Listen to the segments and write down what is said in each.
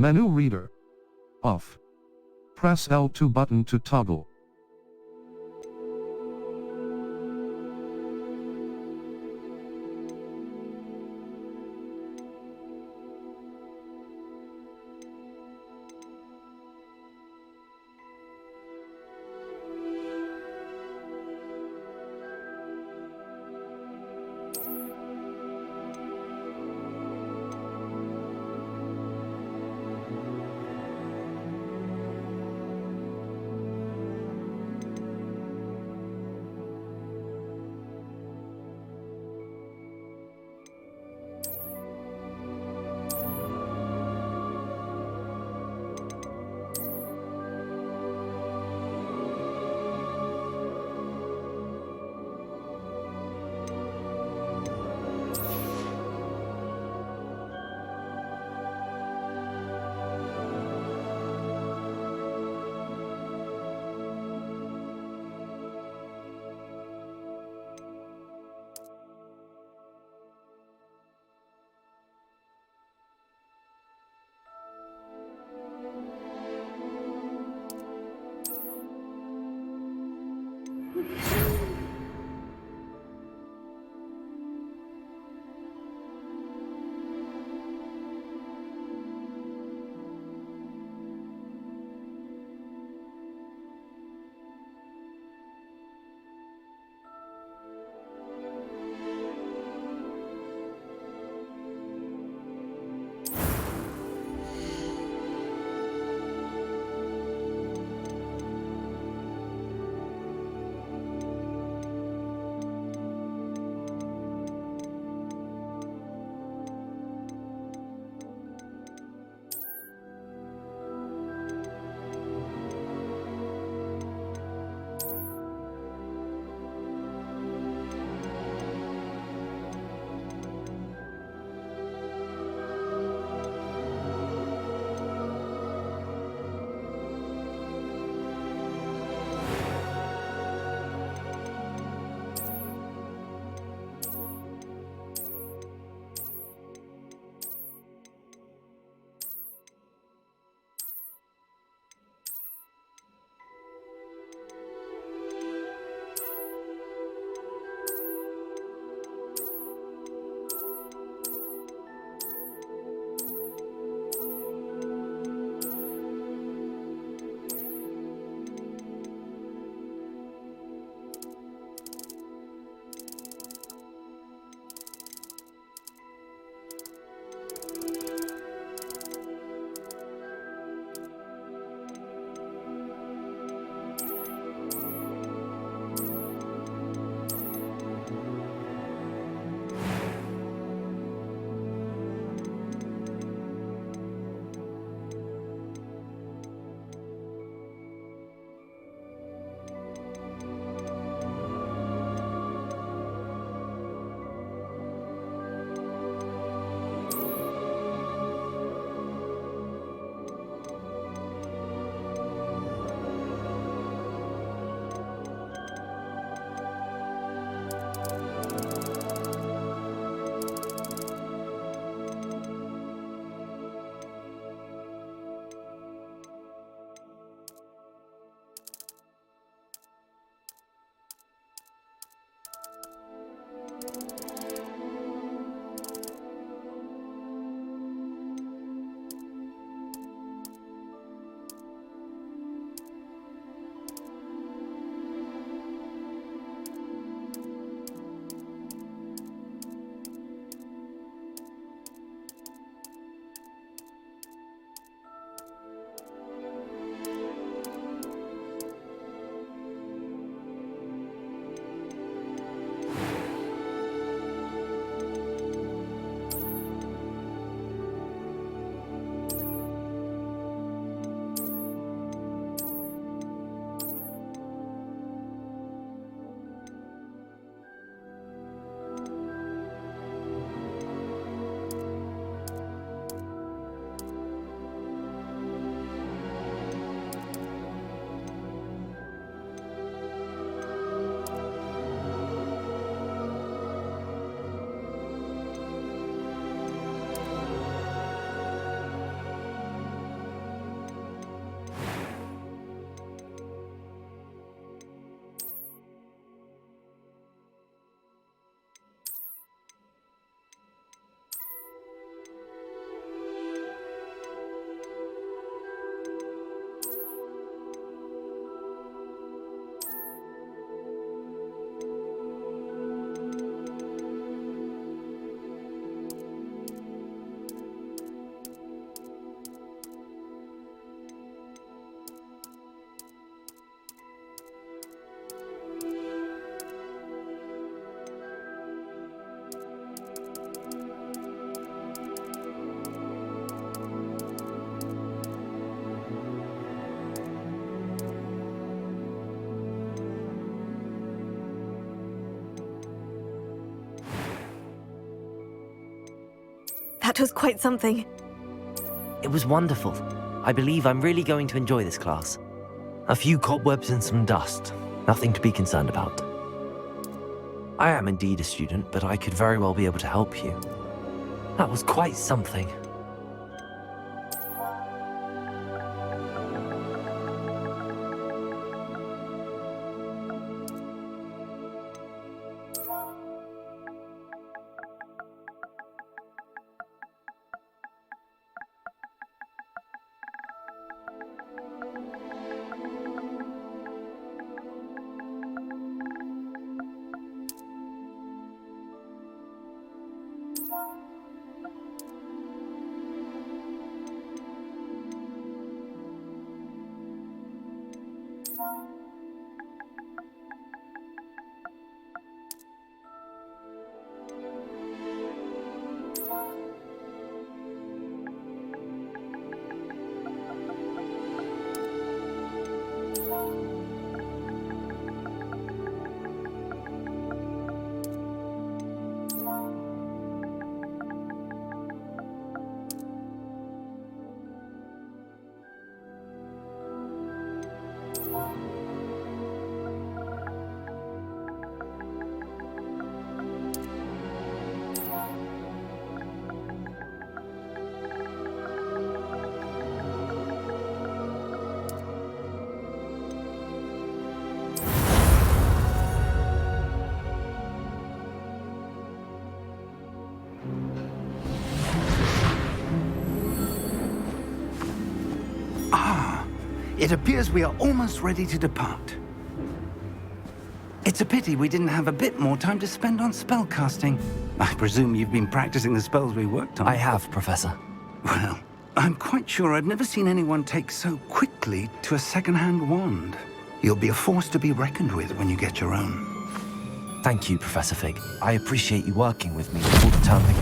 Menu reader. Off. Press L2 button to toggle. was quite something. It was wonderful. I believe I'm really going to enjoy this class. A few cobwebs and some dust. Nothing to be concerned about. I am indeed a student, but I could very well be able to help you. That was quite something. It appears we are almost ready to depart. It's a pity we didn't have a bit more time to spend on spellcasting. I presume you've been practicing the spells we worked on. I have, Professor. Well, I'm quite sure I've never seen anyone take so quickly to a second-hand wand. You'll be a force to be reckoned with when you get your own. Thank you, Professor Fig. I appreciate you working with me all the time.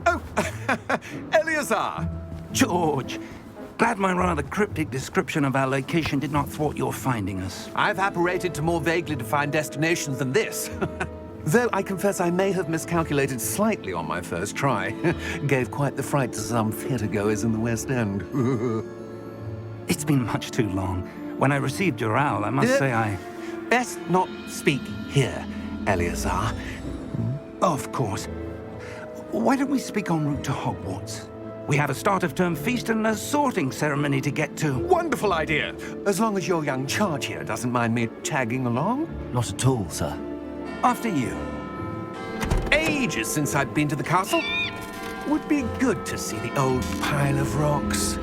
Oh, Eleazar! George, glad my rather cryptic description of our location did not thwart your finding us. I've apparated to more vaguely defined destinations than this. Though I confess I may have miscalculated slightly on my first try. Gave quite the fright to some theatre-goers in the West End. It's been much too long. When I received your owl, I must say I... Best not speak here, Eleazar. Of course. Why don't we speak en route to Hogwarts? We have a start-of-term feast and a sorting ceremony to get to. Wonderful idea! As long as your young charge here doesn't mind me tagging along. Not at all, sir. After you. Ages since I've been to the castle. Would be good to see the old pile of rocks.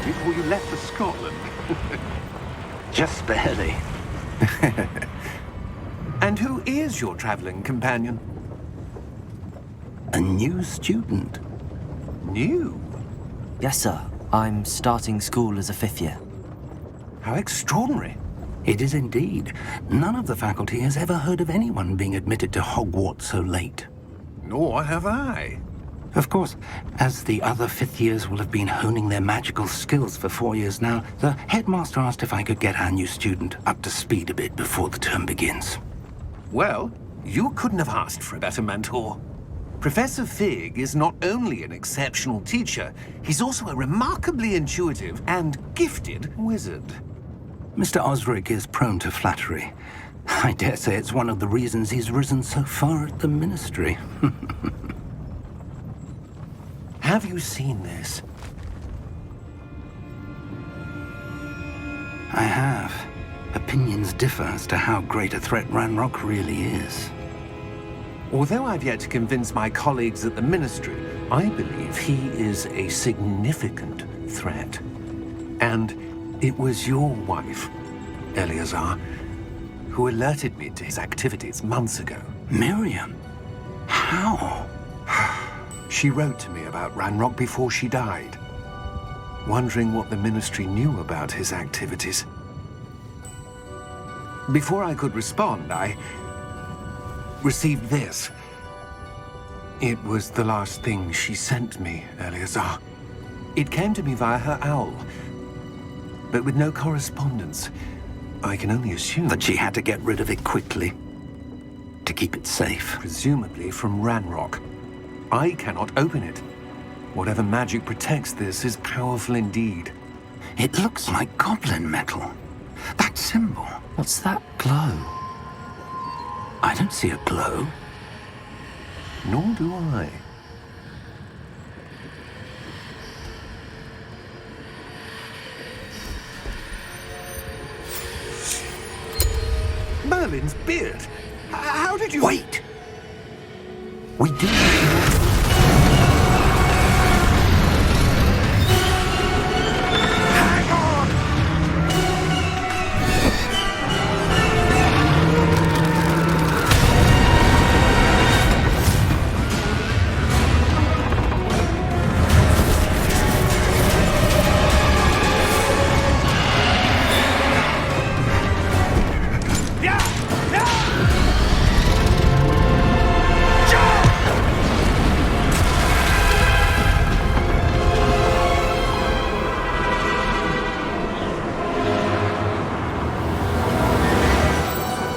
Before you left for Scotland. Just barely. And who is your traveling companion? A new student. New? Yes, sir. I'm starting school as a 5th year. How extraordinary. It is indeed. None of the faculty has ever heard of anyone being admitted to Hogwarts so late. Nor have I. Of course, as the other 5th years will have been honing their magical skills for 4 years now, the headmaster asked if I could get our new student up to speed a bit before the term begins. Well, you couldn't have asked for a better mentor. Professor Fig is not only an exceptional teacher, he's also a remarkably intuitive and gifted wizard. Mr. Osric is prone to flattery. I dare say it's one of the reasons he's risen so far at the Ministry. Have you seen this? I have. Opinions differ as to how great a threat Ranrock really is. Although I've yet to convince my colleagues at the Ministry, I believe he is a significant threat. And it was your wife, Eleazar, who alerted me to his activities months ago. Miriam? How? She wrote to me about Ranrock before she died, wondering what the Ministry knew about his activities. Before I could respond, I received this. It was the last thing she sent me, Eleazar. It came to me via her owl, but with no correspondence. I can only assume That she had to get rid of it quickly, to keep it safe. presumably from Ranrock. I cannot open it. Whatever magic protects this is powerful indeed. It looks like goblin metal. That symbol. What's that glow? I don't see a glow. Nor do I. Merlin's beard! How did you... Wait! We do... Hang on!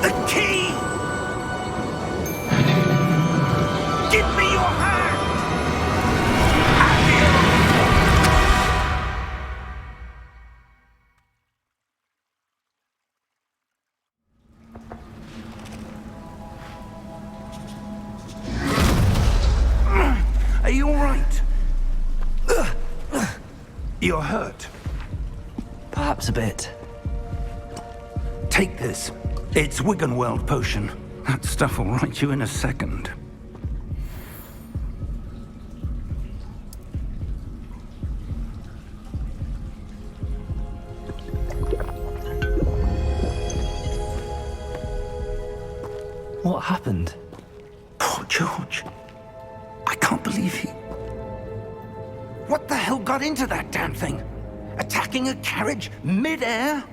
The key! Give me your hand! Are you all right? You're hurt. Perhaps a bit. Take this. It's Wiggenweld potion. That stuff will right you in a second. What happened? Poor George. I can't believe he... What the hell got into that damn thing? Attacking a carriage mid-air?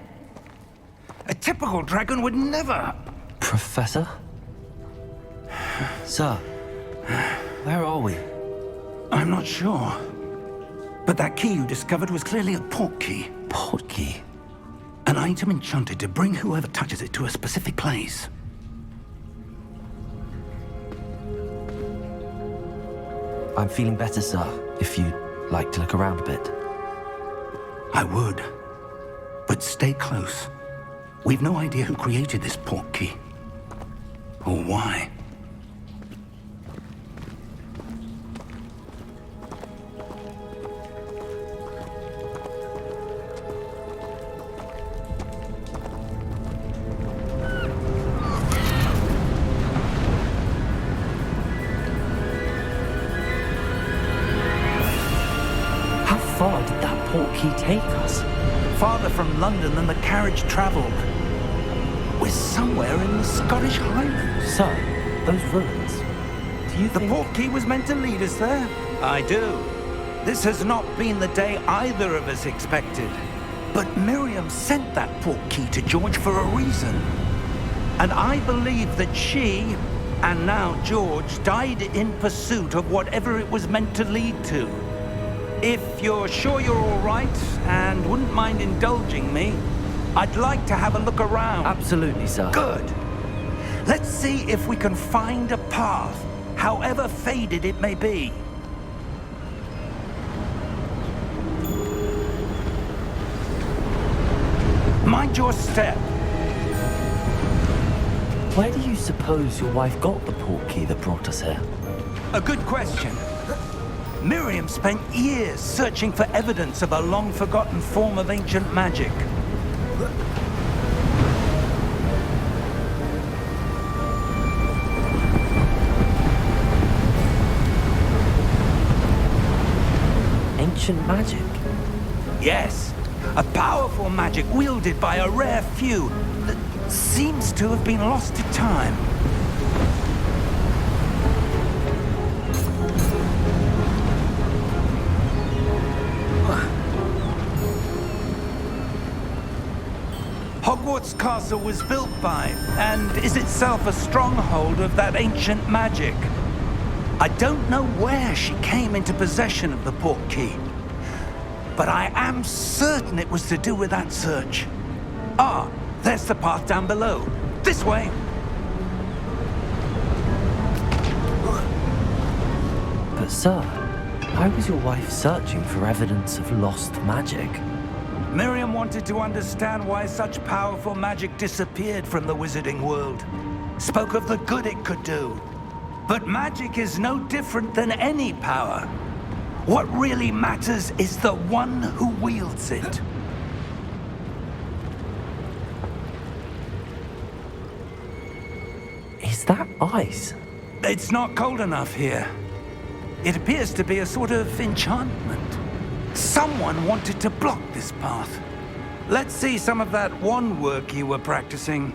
A typical dragon would never... Professor? Sir, where are we? I'm not sure. But that key you discovered was clearly a port key. Port key? An item enchanted to bring whoever touches it to a specific place. I'm feeling better, sir, if you'd like to look around a bit. I would. But stay close. We've no idea who created this port key. Or why. How far did that port key take us? Farther from London than the carriage traveled. We're somewhere in the Scottish Highlands. Sir, those ruins. Do you The think... port key was meant to lead us there? I do. This has not been the day either of us expected. But Miriam sent that port key to George for a reason. And I believe that she, and now George, died in pursuit of whatever it was meant to lead to. If you're sure you're all right and wouldn't mind indulging me, I'd like to have a look around. Absolutely, sir. Good. Let's see if we can find a path, however faded it may be. Mind your step. Where do you suppose your wife got the portkey that brought us here? A good question. Miriam spent years searching for evidence of a long-forgotten form of ancient magic. Ancient magic? Yes, a powerful magic wielded by a rare few that seems to have been lost to time. Hogwarts Castle was built by, and is itself a stronghold of that ancient magic. I don't know where she came into possession of the portkey, but I am certain it was to do with that search. Ah, there's the path down below. This way. But sir, why was your wife searching for evidence of lost magic? Miriam wanted to understand why such powerful magic disappeared from the wizarding world. Spoke of the good it could do. But magic is no different than any power. What really matters is the one who wields it. Is that ice? It's not cold enough here. It appears to be a sort of enchantment. Someone wanted to block this path. Let's see some of that wand work you were practicing.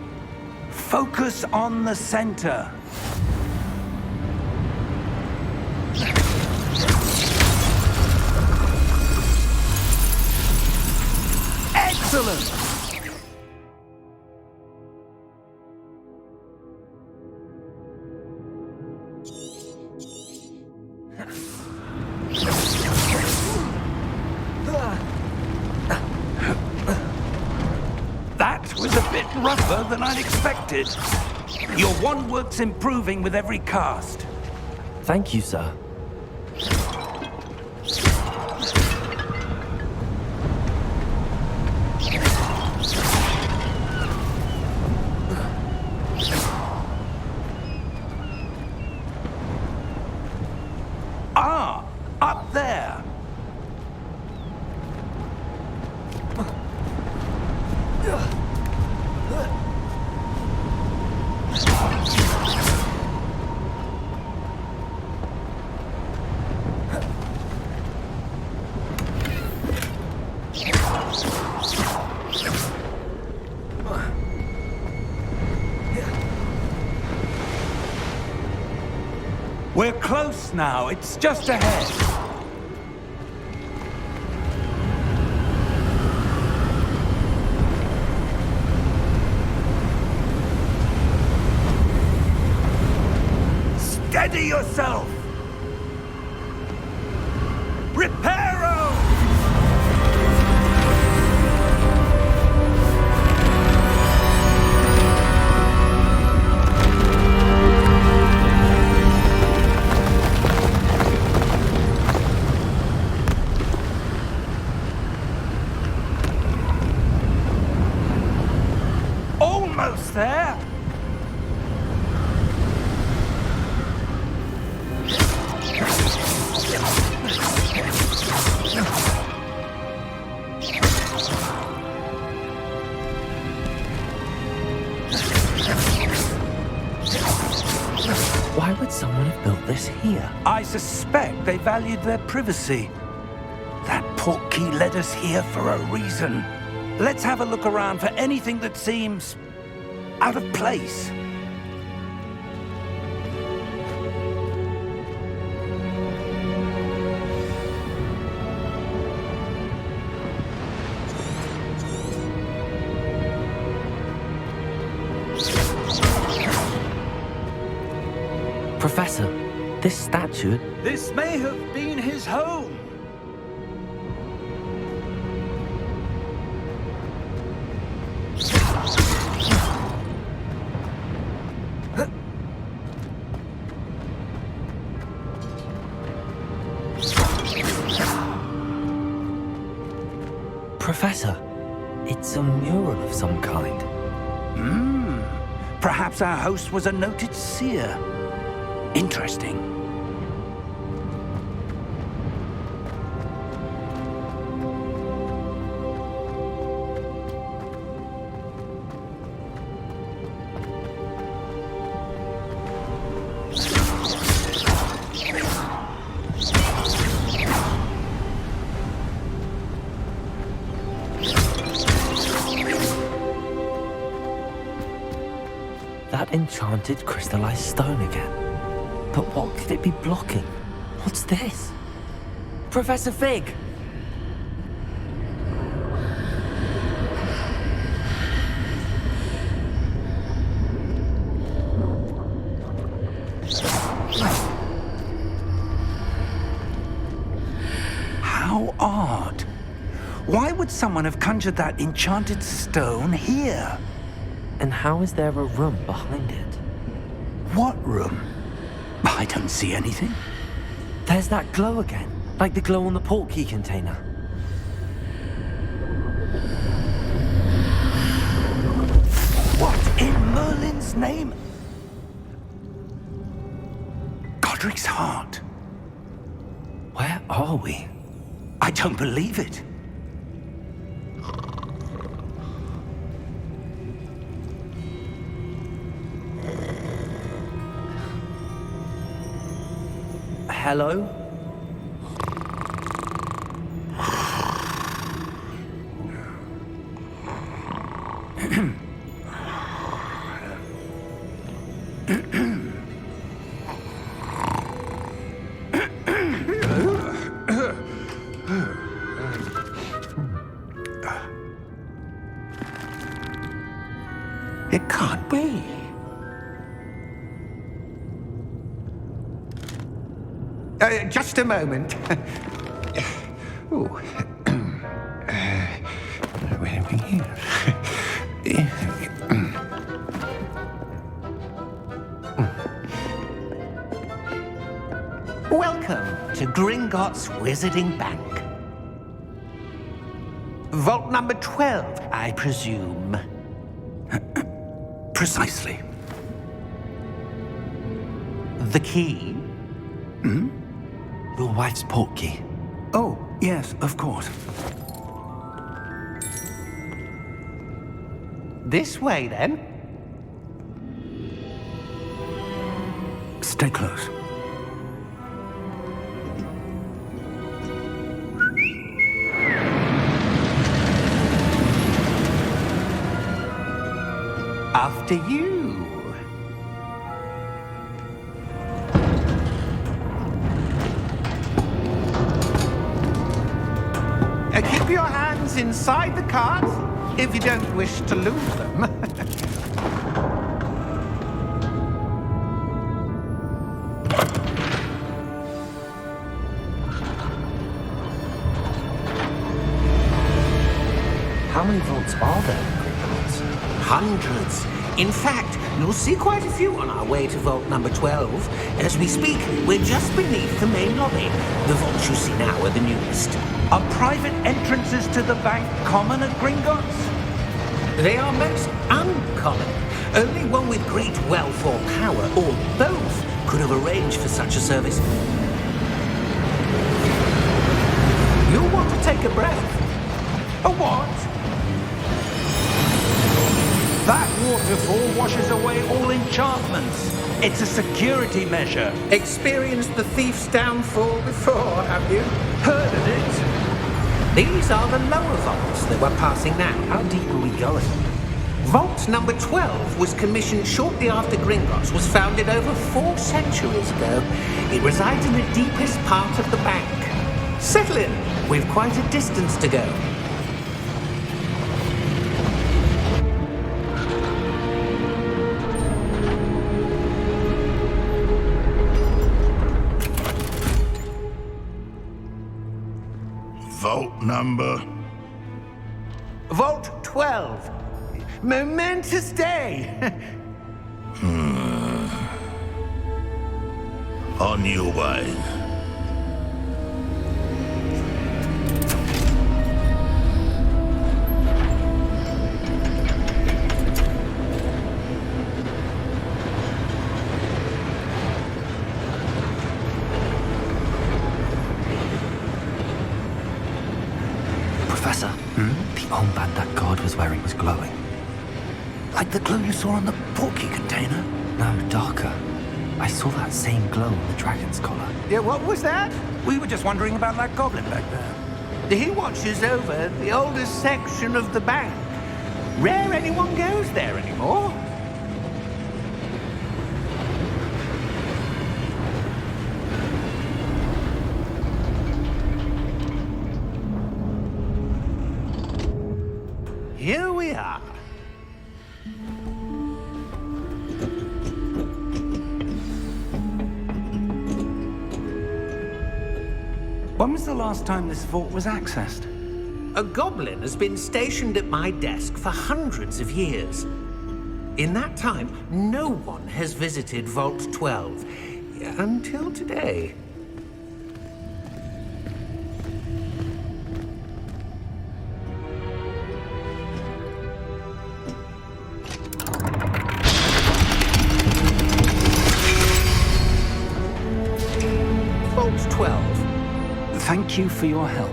Focus on the center. Excellent! That was a bit rougher than I'd expected. Your wand work's improving with every cast. Thank you, sir. Ah, up there. We're close now. It's just ahead. Steady yourself! Reparo! Almost there! Why would someone have built this here? I suspect they valued their privacy. That portkey led us here for a reason. Let's have a look around for anything that seems out of place. Professor, this statue... This may have been his home. Professor, it's a mural of behind. Perhaps our host was a noted seer. Interesting. That enchanted crystallized stone again. But what could it be blocking? What's this? Professor Fig! How odd. Why would someone have conjured that enchanted stone here? And how is there a room behind it? What room? I don't see anything. There's that glow again, like the glow on the portkey container. What in Merlin's name? Godric's heart. Where are we? I don't believe it. Hello? It can't be. Just a moment. Ooh. Where are we here? Welcome to Gringotts Wizarding Bank. Vault number 12, I presume. Precisely. The key? Your wife's portkey. Oh, yes, of course. This way, then. Stay close. After you. Keep your hands inside the cart if you don't wish to lose them. How many vaults are there in Gringotts? Hundreds. In fact, you'll see quite a few on our way to vault number 12. As we speak, we're just beneath the main lobby. The vaults you see now are the newest. Are private entrances to the bank common at Gringotts? They are most uncommon. Only one with great wealth or power, or both, could have arranged for such a service. You'll want to take a breath. A what? That waterfall washes away all enchantments. It's a security measure. Experienced the thief's downfall before, have you? Heard of it? These are the lower vaults that we're passing now. How deep are we going? Vault number 12 was commissioned shortly after Gringotts was founded over 4 centuries ago. It resides in the deepest part of the bank. Settle in. We've quite a distance to go. Vault number? Vault 12. Momentous day. On your way. was wearing was glowing. Like the glow you saw on the portkey container? No, darker. I saw that same glow on the dragon's collar. Yeah, what was that? We were just wondering about that goblin back there. He watches over the oldest section of the bank. Rare anyone goes there anymore. Here we are. When was the last time this vault was accessed? A goblin has been stationed at my desk for hundreds of years. In that time, no one has visited Vault 12. Until today. Vault 12. Thank you for your help.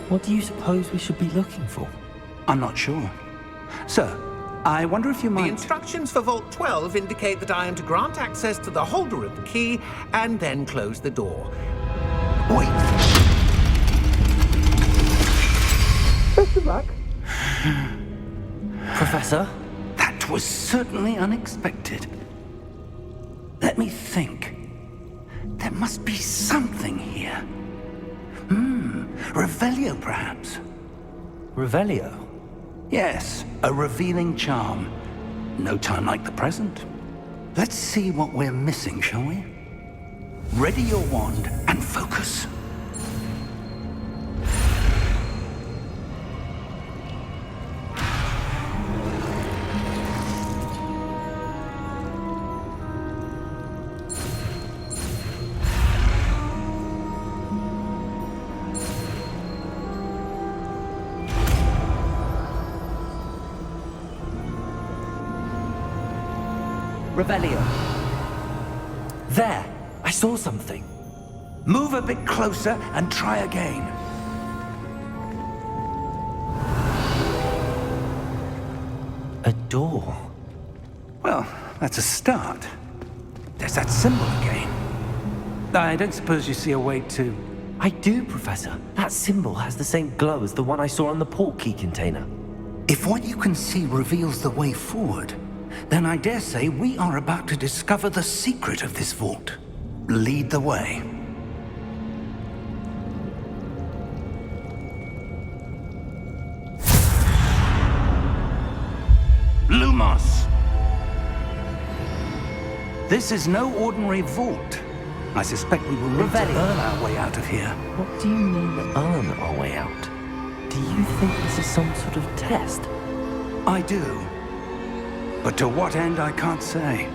What do you suppose we should be looking for? I'm not sure. Sir, I wonder if you The might... instructions for Vault 12 indicate that I am to grant access to the holder of the key and then close the door. Wait! Best of luck. Professor? That was certainly unexpected. Let me think. There must be something here. Revelio, perhaps? Revelio? Yes, a revealing charm. No time like the present. Let's see what we're missing, shall we? Ready your wand and focus. Revelio. There! I saw something. Move a bit closer and try again. A door. Well, that's a start. There's that symbol again. I don't suppose you see a way to... I do, Professor. That symbol has the same glow as the one I saw on the portkey container. If what you can see reveals the way forward, then I dare say we are about to discover the secret of this vault. Lead the way. Lumos! This is no ordinary vault. I suspect we will need to earn our way out of here. What do you mean, earn our way out? Do you think this is some sort of test? I do. But to what end, I can't say.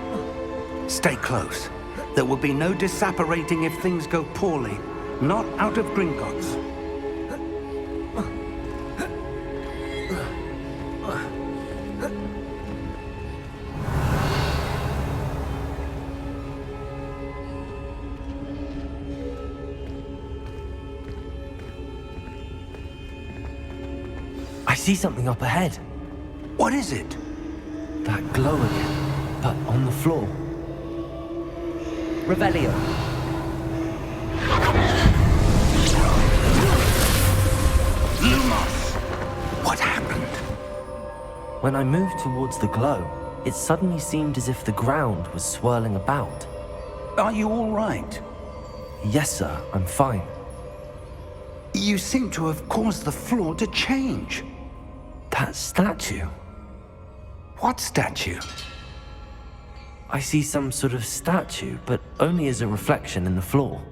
Stay close. There will be no disapparating if things go poorly. Not out of Gringotts. I see something up ahead. What is it? That glow again, but on the floor. Revelio. Lumos! What happened? When I moved towards the glow, it suddenly seemed as if the ground was swirling about. Are you all right? Yes, sir, I'm fine. You seem to have caused the floor to change. That statue. What statue? I see some sort of statue, but only as a reflection in the floor.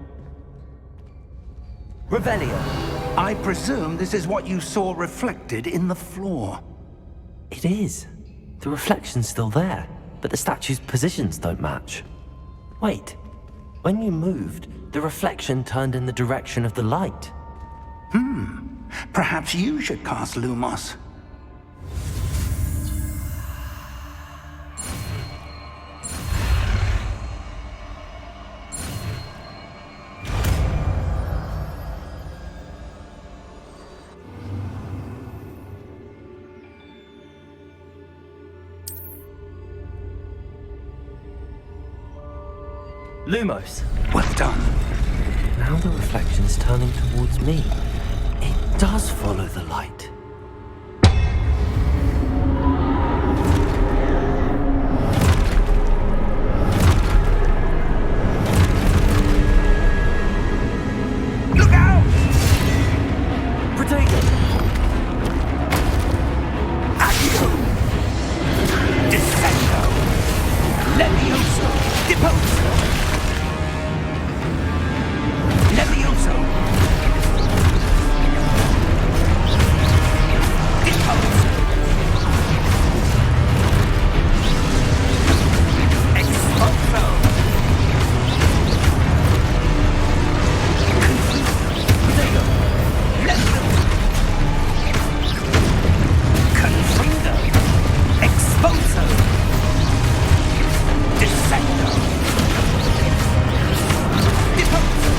Revelio. I presume this is what you saw reflected in the floor. It is. The reflection's still there, but the statue's positions don't match. Wait. When you moved, the reflection turned in the direction of the light. Perhaps you should cast Lumos. Lumos. Well done. Now the reflection's turning towards me. It does follow the light. Look out! Protego! Accio! Descendo! Levioso! Deposo! Levioso! Deposo! Expulso! Protego! Levioso! Confringo! Expulso! Descendo! Deposo!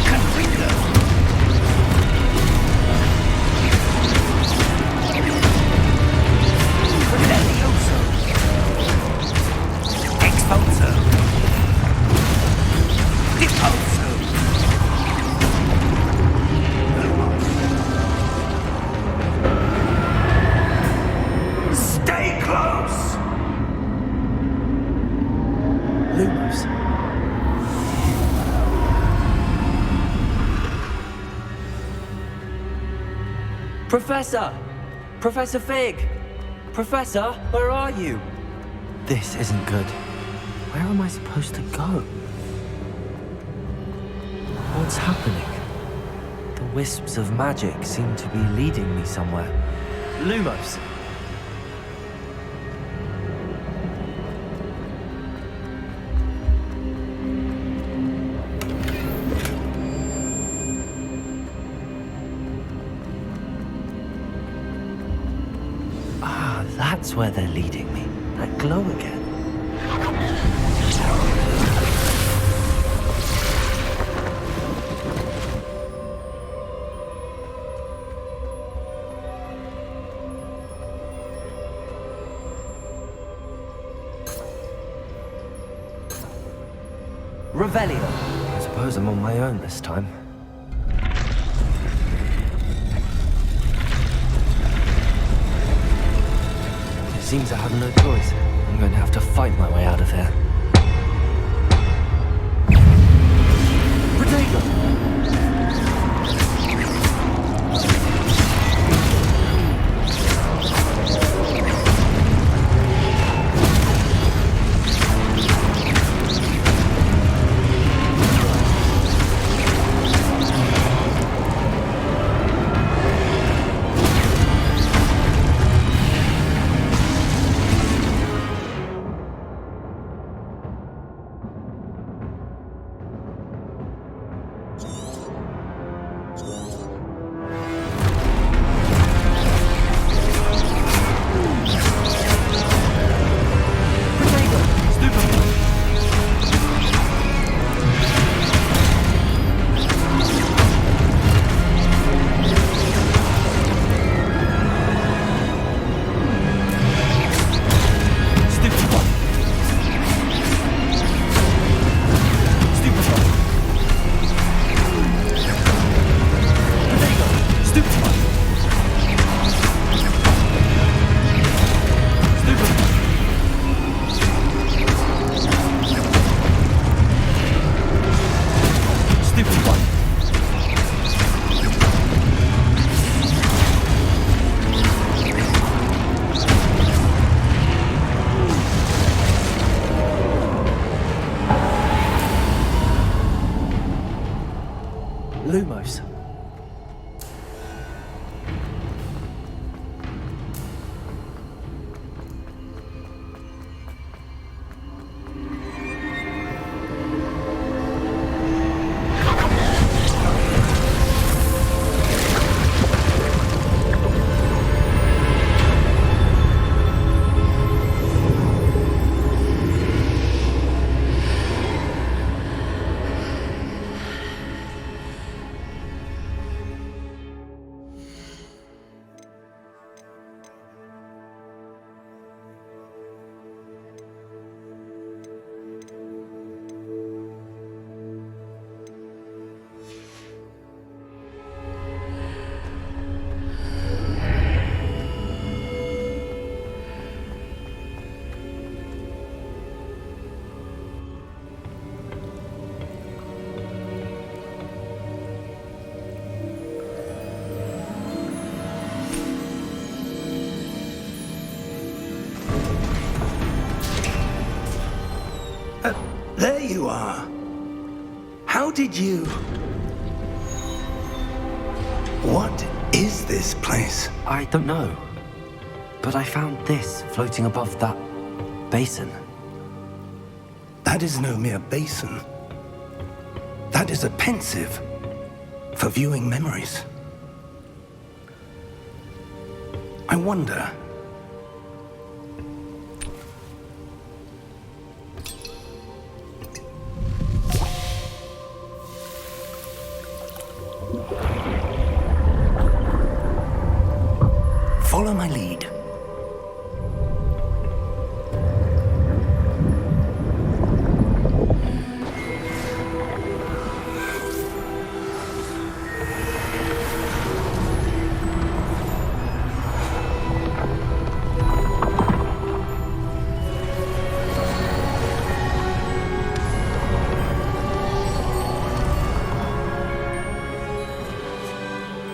Confringo! Levioso! Expulso! Deposo! Stay close! Lumos. Professor! Professor Fig! Professor, where are you? This isn't good. Where am I supposed to go? What's happening? The wisps of magic seem to be leading me somewhere. Lumos! Ah, that's where they're leading me. That glow again. Revelio. I suppose I'm on my own this time. It seems I have no choice. I'm going to have to fight my way out of here. Protego! Lumos. There you are. How did you... What is this place? I don't know. But I found this floating above that basin. That is no mere basin. That is a pensive for viewing memories. I wonder... Follow my lead.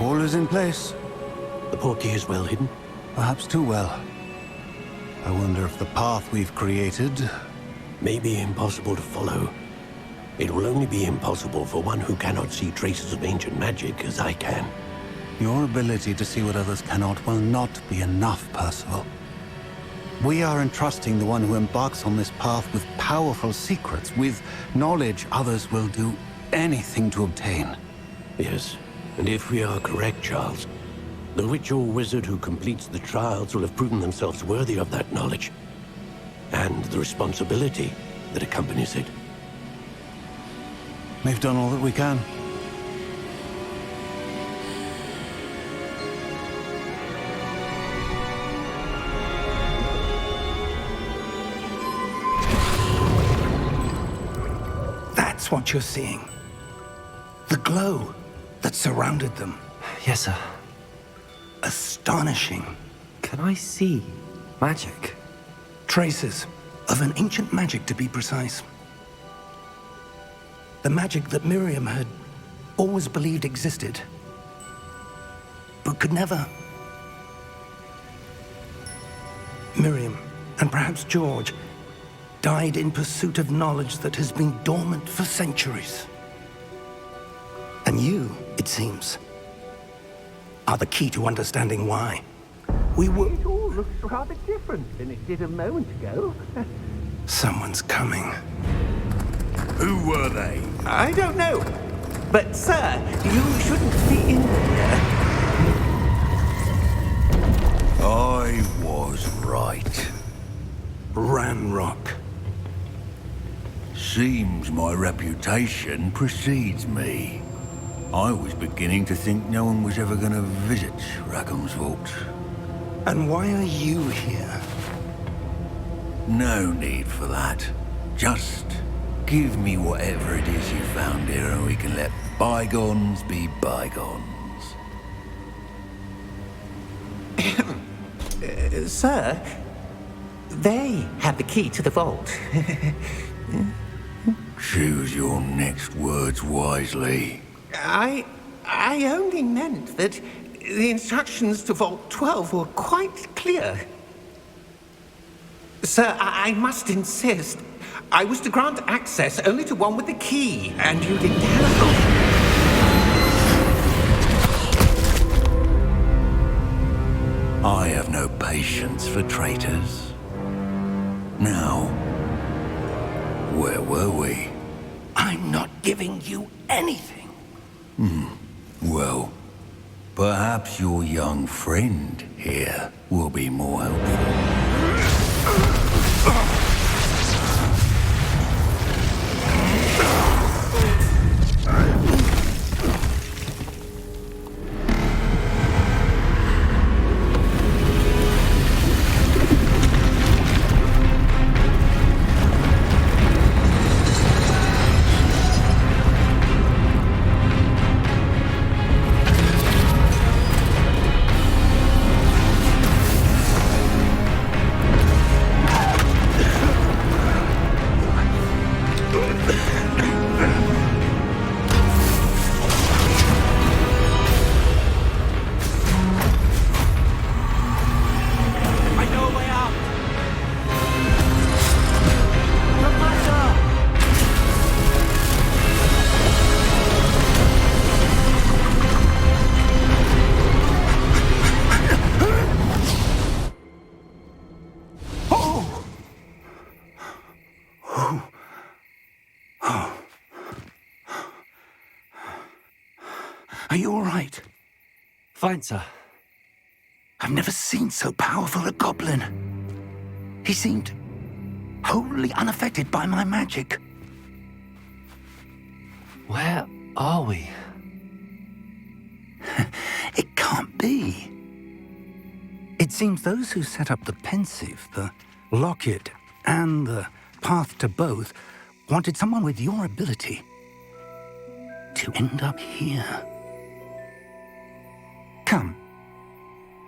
All is in place. The portkey is well hidden. Perhaps too well. I wonder if the path we've created... May be impossible to follow. It will only be impossible for one who cannot see traces of ancient magic as I can. Your ability to see what others cannot will not be enough, Percival. We are entrusting the one who embarks on this path with powerful secrets, with knowledge others will do anything to obtain. Yes, and if we are correct, Charles, the witch or wizard who completes the trials will have proven themselves worthy of that knowledge, and the responsibility that accompanies it. We've done all that we can. That's what you're seeing. The glow that surrounded them. Yes, sir. Astonishing. Can I see magic? Traces of an ancient magic, to be precise. The magic that Miriam had always believed existed, but could never. Miriam, and perhaps George, died in pursuit of knowledge that has been dormant for centuries. And you, it seems, are the key to understanding why. We were... It all looks rather different than it did a moment ago. Someone's coming. Who were they? I don't know. But, sir, you shouldn't be in here. I was right. Ranrock. Seems my reputation precedes me. I was beginning to think no one was ever going to visit Rackham's vault. And why are you here? No need for that. Just give me whatever it is you found here and we can let bygones be bygones. Sir, they have the key to the vault. Choose your next words wisely. I only meant that the instructions to Vault 12 were quite clear. Sir, I must insist. I was to grant access only to one with the key, and you didn't have. I have no patience for traitors. Now, where were we? I'm not giving you anything. Well, perhaps your young friend here will be more helpful. Are you all right? Fine, sir. I've never seen so powerful a goblin. He seemed wholly unaffected by my magic. Where are we? It can't be. It seems those who set up the pensive, the locket, and the path to both wanted someone with your ability to end up here. Come.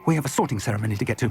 We have a sorting ceremony to get to.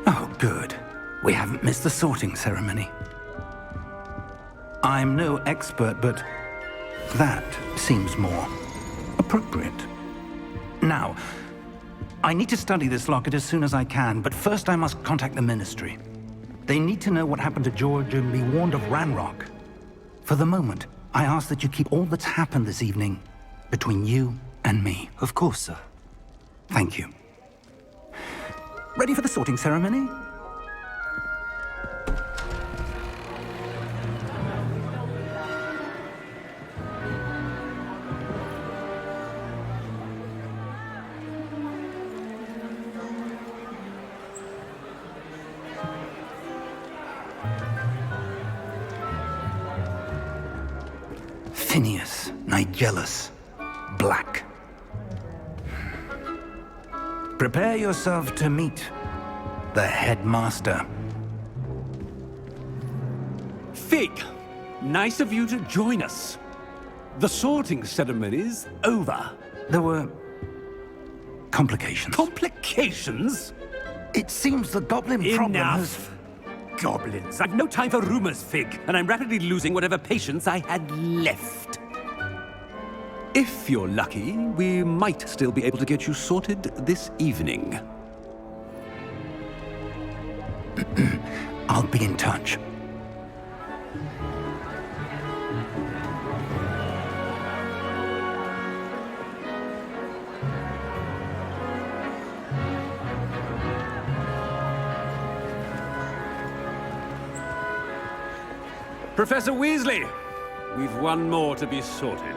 Oh, good. We haven't missed the sorting ceremony. I'm no expert, but that seems more appropriate. Now, I need to study this locket as soon as I can, but first I must contact the Ministry. They need to know what happened to George and be warned of Ranrock. For the moment, I ask that you keep all that's happened this evening between you and me. Of course, sir. Thank you. Ready for the sorting ceremony? Phineas, Nigellus, Black. Prepare yourself to meet the headmaster. Fig, nice of you to join us. The sorting ceremony's over. There were complications. Complications? It seems the goblin problem has... Enough. Goblins. I've no time for rumors, Fig, and I'm rapidly losing whatever patience I had left. If you're lucky, we might still be able to get you sorted this evening. I'll be in touch. Professor Weasley, we've one more to be sorted.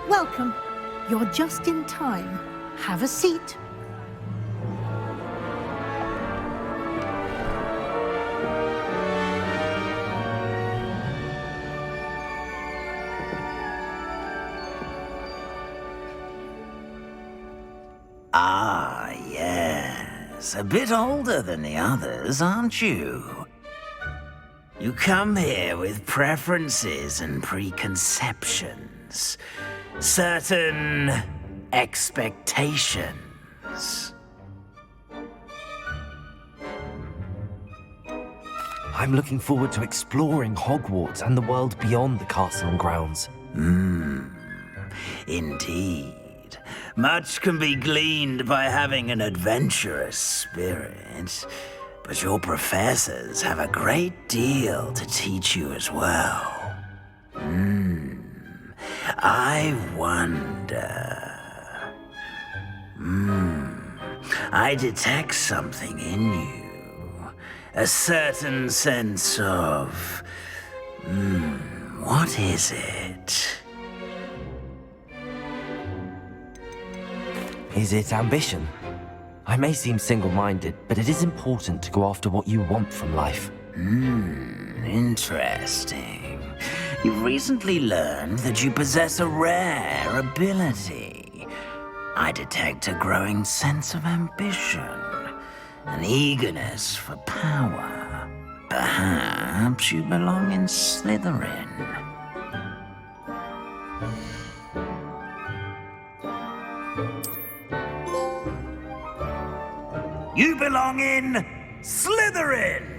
Welcome. You're just in time. Have a seat. Ah, yes. A bit older than the others, aren't you? You come here with preferences and preconceptions. Certain expectations. I'm looking forward to exploring Hogwarts and the world beyond the castle and grounds. Indeed. Much can be gleaned by having an adventurous spirit, but your professors have a great deal to teach you as well. I wonder... I detect something in you. A certain sense of... What is it? Is it ambition? I may seem single-minded, but it is important to go after what you want from life. Interesting. You've recently learned that you possess a rare ability. I detect a growing sense of ambition, an eagerness for power. Perhaps you belong in Slytherin. You belong in Slytherin!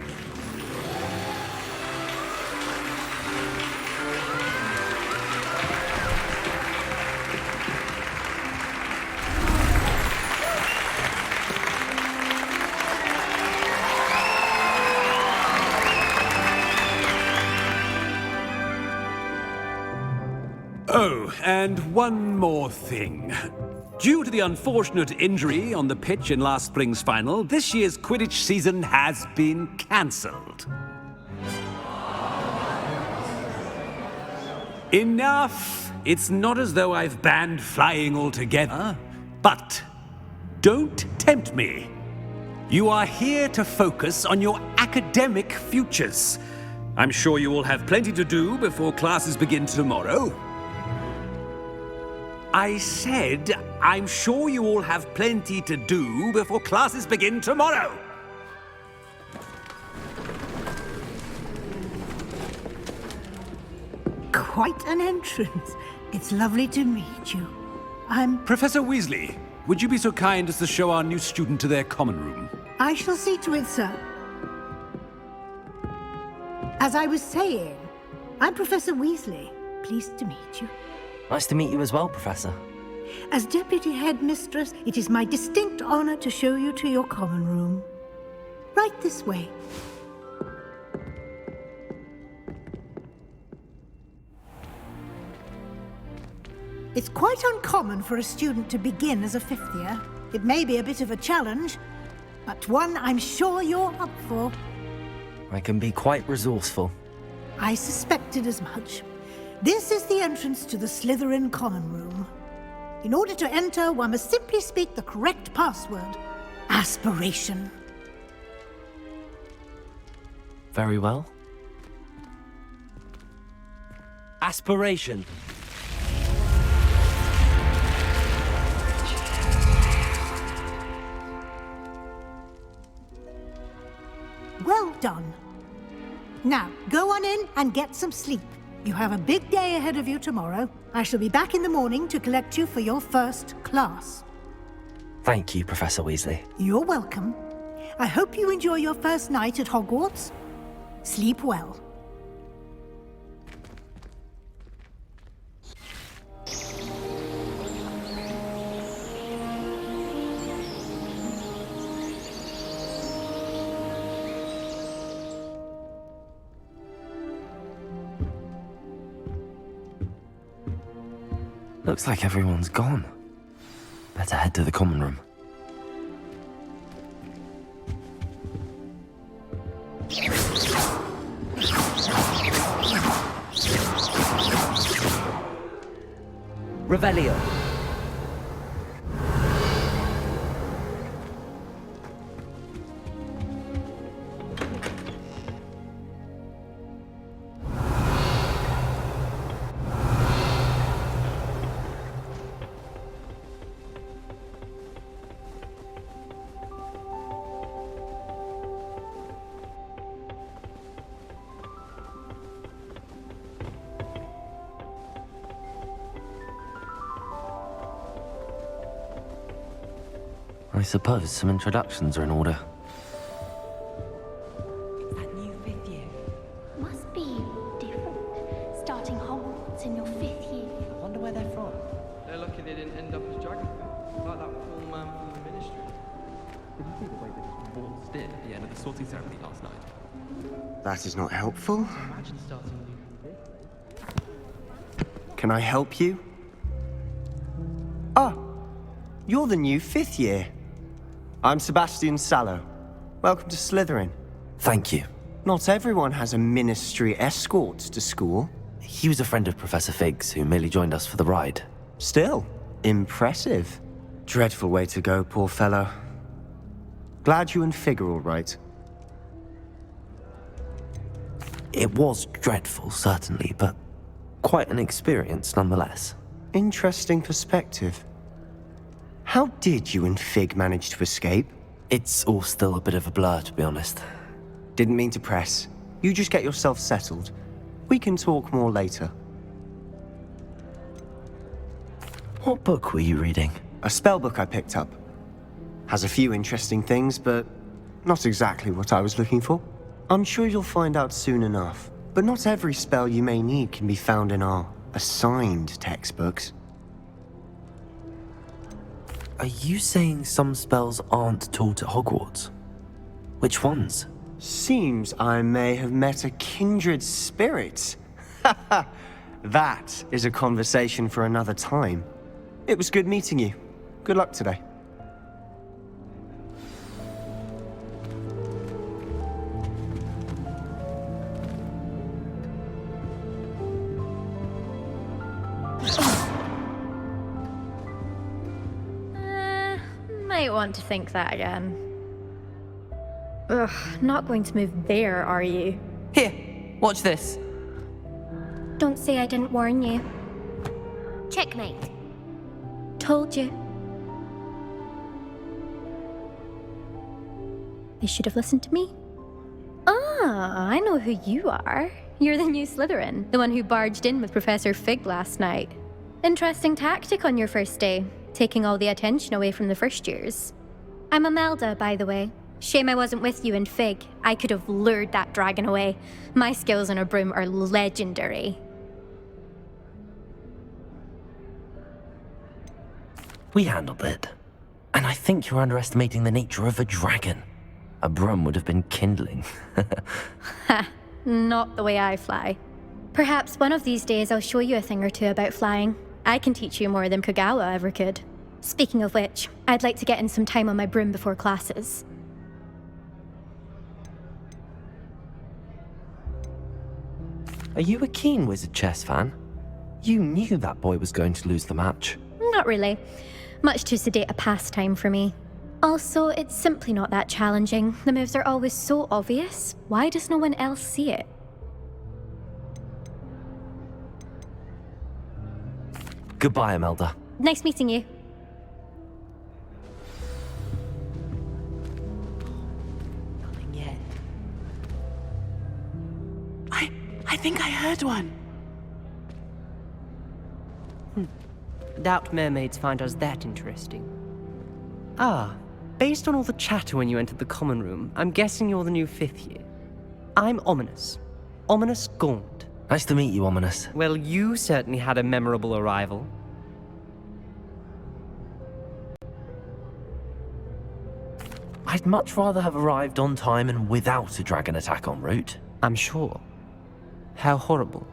Oh, and one more thing. Due to the unfortunate injury on the pitch in last spring's final, this year's Quidditch season has been cancelled. Enough! It's not as though I've banned flying altogether, but don't tempt me. You are here to focus on your academic futures. I'm sure you will have plenty to do before classes begin tomorrow. I said, I'm sure you all have plenty to do before classes begin tomorrow. Quite an entrance. It's lovely to meet you. I'm... Professor Weasley, would you be so kind as to show our new student to their common room? I shall see to it, sir. As I was saying, I'm Professor Weasley. Pleased to meet you. Nice to meet you as well, Professor. As Deputy Headmistress, it is my distinct honor to show you to your common room. Right this way. It's quite uncommon for a student to begin as a fifth year. It may be a bit of a challenge, but one I'm sure you're up for. I can be quite resourceful. I suspected as much. This is the entrance to the Slytherin common room. In order to enter, one must simply speak the correct password. Aspiration. Very well. Aspiration. Well done. Now, go on in and get some sleep. You have a big day ahead of you tomorrow. I shall be back in the morning to collect you for your first class. Thank you, Professor Weasley. You're welcome. I hope you enjoy your first night at Hogwarts. Sleep well. Looks like everyone's gone. Better head to the common room. Revelio. I suppose some introductions are in order. That new fifth year must be different. Starting Hogwarts in your fifth year. I wonder where they're from. They're lucky they didn't end up as Dragonfell, like that poor man from the Ministry. Did you see the way that he waltzed in at the end of the sorting ceremony last night? That is not helpful. Imagine starting a new Can I help you? Ah, you're the new fifth year. I'm Sebastian Sallow. Welcome to Slytherin. Thank you. Not everyone has a ministry escort to school. He was a friend of Professor Fig's who merely joined us for the ride. Still, impressive. Dreadful way to go, poor fellow. Glad you and Fig are all right. It was dreadful, certainly, but quite an experience nonetheless. Interesting perspective. How did you and Fig manage to escape? It's all still a bit of a blur, to be honest. Didn't mean to press. You just get yourself settled. We can talk more later. What book were you reading? A spell book I picked up. Has a few interesting things, but not exactly what I was looking for. I'm sure you'll find out soon enough. But not every spell you may need can be found in our assigned textbooks. Are you saying some spells aren't taught at Hogwarts? Which ones? Seems I may have met a kindred spirit. That is a conversation for another time. It was good meeting you. Good luck today. Might want to think that again. Ugh, not going to move there, are you? Here, watch this. Don't say I didn't warn you. Checkmate. Told you. They should have listened to me. Ah, I know who you are. You're the new Slytherin, the one who barged in with Professor Fig last night. Interesting tactic on your first day, taking all the attention away from the first years. I'm Imelda, by the way. Shame I wasn't with you and Fig. I could have lured that dragon away. My skills on a broom are legendary. We handled it. And I think you're underestimating the nature of a dragon. A broom would have been kindling. Ha, not the way I fly. Perhaps one of these days I'll show you a thing or two about flying. I can teach you more than Kogawa ever could. Speaking of which, I'd like to get in some time on my broom before classes. Are you a keen Wizard Chess fan? You knew that boy was going to lose the match. Not really. Much too sedate a pastime for me. Also, it's simply not that challenging. The moves are always so obvious. Why does no one else see it? Goodbye, Imelda. Nice meeting you. Nothing yet. I think I heard one. Doubt mermaids find us that interesting. Ah, based on all the chatter when you entered the common room, I'm guessing you're the new 5th year. I'm Ominous. Ominous Gaunt. Nice to meet you, Ominous. Well, you certainly had a memorable arrival. I'd much rather have arrived on time and without a dragon attack en route. I'm sure. How horrible.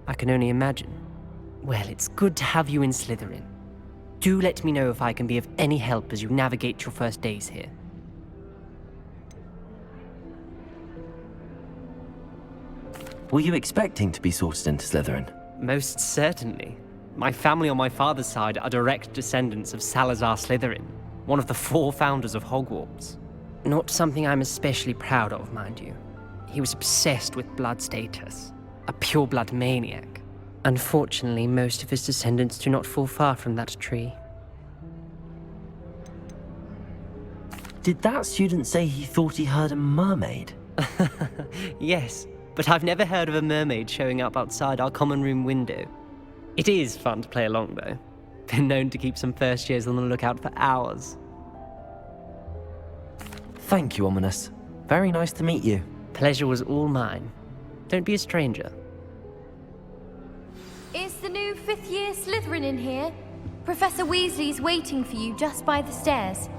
I can only imagine. Well, it's good to have you in Slytherin. Do let me know if I can be of any help as you navigate your first days here. Were you expecting to be sorted into Slytherin? Most certainly. My family on my father's side are direct descendants of Salazar Slytherin, one of the 4 founders of Hogwarts. Not something I'm especially proud of, mind you. He was obsessed with blood status, a pure-blood maniac. Unfortunately, most of his descendants do not fall far from that tree. Did that student say he thought he heard a mermaid? Yes, but I've never heard of a mermaid showing up outside our common room window. It is fun to play along, though. Been known to keep some first years on the lookout for hours. Thank you, Ominous. Very nice to meet you. Pleasure was all mine. Don't be a stranger. Is the new 5th year Slytherin in here? Professor Weasley's waiting for you just by the stairs.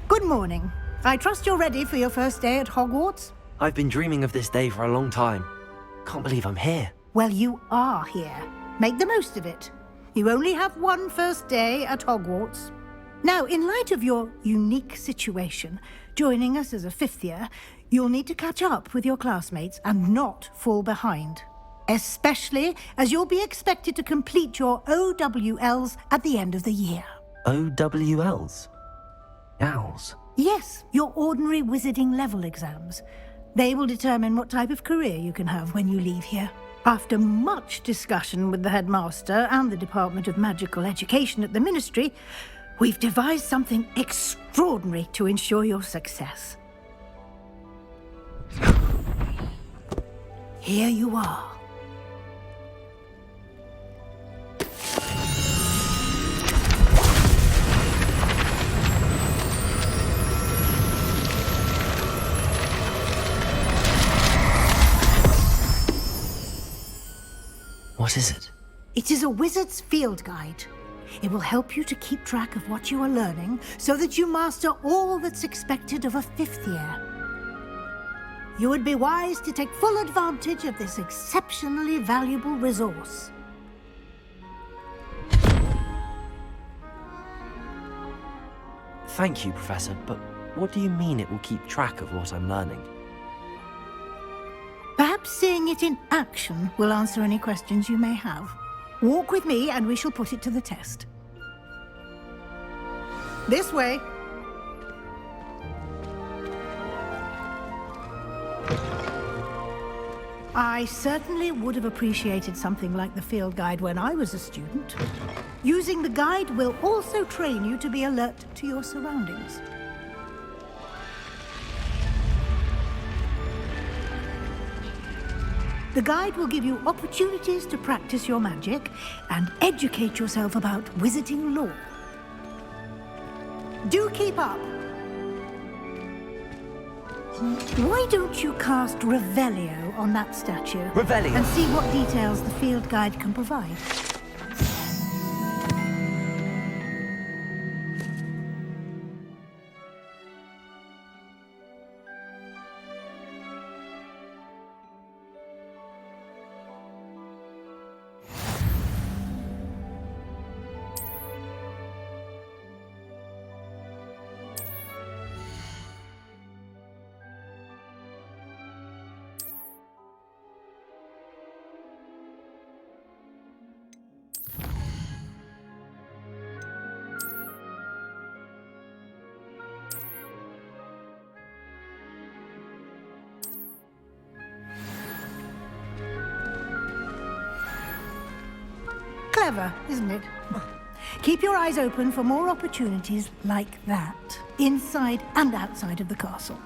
Good morning. I trust you're ready for your first day at Hogwarts? I've been dreaming of this day for a long time. Can't believe I'm here. Well, you are here. Make the most of it. You only have one first day at Hogwarts. Now, in light of your unique situation, joining us as a fifth year, you'll need to catch up with your classmates and not fall behind. Especially as you'll be expected to complete your OWLs at the end of the year. OWLs? Owls? Yes, your ordinary wizarding level exams. They will determine what type of career you can have when you leave here. After much discussion with the headmaster and the Department of Magical Education at the Ministry, we've devised something extraordinary to ensure your success. Here you are. What is it? It is a wizard's field guide. It will help you to keep track of what you are learning so that you master all that's expected of a fifth year. You would be wise to take full advantage of this exceptionally valuable resource. Thank you, Professor, but what do you mean it will keep track of what I'm learning? Perhaps seeing it in action will answer any questions you may have. Walk with me and we shall put it to the test. This way. I certainly would have appreciated something like the field guide when I was a student. Using the guide will also train you to be alert to your surroundings. The guide will give you opportunities to practice your magic and educate yourself about wizarding lore. Do keep up. Why don't you cast Revelio on that statue? Revelio? And see what details the field guide can provide. Clever, isn't it? Keep your eyes open for more opportunities like that, inside and outside of the castle.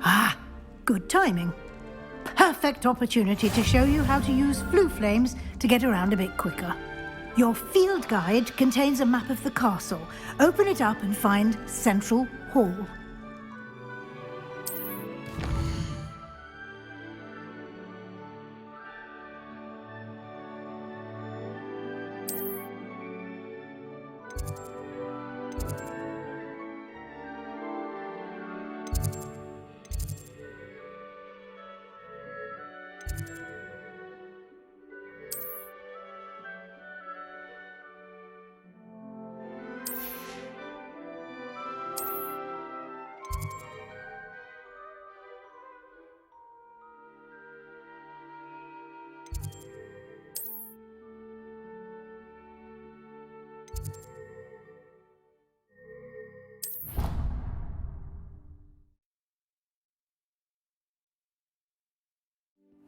Ah, good timing. Perfect opportunity to show you how to use flue flames to get around a bit quicker. Your field guide contains a map of the castle. Open it up and find Central Hall.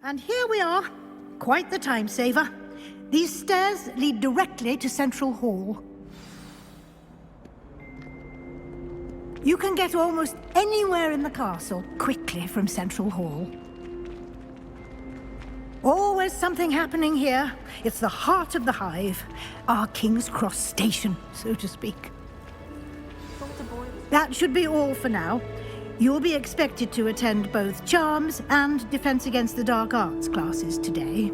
And here we are. Quite the time saver. These stairs lead directly to Central Hall. You can get almost anywhere in the castle quickly from Central Hall. Always something happening here. It's the heart of the hive. Our King's Cross station, so to speak. That should be all for now. You'll be expected to attend both Charms and Defense Against the Dark Arts classes today.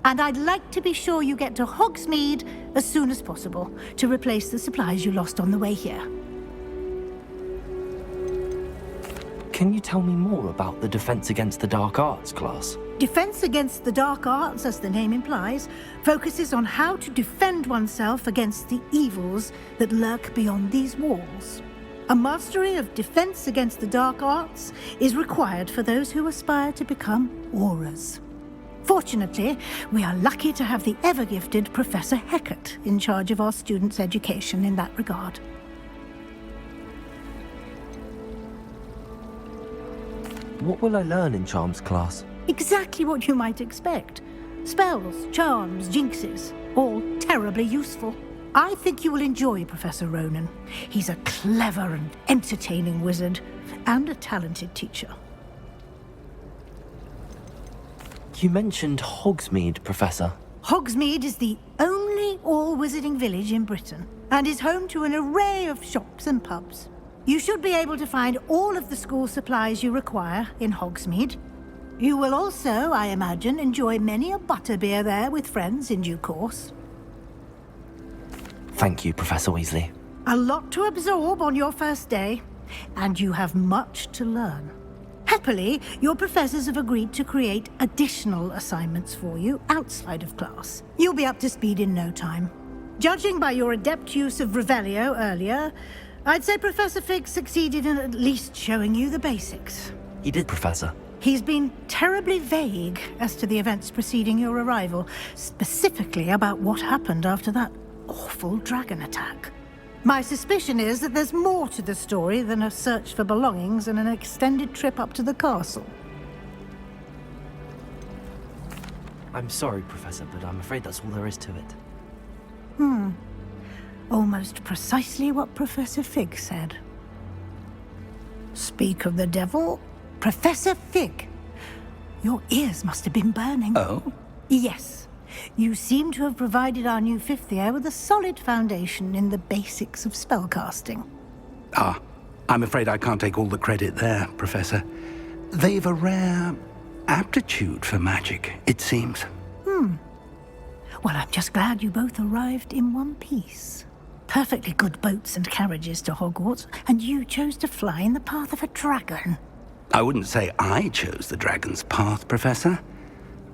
And I'd like to be sure you get to Hogsmeade as soon as possible to replace the supplies you lost on the way here. Can you tell me more about the Defense Against the Dark Arts class? Defense Against the Dark Arts, as the name implies, focuses on how to defend oneself against the evils that lurk beyond these walls. A mastery of Defense Against the Dark Arts is required for those who aspire to become Aurors. Fortunately, we are lucky to have the ever-gifted Professor Hecat in charge of our students' education in that regard. What will I learn in Charms class? Exactly what you might expect. Spells, charms, jinxes, all terribly useful. I think you will enjoy Professor Ronan. He's a clever and entertaining wizard, and a talented teacher. You mentioned Hogsmeade, Professor. Hogsmeade is the only all-wizarding village in Britain, and is home to an array of shops and pubs. You should be able to find all of the school supplies you require in Hogsmeade. You will also, I imagine, enjoy many a butterbeer there with friends in due course. Thank you, Professor Weasley. A lot to absorb on your first day, and you have much to learn. Happily, your professors have agreed to create additional assignments for you outside of class. You'll be up to speed in no time. Judging by your adept use of Revelio earlier, I'd say Professor Fig succeeded in at least showing you the basics. He did, Professor. He's been terribly vague as to the events preceding your arrival, specifically about what happened after that awful dragon attack. My suspicion is that there's more to the story than a search for belongings and an extended trip up to the castle. I'm sorry, Professor, but I'm afraid that's all there is to it. Almost precisely what Professor Fig said. Speak of the devil, Professor Fig. Your ears must have been burning. Oh? Yes. You seem to have provided our new fifth year with a solid foundation in the basics of spellcasting. I'm afraid I can't take all the credit there, Professor. They've a rare aptitude for magic, it seems. Well, I'm just glad you both arrived in one piece. Perfectly good boats and carriages to Hogwarts, and you chose to fly in the path of a dragon. I wouldn't say I chose the dragon's path, Professor.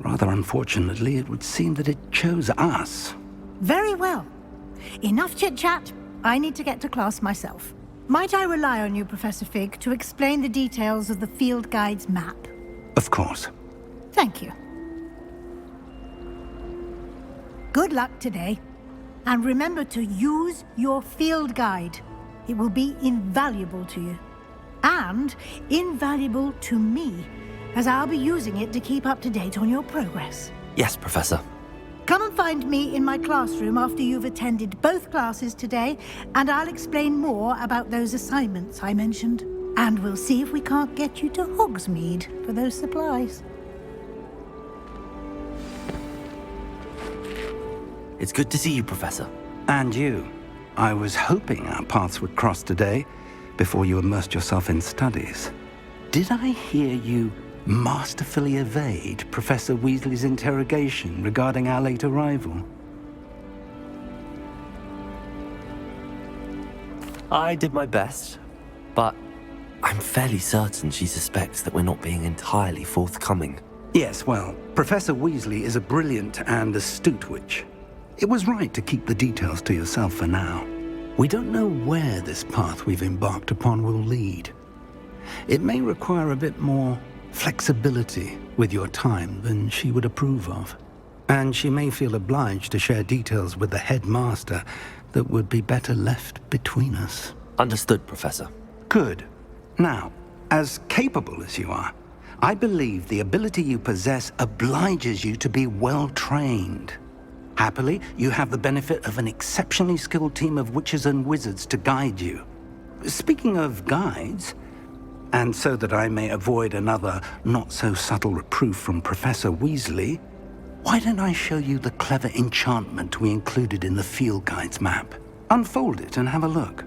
Rather unfortunately, it would seem that it chose us. Very well. Enough chit-chat. I need to get to class myself. Might I rely on you, Professor Fig, to explain the details of the field guide's map? Of course. Thank you. Good luck today. And remember to use your field guide. It will be invaluable to you. And invaluable to me, as I'll be using it to keep up to date on your progress. Yes, Professor. Come and find me in my classroom after you've attended both classes today, and I'll explain more about those assignments I mentioned. And we'll see if we can't get you to Hogsmeade for those supplies. It's good to see you, Professor. And you. I was hoping our paths would cross today, before you immersed yourself in studies. Did I hear you masterfully evade Professor Weasley's interrogation regarding our late arrival? I did my best, but I'm fairly certain she suspects that we're not being entirely forthcoming. Yes, well, Professor Weasley is a brilliant and astute witch. It was right to keep the details to yourself for now. We don't know where this path we've embarked upon will lead. It may require a bit more flexibility with your time than she would approve of. And she may feel obliged to share details with the headmaster that would be better left between us. Understood, Professor. Good. Now, as capable as you are, I believe the ability you possess obliges you to be well-trained. Happily, you have the benefit of an exceptionally skilled team of witches and wizards to guide you. Speaking of guides, and so that I may avoid another not-so-subtle reproof from Professor Weasley, Why don't I show you the clever enchantment we included in the field guide's map? Unfold it and have a look.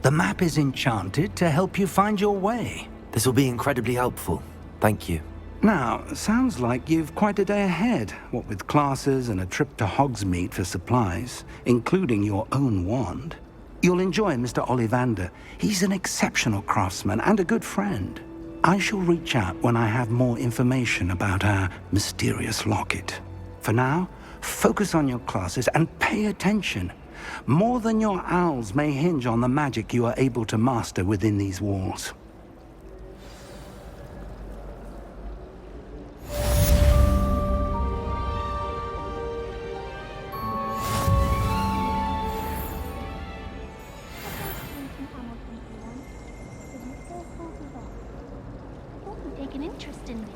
The map is enchanted to help you find your way. This will be incredibly helpful. Thank you. Now, sounds like you've quite a day ahead, what with classes and a trip to Hogsmeade for supplies, including your own wand. You'll enjoy Mr. Ollivander. He's an exceptional craftsman and a good friend. I shall reach out when I have more information about our mysterious locket. For now, focus on your classes and pay attention. More than your owls may hinge on the magic you are able to master within these walls. Take an interest in me.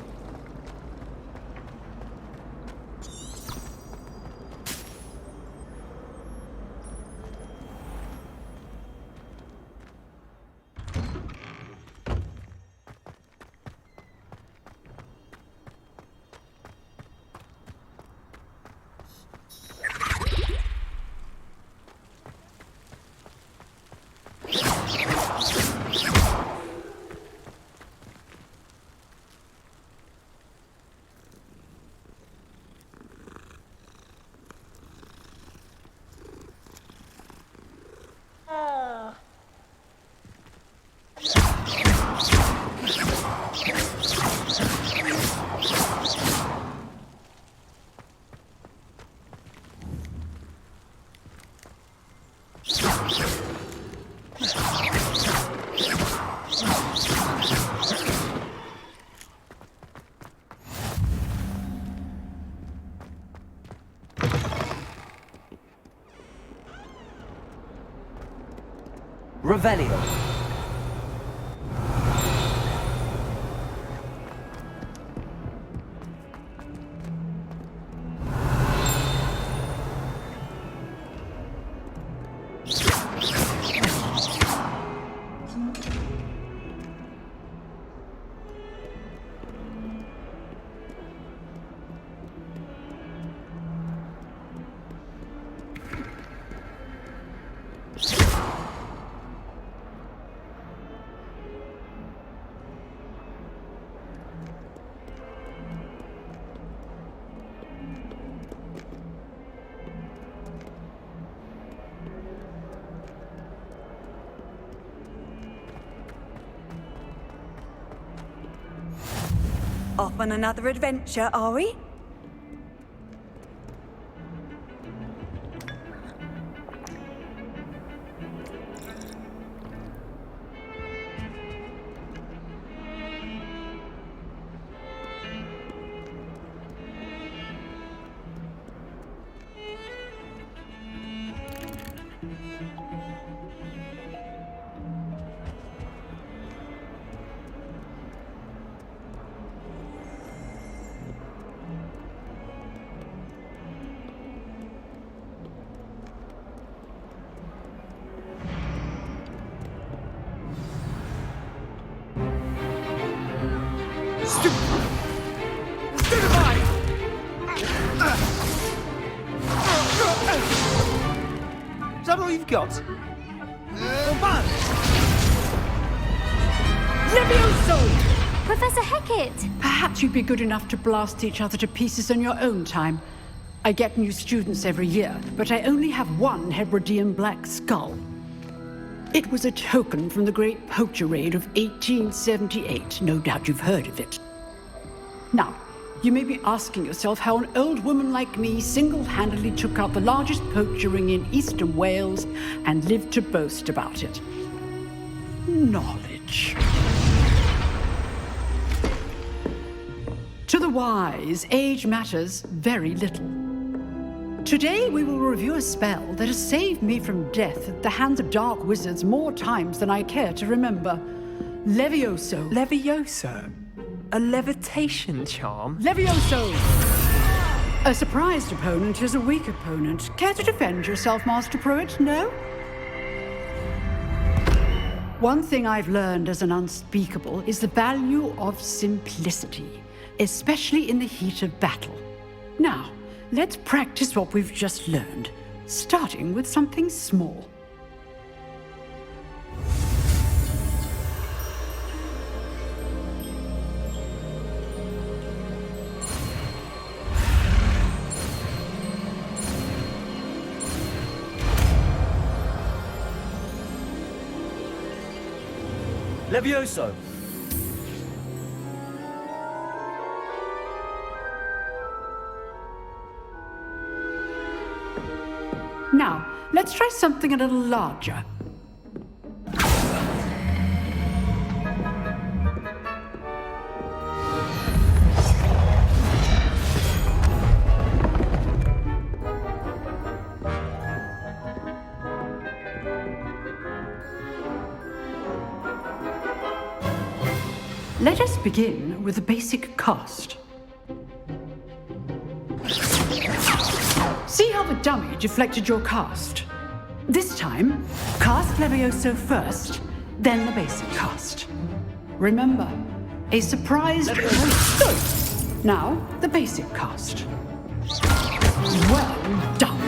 Revelio. Off on another adventure, are we? Is that all you've got? Levioso! Professor Hecat! Perhaps you'd be good enough to blast each other to pieces on your own time. I get new students every year, but I only have one Hebridean black skull. It was a token from the Great Poacher Raid of 1878. No doubt you've heard of it. Now, you may be asking yourself how an old woman like me single-handedly took out the largest poacher ring in eastern Wales and lived to boast about it. Knowledge. the wise, age matters very little. Today we will review a spell that has saved me from death at the hands of dark wizards more times than I care to remember. Levioso. Levioso? A levitation charm? Levioso! A surprised opponent is a weak opponent. Care to defend yourself, Master Pruitt? No? One thing I've learned as an unspeakable is the value of simplicity, especially in the heat of battle. Now, let's practice what we've just learned, starting with something small. Levioso! Now, let's try something a little larger. Let us begin with the basic cast. See how the dummy deflected your cast? This time, cast Levioso first, then the basic cast. Remember, a surprise... Good! Now, the basic cast. Well done!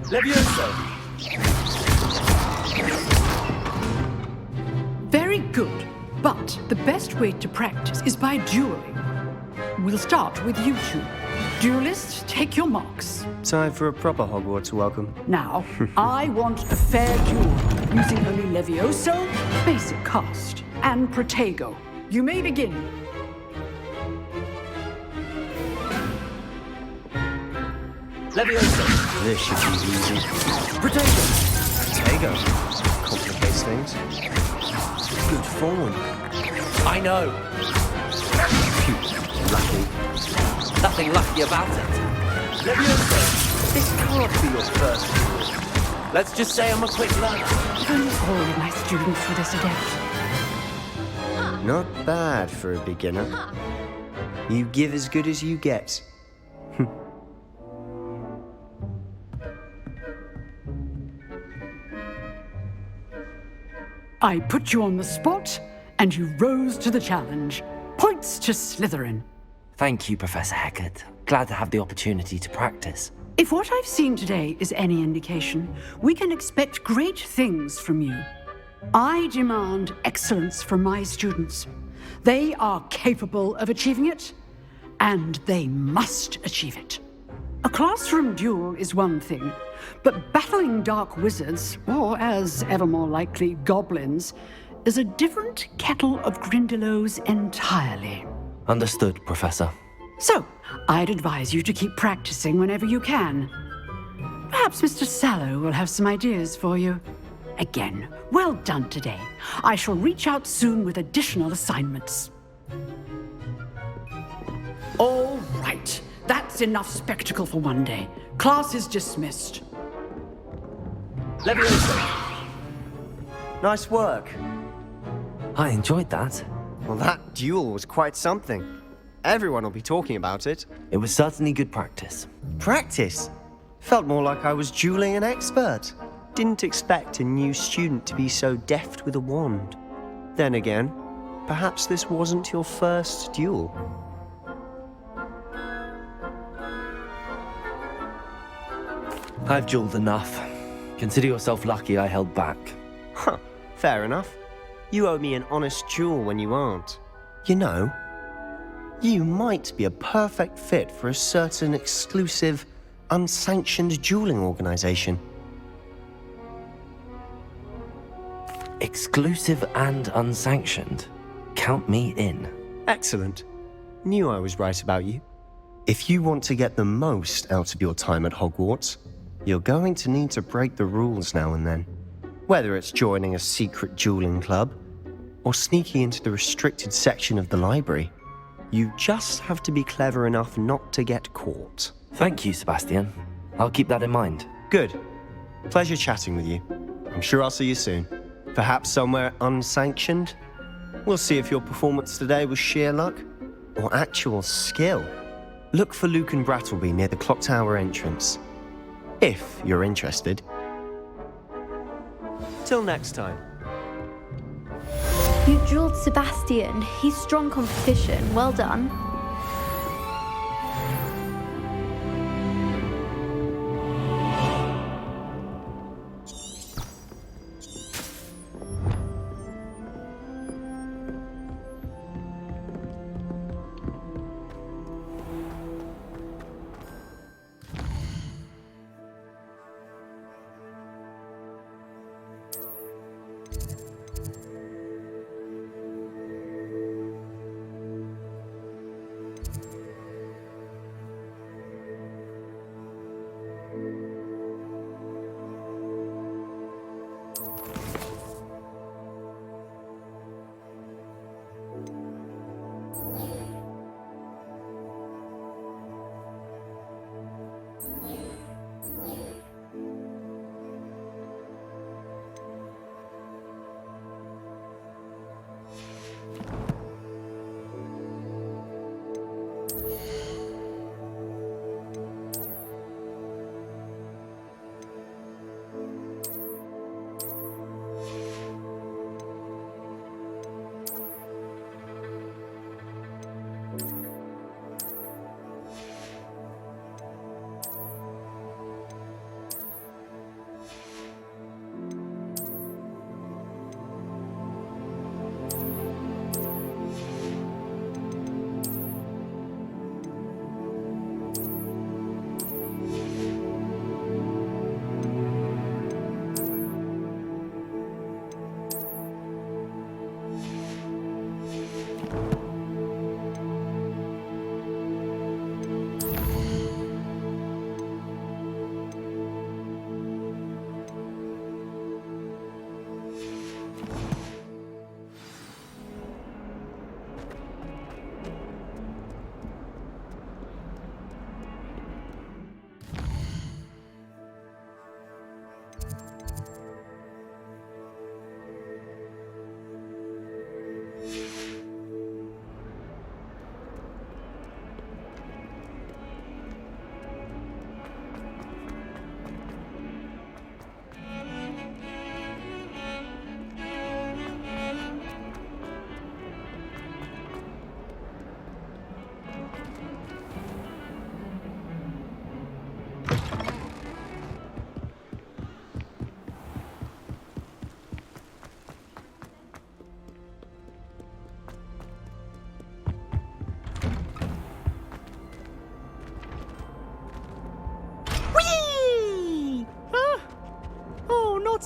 Levioso! Very good, but the best way to practice is by dueling. We'll start with you two. Duelists, take your marks. Time for a proper Hogwarts welcome. Now, I want a fair duel, using only Levioso, basic cast, and Protego. You may begin. Levioso! This should be easy. Protego! Complicates things. Good form. I know. Phew, lucky. Nothing lucky about it. Levioso! This can't be your first duel. Let's just say I'm a quick learner. If only all my students were this adept. Not bad for a beginner. You give as good as you get. I put you on the spot, and you rose to the challenge. Points to Slytherin. Thank you, Professor Hecat. Glad to have the opportunity to practice. If what I've seen today is any indication, we can expect great things from you. I demand excellence from my students. They are capable of achieving it, and they must achieve it. A classroom duel is one thing, but battling dark wizards, or as ever more likely, goblins, is a different kettle of Grindylows entirely. Understood, Professor. So, I'd advise you to keep practicing whenever you can. Perhaps Mr. Sallow will have some ideas for you. Again, well done today. I shall reach out soon with additional assignments. All right. That's enough spectacle for one day. Class is dismissed. Levioso! Nice work. I enjoyed that. Well, that duel was quite something. Everyone will be talking about it. It was certainly good practice. Practice? Felt more like I was dueling an expert. Didn't expect a new student to be so deft with a wand. Then again, perhaps this wasn't your first duel. I've dueled enough. Consider yourself lucky I held back. Huh, fair enough. You owe me an honest duel when you aren't. You know, you might be a perfect fit for a certain exclusive, unsanctioned dueling organization. Exclusive and unsanctioned? Count me in. Excellent. Knew I was right about you. If you want to get the most out of your time at Hogwarts, you're going to need to break the rules now and then. Whether it's joining a secret dueling club, or sneaking into the restricted section of the library. You just have to be clever enough not to get caught. Thank you, Sebastian. I'll keep that in mind. Good. Pleasure chatting with you. I'm sure I'll see you soon. Perhaps somewhere unsanctioned? We'll see if your performance today was sheer luck or actual skill. Look for Lucan Brattleby near the clock tower entrance, if you're interested. Till next time. You drilled Sebastian. He's strong competition. Well done.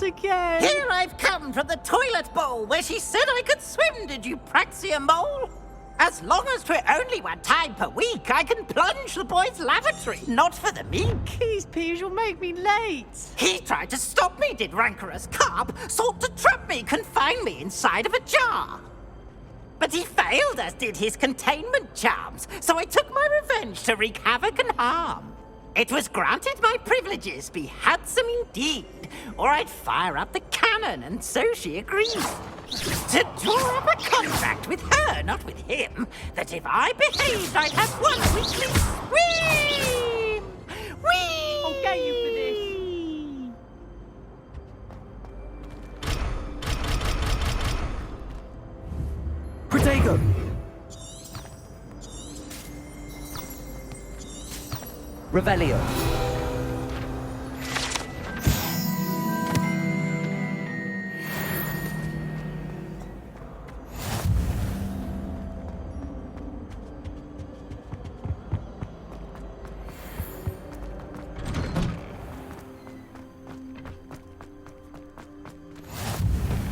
Again. Here I've come from the toilet bowl where she said I could swim, did you praxia mole? As long as for only 1 time per week, I can plunge the boy's lavatory, not for the meek. These peas will make me late. He tried to stop me, did rancorous carp, sought to trap me, confine me inside of a jar. But he failed, as did his containment charms, so I took my revenge to wreak havoc and harm. It was granted my privileges be handsome indeed, or I'd fire up the cannon, and so she agreed. To draw up a contract with her, not with him, that if I behaved, I'd have 1 weekly swim! Whee! I'll get you for this. Protego! Revelio.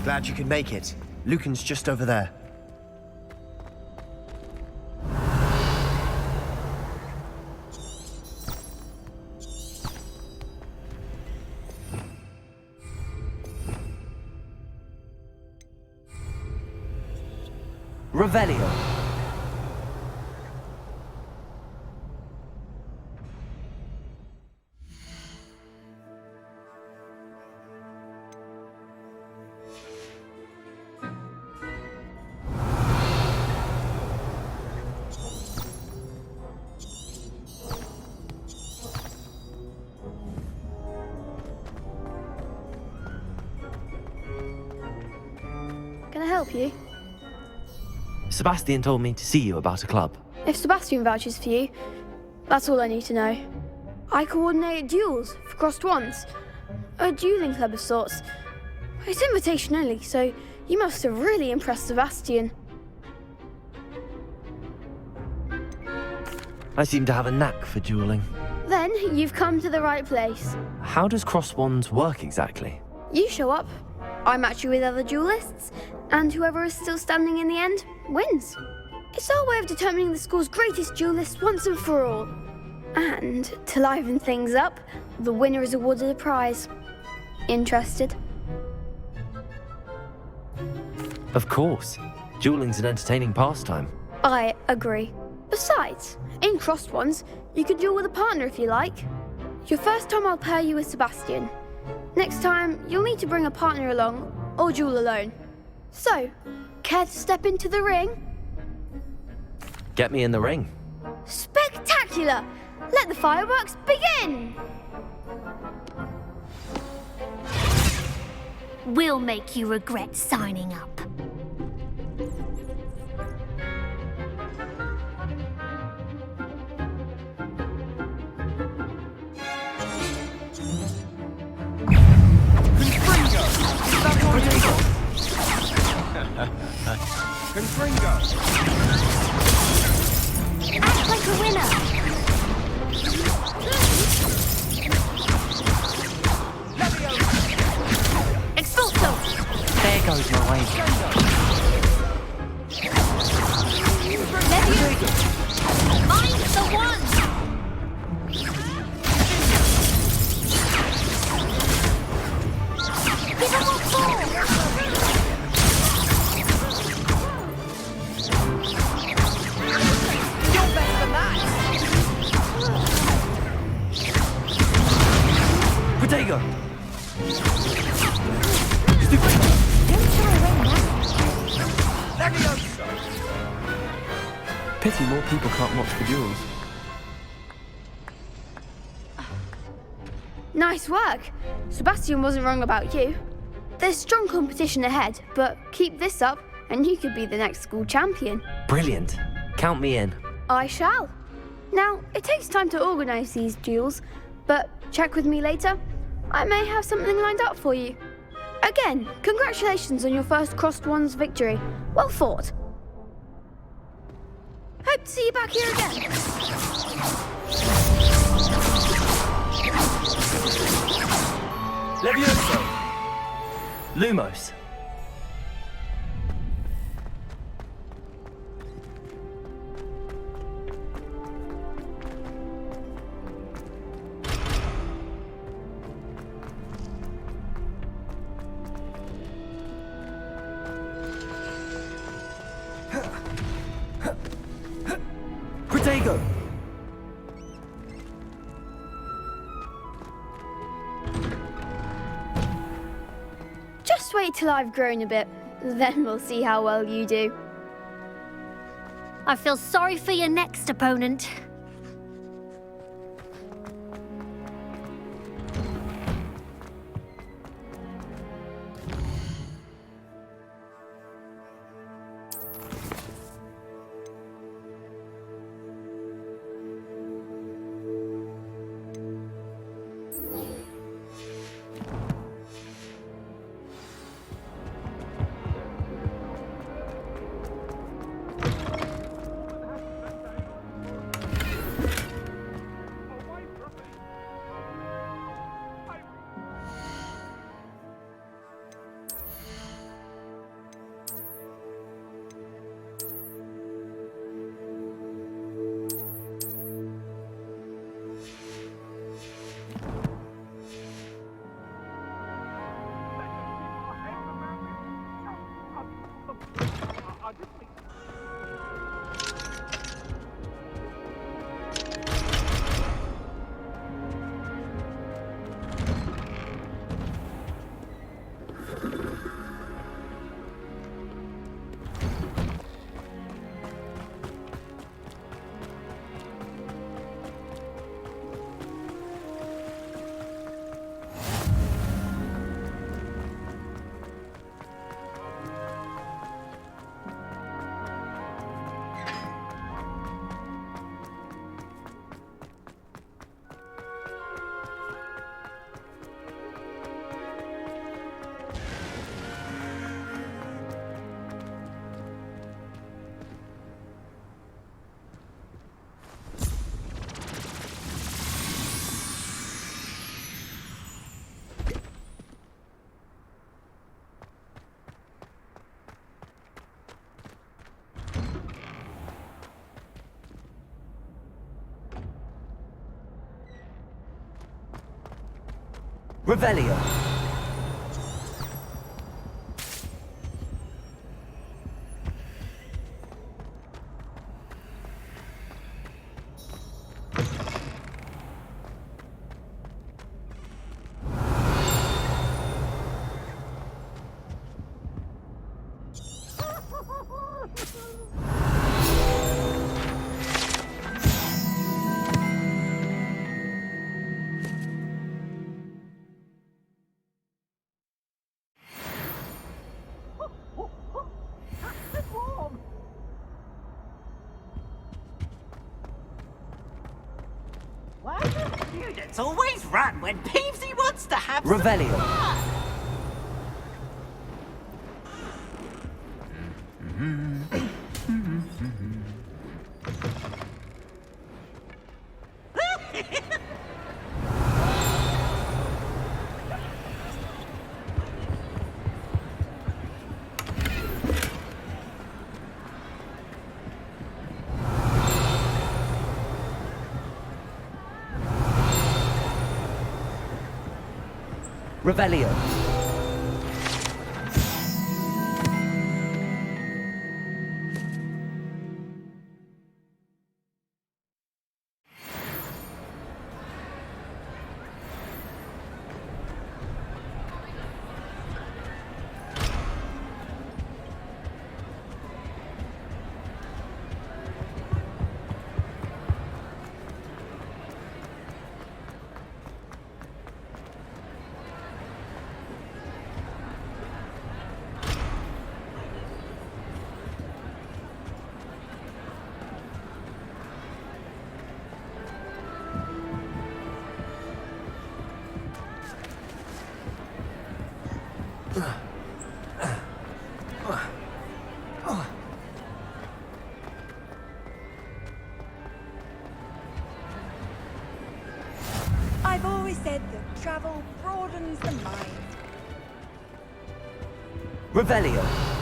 Glad you could make it. Lucan's just over there. Revelio. Can I help you? Sebastian told me to see you about a club. If Sebastian vouches for you, that's all I need to know. I coordinate duels for crossed wands. A dueling club of sorts. It's invitation only, so you must have really impressed Sebastian. I seem to have a knack for dueling. Then you've come to the right place. How does cross wands work exactly? You show up, I match you with other duelists, and whoever is still standing in the end wins. It's our way of determining the school's greatest duelist once and for all. And to liven things up, the winner is awarded a prize. Interested? Of course. Dueling's an entertaining pastime. I agree. Besides, in crossed ones, you can duel with a partner if you like. Your first time I'll pair you with Sebastian. Next time, you'll need to bring a partner along, or duel alone. So, care to step into the ring? Get me in the ring. Spectacular! Let the fireworks begin! We'll make you regret signing up. Confringo! Act like a winner! Expulso! There goes my way. Levioso! Mind the one! Give him a fall! You're better than that! Protego! Pity more people can't watch the duels. Nice work. Sebastian wasn't wrong about you. There's strong competition ahead, but keep this up and you could be the next school champion. Brilliant. Count me in. I shall. Now, it takes time to organise these duels, but check with me later. I may have something lined up for you. Again, congratulations on your first crossed wands victory. Well fought. Hope to see you back here again. Levioso! Lumos. Protego! Just wait till I've grown a bit, then we'll see how well you do. I feel sorry for your next opponent. Revelio. Why do students always run when Peevesy wants to have Revelio. some fun? Revelio. I've always said that travel broadens the mind. Revelio.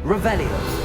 Revelio.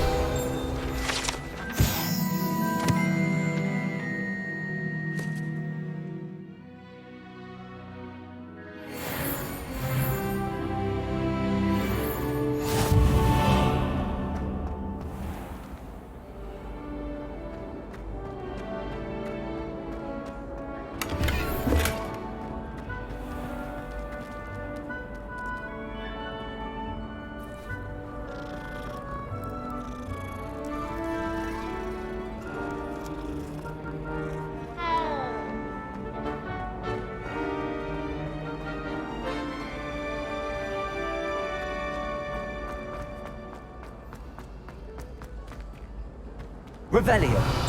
Revelio.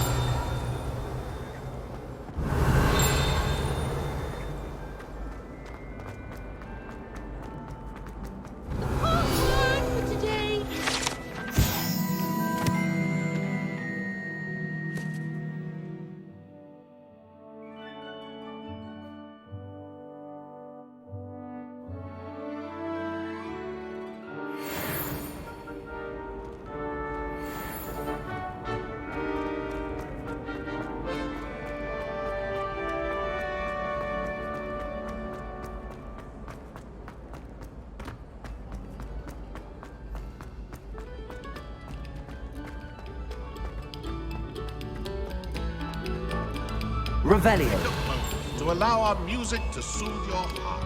Revelio. To allow our music to soothe your heart.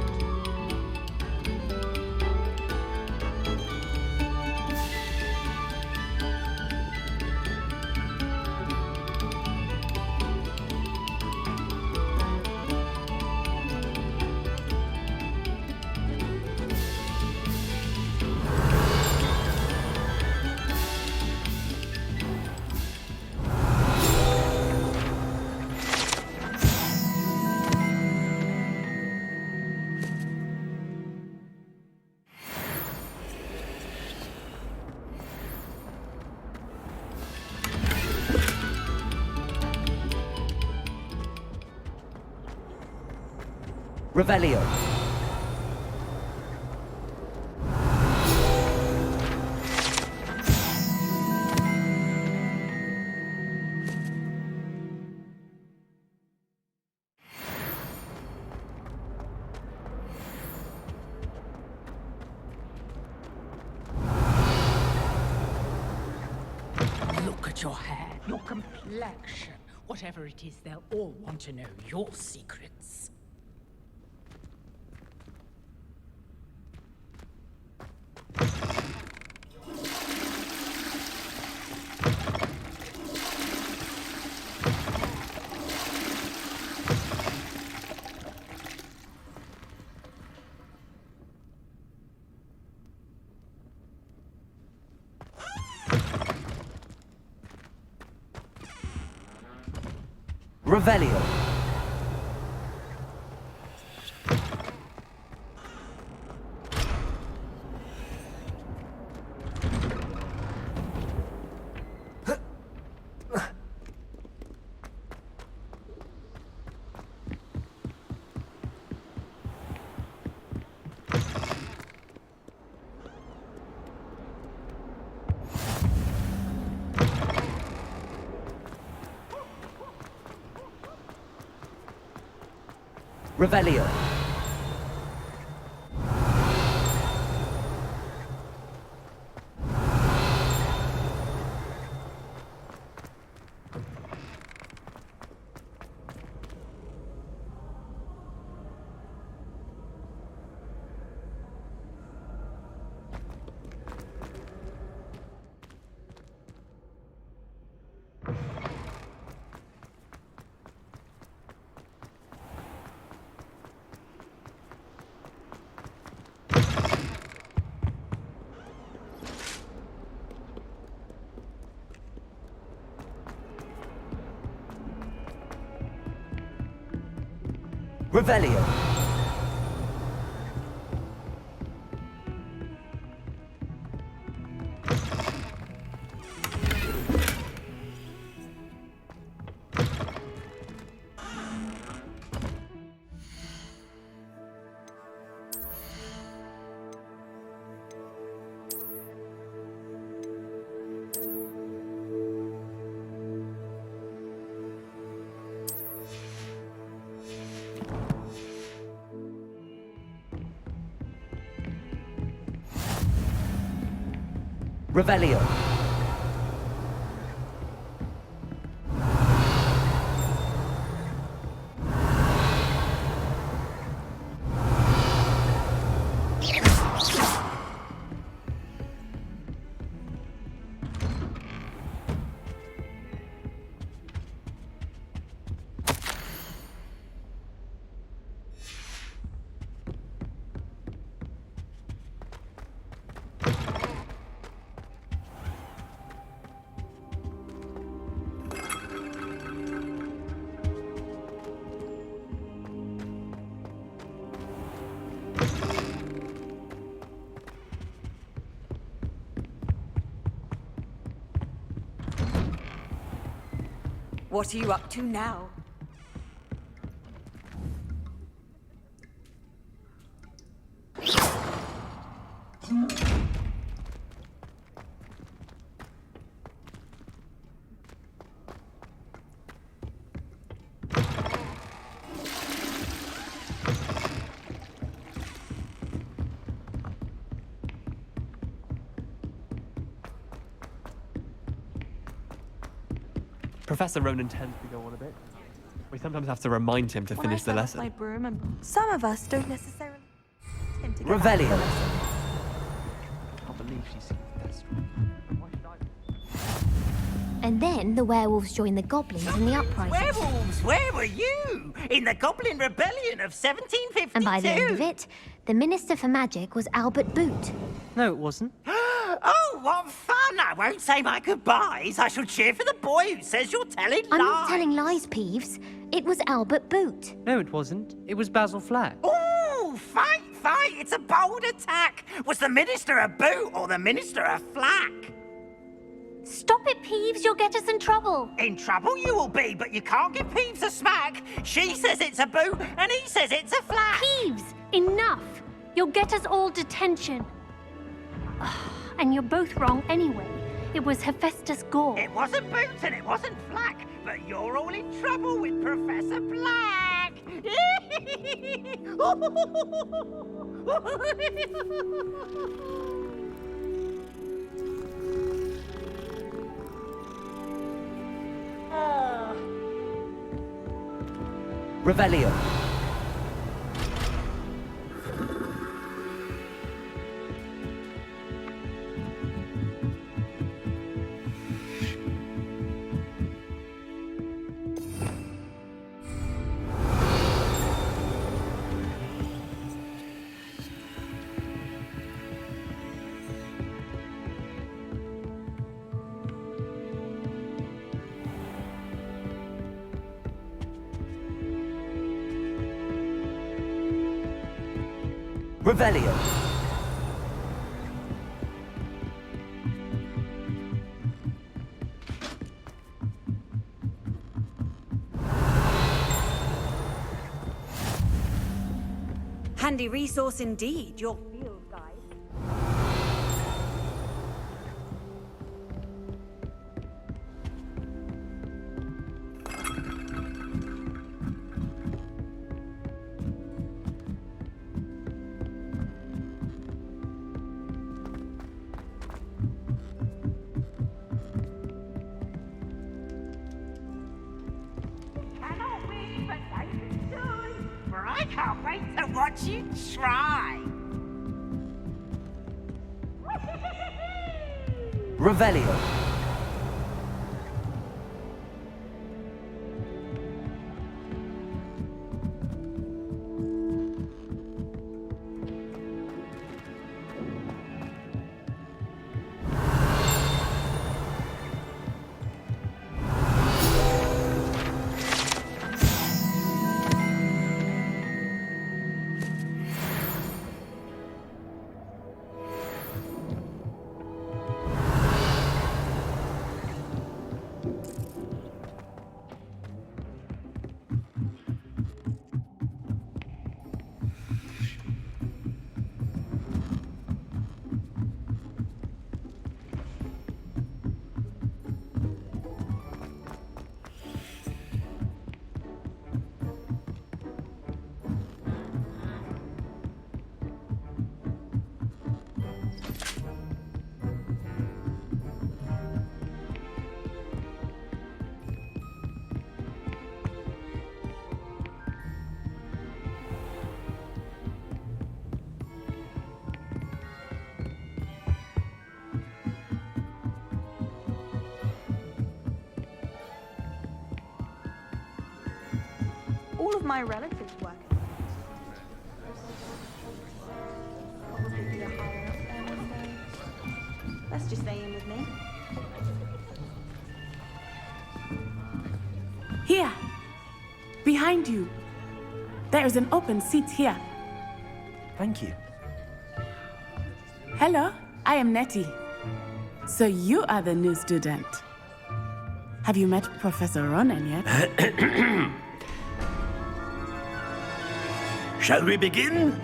Revelio. Look at your hair, your complexion. Whatever it is, they'll all want to know your secrets. Revelio. Revelio. Revelio. Revelio. What are you up to now? Professor Ronan tends to go on a bit. We sometimes have to remind him to finish the lesson. My broom and some of us don't necessarily tend to get out of Revelio. the lesson. I can't believe she seems that strong. Why should I? And then the werewolves joined the goblins in the uprising. Werewolves, where were you? In the Goblin Rebellion of 1752. And by the end of it, the Minister for Magic was Albert Boot. No, it wasn't. Oh, what fun! I won't say my goodbyes. I shall cheer for the boy who says you're telling lies. I'm not telling lies, Peeves. It was Albert Boot. No, it wasn't. It was Basil Flack. Ooh, fight! It's a bold attack. Was the Minister a boot or the Minister a flack? Stop it, Peeves. You'll get us in trouble. In trouble you will be, but you can't give Peeves a smack. She says it's a boot, and he says it's a flat. Peeves, enough. You'll get us all detention. And you're both wrong anyway. It was Hephaestus Gore. It wasn't boots and it wasn't flack, but you're all in trouble with Professor Black. Revelio. Revelio. Handy resource indeed, your field guide. Cannot win, but they can do. For I can't wait to watch you try. Revelio. All of my relatives work at Probably be a higher up there one day. Let's just stay in with me. Here! Behind you! There is an open seat here. Thank you. Hello, I am Nettie. So you are the new student. Have you met Professor Ronan yet? Shall we begin?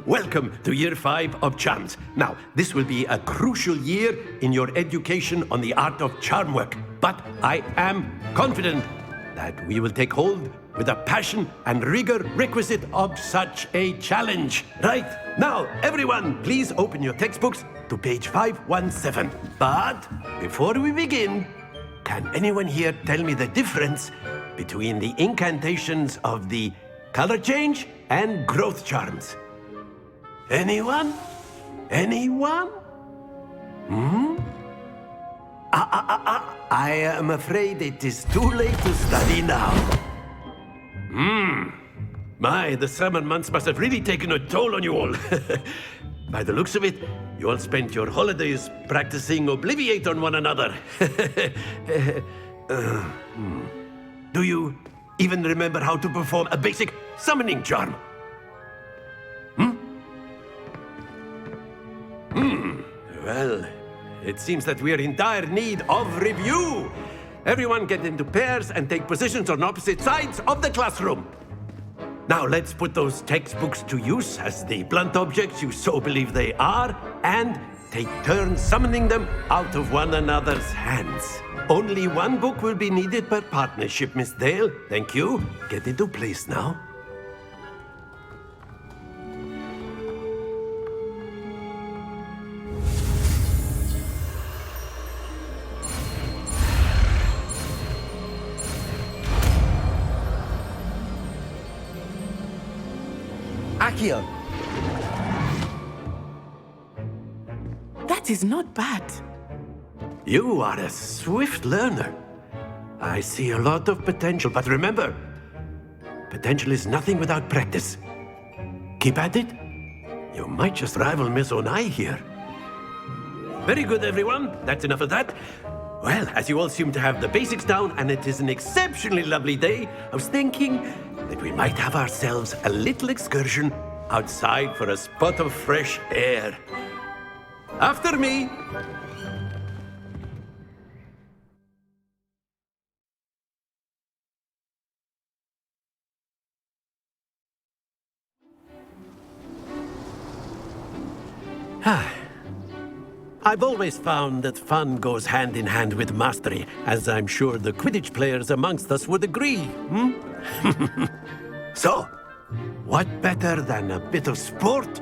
Welcome to Year 5 of Charms. Now, this will be a crucial year in your education on the art of charm work. But I am confident that we will take hold with the passion and rigor requisite of such a challenge. Right, now, everyone, please open your textbooks to page 517. But before we begin, can anyone here tell me the difference between the incantations of the color change and growth charms? Anyone? Anyone? I am afraid it is too late to study now. My, the summer months must have really taken a toll on you all. By the looks of it, you all spent your holidays practicing Obliviate on one another. Do you even remember how to perform a basic summoning charm? Well, it seems that we are in dire need of review. Everyone get into pairs and take positions on opposite sides of the classroom. Now let's put those textbooks to use as the blunt objects you so believe they are, and take turns summoning them out of one another's hands. Only one book will be needed per partnership, Miss Dale. Thank you. Get into place now. Akio. That is not bad. You are a swift learner. I see a lot of potential, but remember, potential is nothing without practice. Keep at it. You might just rival Miss Onai here. Very good, everyone. That's enough of that. Well, as you all seem to have the basics down, and it is an exceptionally lovely day, I was thinking that we might have ourselves a little excursion outside for a spot of fresh air. After me. I've always found that fun goes hand in hand with mastery, as I'm sure the Quidditch players amongst us would agree, So, what better than a bit of sport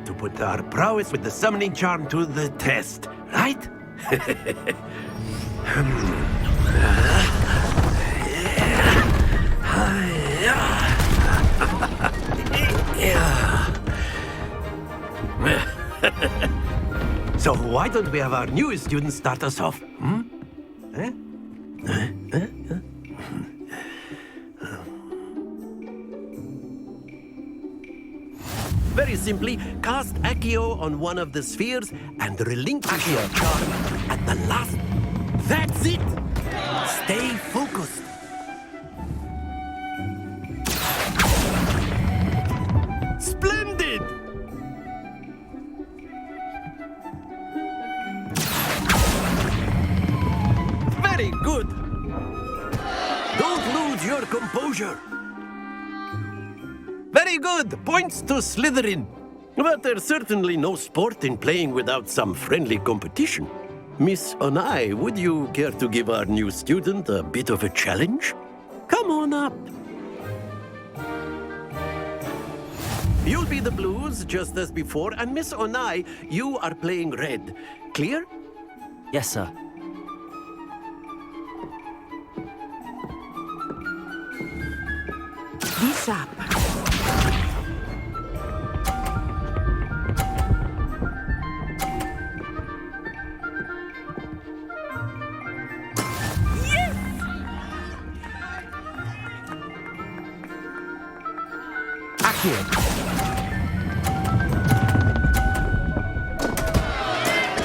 to put our prowess with the summoning charm to the test, right? So why don't we have our newest student start us off? Very simply, cast Accio on one of the spheres and relinquish your charm at the last. That's it! Stay focused. Splendid! Very good! Don't lose your composure. Very good! Points to Slytherin. But there's certainly no sport in playing without some friendly competition. Miss Onai, would you care to give our new student a bit of a challenge? Come on up. You'll be the blues, just as before, and Miss Onai, you are playing red. Clear? Yes, sir. Be sharp.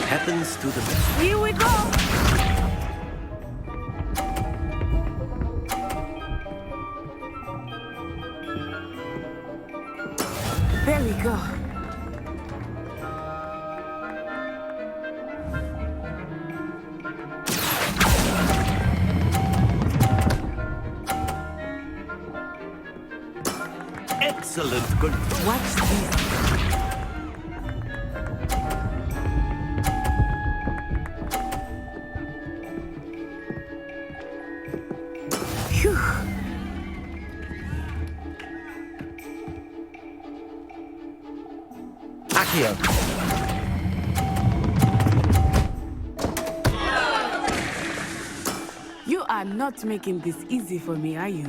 Happens to the best. Here we go. There we go. Excellent control. Watch this. Phew. Accio. You are not making this easy for me, are you?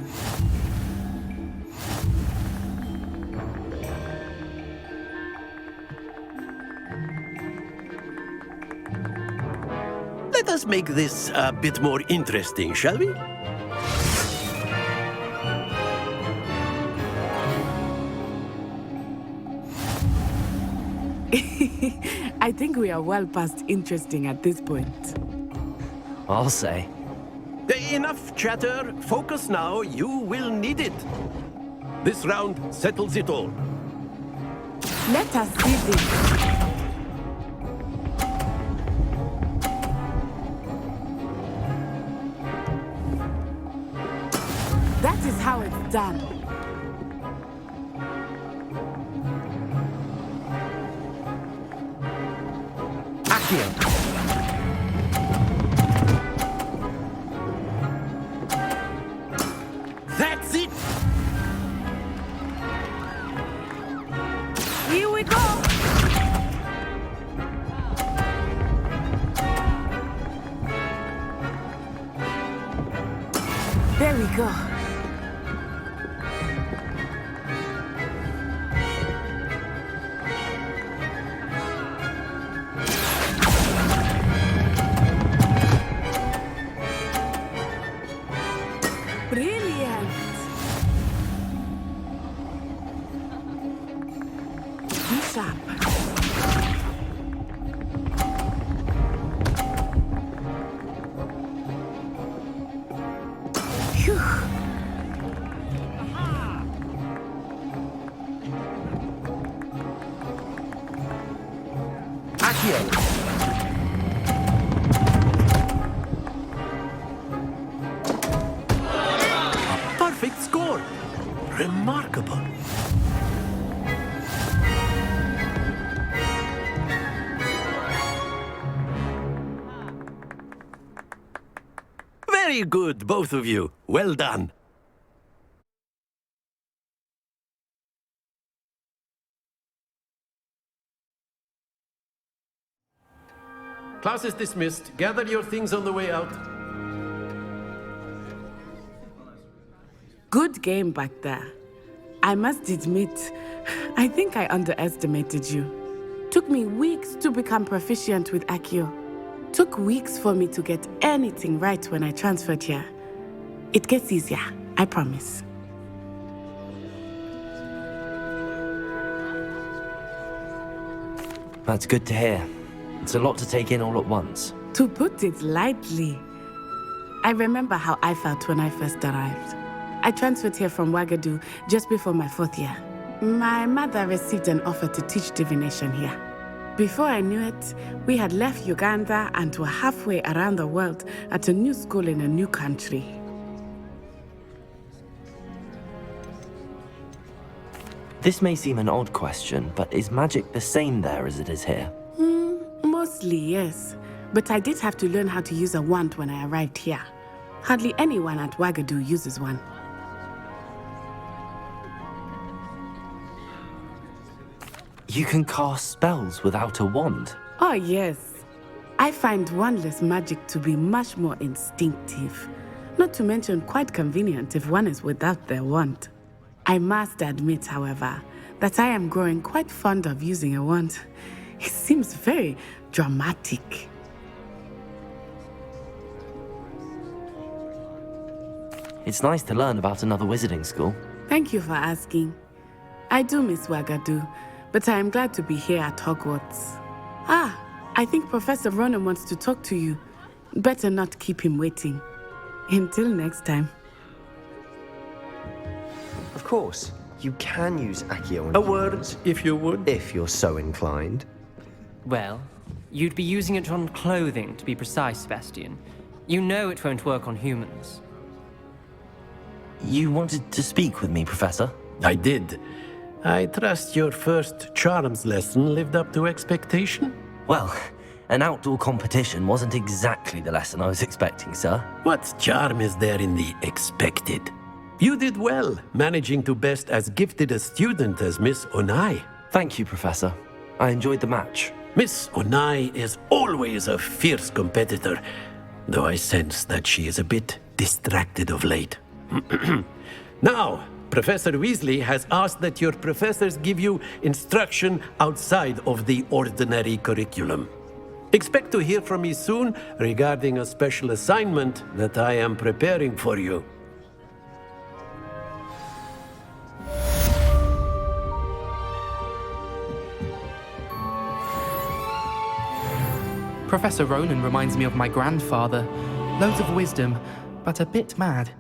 Let us make this a bit more interesting, shall we? I think we are well past interesting at this point. I'll say. Enough chatter. Focus now. You will need it. This round settles it all. Let us see this. That is how it's done. Accio! That's it! Here we go! There we go. Brilliant! Be sharp. Phew. Accio! Perfect score! Remarkable. Very good, both of you. Well done. Class is dismissed. Gather your things on the way out. Good game back there. I must admit, I think I underestimated you. Took me weeks to become proficient with Accio. Took weeks for me to get anything right when I transferred here. It gets easier, I promise. That's good to hear. It's a lot to take in all at once. To put it lightly, I remember how I felt when I first arrived. I transferred here from Ouagadougou just before my 4th year. My mother received an offer to teach divination here. Before I knew it, we had left Uganda and were halfway around the world at a new school in a new country. This may seem an odd question, but is magic the same there as it is here? Mostly, yes. But I did have to learn how to use a wand when I arrived here. Hardly anyone at Ouagadougou uses one. You can cast spells without a wand? Oh, yes. I find wandless magic to be much more instinctive. Not to mention quite convenient if one is without their wand. I must admit, however, that I am growing quite fond of using a wand. It seems very dramatic. It's nice to learn about another wizarding school. Thank you for asking. I do miss Ouagadougou, but I am glad to be here at Hogwarts. Ah, I think Professor Ronan wants to talk to you. Better not keep him waiting. Until next time. Of course, you can use Accio on A word, if you would. if you're so inclined. Well, you'd be using it on clothing, to be precise, Sebastian. You know it won't work on humans. You wanted to speak with me, Professor? I did. I trust your first charms lesson lived up to expectation? Well, an outdoor competition wasn't exactly the lesson I was expecting, sir. What charm is there in the expected? You did well, managing to best as gifted a student as Miss Onai. Thank you, Professor. I enjoyed the match. Miss Onai is always a fierce competitor, though I sense that she is a bit distracted of late. Now, Professor Weasley has asked that your professors give you instruction outside of the ordinary curriculum. Expect to hear from me soon regarding a special assignment that I am preparing for you. Professor Ronan reminds me of my grandfather. Loads of wisdom, but a bit mad.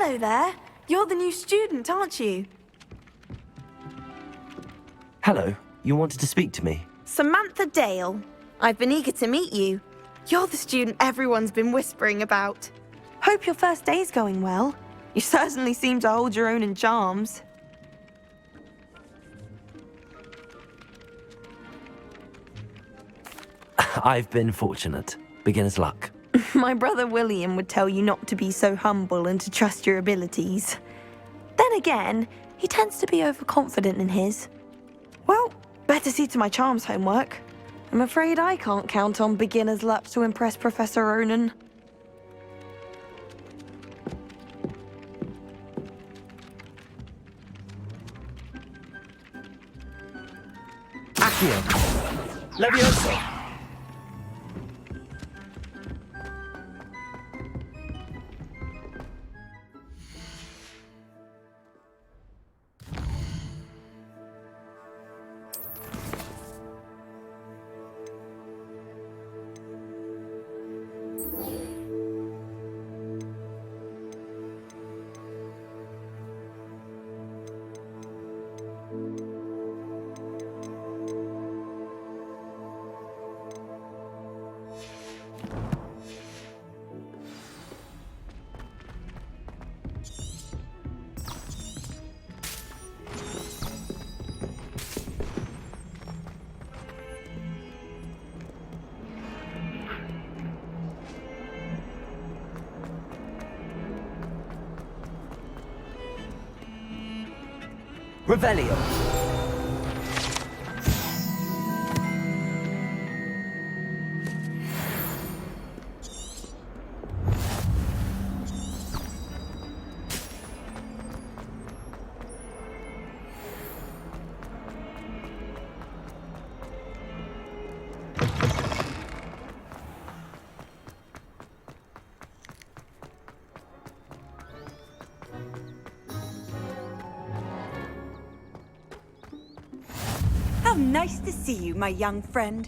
Hello there. You're the new student, aren't you? Hello, you wanted to speak to me? Samantha Dale. I've been eager to meet you. You're the student everyone's been whispering about. Hope your first day's going well. You certainly seem to hold your own in charms. I've been fortunate. Beginner's luck. My brother William would tell you not to be so humble and to trust your abilities. Then again, he tends to be overconfident in his. Well, better see to my charms homework. I'm afraid I can't count on beginner's luck to impress Professor Ronan. Accio. Levioso. Revelio. Nice to see you, my young friend.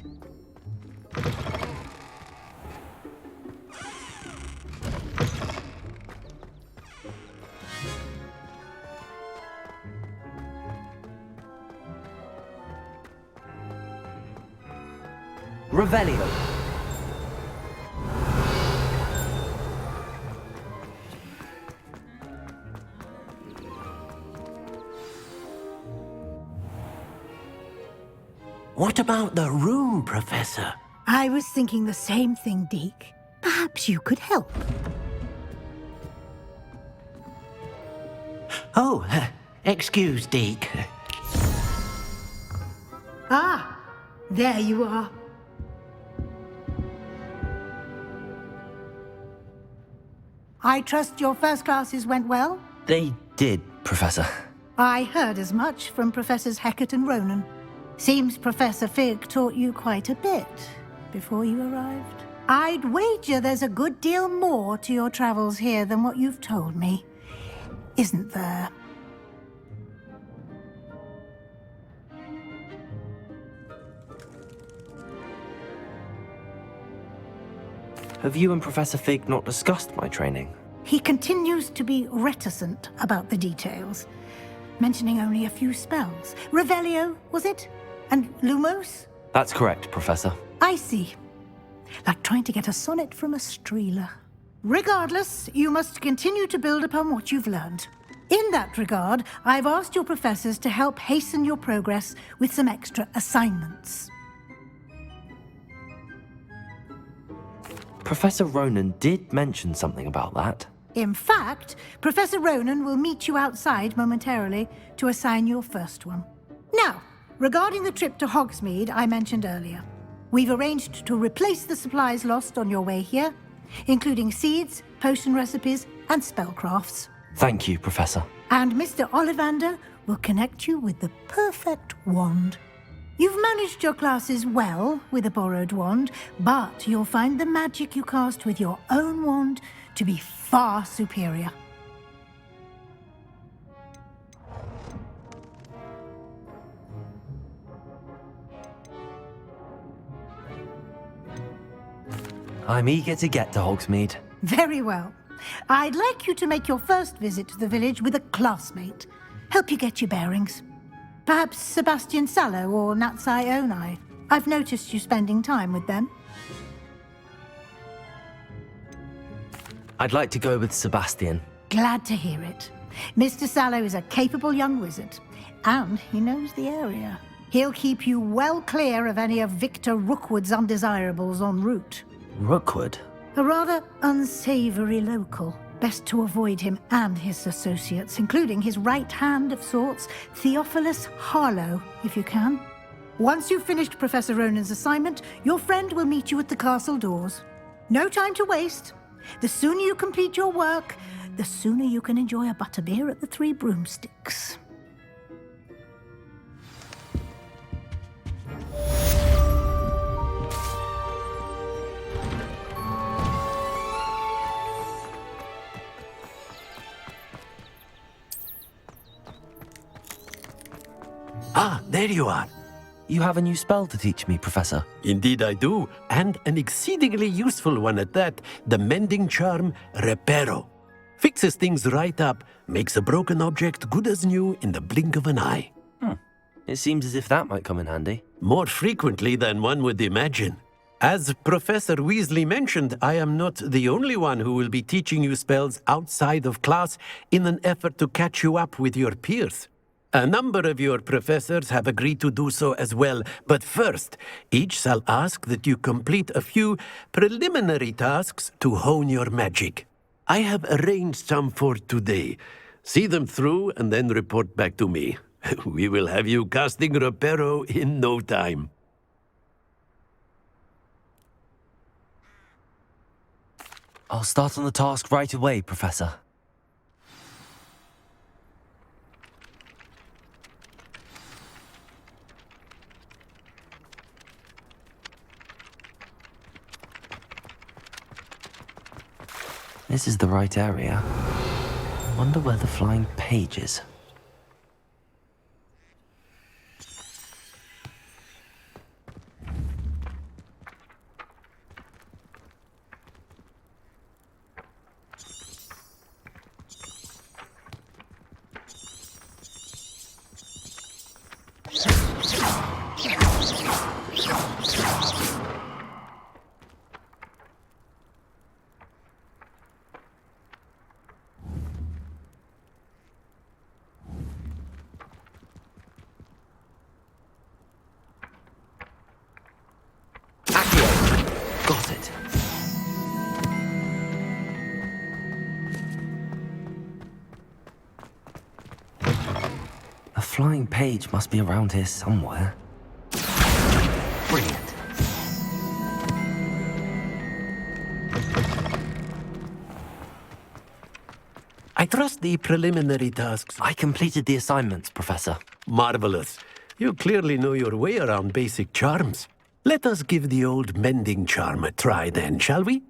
Revelio. What about the room, Professor? I was thinking the same thing, Deke. Perhaps you could help. Oh, excuse, Deke. Ah, there you are. I trust your first classes went well? They did, Professor. I heard as much from Professors Hecat and Ronan. Seems Professor Fig taught you quite a bit before you arrived. I'd wager there's a good deal more to your travels here than what you've told me. Isn't there? Have you and Professor Fig not discussed my training? He continues to be reticent about the details, mentioning only a few spells. Revelio, was it? And Lumos? That's correct, Professor. I see. Like trying to get a sonnet from a streeler. Regardless, you must continue to build upon what you've learned. In that regard, I've asked your professors to help hasten your progress with some extra assignments. Professor Ronan did mention something about that. In fact, Professor Ronan will meet you outside momentarily to assign your first one. Now, regarding the trip to Hogsmeade I mentioned earlier, we've arranged to replace the supplies lost on your way here, including seeds, potion recipes, and spellcrafts. Thank you, Professor. And Mr. Ollivander will connect you with the perfect wand. You've managed your classes well with a borrowed wand, but you'll find the magic you cast with your own wand to be far superior. I'm eager to get to Hogsmeade. Very well. I'd like you to make your first visit to the village with a classmate. Help you get your bearings. Perhaps Sebastian Sallow or Natsai Onai. I've noticed you spending time with them. I'd like to go with Sebastian. Glad to hear it. Mr. Sallow is a capable young wizard, and he knows the area. He'll keep you well clear of any of Victor Rookwood's undesirables en route. Rookwood? A rather unsavory local. Best to avoid him and his associates, including his right hand of sorts, Theophilus Harlow, if you can. Once you've finished Professor Ronan's assignment, your friend will meet you at the castle doors. No time to waste. The sooner you complete your work, the sooner you can enjoy a butterbeer at the Three Broomsticks. Ah, there you are. You have a new spell to teach me, Professor. Indeed I do, and an exceedingly useful one at that, the mending charm Reparo. Fixes things right up, makes a broken object good as new in the blink of an eye. It seems as if that might come in handy. More frequently than one would imagine. As Professor Weasley mentioned, I am not the only one who will be teaching you spells outside of class in an effort to catch you up with your peers. A number of your professors have agreed to do so as well, but first, each shall ask that you complete a few preliminary tasks to hone your magic. I have arranged some for today. See them through and then report back to me. We will have you casting Reparo in no time. I'll start on the task right away, Professor. This is the right area. Wonder where the flying page is. Got it. A flying page must be around here somewhere. Brilliant. I trust the preliminary tasks. I completed the assignments, Professor. Marvelous. You clearly know your way around basic charms. Let us give the old mending charm a try then, shall we?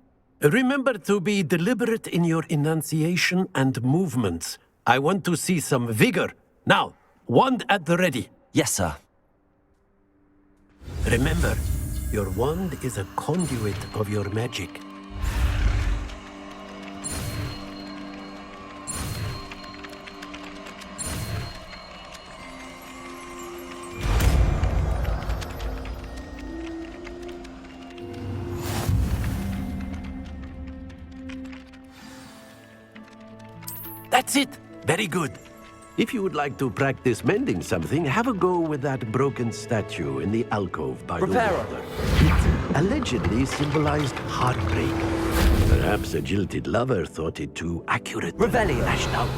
Remember to be deliberate in your enunciation and movements. I want to see some vigor. Now, wand at the ready. Yes, sir. Remember, your wand is a conduit of your magic. That's it! Very good. If you would like to practice mending something, have a go with that broken statue in the alcove by the water. It allegedly symbolized heartbreak. Perhaps a jilted lover thought it too accurate. Revelio. Lashed out.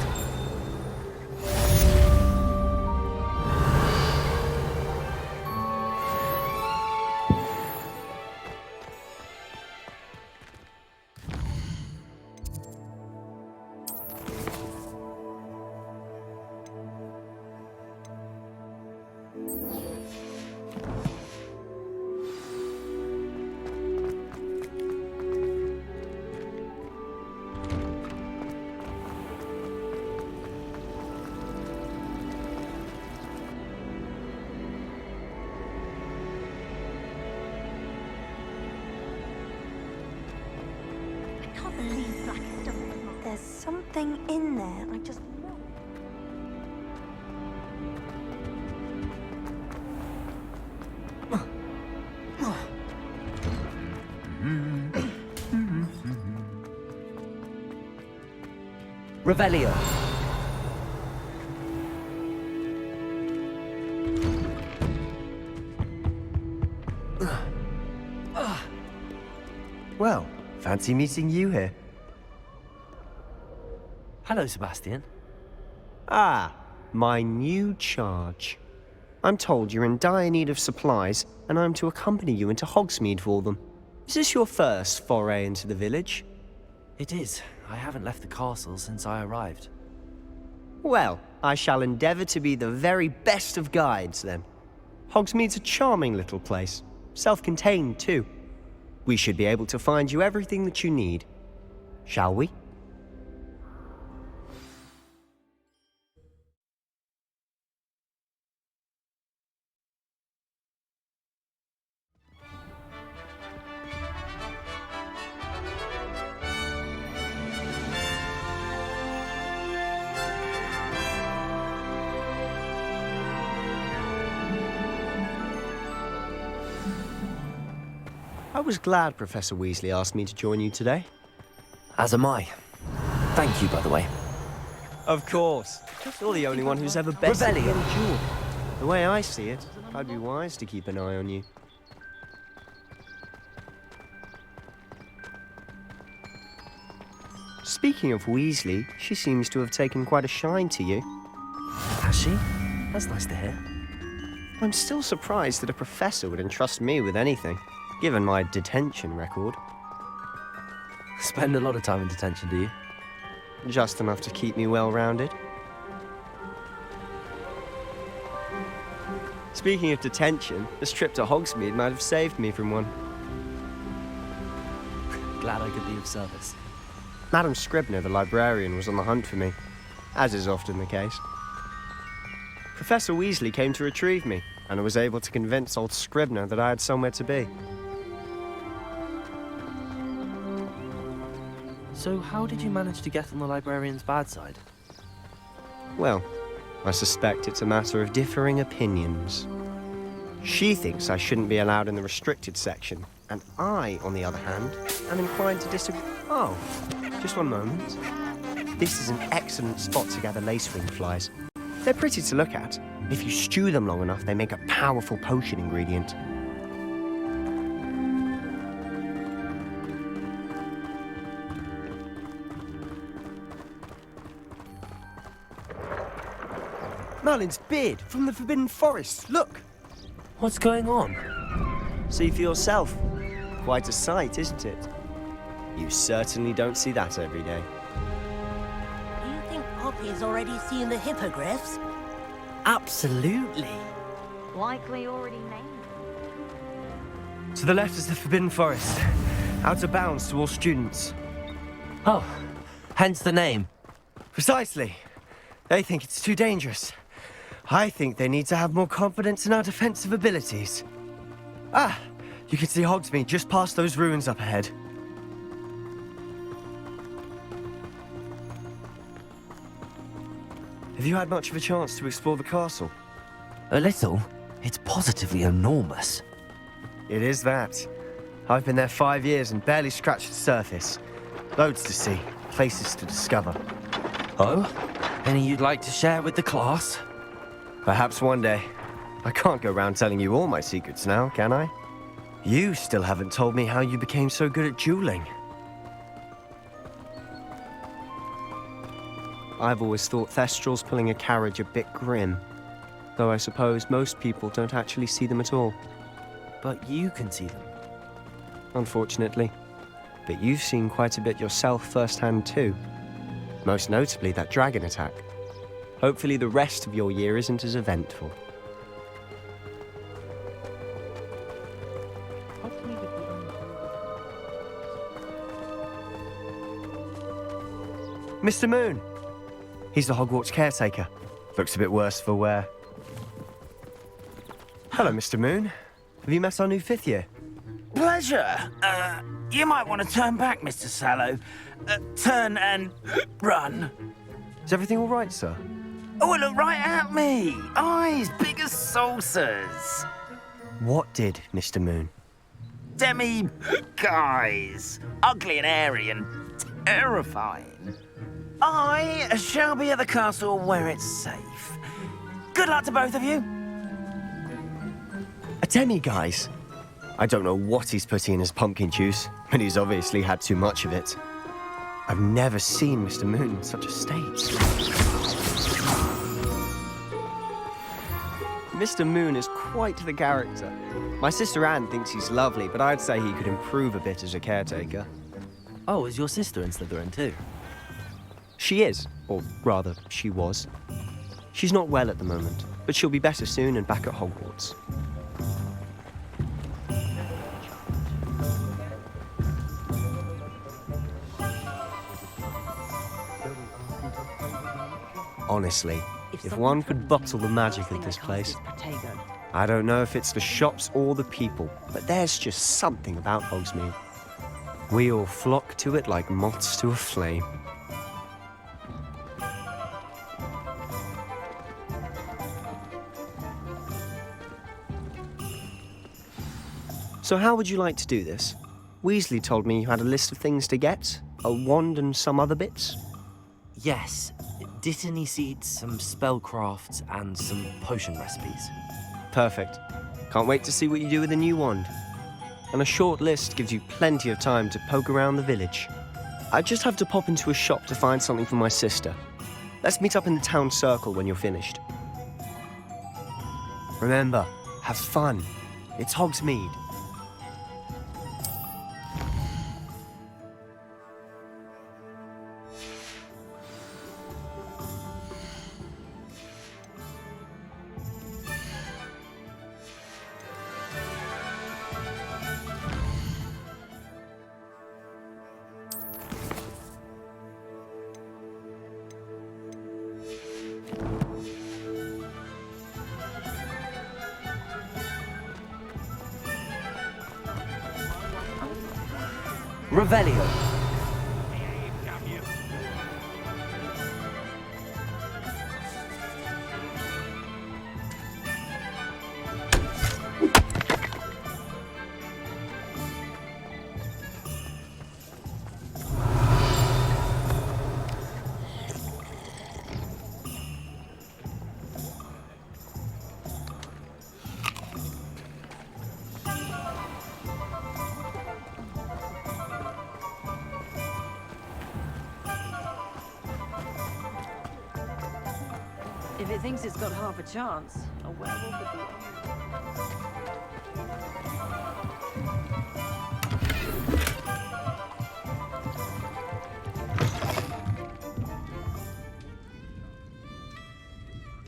There's something in there. I just know. Revelio. Well, fancy meeting you here. Hello, Sebastian. Ah, my new charge. I'm told you're in dire need of supplies, and I'm to accompany you into Hogsmeade for them. Is this your first foray into the village? It is. I haven't left the castle since I arrived. Well, I shall endeavour to be the very best of guides, then. Hogsmeade's a charming little place. Self-contained, too. We should be able to find you everything that you need. Shall we? I was glad Professor Weasley asked me to join you today. As am I. Thank you, by the way. Of course. You're the only one who's ever bested me in a duel. The way I see it, I'd be wise to keep an eye on you. Speaking of Weasley, she seems to have taken quite a shine to you. Has she? That's nice to hear. I'm still surprised that a professor would entrust me with anything, given my detention record. Spend a lot of time in detention, do you? Just enough to keep me well-rounded. Speaking of detention, this trip to Hogsmeade might have saved me from one. Glad I could be of service. Madam Scribner, the librarian, was on the hunt for me, as is often the case. Professor Weasley came to retrieve me, and I was able to convince old Scribner that I had somewhere to be. So how did you manage to get on the librarian's bad side? Well, I suspect it's a matter of differing opinions. She thinks I shouldn't be allowed in the restricted section, and I, on the other hand, am inclined to disagree. Oh, just one moment. This is an excellent spot to gather lacewing flies. They're pretty to look at. If you stew them long enough, they make a powerful potion ingredient. Merlin's beard from the Forbidden Forest. Look! What's going on? See for yourself. Quite a sight, isn't it? You certainly don't see that every day. Do you think Poppy's already seen the hippogriffs? Absolutely. Likely already named. To the left is the Forbidden Forest. Out of bounds to all students. Oh, hence the name. Precisely. They think it's too dangerous. I think they need to have more confidence in our defensive abilities. Ah, you can see Hogsmeade just past those ruins up ahead. Have you had much of a chance to explore the castle? A little. It's positively enormous. It is that. I've been there 5 years and barely scratched the surface. Loads to see, places to discover. Oh? Any you'd like to share with the class? Perhaps one day. I can't go around telling you all my secrets now, can I? You still haven't told me how you became so good at dueling. I've always thought Thestrals pulling a carriage a bit grim. Though I suppose most people don't actually see them at all. But you can see them. Unfortunately. But you've seen quite a bit yourself firsthand too. Most notably that dragon attack. Hopefully the rest of your year isn't as eventful. Mr. Moon! He's the Hogwarts caretaker. Looks a bit worse for wear. Hello, Mr. Moon. Have you met our new 5th year? Pleasure. You might want to turn back, Mr. Sallow. Turn and run. Is everything all right, sir? Oh, look right at me. Eyes big as saucers. What did, Mr. Moon? Demi-guys. Ugly and airy and terrifying. I shall be at the castle where it's safe. Good luck to both of you. A demi-guise? I don't know what he's putting in his pumpkin juice, but he's obviously had too much of it. I've never seen Mr. Moon in such a state. Mr. Moon is quite the character. My sister Anne thinks he's lovely, but I'd say he could improve a bit as a caretaker. Oh, is your sister in Slytherin too? She is, or rather, she was. She's not well at the moment, but she'll be better soon and back at Hogwarts. Honestly, if one could bottle the magic of this place, I don't know if it's the shops or the people, but there's just something about Hogsmeade. We all flock to it like moths to a flame. So how would you like to do this? Weasley told me you had a list of things to get, a wand and some other bits. Yes. Dittany seeds, some spellcrafts, and some potion recipes. Perfect. Can't wait to see what you do with the new wand. And a short list gives you plenty of time to poke around the village. I just have to pop into a shop to find something for my sister. Let's meet up in the town circle when you're finished. Remember, have fun. It's Hogsmeade. Revelio. If it thinks it's got half a chance, a werewolf would be...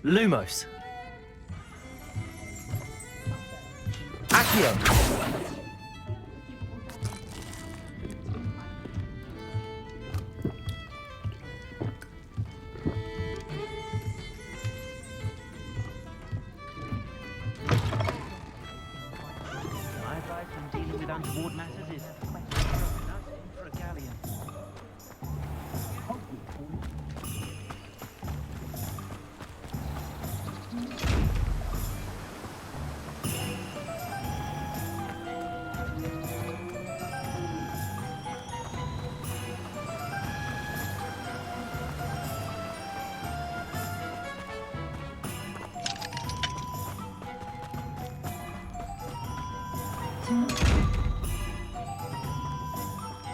Lumos. Accio. My advice when dealing with untoward matters is for a galleon.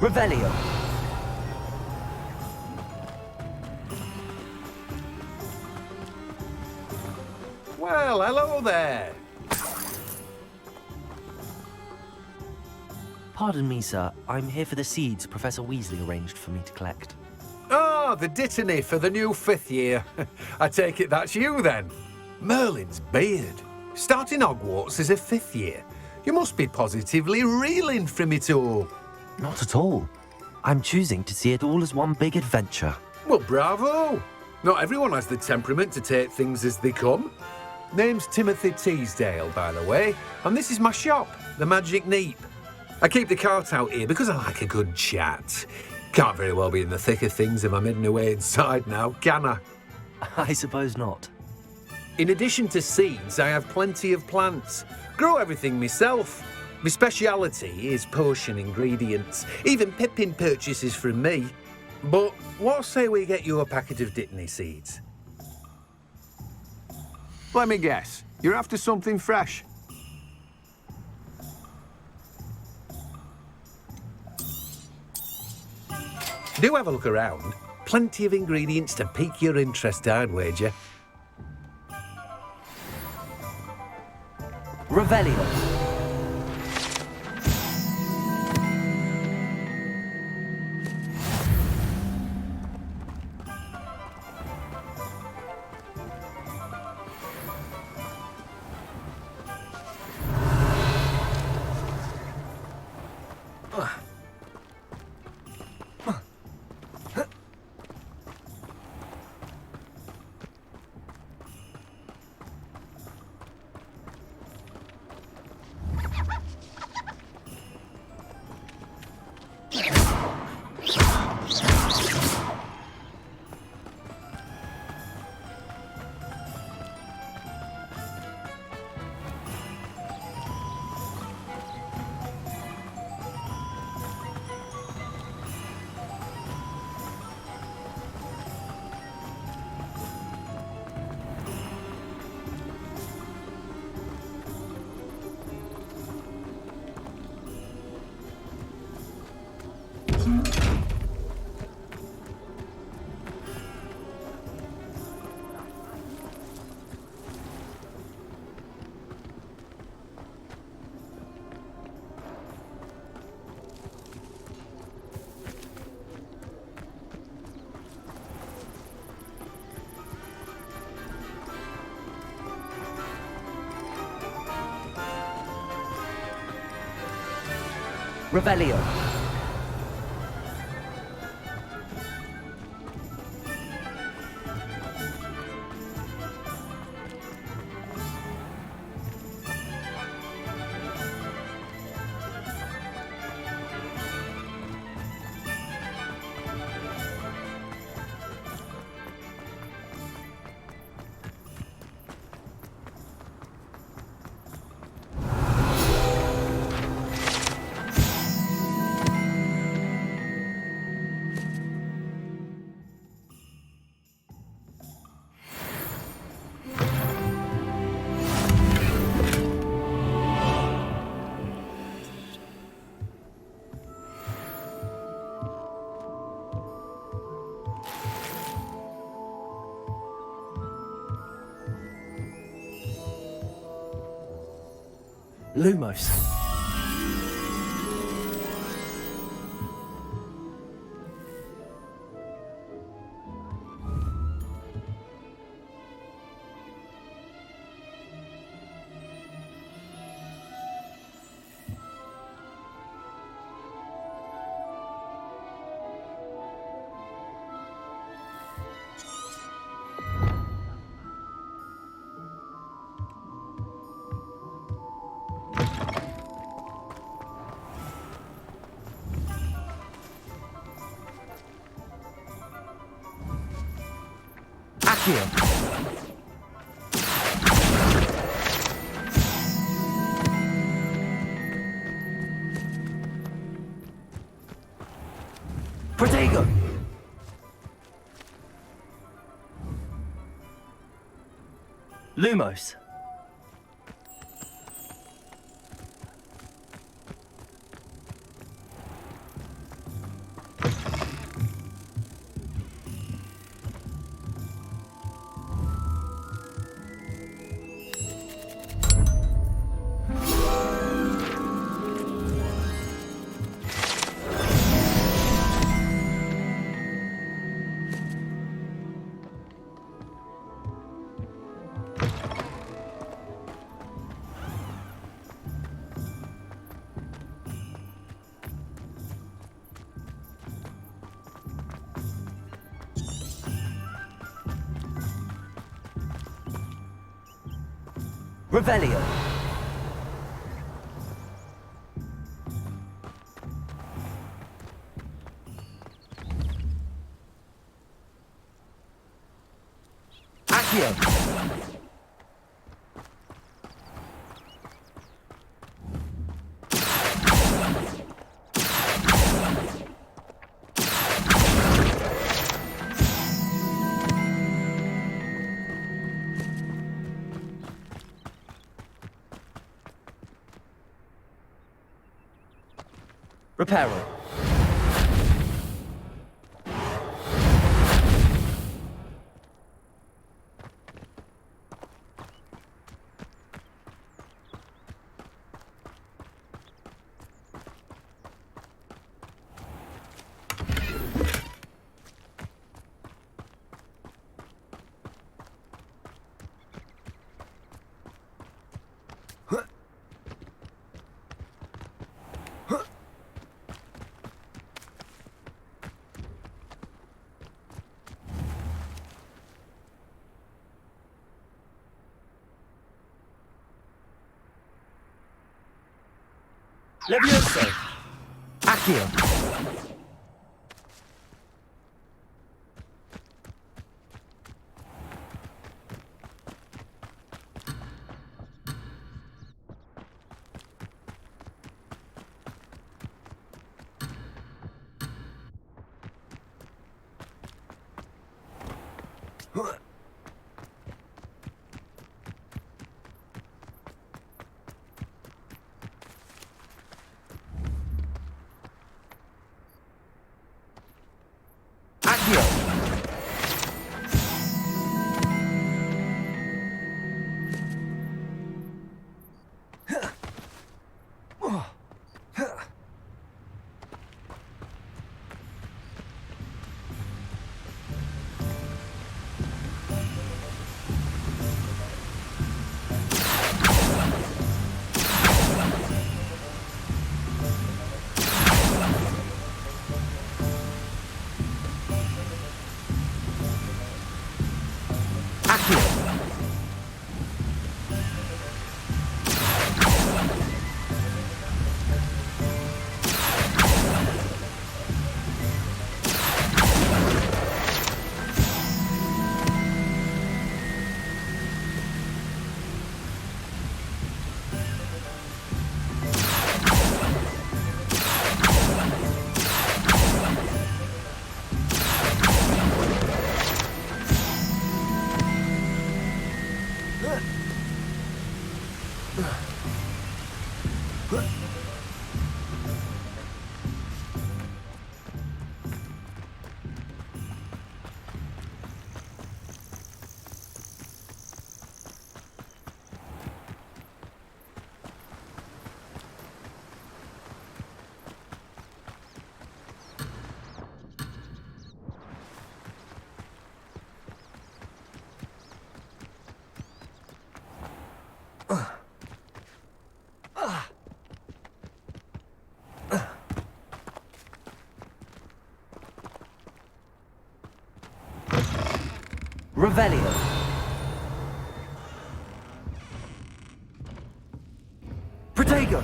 Revelio. Well, hello there. Pardon me, sir. I'm here for the seeds Professor Weasley arranged for me to collect. Ah, the dittany for the new 5th year. I take it that's you then. Merlin's beard. Starting Hogwarts as a 5th year. You must be positively reeling from it all. Not at all. I'm choosing to see it all as one big adventure. Well, bravo. Not everyone has the temperament to take things as they come. Name's Timothy Teasdale, by the way, and this is my shop, the Magic Neep. I keep the cart out here because I like a good chat. Can't very well be in the thick of things if I'm hidden away inside now, can I? I suppose not. In addition to seeds, I have plenty of plants. Grow everything myself. My speciality is potion ingredients. Even Pippin purchases from me. But what say we get you a packet of Dittany seeds? Let me guess. You're after something fresh. Do have a look around. Plenty of ingredients to pique your interest, I'd wager. Revelio. Revelio. Lumos. Accio. Protego. Lumos. Revelio. Accio. Reparo. Levioso. Accio. Revelio. Protego.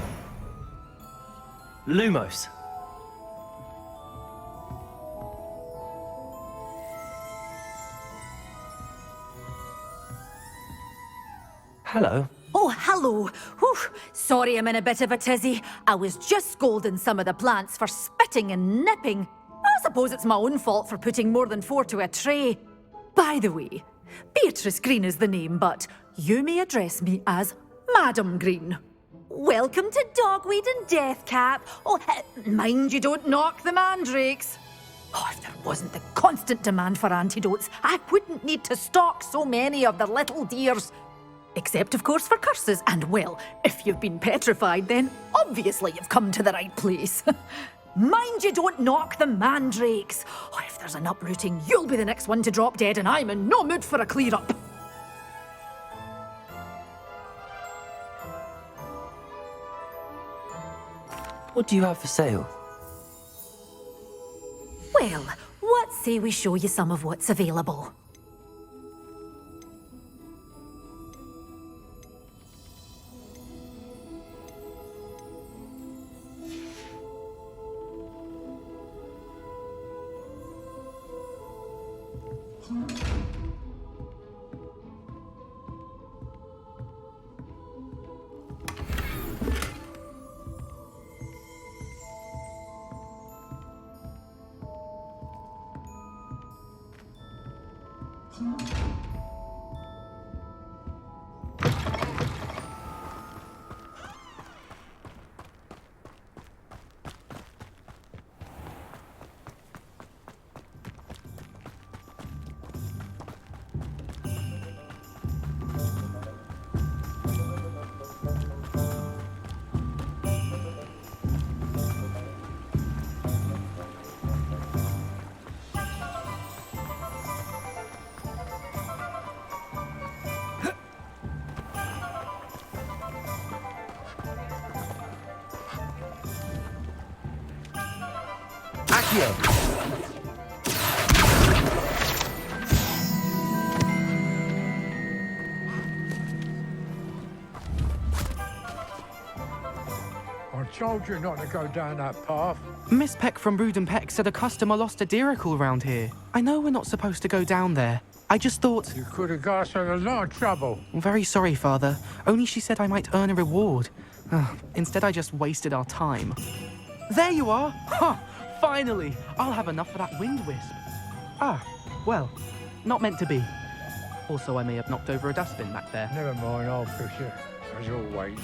Lumos. Hello. Oh, hello. Whew. Sorry I'm in a bit of a tizzy. I was just scolding some of the plants for spitting and nipping. I suppose it's my own fault for putting more than 4 to a tray. By the way, Beatrice Green is the name, but you may address me as Madam Green. Welcome to Dogweed and Deathcap. Oh, mind you don't knock the mandrakes. Oh, if there wasn't the constant demand for antidotes, I wouldn't need to stock so many of the little dears. Except, of course, for curses. And, well, if you've been petrified, then obviously you've come to the right place. Mind you don't knock the mandrakes. Oh, if there's an uprooting, you'll be the next one to drop dead, and I'm in no mood for a clear-up. What do you have for sale? Well, what say we show you some of what's available? I told you not to go down that path. Miss Peck from Brood and Peck said a customer lost a diricle round here. I know we're not supposed to go down there. I just thought... You could have got us in a lot of trouble. I'm very sorry, Father. Only she said I might earn a reward. Instead, I just wasted our time. There you are! Huh! Finally! I'll have enough for that wind wisp. Ah, well, not meant to be. Also, I may have knocked over a dustbin back there. Never mind, I'll fix it, as always.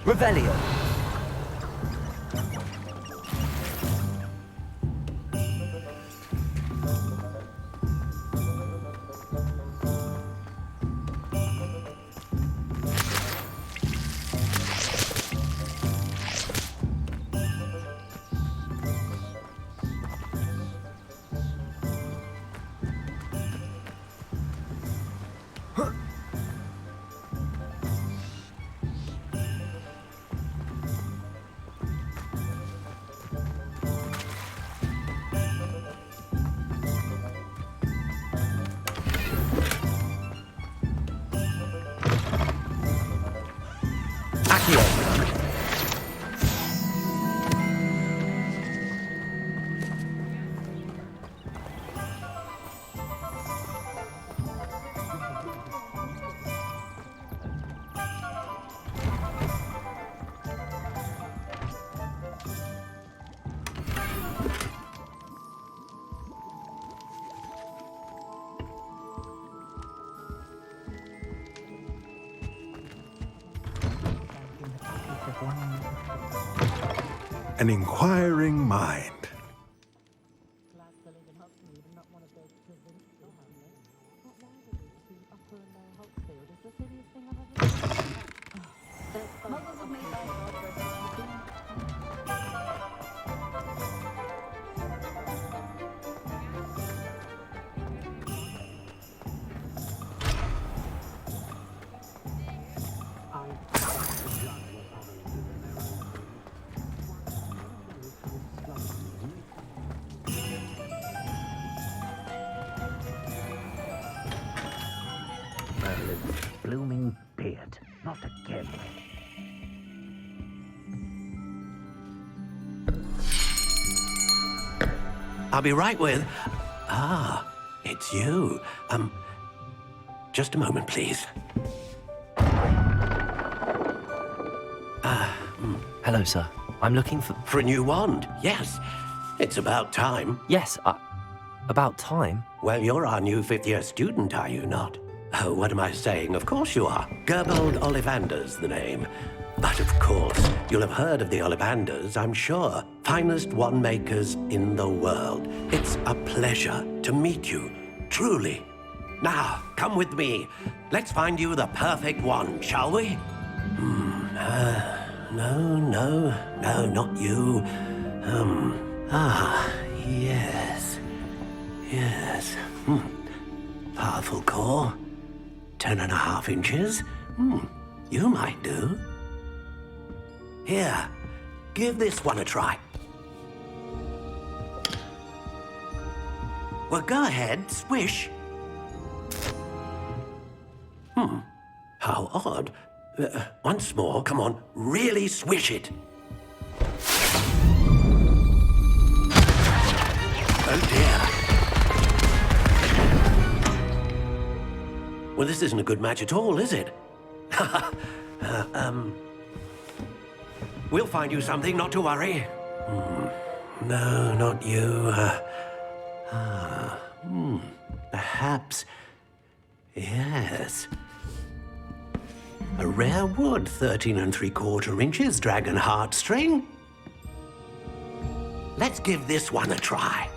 Revelio. An inquiring mind. Blooming beard. Not again. I'll be right with... Ah, it's you. Just a moment, please. Hello, sir. I'm looking for... For a new wand, yes. It's about time. Yes, about time? Well, you're our new fifth-year student, are you not? Oh, what am I saying? Of course you are. Gerbold Ollivander's the name. But of course, you'll have heard of the Ollivanders, I'm sure. Finest wand makers in the world. It's a pleasure to meet you, truly. Now, come with me. Let's find you the perfect wand, shall we? No, not you. Yes. Powerful core. 10.5 inches. You might do. Here, give this one a try. Well, go ahead, swish. How odd. Once more, come on, really swish it. Oh dear. Well, this isn't a good match at all, is it? We'll find you something, not to worry. No, not you. Perhaps. Yes. A rare wood, 13 3/4 inches, dragon heartstring. Let's give this one a try.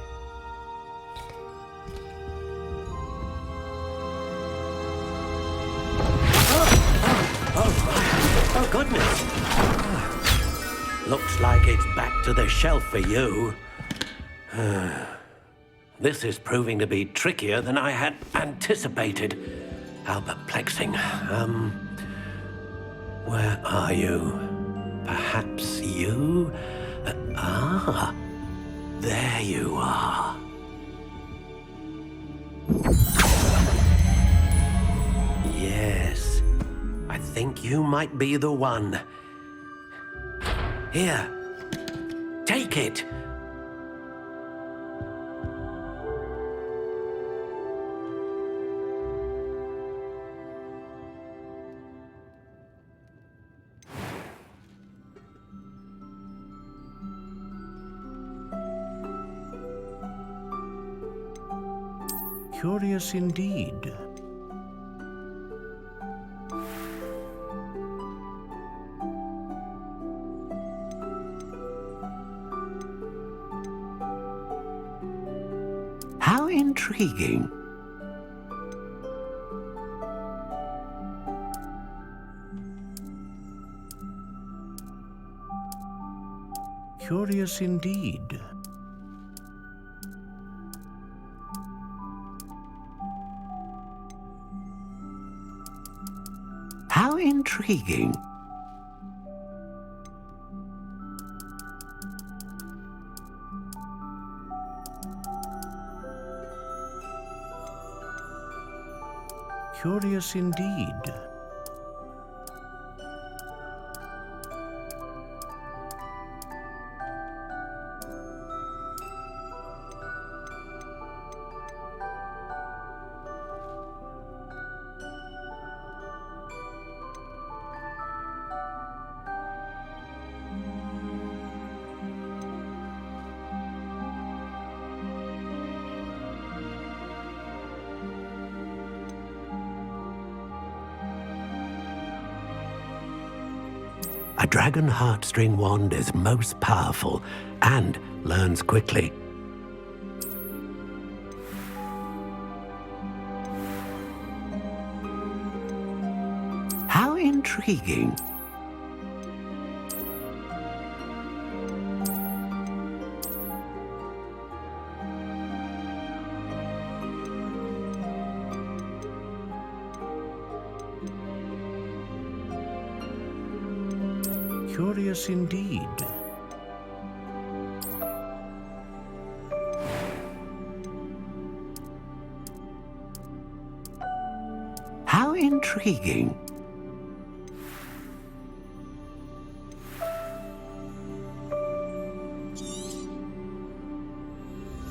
Oh, goodness. Looks like it's back to the shelf for you. This is proving to be trickier than I had anticipated. How perplexing. Where are you? Perhaps you? There you are. Yes, I think you might be the one. Here, take it. Curious indeed. intriguing. Curious indeed. How intriguing. Curious indeed. A dragon heartstring wand is most powerful and learns quickly. How intriguing. Curious indeed. How intriguing.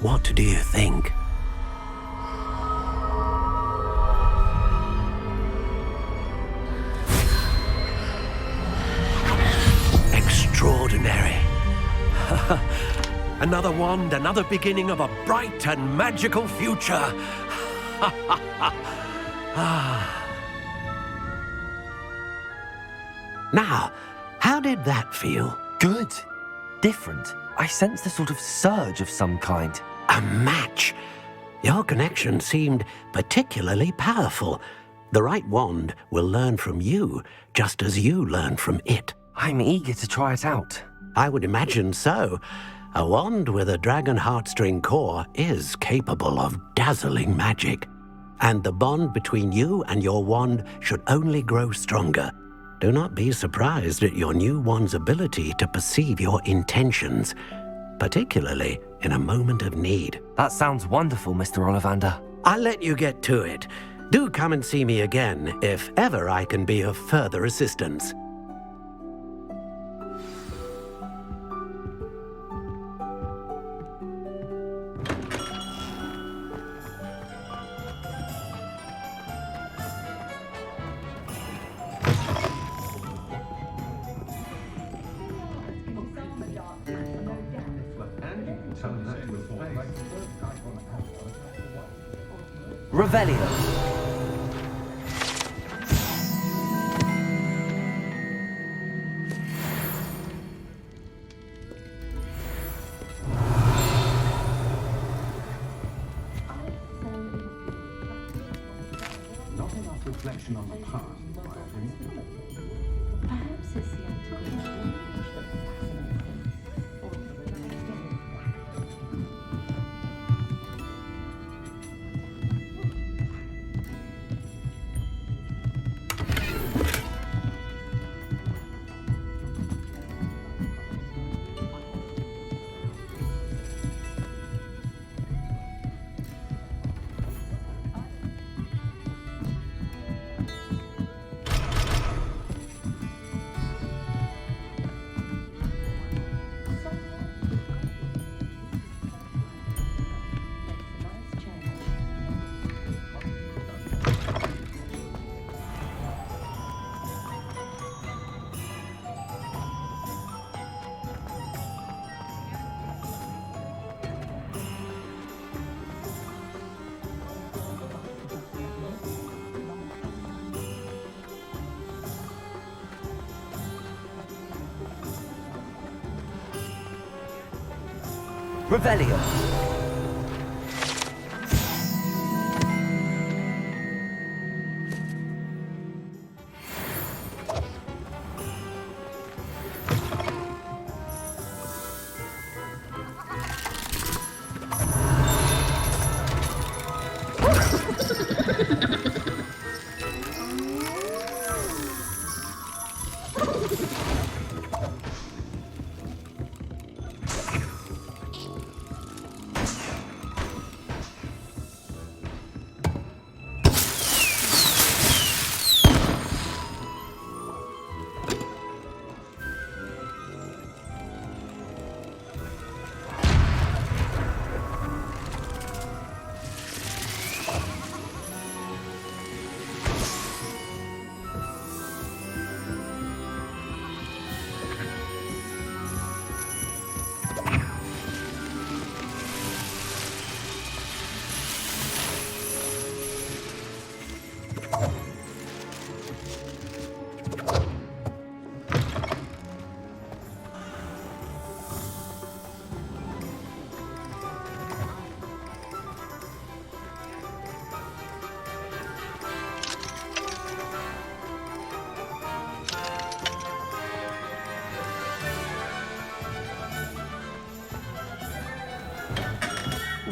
What do you think? Extraordinary. Another wand, another beginning of a bright and magical future. Now, how did that feel? Good. Different. I sensed a sort of surge of some kind. A match. Your connection seemed particularly powerful. The right wand will learn from you, just as you learn from it. I'm eager to try it out. I would imagine so. A wand with a dragon heartstring core is capable of dazzling magic. And the bond between you and your wand should only grow stronger. Do not be surprised at your new wand's ability to perceive your intentions, particularly in a moment of need. That sounds wonderful, Mr. Ollivander. I'll let you get to it. Do come and see me again if ever I can be of further assistance. Revelio. Not enough reflection on the past, in my opinion. Perhaps it's the antiquity that fascinates him. Or Revelio.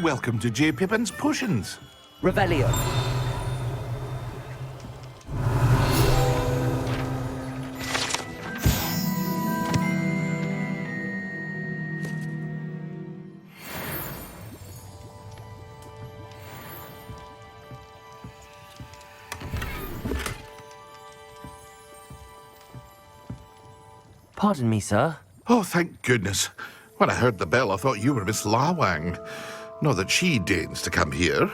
welcome to J. Pippin's Potions. Revelio. Pardon me, sir. Oh, thank goodness. When I heard the bell, I thought you were Miss Lawang. Not that she deigns to come here.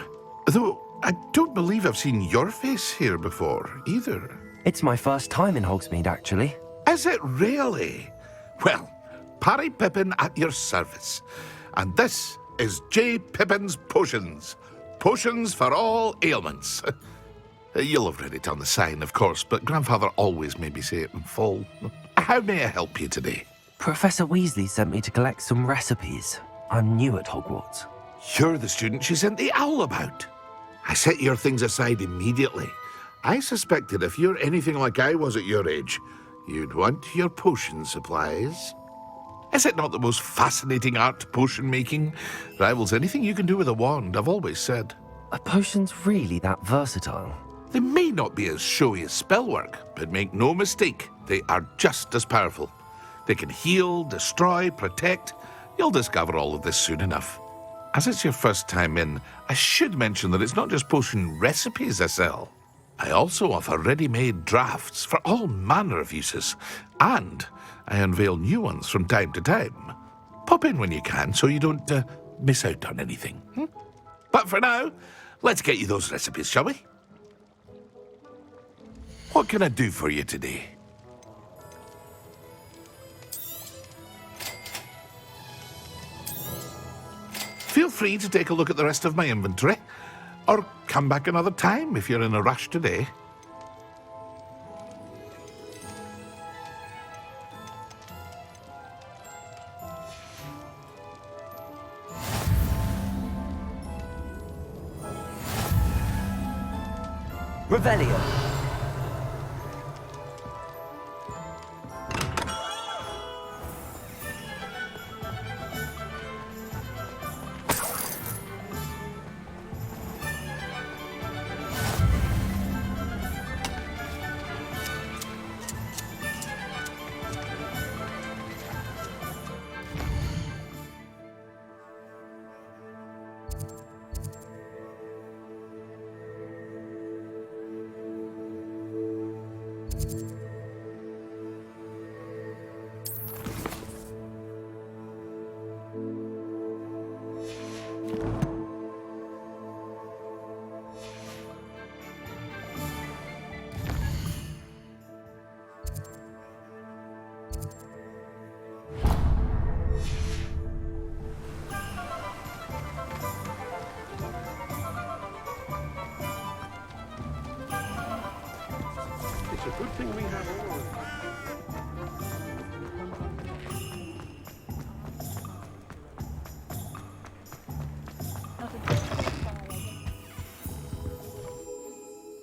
Though I don't believe I've seen your face here before, either. It's my first time in Hogsmeade, actually. Is it really? Well, Parry Pippin at your service. And this is J. Pippin's Potions. Potions for all ailments. You'll have read it on the sign, of course, but Grandfather always made me say it in full. How may I help you today? Professor Weasley sent me to collect some recipes. I'm new at Hogwarts. You're the student she sent the owl about. I set your things aside immediately. I suspected if you're anything like I was at your age, you'd want your potion supplies. Is it not the most fascinating art, potion making? Rivals anything you can do with a wand, I've always said. Are potions really that versatile? They may not be as showy as spellwork, but make no mistake, they are just as powerful. They can heal, destroy, protect. You'll discover all of this soon enough. As it's your first time in, I should mention that it's not just potion recipes I sell. I also offer ready-made drafts for all manner of uses, and I unveil new ones from time to time. Pop in when you can so you don't miss out on anything. But for now, let's get you those recipes, shall we? What can I do for you today? Feel free to take a look at the rest of my inventory, or come back another time if you're in a rush today. Revelio. It's a good thing we have all.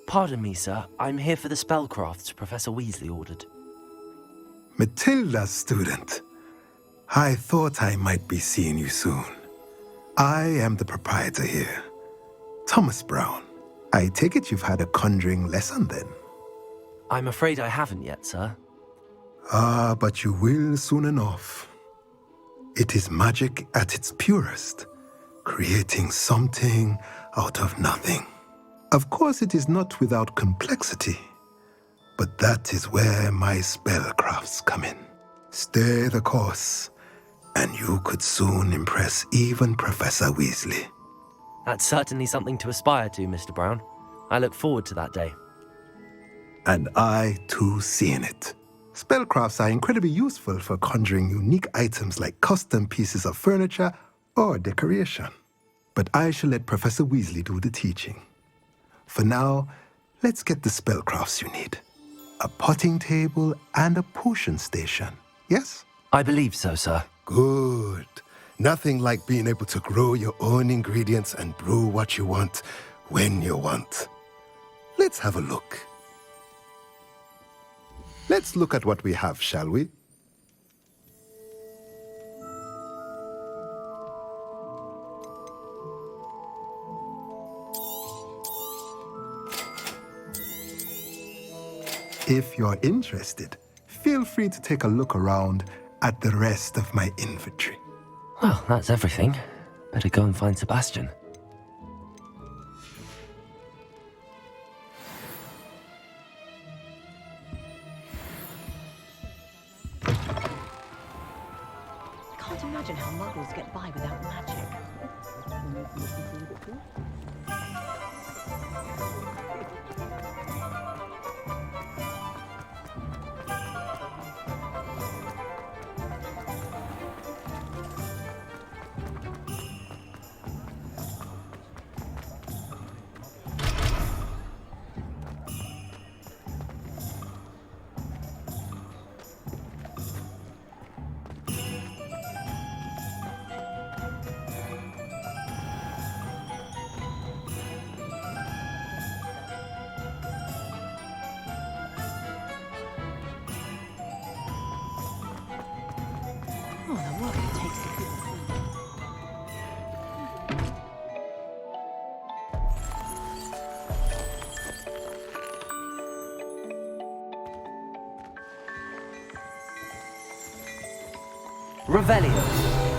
Pardon me, sir. I'm here for the spellcrafts Professor Weasley ordered. Matilda, student. I thought I might be seeing you soon. I am the proprietor here, Thomas Brown. I take it you've had a conjuring lesson then? I'm afraid I haven't yet, sir. Ah, but you will soon enough. It is magic at its purest, creating something out of nothing. Of course, it is not without complexity, but that is where my spellcrafts come in. Stay the course, and you could soon impress even Professor Weasley. That's certainly something to aspire to, Mr. Brown. I look forward to that day. And I, too, seeing it. Spellcrafts are incredibly useful for conjuring unique items like custom pieces of furniture or decoration. But I shall let Professor Weasley do the teaching. For now, let's get the spellcrafts you need. A potting table and a potion station, yes? I believe so, sir. Good. Nothing like being able to grow your own ingredients and brew what you want when you want. Let's have a look. Let's look at what we have, shall we? If you're interested, feel free to take a look around at the rest of my inventory. Well, that's everything. Better go and find Sebastian. I can't imagine how muggles get by without magic. Oh, the work it takes to keep the queen. Revelio.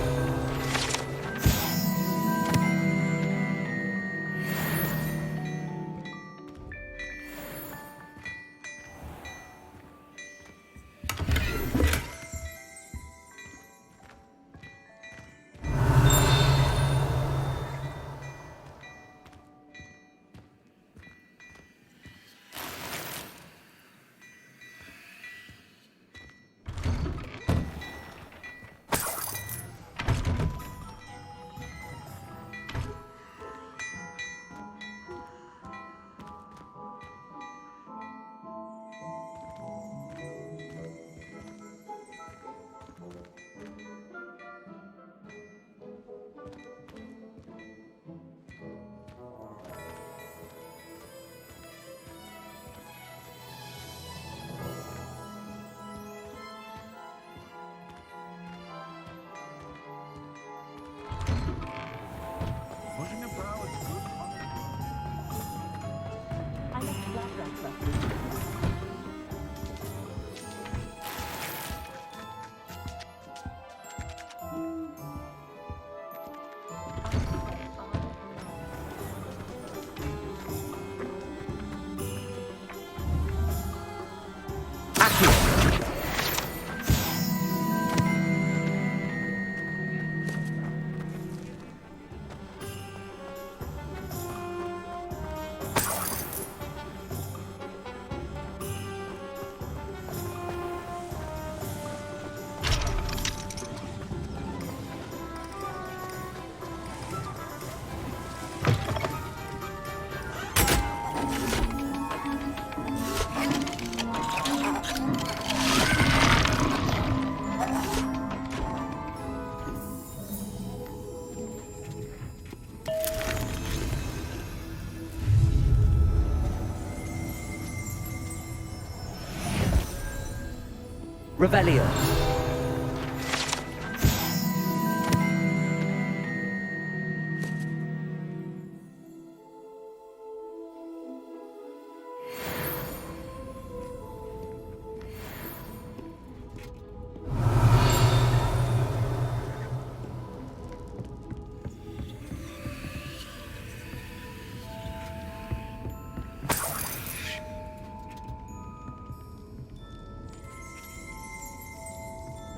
Revelio.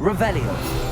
Revelio.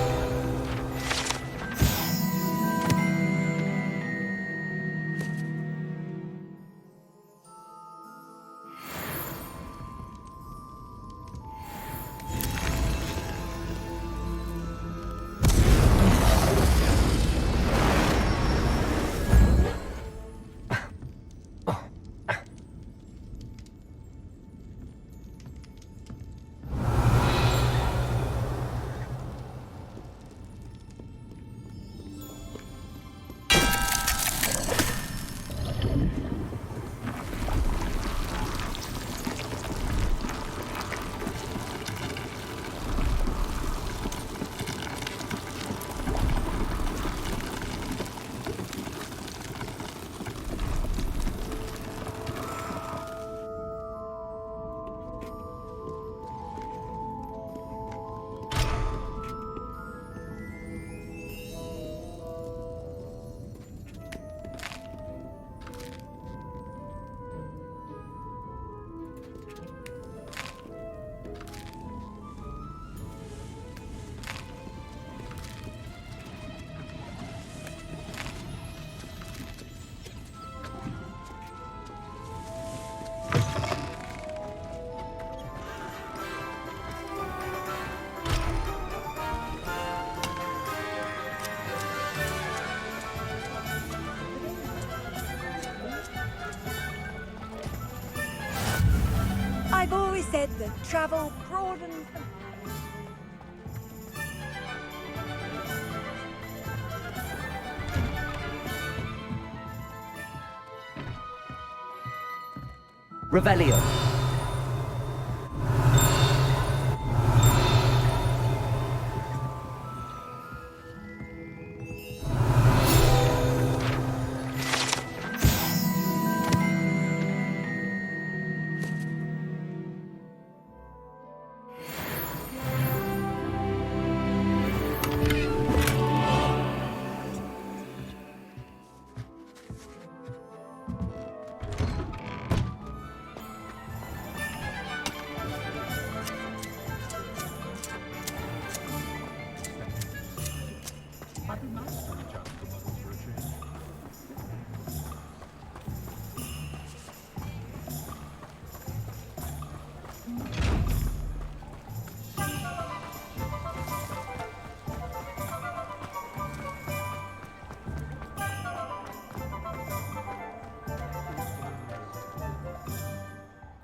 I've always said that travel broadens the... Revelio.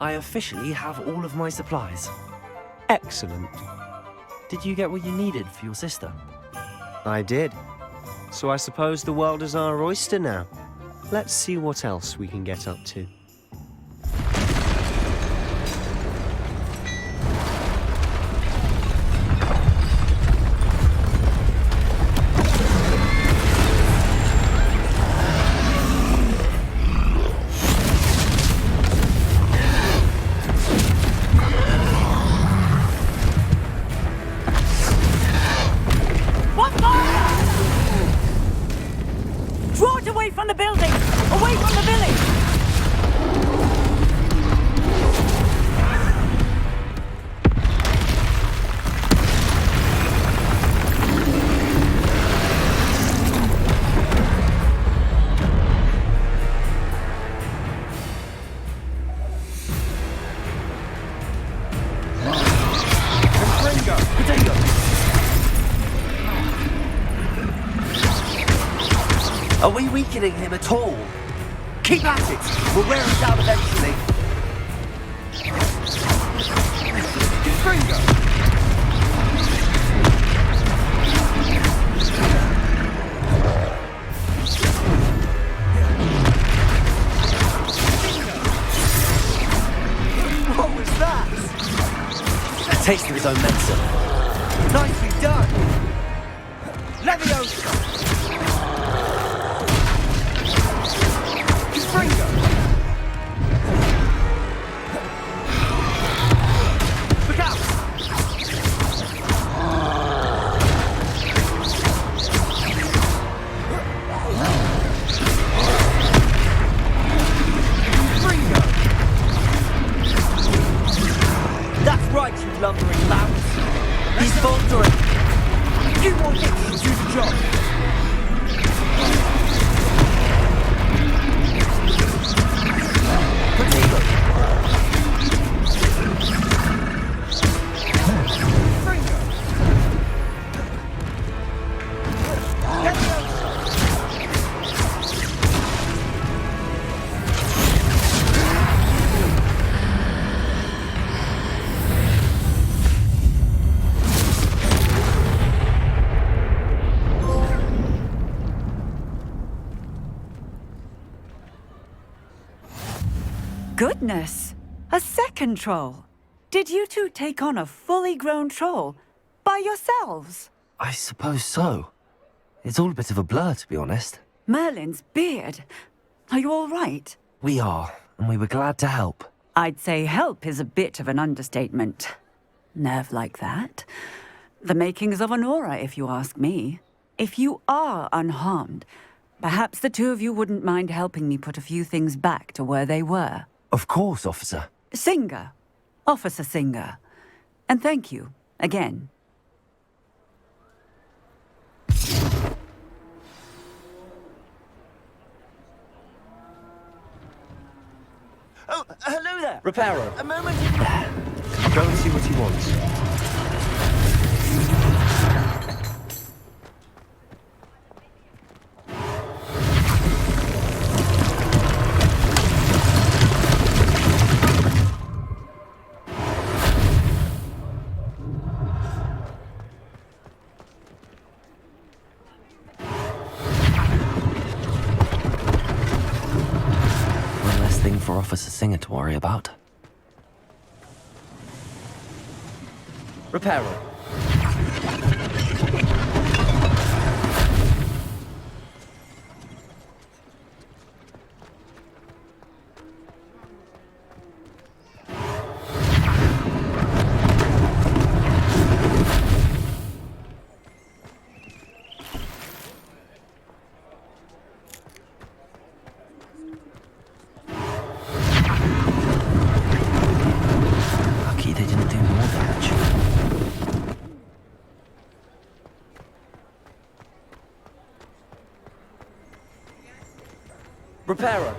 I officially have all of my supplies. Excellent. Did you get what you needed for your sister? I did. So I suppose the world is our oyster now. Let's see what else we can get up to. Away from the building! Away from the village! Are we weakening him at all? Keep at it! We'll wear him down eventually. Gringo! What was that? A taste of his own medicine. Nicely done! Leviosa! Look out! That's right, you lumbering lamps. He's faltering. A few more hits to do the job. Goodness! A second troll! Did you two take on a fully grown troll? By yourselves? I suppose so. It's all a bit of a blur, to be honest. Merlin's beard. Are you all right? We are, and we were glad to help. I'd say help is a bit of an understatement. Nerve like that. The makings of an aura, if you ask me. If you are unharmed, perhaps the two of you wouldn't mind helping me put a few things back to where they were. Of course, officer. Singer. Officer Singer. And thank you, again. Oh, hello there! Reparo. A moment! I'll go and see what he wants. last thing for Officer Singer to worry about. Reparo. Lucky they didn't do more damage. Reparo.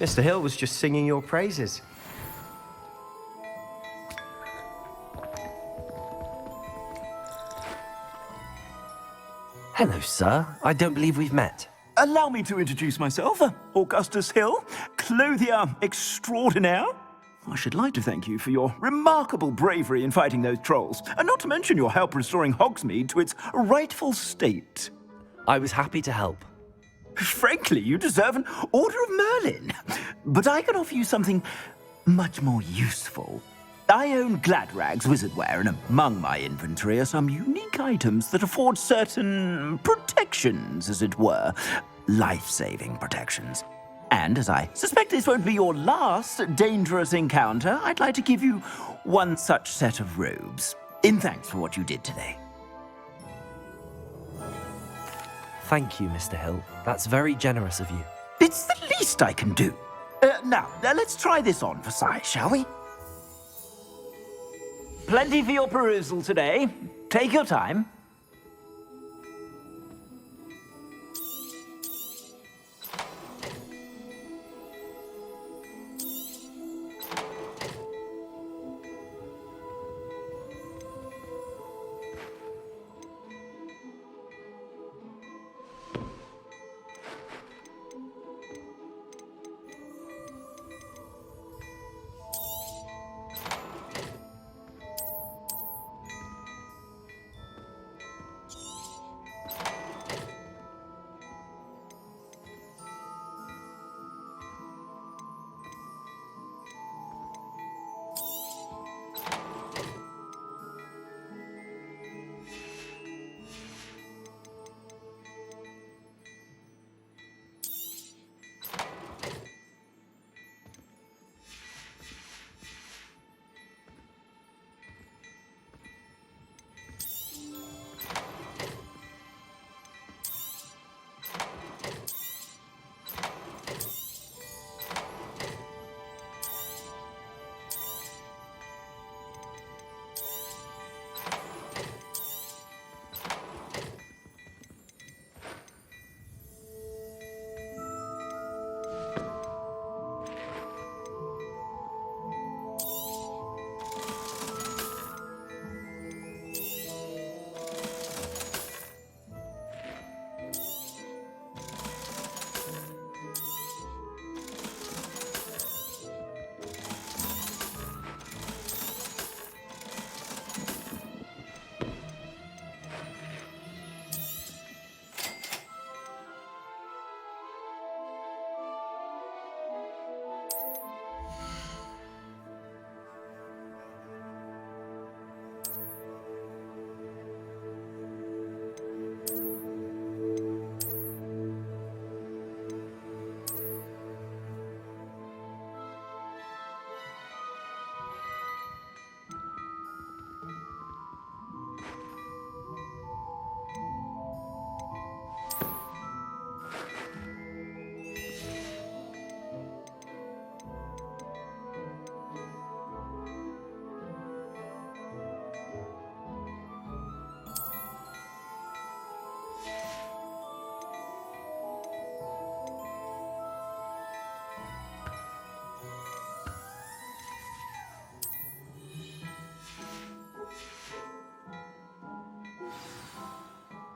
Mr. Hill was just singing your praises. Hello, sir. I don't believe we've met. Allow me to introduce myself, Augustus Hill, clothier extraordinaire. I should like to thank you for your remarkable bravery in fighting those trolls, and not to mention your help restoring Hogsmeade to its rightful state. I was happy to help. Frankly, you deserve an Order of Merlin. But I can offer you something much more useful. I own Gladrag's wizardware, and among my inventory are some unique items that afford certain protections, as it were. Life-saving protections. And as I suspect this won't be your last dangerous encounter, I'd like to give you one such set of robes, in thanks for what you did today. Thank you, Mr. Hill. That's very generous of you. It's the least I can do. Now, let's try this on for size, shall we? Plenty for your perusal today. Take your time.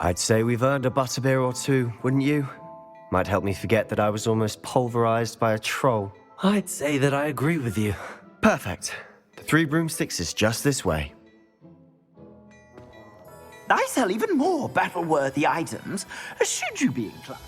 I'd say we've earned a butterbeer or two, wouldn't you? Might help me forget that I was almost pulverized by a troll. I'd say that I agree with you. Perfect. The 3 broomsticks is just this way. I sell even more battle-worthy items, should you be inclined.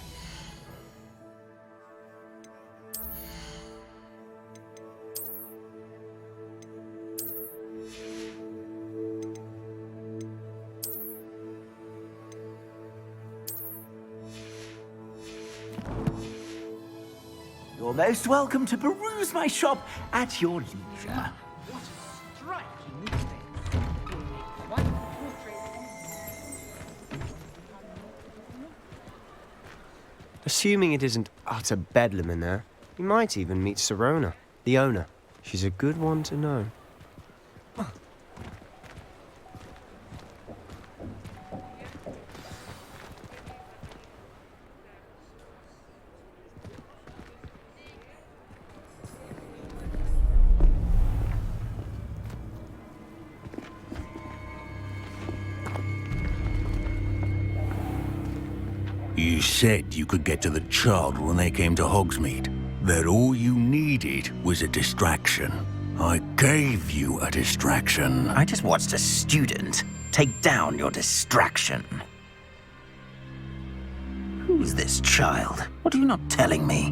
You're most welcome to peruse my shop at your leisure. What a striking mistake. You'll make quite a portrait. Assuming it isn't utter bedlam in there, you might even meet Serona, the owner. She's a good one to know. You said you could get to the child when they came to Hogsmeade. That all you needed was a distraction. I gave you a distraction. I just watched a student take down your distraction. Who's this child? What are you not telling me?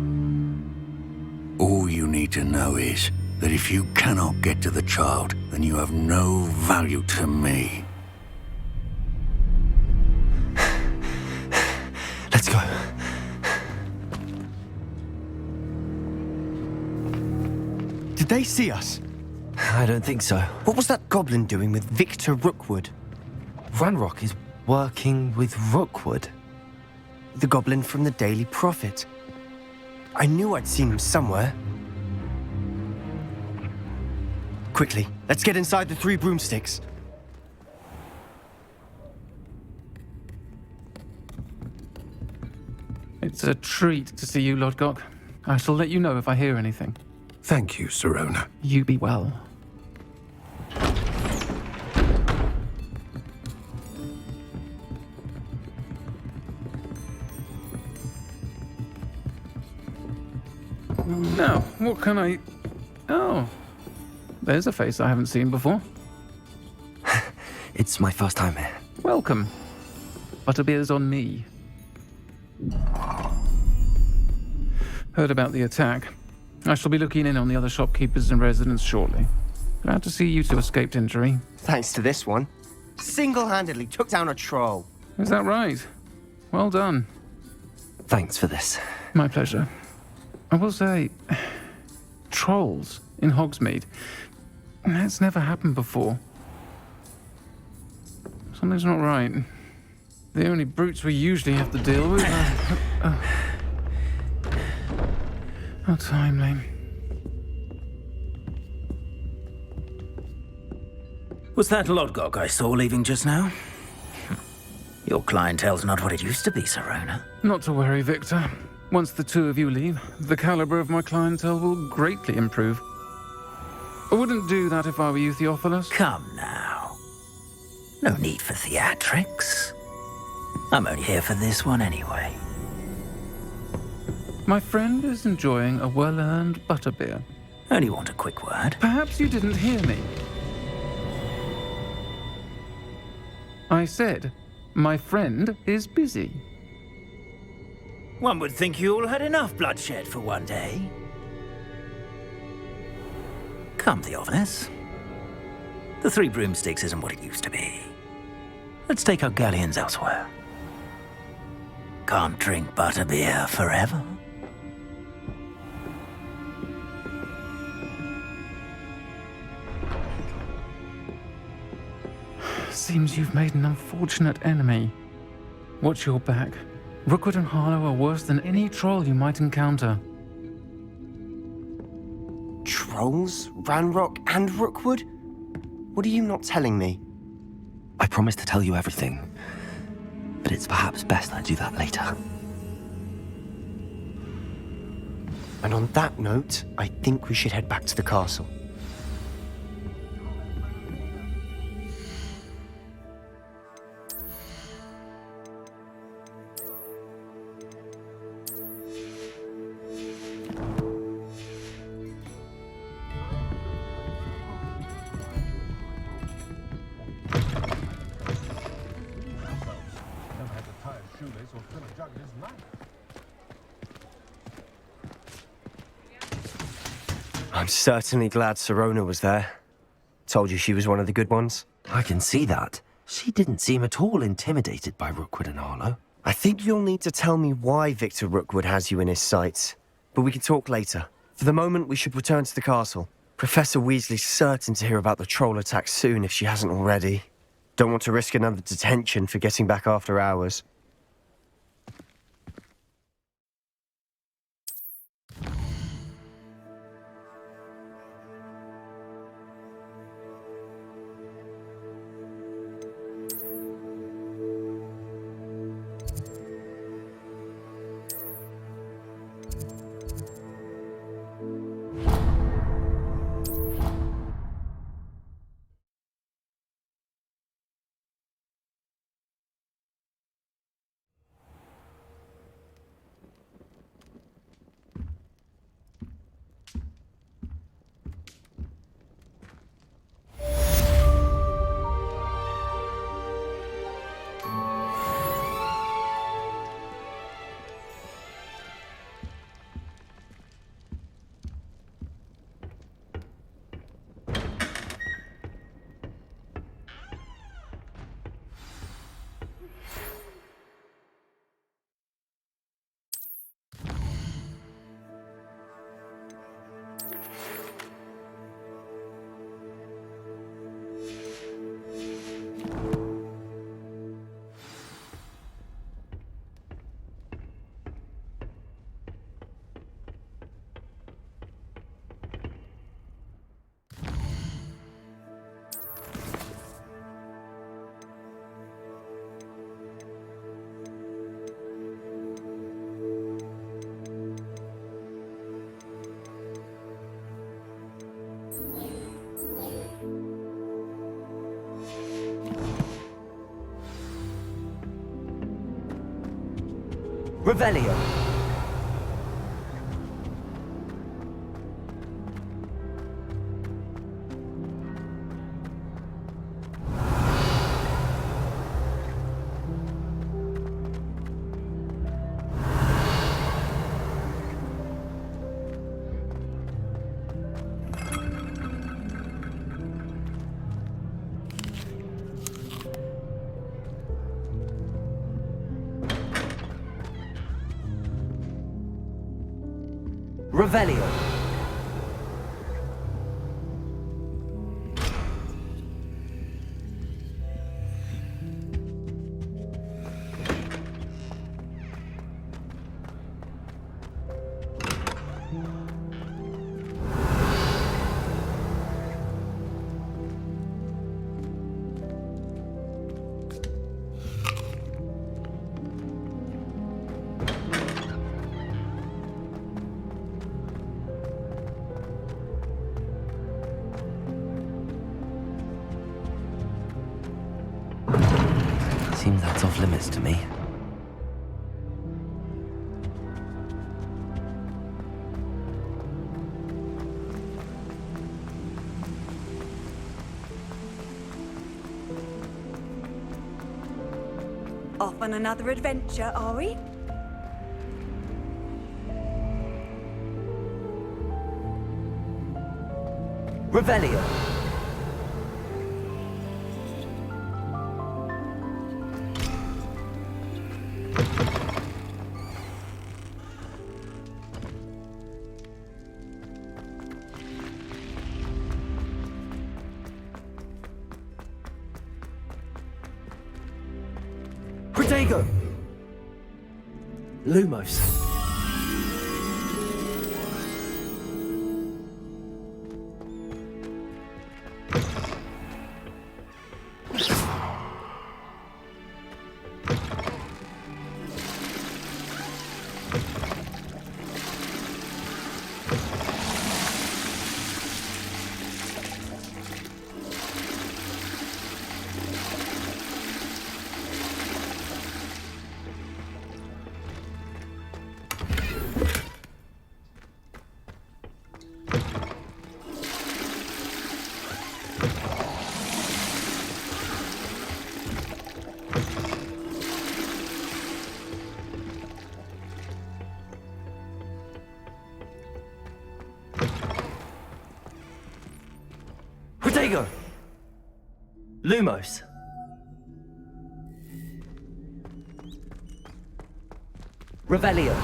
All you need to know is that if you cannot get to the child, then you have no value to me. Let's go. Did they see us? I don't think so. What was that goblin doing with Victor Rookwood? Ranrock is working with Rookwood. The goblin from the Daily Prophet. I knew I'd seen him somewhere. Quickly, let's get inside the 3 broomsticks. It's a treat to see you, Lodgok. I shall let you know if I hear anything. Thank you, Sirona. You be well. Now, what can I... Oh, there's a face I haven't seen before. It's my first time here. Welcome. Butterbeer's on me. Heard about the attack. I shall be looking in on the other shopkeepers and residents shortly. Glad to see you two escaped injury. Thanks to this one. Single-handedly took down a troll. Is that right? Well done. Thanks for this. My pleasure. I will say, trolls in Hogsmeade. That's never happened before. Something's not right. The only brutes we usually have to deal with are... How timely. Was that Lodgok I saw leaving just now? Your clientele's not what it used to be, Sirona. Not to worry, Victor. Once the two of you leave, the caliber of my clientele will greatly improve. I wouldn't do that if I were you, Theophilus. Come now. No need for theatrics. I'm only here for this one anyway. My friend is enjoying a well-earned butterbeer. Only want a quick word. Perhaps you didn't hear me. I said, my friend is busy. One would think you all had enough bloodshed for one day. Come, Theophilus. The 3 broomsticks isn't what it used to be. Let's take our galleons elsewhere. Can't drink butterbeer forever. Seems you've made an unfortunate enemy. Watch your back. Rookwood and Harlow are worse than any troll you might encounter. Trolls? Ranrock and Rookwood? What are you not telling me? I promised to tell you everything, but it's perhaps best I do that later. And on that note, I think we should head back to the castle. I'm certainly glad Sirona was there. Told you she was one of the good ones. I can see that. She didn't seem at all intimidated by Rookwood and Harlow. I think you'll need to tell me why Victor Rookwood has you in his sights. But we can talk later. For the moment, we should return to the castle. Professor Weasley's certain to hear about the troll attack soon if she hasn't already. Don't want to risk another detention for getting back after hours. Revelio. Revelio. Seems that's off limits to me. Off on another adventure, are we? Revelio. Protego! Lumos. Protego! Lumos. Revelio.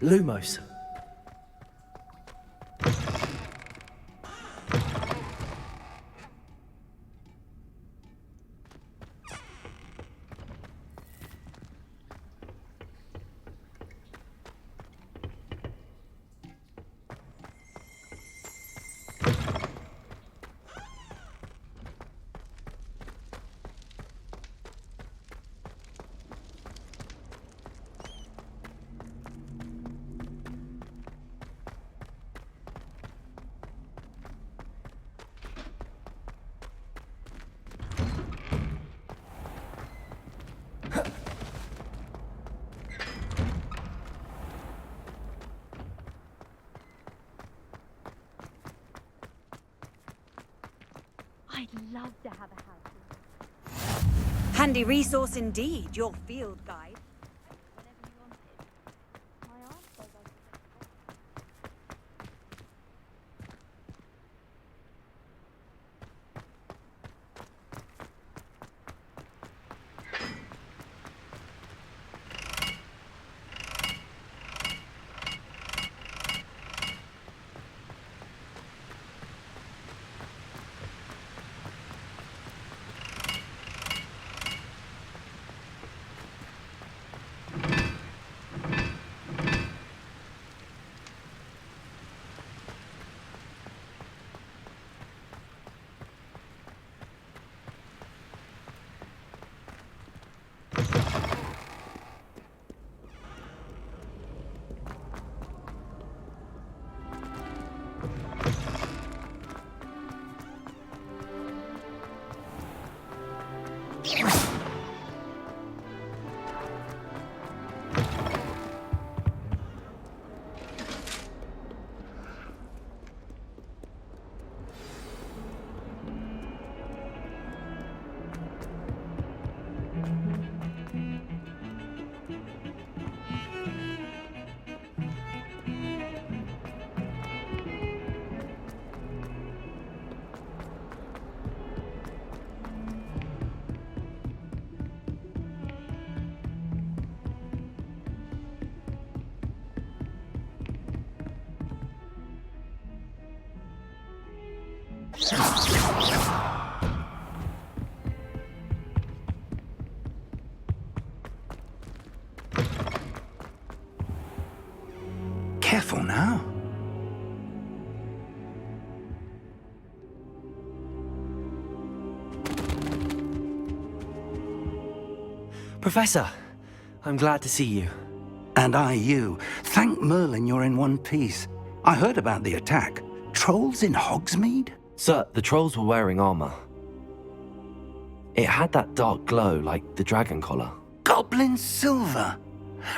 Lumos. I'd love to have a house. Handy resource indeed, your field guide. Careful now. Professor, I'm glad to see you. And I you. Thank Merlin you're in one piece. I heard about the attack. Trolls in Hogsmeade? Sir, the trolls were wearing armor. It had that dark glow like the dragon collar. Goblin silver.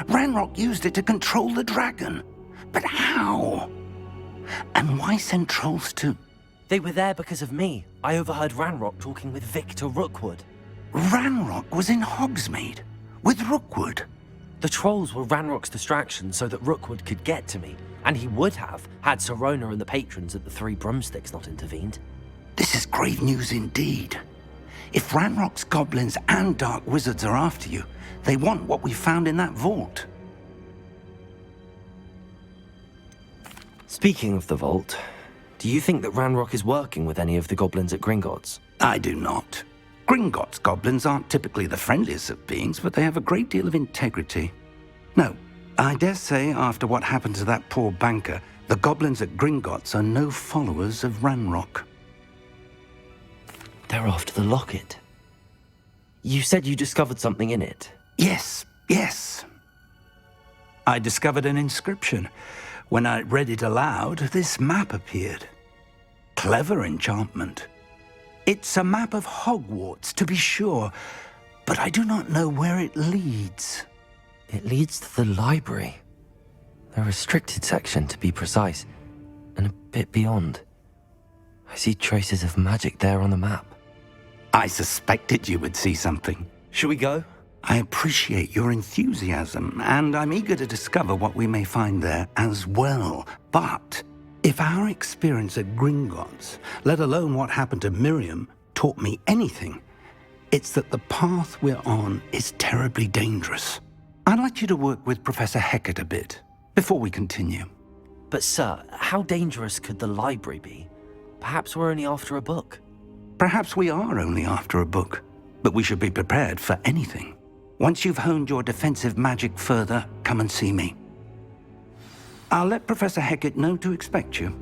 Ranrock used it to control the dragon. But how? And why send trolls to... They were there because of me. I overheard Ranrock talking with Victor Rookwood. Ranrock was in Hogsmeade? With Rookwood? The trolls were Ranrock's distraction so that Rookwood could get to me. And he would have, had Sirona and the patrons at the Three Broomsticks not intervened. This is grave news indeed. If Ranrock's goblins and dark wizards are after you, they want what we found in that vault. Speaking of the vault, do you think that Ranrock is working with any of the goblins at Gringotts? I do not. Gringotts goblins aren't typically the friendliest of beings, but they have a great deal of integrity. No, I dare say after what happened to that poor banker, the goblins at Gringotts are no followers of Ranrock. They're after the locket. You said you discovered something in it. Yes. I discovered an inscription. When I read it aloud, this map appeared. Clever enchantment. It's a map of Hogwarts, to be sure, but I do not know where it leads. It leads to the library. The restricted section, to be precise, and a bit beyond. I see traces of magic there on the map. I suspected you would see something. Shall we go? I appreciate your enthusiasm, and I'm eager to discover what we may find there as well. But if our experience at Gringotts, let alone what happened to Miriam, taught me anything, it's that the path we're on is terribly dangerous. I'd like you to work with Professor Hecat a bit before we continue. But sir, how dangerous could the library be? Perhaps we're only after a book. Perhaps we are only after a book, but we should be prepared for anything. Once you've honed your defensive magic further, come and see me. I'll let Professor Hecat know to expect you.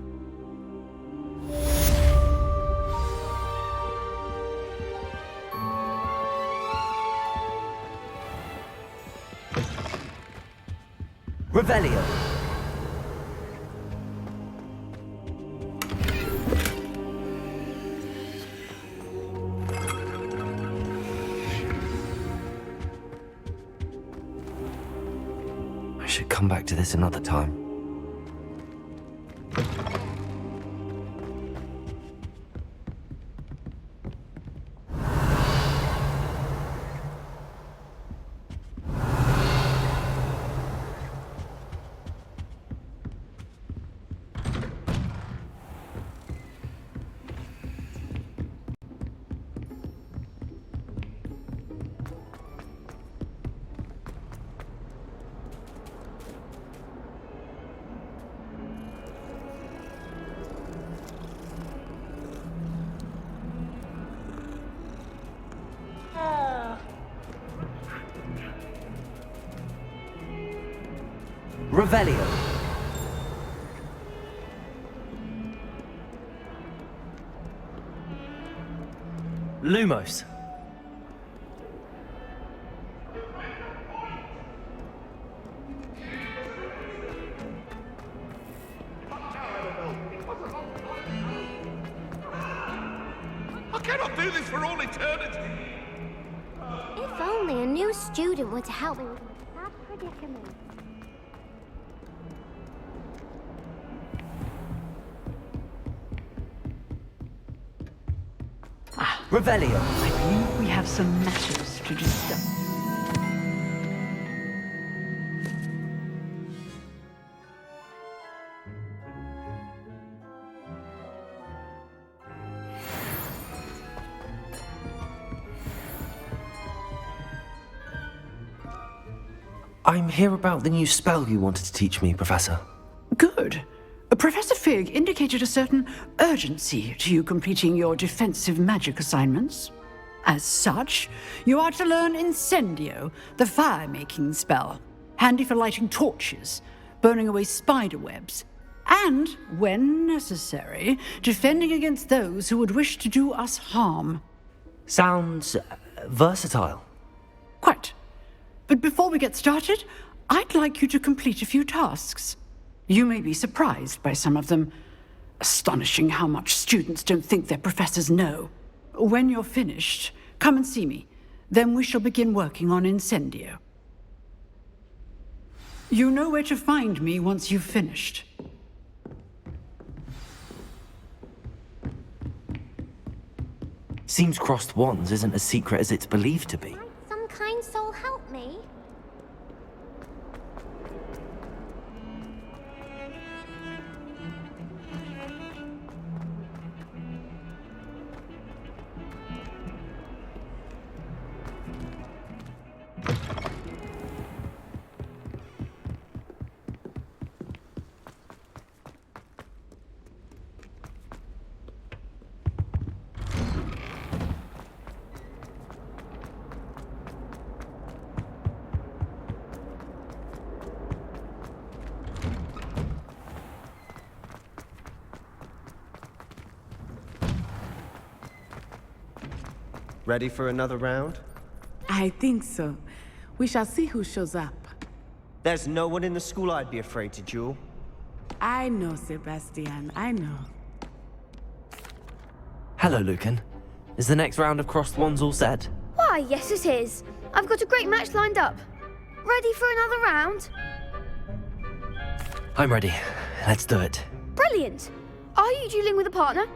Revelio. I should come back to this another time. Revelio. Lumos. I cannot do this for all eternity. If only a new student were to help me with my sad predicament. Revelio. I believe we have some matters to discuss. I'm here about the new spell you wanted to teach me, Professor. Good. Professor Fig indicated a certain urgency to you completing your defensive magic assignments. As such, you are to learn Incendio, the fire-making spell, handy for lighting torches, burning away spider webs, and, when necessary, defending against those who would wish to do us harm. Sounds versatile. Quite. But before we get started, I'd like you to complete a few tasks. You may be surprised by some of them. Astonishing how much students don't think their professors know. When you're finished, come and see me. Then we shall begin working on Incendio. You know where to find me once you've finished. Seems crossed wands isn't as secret as it's believed to be. Some kind soul help me? Ready for another round? I think so. We shall see who shows up. There's no one in the school I'd be afraid to duel. I know, Sebastian, I know. Hello, Lucan. Is the next round of crossed wands all set? Why, yes it is. I've got a great match lined up. Ready for another round? I'm ready. Let's do it. Brilliant. Are you dueling with a partner?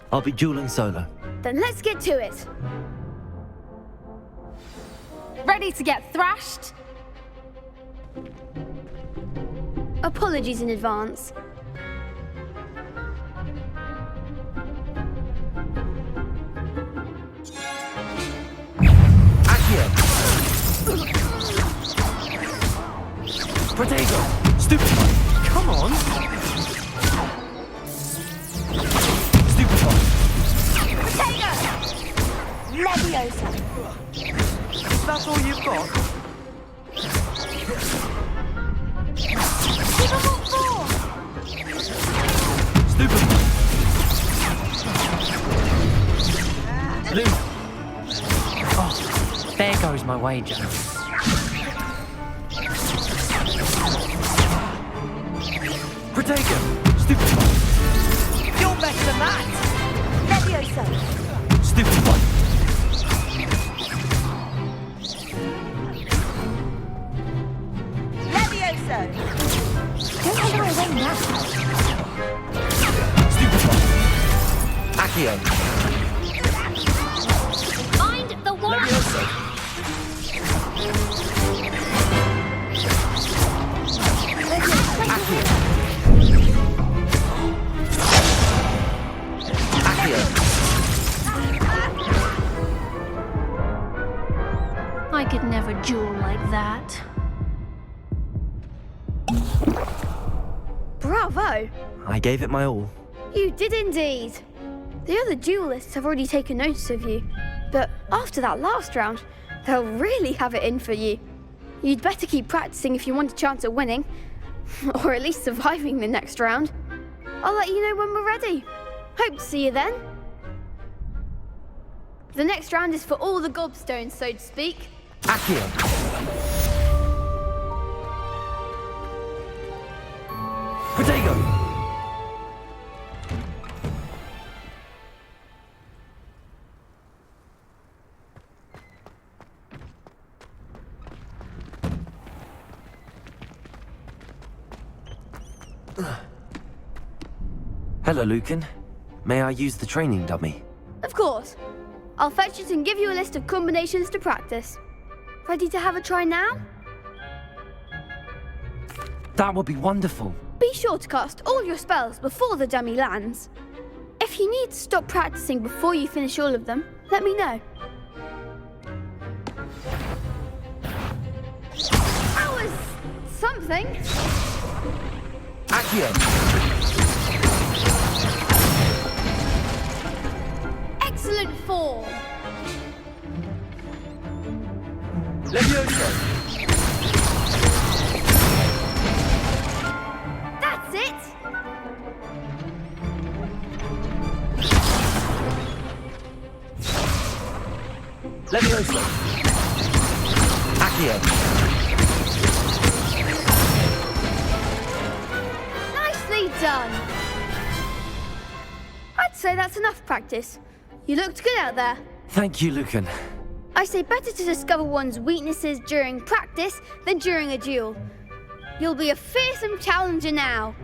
I'll be dueling solo. Then let's get to it. Ready to get thrashed? Apologies in advance. Potato! Stupid one! Come on! Stupid one! Potato! Leviosa! Is that all you've got? Difficult 4! Stupid one! Luke! Oh, there goes my wager. Protego! Stupid one! You're better than that! Leviosa! Stupid one! Leviosa! Don't enter away now! Stupid one! Accio! Find the one! Leviosa! Accio! I could never duel like that. Bravo! I gave it my all. You did indeed. The other duelists have already taken notice of you, but after that last round, they'll really have it in for you. You'd better keep practicing if you want a chance at winning, or at least surviving the next round. I'll let you know when we're ready. Hope to see you then. The next round is for all the gobstones, so to speak. Accio! Protego! Hello, Lucan. May I use the training dummy? Of course. I'll fetch it and give you a list of combinations to practice. Ready to have a try now? That would be wonderful. Be sure to cast all your spells before the dummy lands. If you need to stop practicing before you finish all of them, let me know. That was something. Accio! Excellent form. Leviosa! That's it. Leviosa! Accio! Nicely done. I'd say that's enough practice. You looked good out there. Thank you, Lucan. I say better to discover one's weaknesses during practice than during a duel. You'll be a fearsome challenger now.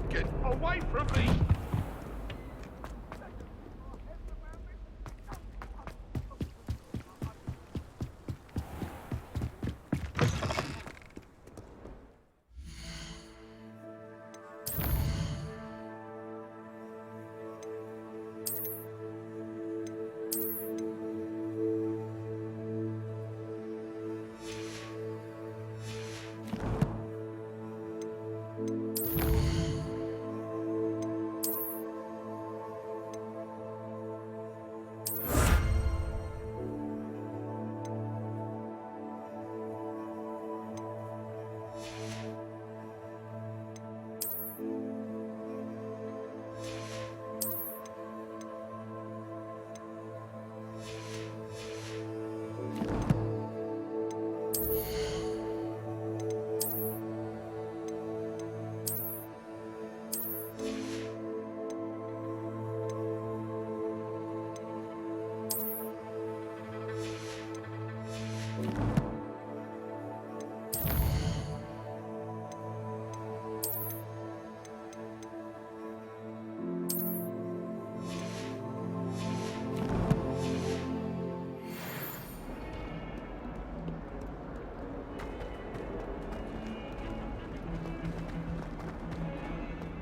Get away from me!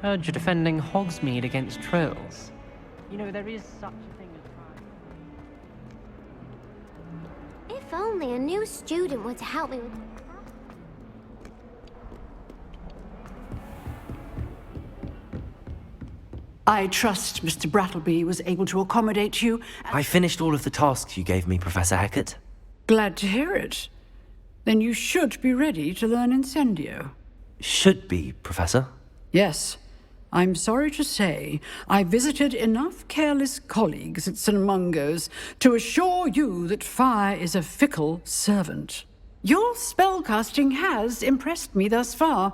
Heard you're defending Hogsmeade against trolls. You know, there is such a thing as crime. If only a new student were to help me with... I trust Mr. Brattleby was able to accommodate you. I finished all of the tasks you gave me, Professor Hackett. Glad to hear it. Then you should be ready to learn Incendio. Should be, Professor. Yes. I'm sorry to say, I visited enough careless colleagues at St. Mungo's to assure you that fire is a fickle servant. Your spellcasting has impressed me thus far,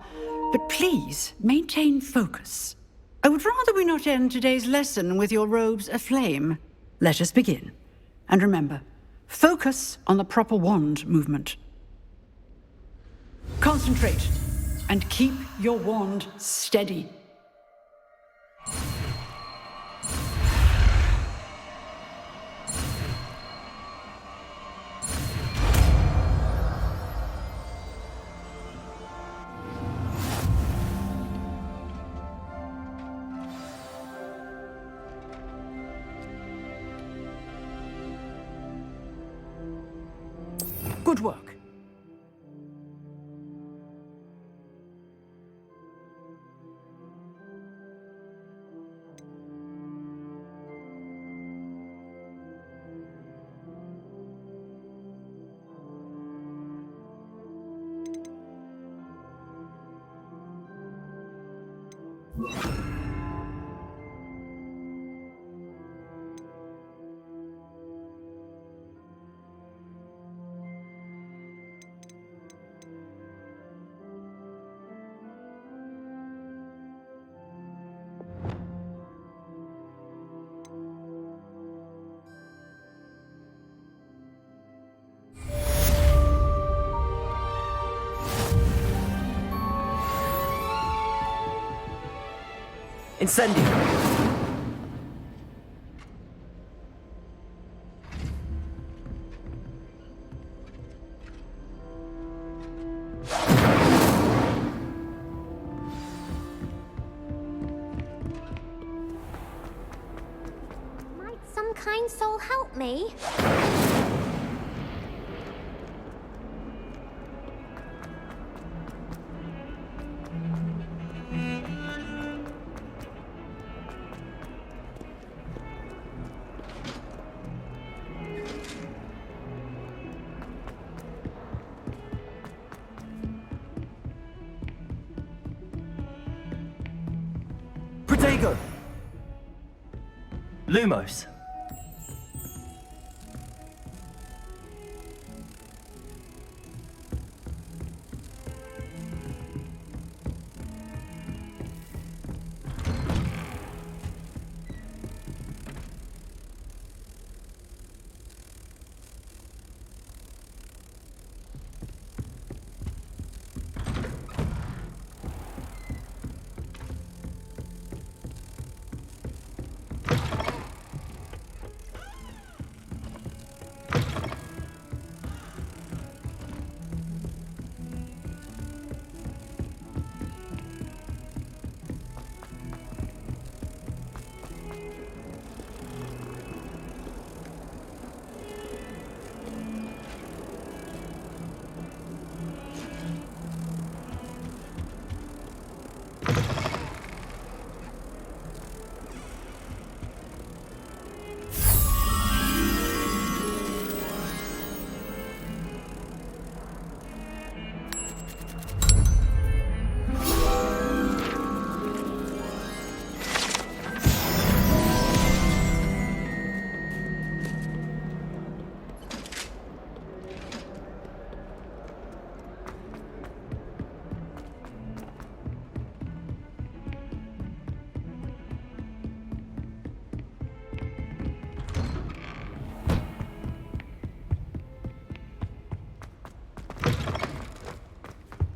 but please maintain focus. I would rather we not end today's lesson with your robes aflame. Let us begin. And remember, focus on the proper wand movement. Concentrate, and keep your wand steady. Good work. Incendio! Might some kind soul help me? Protego! Lumos.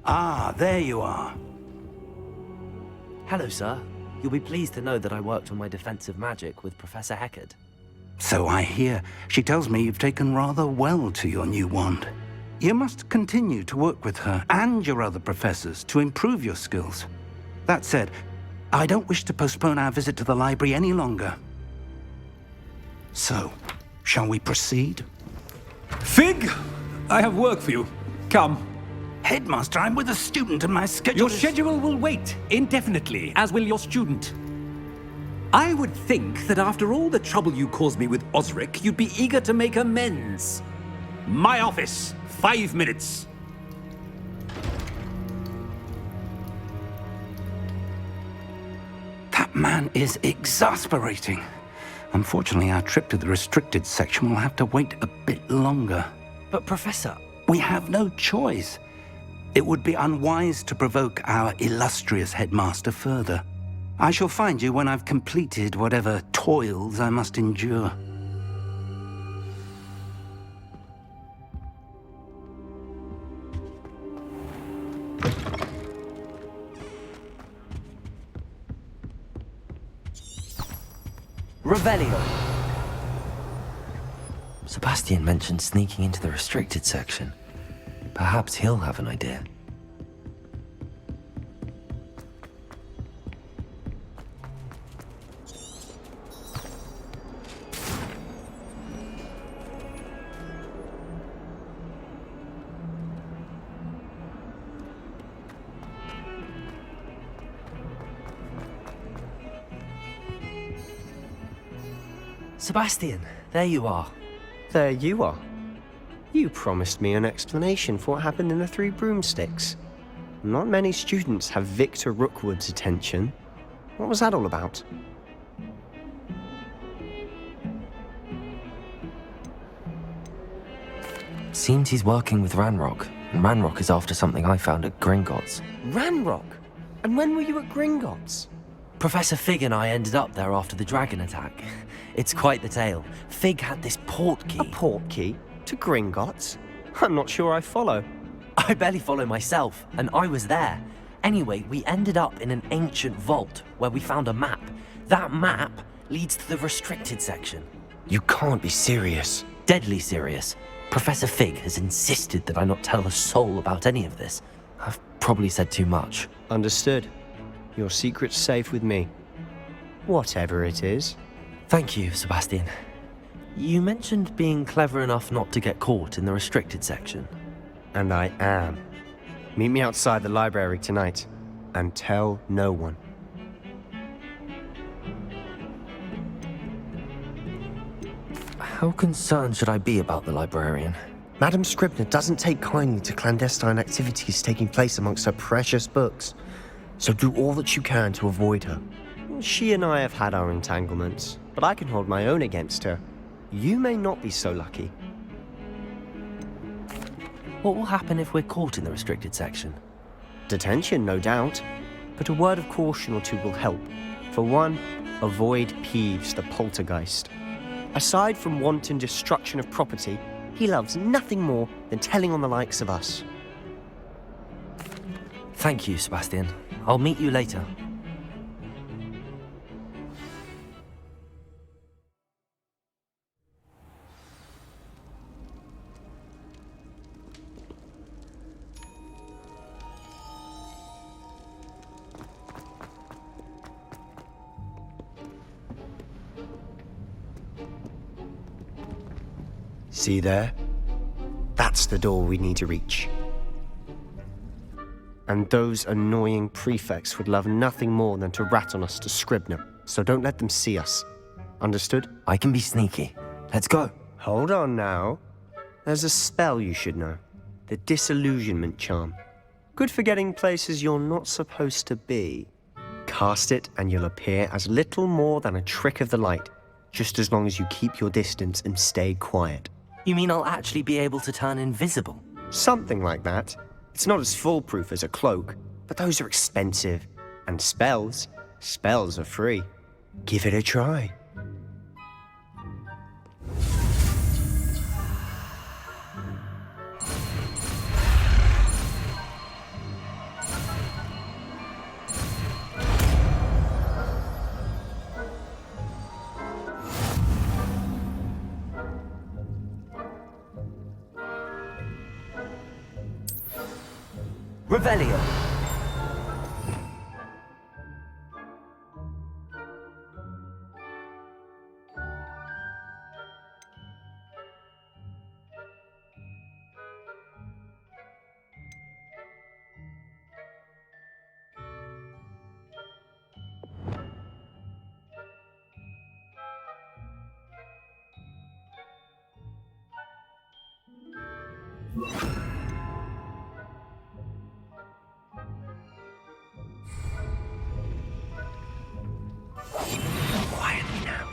Ah, there you are. Hello, sir. You'll be pleased to know that I worked on my defensive magic with Professor Heckard. So I hear. She tells me you've taken rather well to your new wand. You must continue to work with her and your other professors to improve your skills. That said, I don't wish to postpone our visit to the library any longer. So, shall we proceed? Fig! I have work for you. Come. Headmaster, I'm with a student and my schedule Your schedule will wait indefinitely, as will your student. I would think that after all the trouble you caused me with Osric, you'd be eager to make amends. My office, 5 minutes. That man is exasperating. Unfortunately, our trip to the restricted section will have to wait a bit longer. But, Professor... We have no choice. It would be unwise to provoke our illustrious headmaster further. I shall find you when I've completed whatever toils I must endure. Revelio! Sebastian mentioned sneaking into the restricted section. Perhaps he'll have an idea. Sebastian, there you are. There you are. You promised me an explanation for what happened in the Three Broomsticks. Not many students have Victor Rookwood's attention. What was that all about? Seems he's working with Ranrock, and Ranrock is after something I found at Gringotts. Ranrock? And when were you at Gringotts? Professor Fig and I ended up there after the dragon attack. It's quite the tale. Fig had this port key. A port key? To Gringotts? I'm not sure I follow. I barely follow myself, and I was there. Anyway, we ended up in an ancient vault where we found a map. That map leads to the restricted section. You can't be serious. Deadly serious. Professor Fig has insisted that I not tell a soul about any of this. I've probably said too much. Understood. Your secret's safe with me. Whatever it is. Thank you, Sebastian. You mentioned being clever enough not to get caught in the restricted section. And I am. Meet me outside the library tonight, and tell no one. How concerned should I be about the librarian? Madame Scribner doesn't take kindly to clandestine activities taking place amongst her precious books, so do all that you can to avoid her. She and I have had our entanglements, but I can hold my own against her. You may not be so lucky. What will happen if we're caught in the restricted section? Detention, no doubt, but a word of caution or two will help. For one, avoid Peeves, the poltergeist. Aside from wanton destruction of property, he loves nothing more than telling on the likes of us. Thank you, Sebastian. I'll meet you later. See there? That's the door we need to reach. And those annoying prefects would love nothing more than to rat on us to Scribner, so don't let them see us. Understood? I can be sneaky. Let's go. Hold on now. There's a spell you should know. The Disillusionment Charm. Good for getting places you're not supposed to be. Cast it and you'll appear as little more than a trick of the light, just as long as you keep your distance and stay quiet. You mean I'll actually be able to turn invisible? Something like that. It's not as foolproof as a cloak, but those are expensive. And spells are free. Give it a try. Revelio. Quietly now.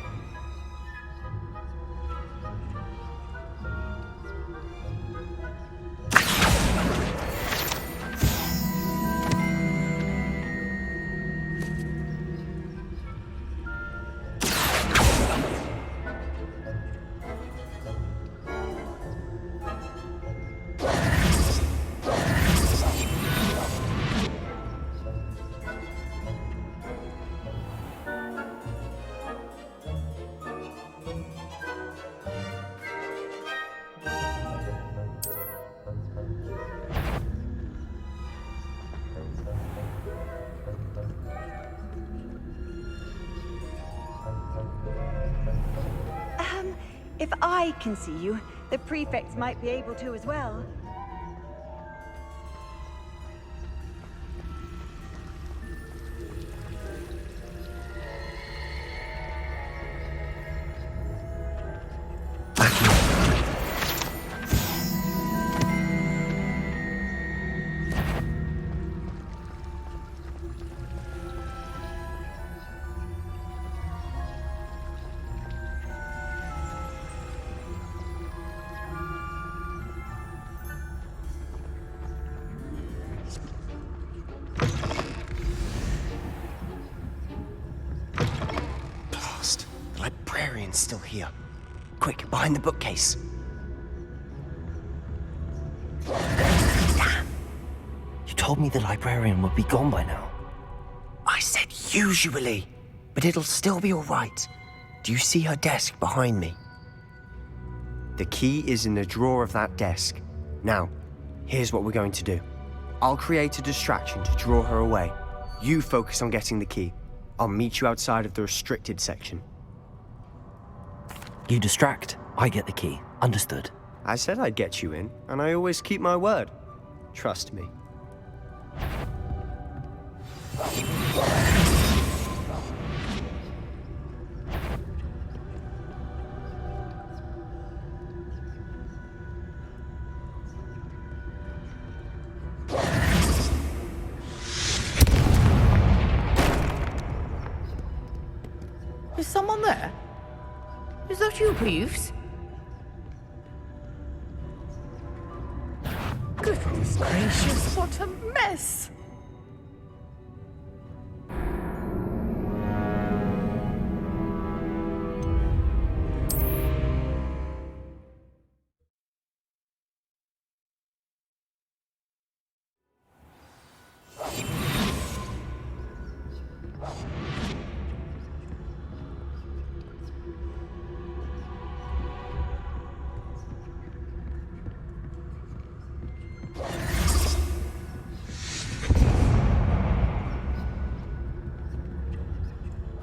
If I can see you, the prefects might be able to as well. Blast. The librarian's still here. Quick, behind the bookcase. Damn. You told me the librarian would be gone by now. I said usually, but it'll still be all right. Do you see her desk behind me? The key is in the drawer of that desk. Now, here's what we're going to do. I'll create a distraction to draw her away. You focus on getting the key. I'll meet you outside of the restricted section. You distract, I get the key. Understood. I said I'd get you in, and I always keep my word. Trust me. Is someone there? Is that you, Peeves? Goodness gracious, what a mess!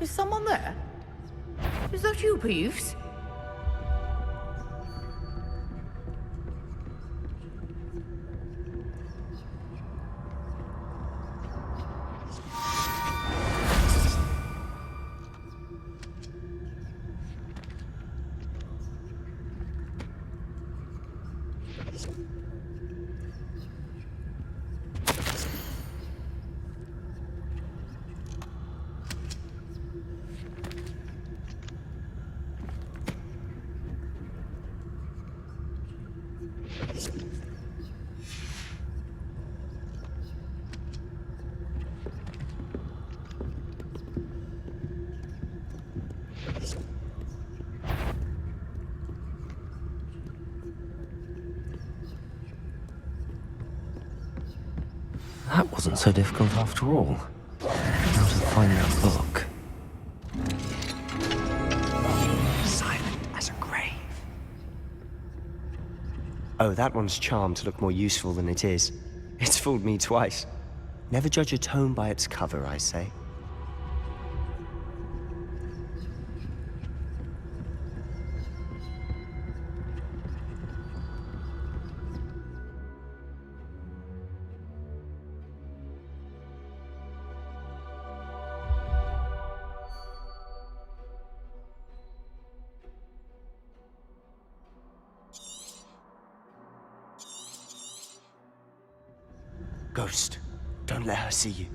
Is someone there? Is that you, Peeves? That wasn't so difficult after all. How to find that book. Silent as a grave. Oh, that one's charmed to look more useful than it is. It's fooled me twice. Never judge a tome by its cover, I say. Ghost, don't let her see you.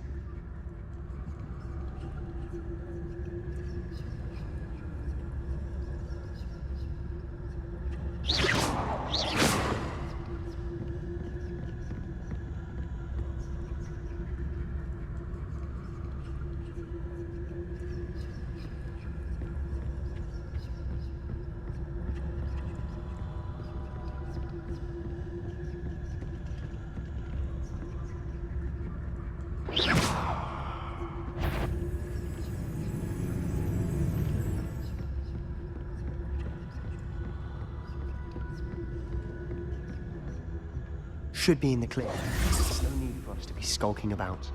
Should be in the clear. There's no need for us to be skulking about.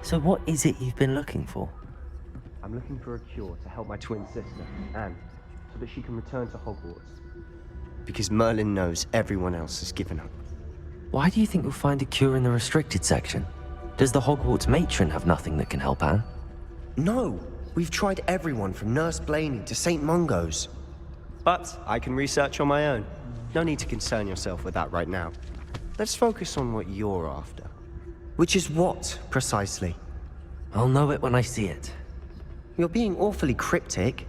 So what is it you've been looking for? I'm looking for a cure to help my twin sister, Anne, so that she can return to Hogwarts. Because Merlin knows everyone else has given up. Why do you think you'll find a cure in the restricted section? Does the Hogwarts matron have nothing that can help Anne? No! We've tried everyone from Nurse Blaney to St. Mungo's. But I can research on my own. No need to concern yourself with that right now. Let's focus on what you're after. Which is what, precisely? I'll know it when I see it. You're being awfully cryptic.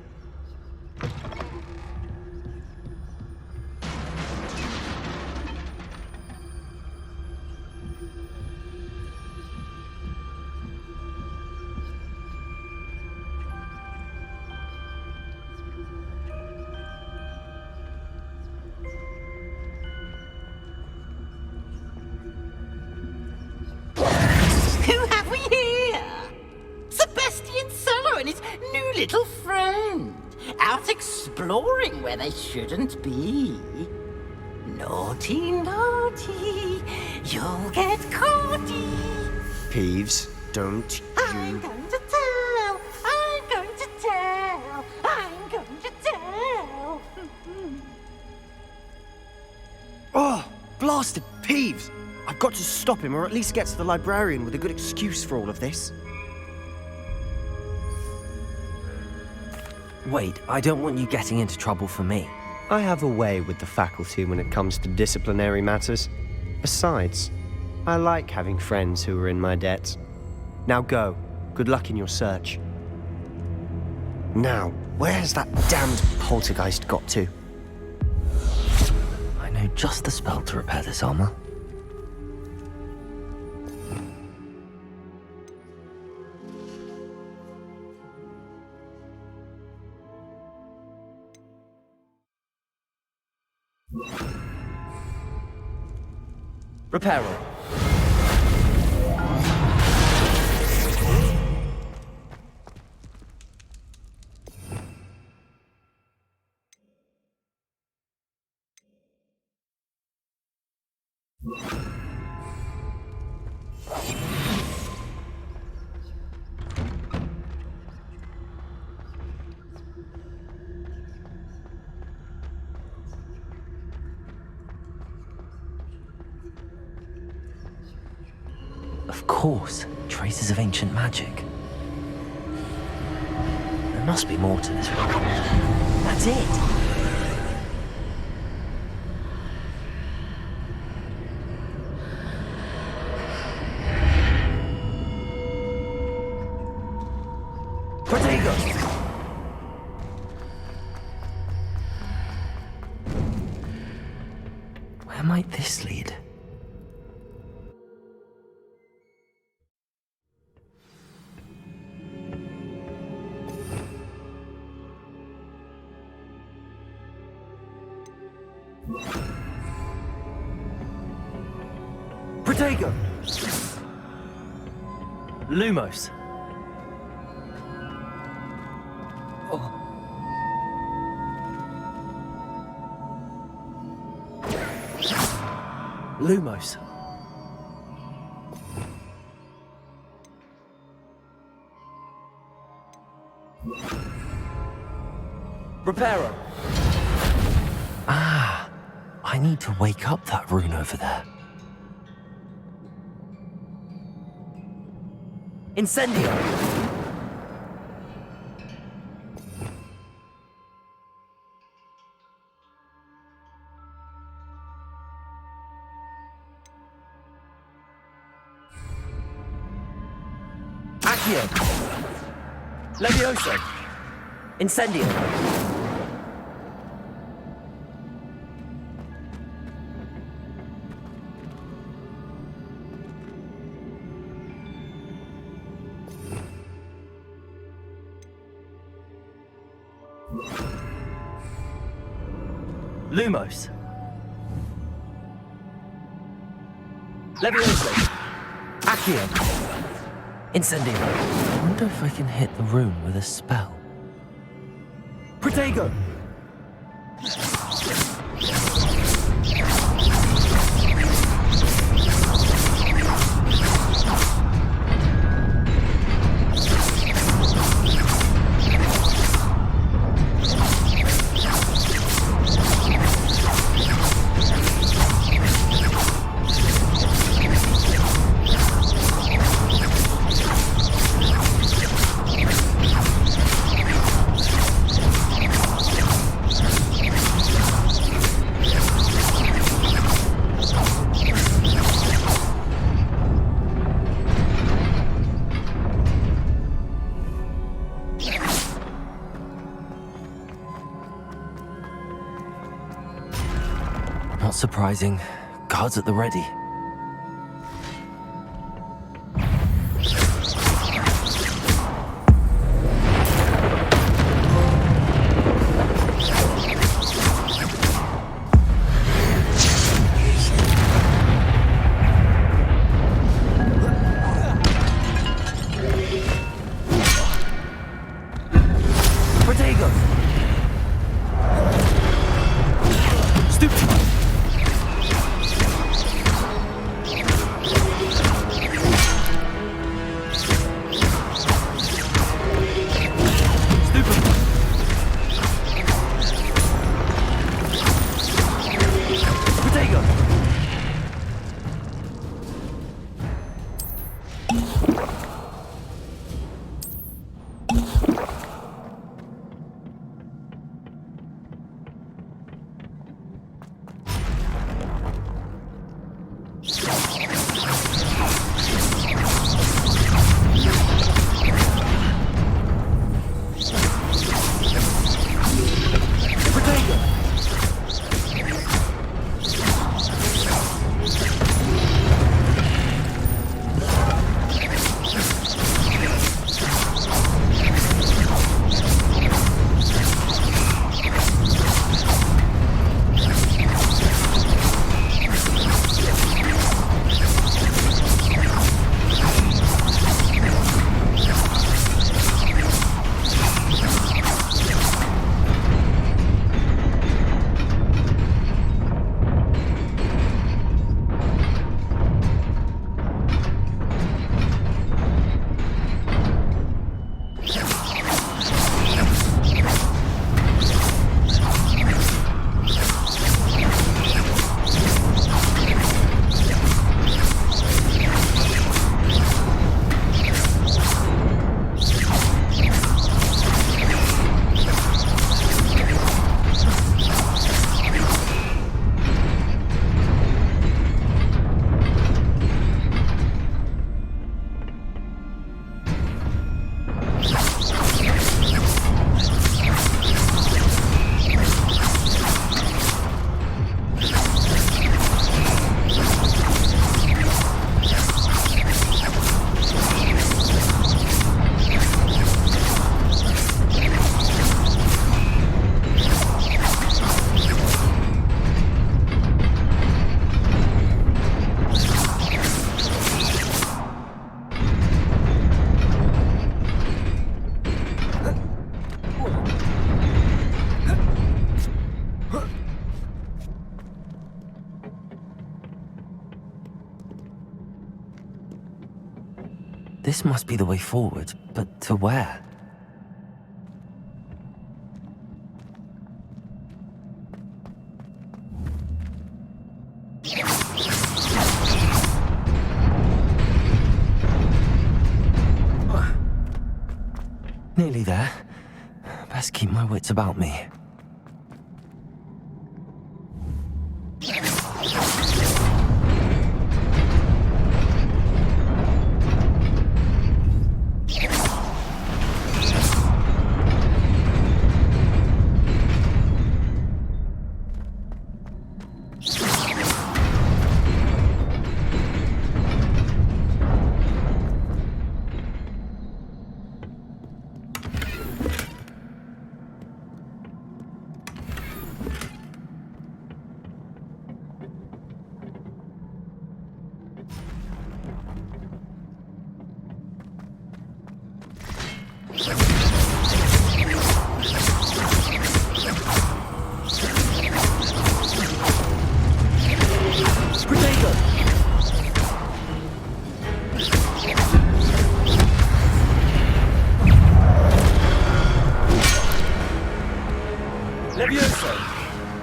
Who have we here? Sebastian Solo and his new little friend. Out exploring where they shouldn't be. Naughty, naughty. You'll get caughty. Peeves, don't I'm you... going to tell. I'm going to tell. I'm going to tell. Oh, blasted Peeves! I've got to stop him, or at least get to the librarian with a good excuse for all of this. Wait, I don't want you getting into trouble for me. I have a way with the faculty when it comes to disciplinary matters. Besides, I like having friends who are in my debt. Now go. Good luck in your search. Now, where's that damned poltergeist got to? I know just the spell to repair this armor. Repairer. Of course, traces of ancient magic. There must be more to this record. That's it! Protego! Where might this lead? Protego! Lumos. Oh. Lumos. Reparo. Ah, I need to wake up that rune over there. Incendio. Accio. Levioso. Incendio. Lumos. Levioso. Accio. Incendio. I wonder if I can hit the rune with a spell. Protego. Not surprising. Guards at the ready. This must be the way forward, but to where? Nearly there. Best keep my wits about me.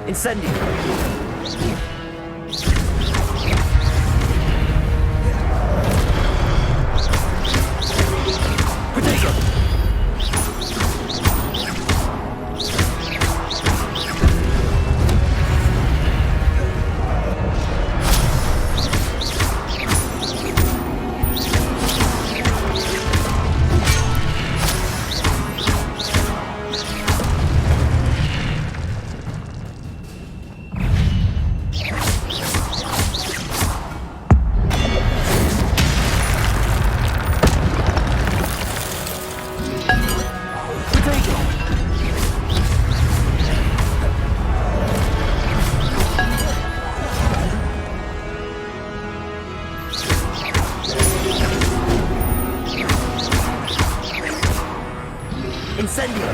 Incendio! Incendio!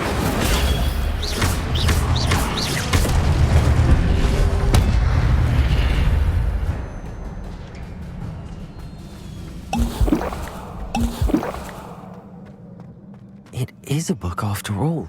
It is a book after all.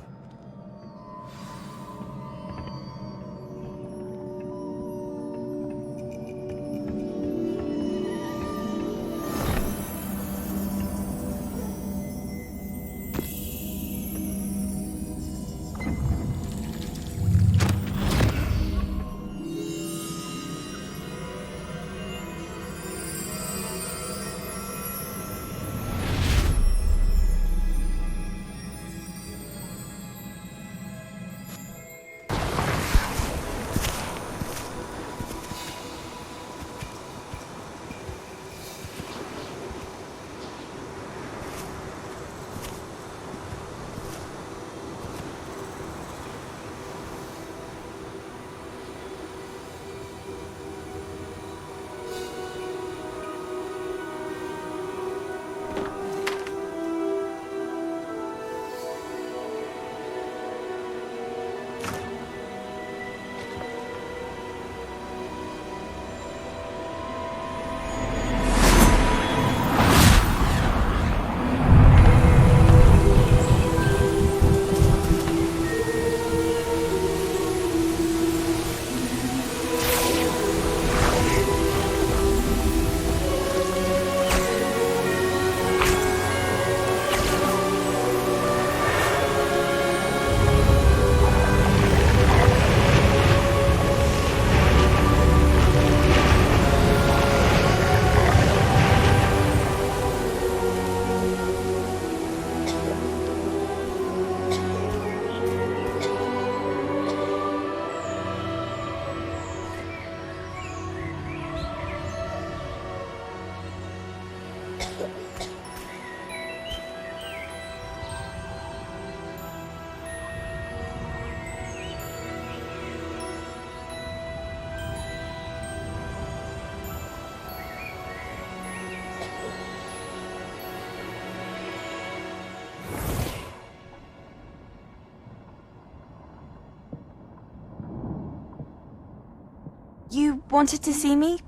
You wanted to see me?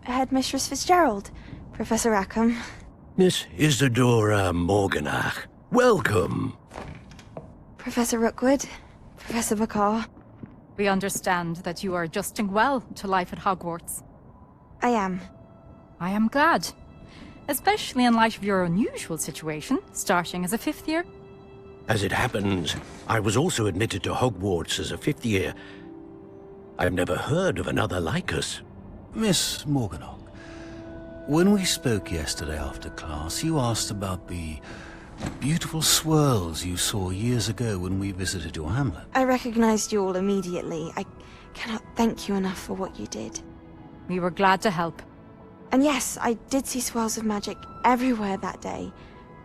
Headmistress Fitzgerald? Professor Rackham? Miss Isadora Morganach, welcome. Professor Rookwood? Professor Bakar? We understand that you are adjusting well to life at Hogwarts. I am. I am glad. Especially in light of your unusual situation, starting as a 5th year. As it happens, I was also admitted to Hogwarts as a 5th year. I've never heard of another like us. Miss Morganach, when we spoke yesterday after class, you asked about the beautiful swirls you saw years ago when we visited your hamlet. I recognized you all immediately. I cannot thank you enough for what you did. We were glad to help. And yes, I did see swirls of magic everywhere that day.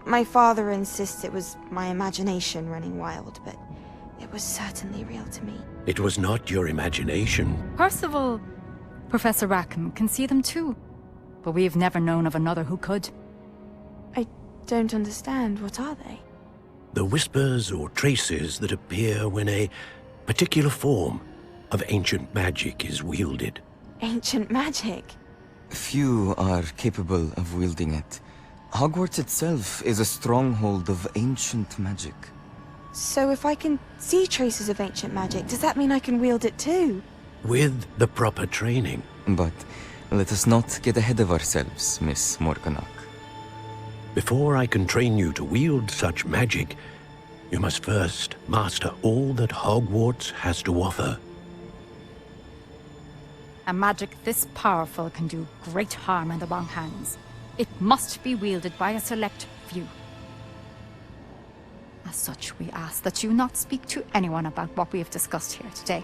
My father insists it was my imagination running wild, but it was certainly real to me. It was not your imagination. Percival, Professor Rackham can see them too. But we've never known of another who could. I don't understand. What are they? The whispers or traces that appear when a particular form of ancient magic is wielded. Ancient magic? Few are capable of wielding it. Hogwarts itself is a stronghold of ancient magic. So if I can see traces of ancient magic, does that mean I can wield it too? With the proper training. But let us not get ahead of ourselves, Miss Morganach. Before I can train you to wield such magic, you must first master all that Hogwarts has to offer. A magic this powerful can do great harm in the wrong hands. It must be wielded by a select few. As such, we ask that you not speak to anyone about what we have discussed here today.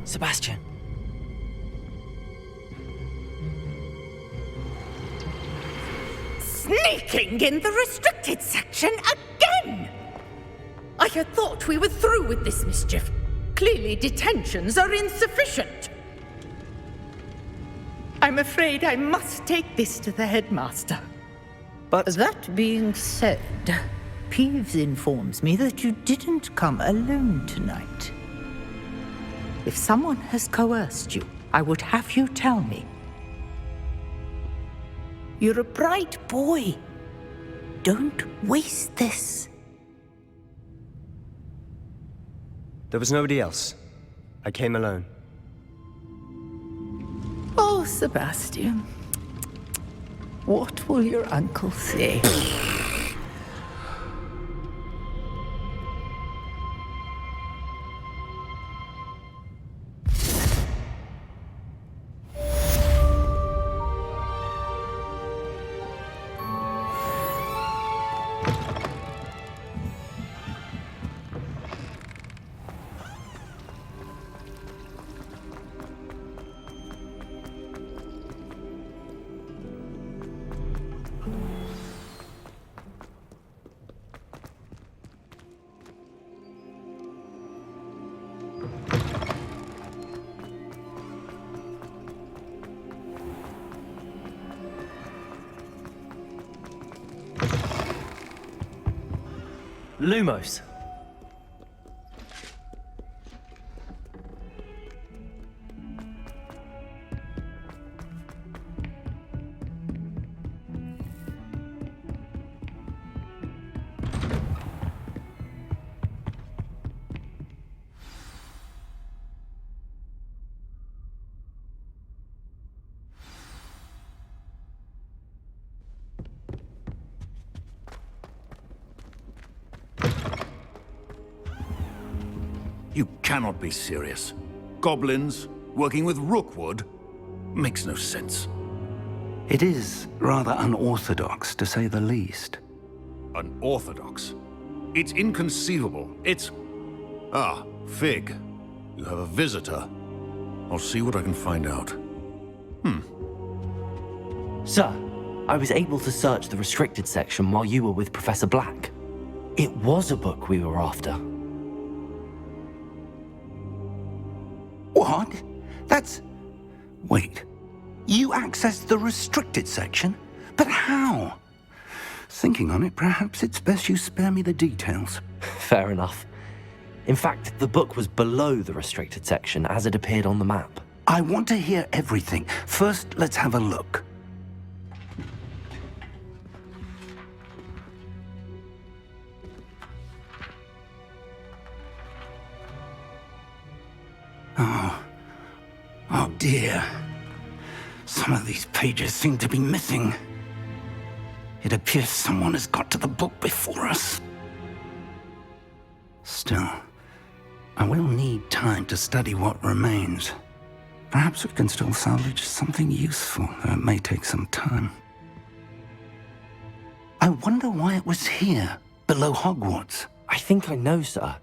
Sebastian. Sneaking in the restricted section again! I had thought we were through with this mischief. Clearly detentions are insufficient. I'm afraid I must take this to the headmaster. But that being said, Peeves informs me that you didn't come alone tonight. If someone has coerced you, I would have you tell me. You're a bright boy. Don't waste this. There was nobody else. I came alone. Oh, Sebastian. What will your uncle say? Lumos. You cannot be serious. Goblins working with Rookwood? Makes no sense. It is rather unorthodox, to say the least. Unorthodox? It's inconceivable. It's... Ah, Fig. You have a visitor. I'll see what I can find out. Sir, I was able to search the restricted section while you were with Professor Black. It was a book we were after. What? That's... Wait. You accessed the restricted section? But how? Thinking on it, perhaps it's best you spare me the details. Fair enough. In fact, the book was below the restricted section as it appeared on the map. I want to hear everything. First, let's have a look. Oh dear. Some of these pages seem to be missing. It appears someone has got to the book before us. Still, I will need time to study what remains. Perhaps we can still salvage something useful, though it may take some time. I wonder why it was here, below Hogwarts. I think I know, sir.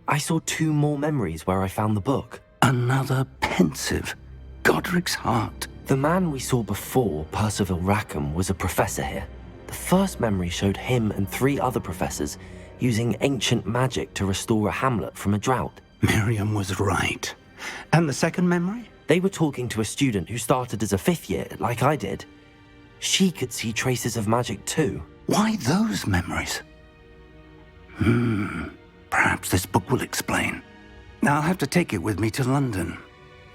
I saw 2 more memories where I found the book. Another pensive. Godric's heart. The man we saw before, Percival Rackham, was a professor here. The first memory showed him and 3 other professors using ancient magic to restore a hamlet from a drought. Miriam was right. And the second memory? They were talking to a student who started as a 5th year, like I did. She could see traces of magic too. Why those memories? Perhaps this book will explain. I'll have to take it with me to London.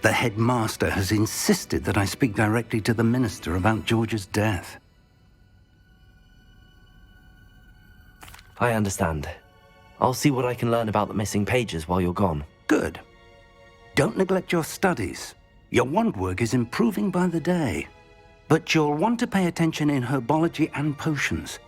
The headmaster has insisted that I speak directly to the minister about George's death. I understand. I'll see what I can learn about the missing pages while you're gone. Good. Don't neglect your studies. Your wand work is improving by the day. But you'll want to pay attention in herbology and potions.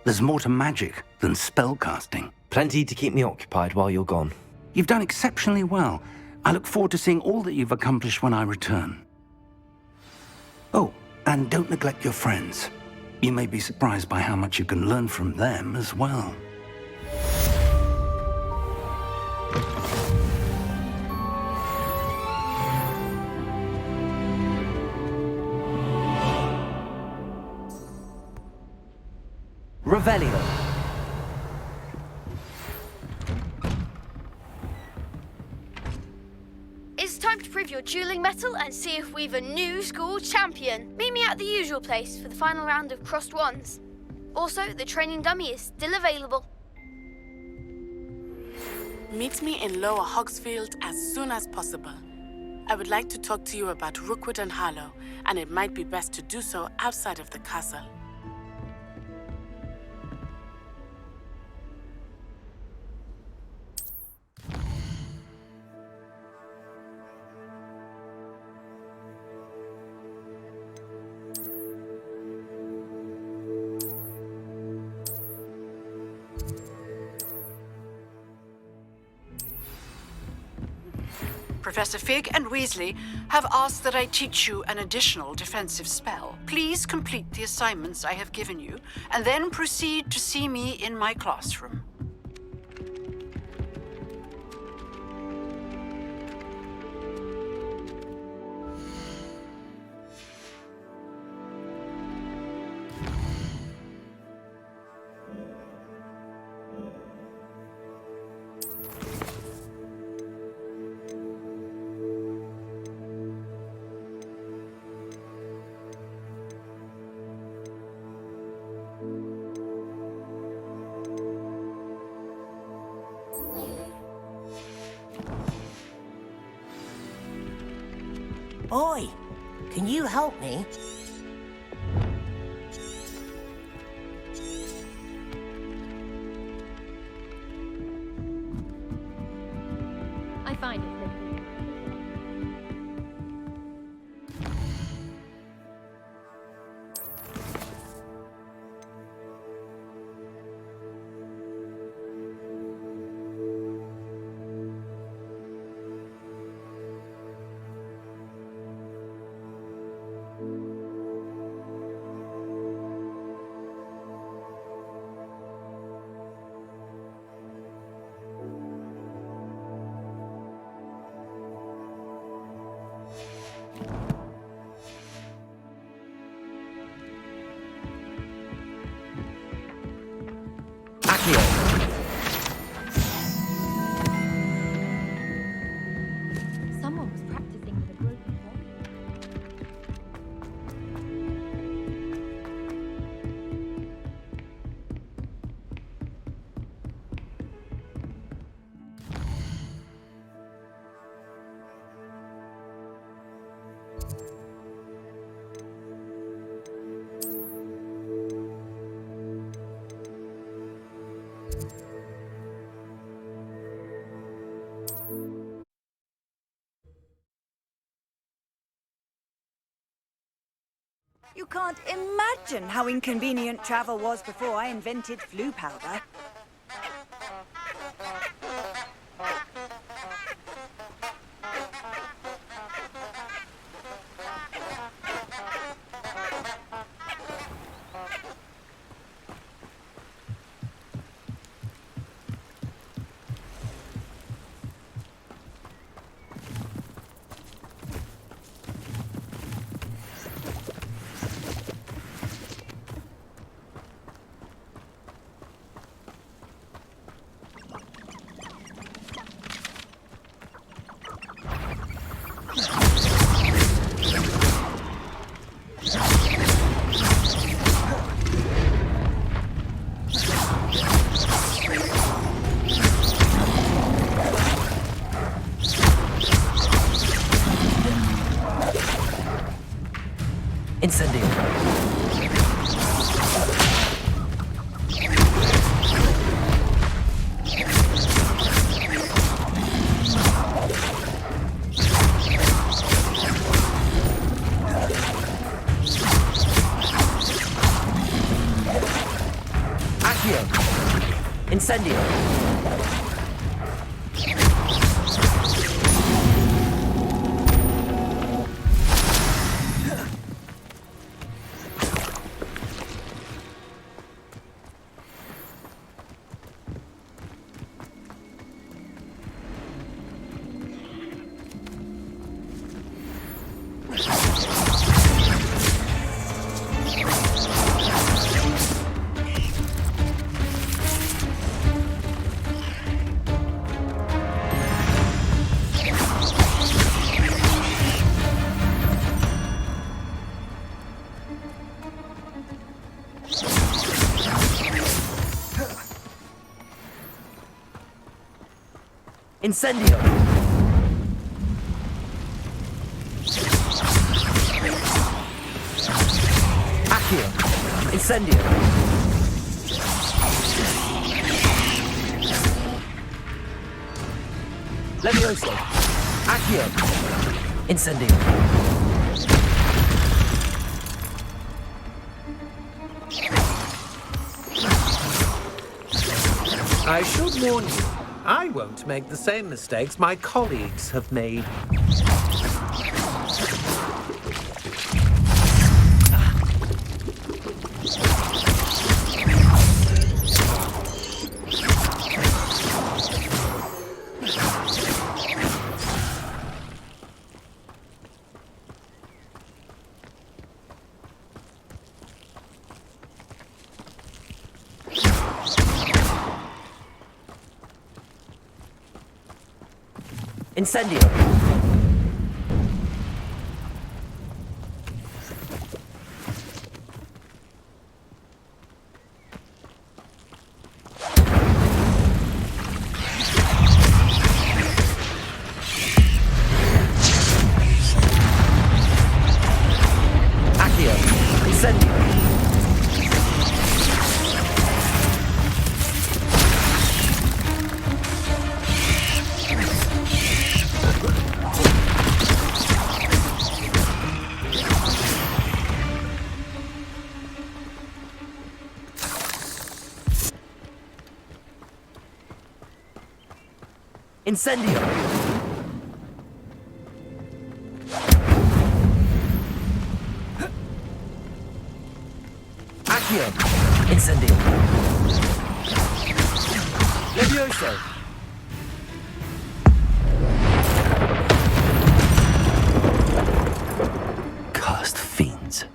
There's more to magic than spellcasting. Plenty to keep me occupied while you're gone. You've done exceptionally well. I look forward to seeing all that you've accomplished when I return. Oh, and don't neglect your friends. You may be surprised by how much you can learn from them as well. Revelio. prove your dueling mettle and see if we've a new school champion. Meet me at the usual place for the final round of crossed wands. Also, the training dummy is still available. Meet me in Lower Hogsfield as soon as possible. I would like to talk to you about Rookwood and Harlow, and it might be best to do so outside of the castle. Professor Fig and Weasley have asked that I teach you an additional defensive spell. Please complete the assignments I have given you, and then proceed to see me in my classroom. Oi! Can you help me? I find it. Someone was practicing with a broken wand. You can't imagine how inconvenient travel was before I invented flu powder. Incendio. Accio. Incendio. Incendio! Accio! Incendio! Levioso! Accio! Incendio! I should warn you, I won't make the same mistakes my colleagues have made. Incendio! Accio! Incendio! Incendio! Accio! Incendio! Levioso! Cursed fiends.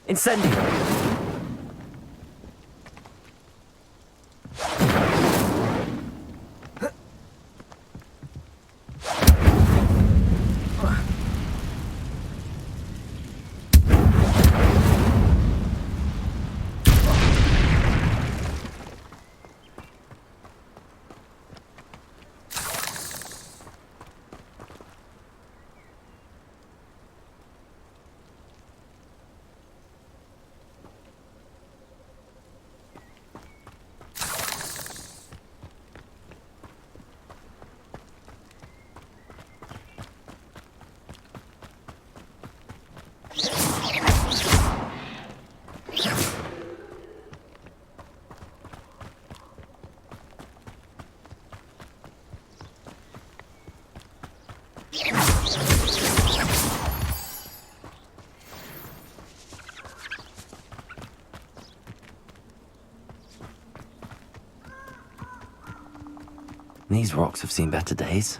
Incendio! These rocks have seen better days.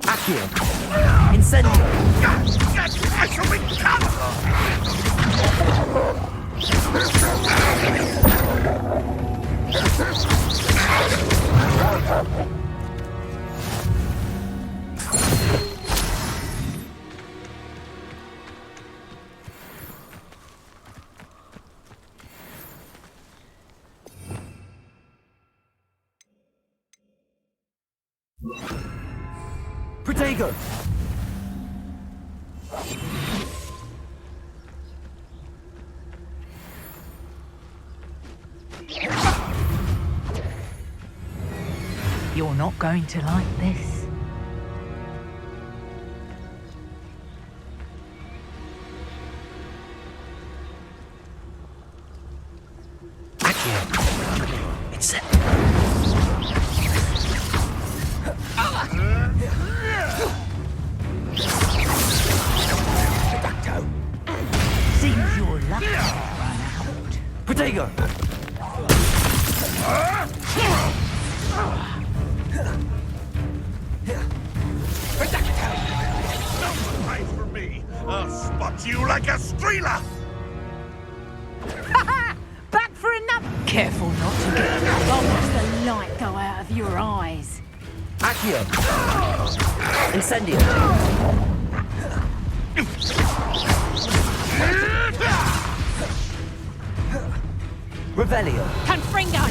Accio! Incendio! I shall recover! Protego! You're not going to like this. Accio! It's set. watch you like a streeler! Back for another. Careful not to get. I'll watch the light go out of your eyes. Accio! Incendio! Revelio! Confringo!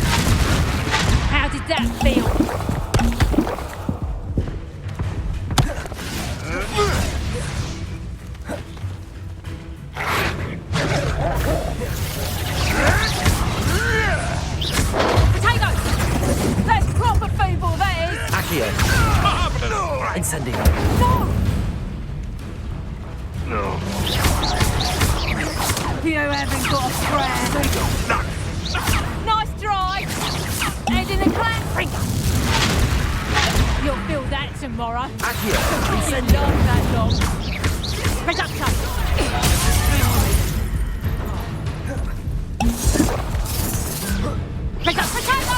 How did that feel? Potatoes! That's proper football, that is! Accio! Incendio! No! You haven't got a friend. Nice try! And in a clan finger. You'll feel that tomorrow. Accio! You love that long. Reducto! Potato!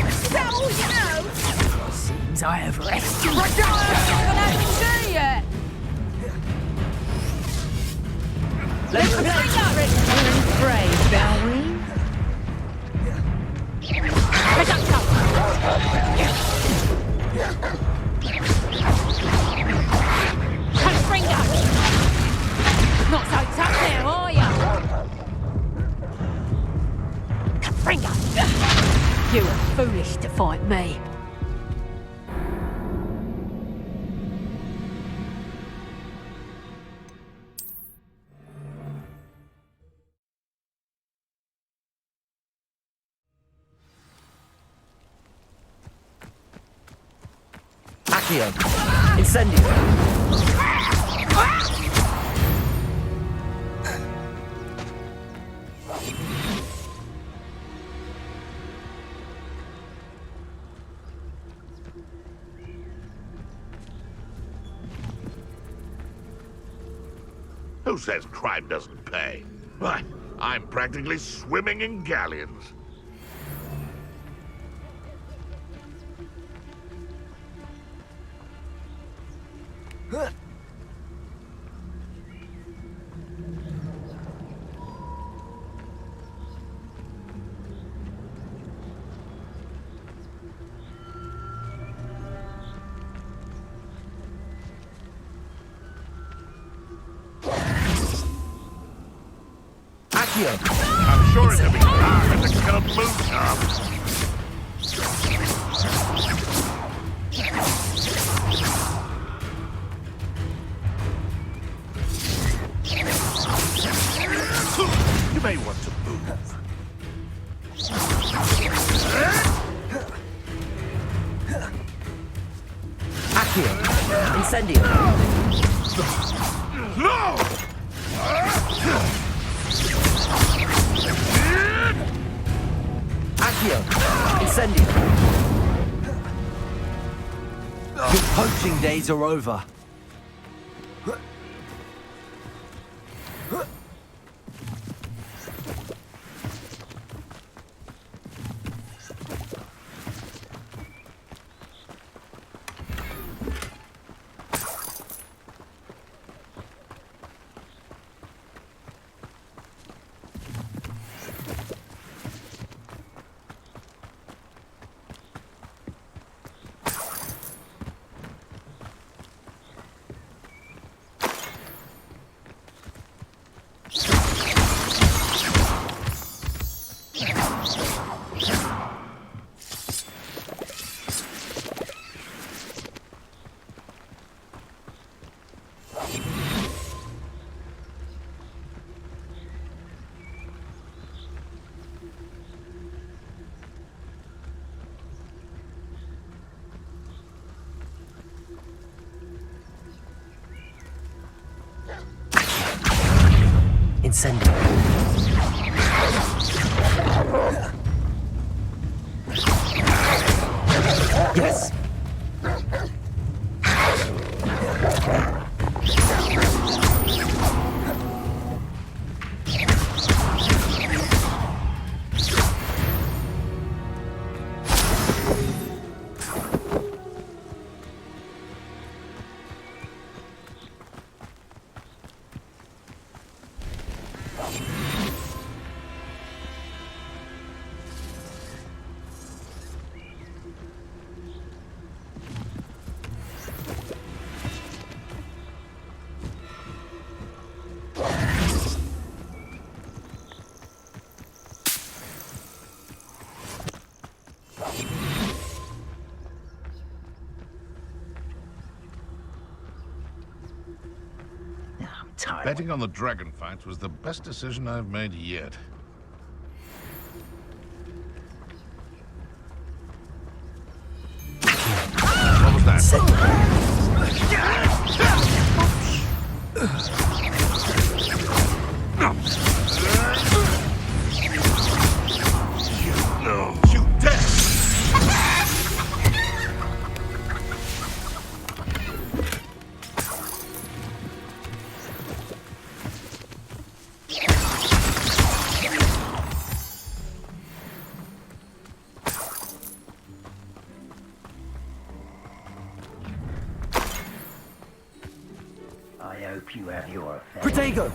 Is that all you know? Seems I have rested. Reducto! I haven't seen yet. Let's pray, shall we? Reducto! Confringo! Not so tough now, are ya? Confringo! You were foolish to fight me. Accio! Incendio! Who says crime doesn't pay? Why, I'm practically swimming in galleons. I'm sure it's a big car in the caboose up. You may want to move. Accio! Incendio! No! Accio! Incendio! Your poaching days are over. Incendio. Yes. time. Betting on the dragon fight was the best decision I've made yet. What was that? No. Shoot dead! I hope you have your affairs. Protego!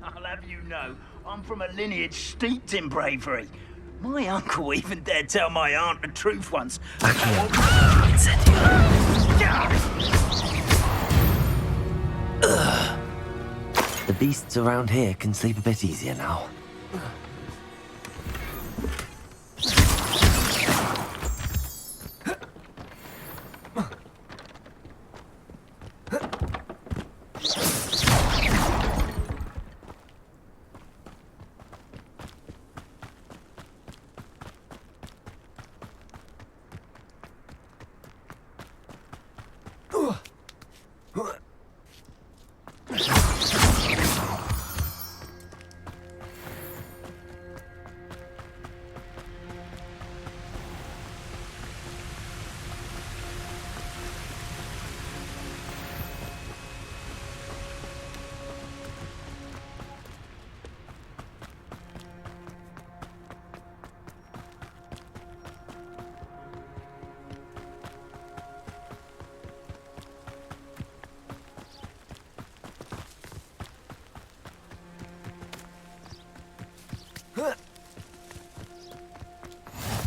I'll have you know, I'm from a lineage steeped in bravery. My uncle even dared tell my aunt the truth once. The beasts around here can sleep a bit easier now.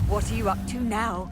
What are you up to now?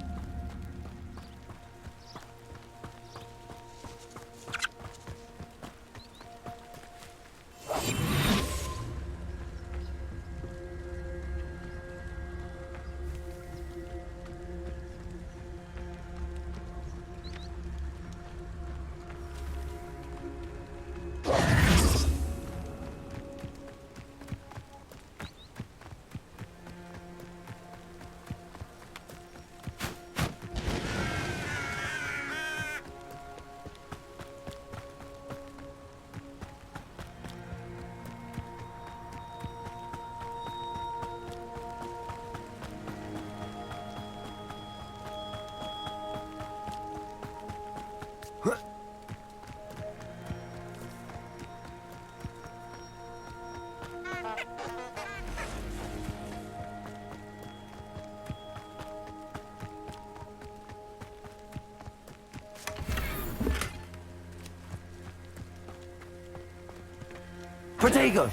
Protego!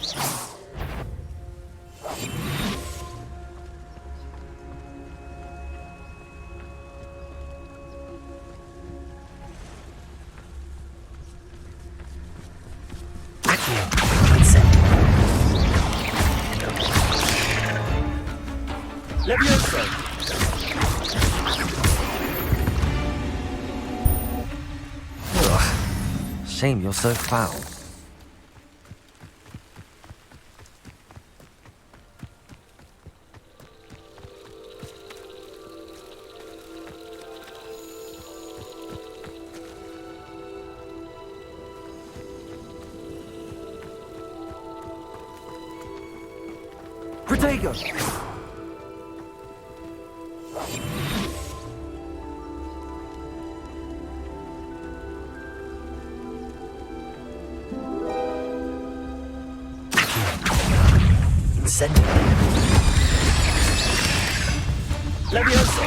Levioso! Shame you're so foul. Protego! Incendio! Levioso!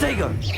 Protego!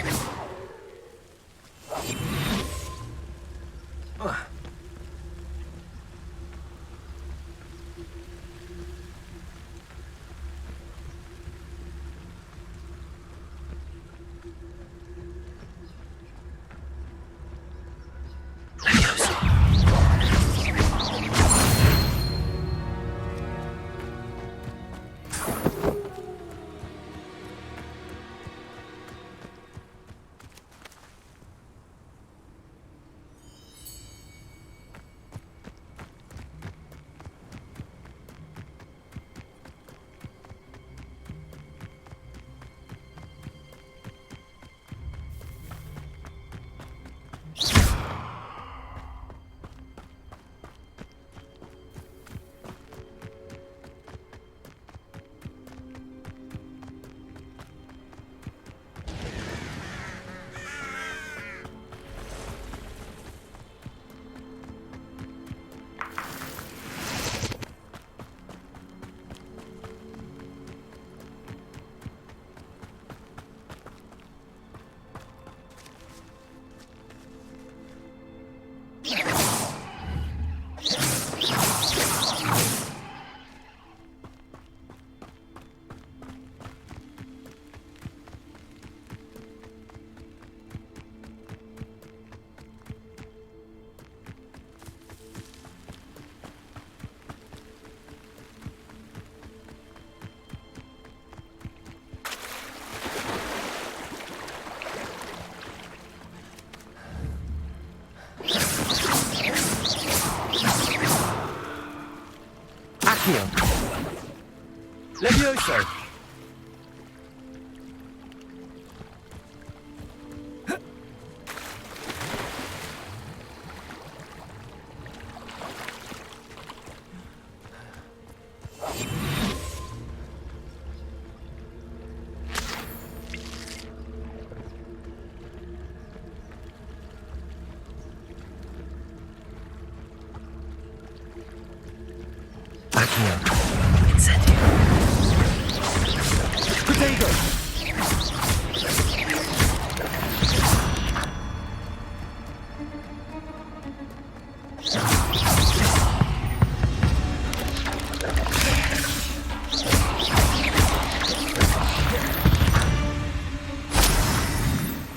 Levioso!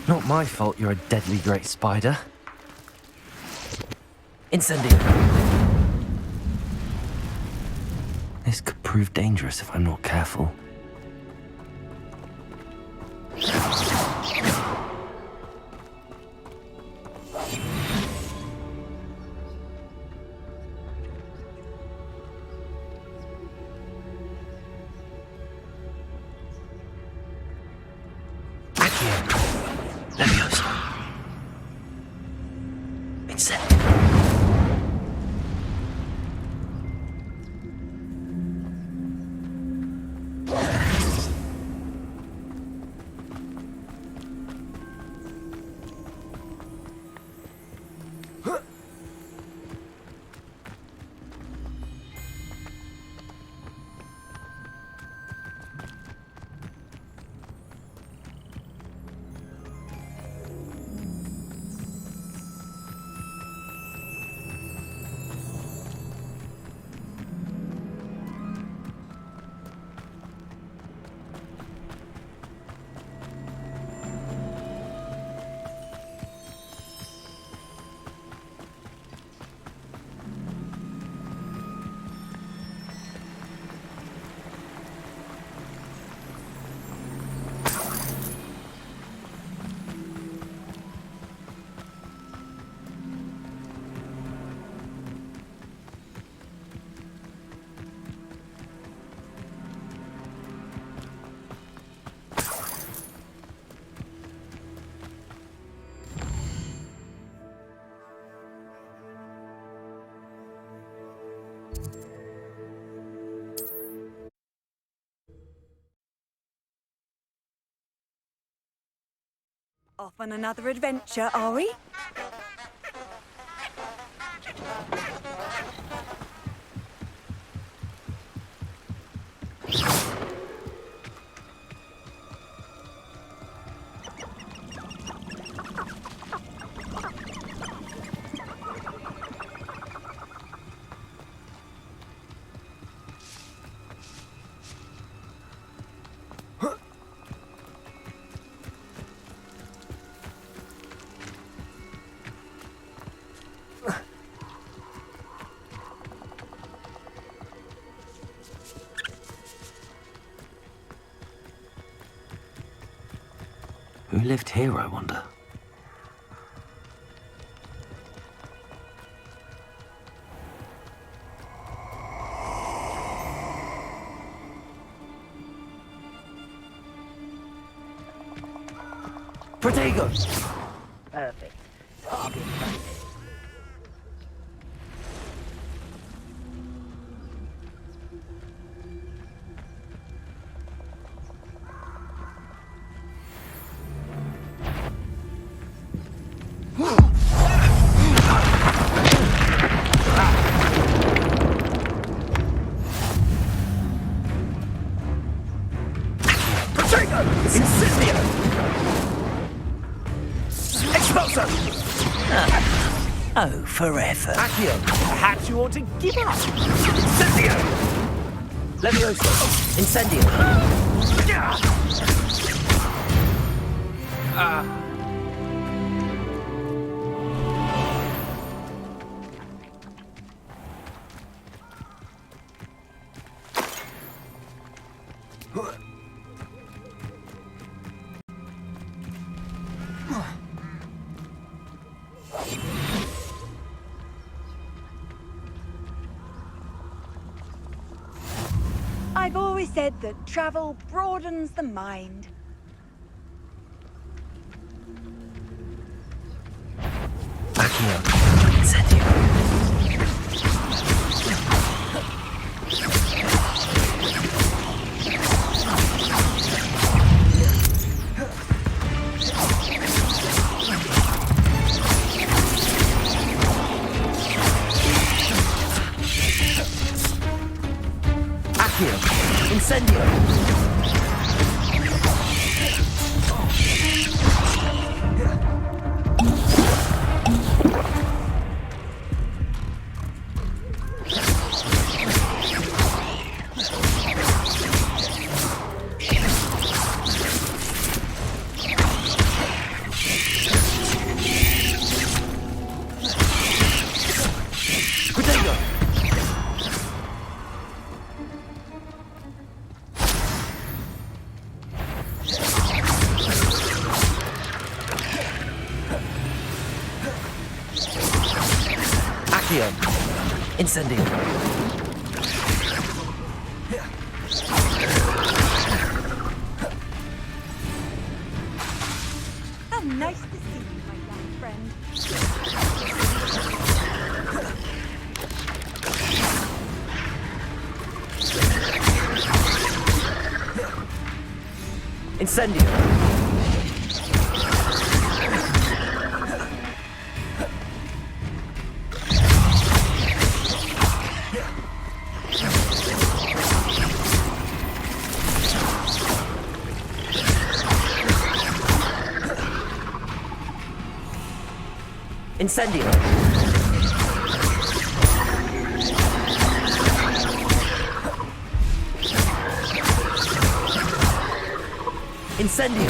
Not my fault you're a deadly great spider. Incendio! This could prove dangerous if I'm not careful. Off on another adventure, are we? Who lived here, I wonder? Protego! Perfect. Target practice. Protego! Incendio! Expulso! Oh, forever. Accio, perhaps you ought to give up. Incendio! Levioso. Incendio. I've always said that travel broadens the mind. Accio. Incendio. Accio. Incendio. Protego. Accio. Incendio. How nice to see you, my young friend. Incendio. Incendio. Incendio.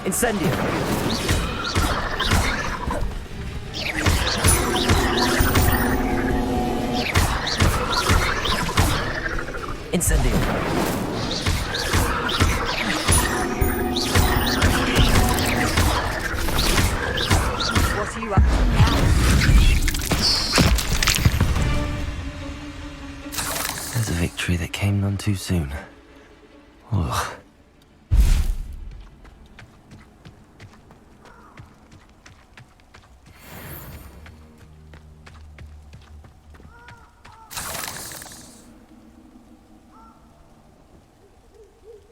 Incendio. Incendio. What are you up to now? There's a victory that came none too soon. Ugh.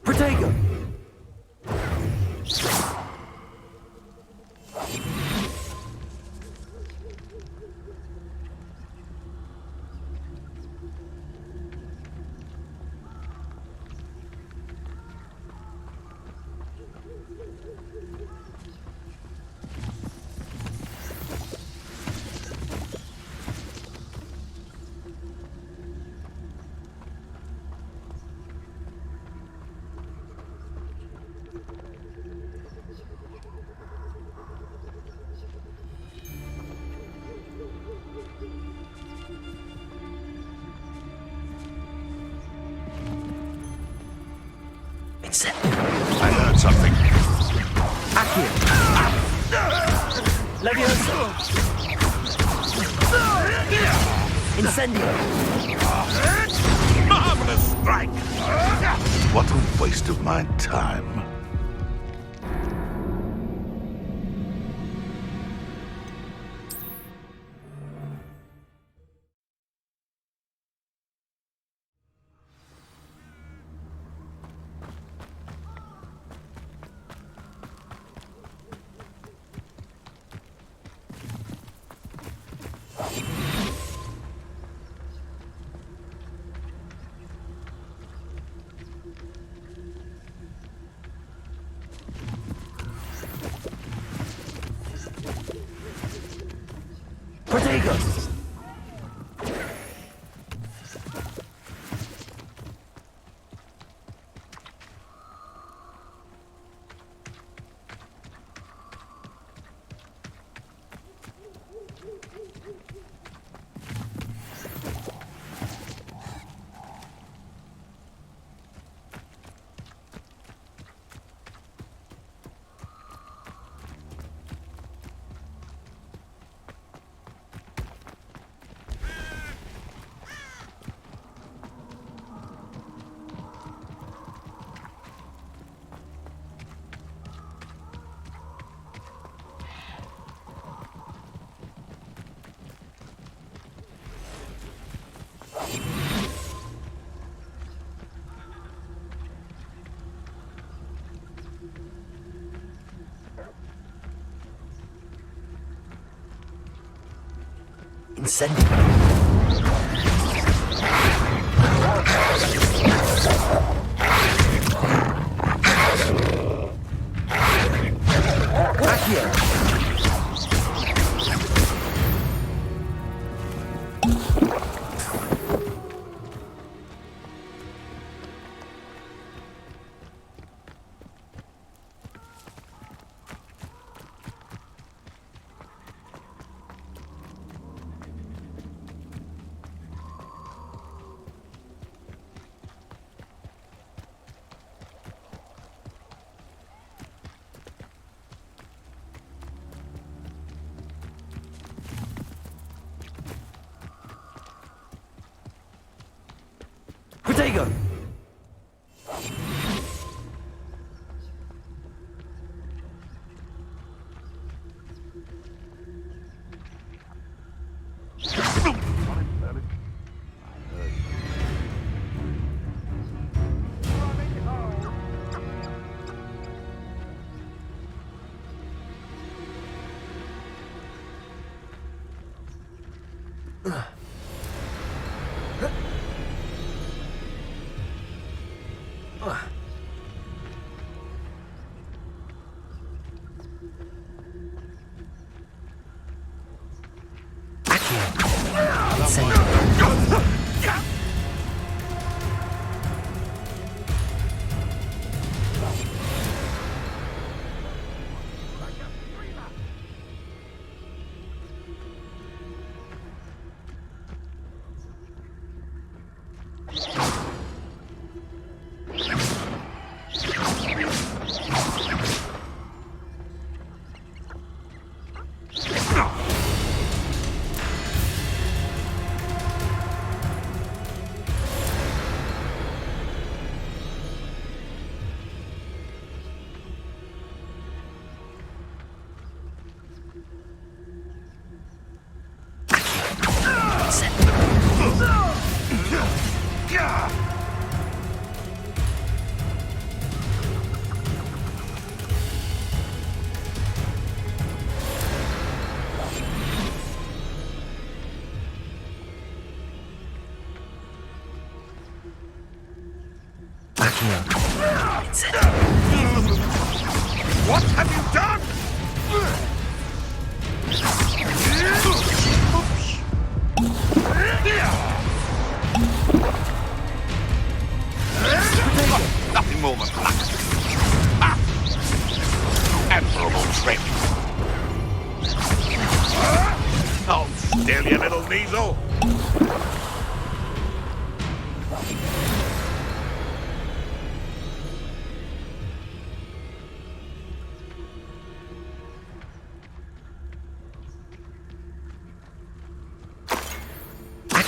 Protego. something. Accio. Leviosa. Incendio. Marvelous strike! What a waste of my time. Protego. Incendio. Accio. Protego. What have you done? Nothing more than luck. Admirable trick. Hold still, you little weasel.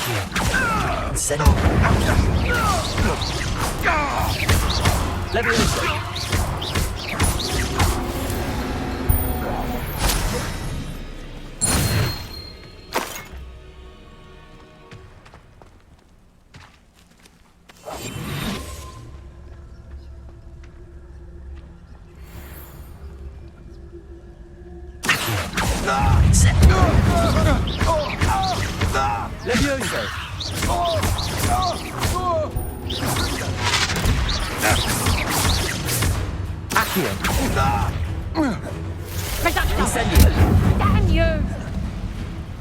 Accio. Incendio. Leviosa. Levioso. Accio. Incendio. Damn you!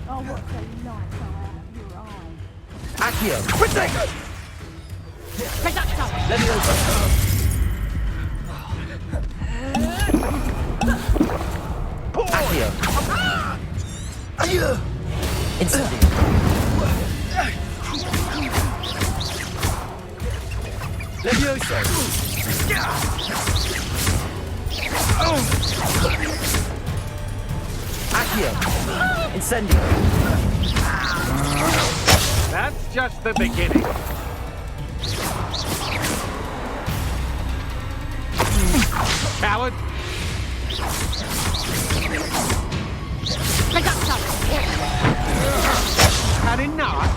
Oh, what a light out your eyes. Accio. Protego. Reducto! Levioso. Accio. Incendio. Levioso. Accio. Incendio. That's just the beginning. Coward. Reducto! Had enough?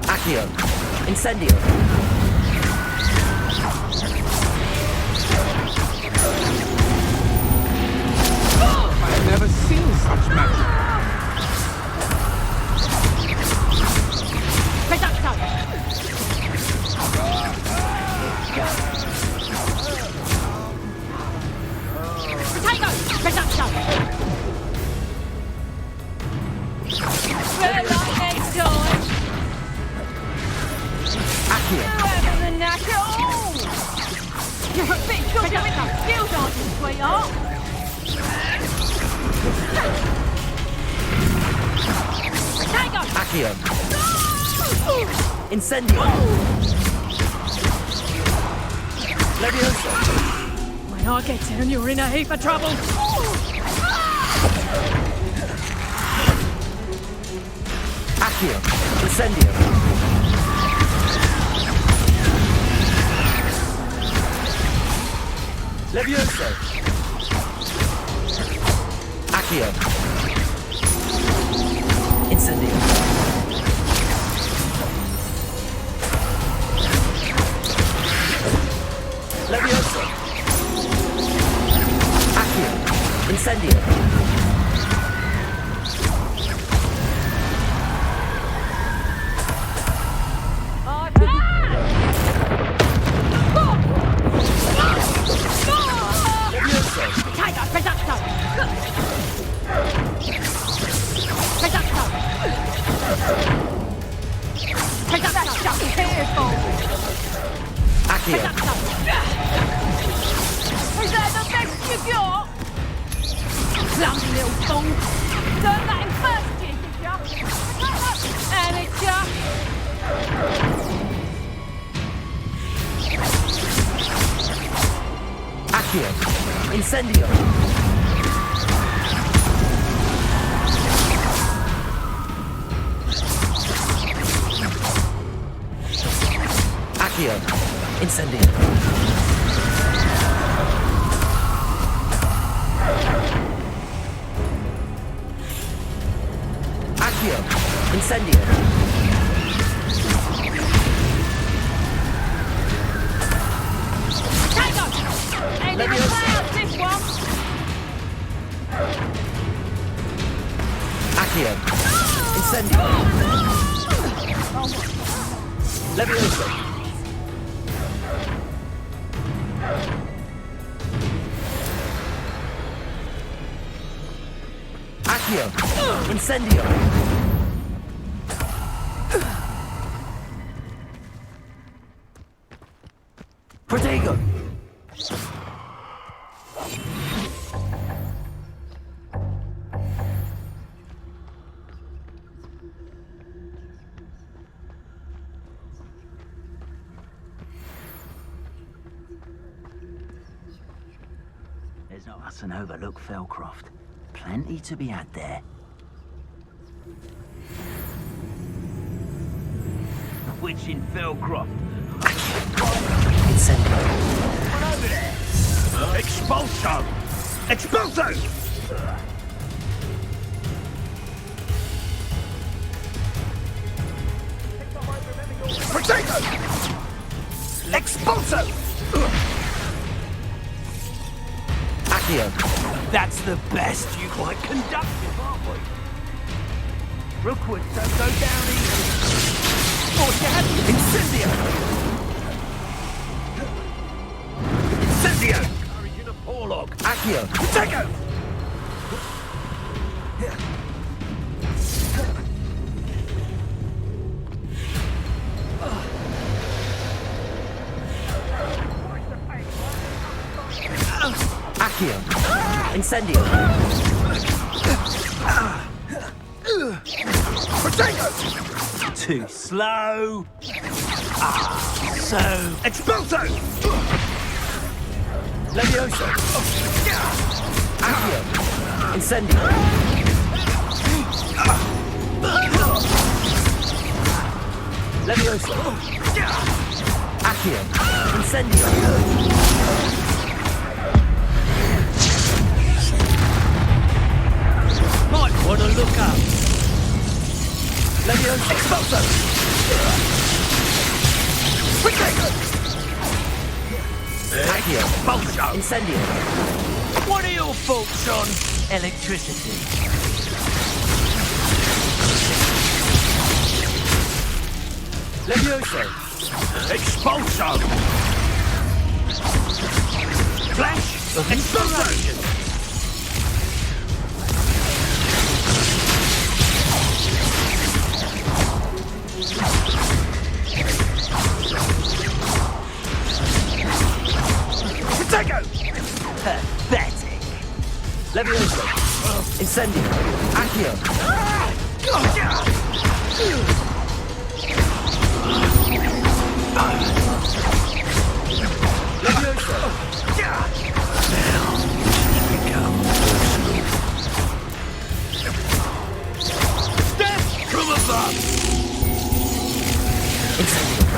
Accio. Incendio. I've never seen such magic. Reducto! Potato! Reducto! Well, like next time. Accio. You having the knack at all? You're a bit shorter with your skills, aren't you, sweetheart? Potato! Accio. Incendio. Levioso. When I get down, you're in a heap of trouble. Accio. Incendio. Levioso. Accio. Incendio. Levioso. Accio. Incendio. Potato! Reducto! Reducto! Reducto! Just careful! Accio. Is that the best you got? Clumsy little fool! Turn that in first gear, did ya? And it's ya! Accio. Incendio. Accio. Incendio. Accio. Incendio. Potato! Ain't gonna play out this one! Accio. Incendio. Levioso. Accio. Incendio. Protego. There's no us and overlook Felcroft. Plenty to be had there. Which in Felcroft? Incendio. One over there! Expulso! Expulso! Potato! Expulso! Accio. That's the best. You quite conductive, aren't we? Rookwood, don't go down easy. Force your hand. Incendio! Incendio! Courage in a porlog. Accio. Potato! Accio. Incendio. Potato! Too slow. So... Expulso! Levioso. Accio. Incendio. Levioso. Accio. Incendio. Might want to look up. Levioso. Expulso! Potato! Accio. Expulso! Incendio. What are your thoughts on electricity? Levioso. Expulso! Flash! Expulso! Potato! Pathetic! Levioso. Incendio. Accio. Levioso. Death from above! Incendio.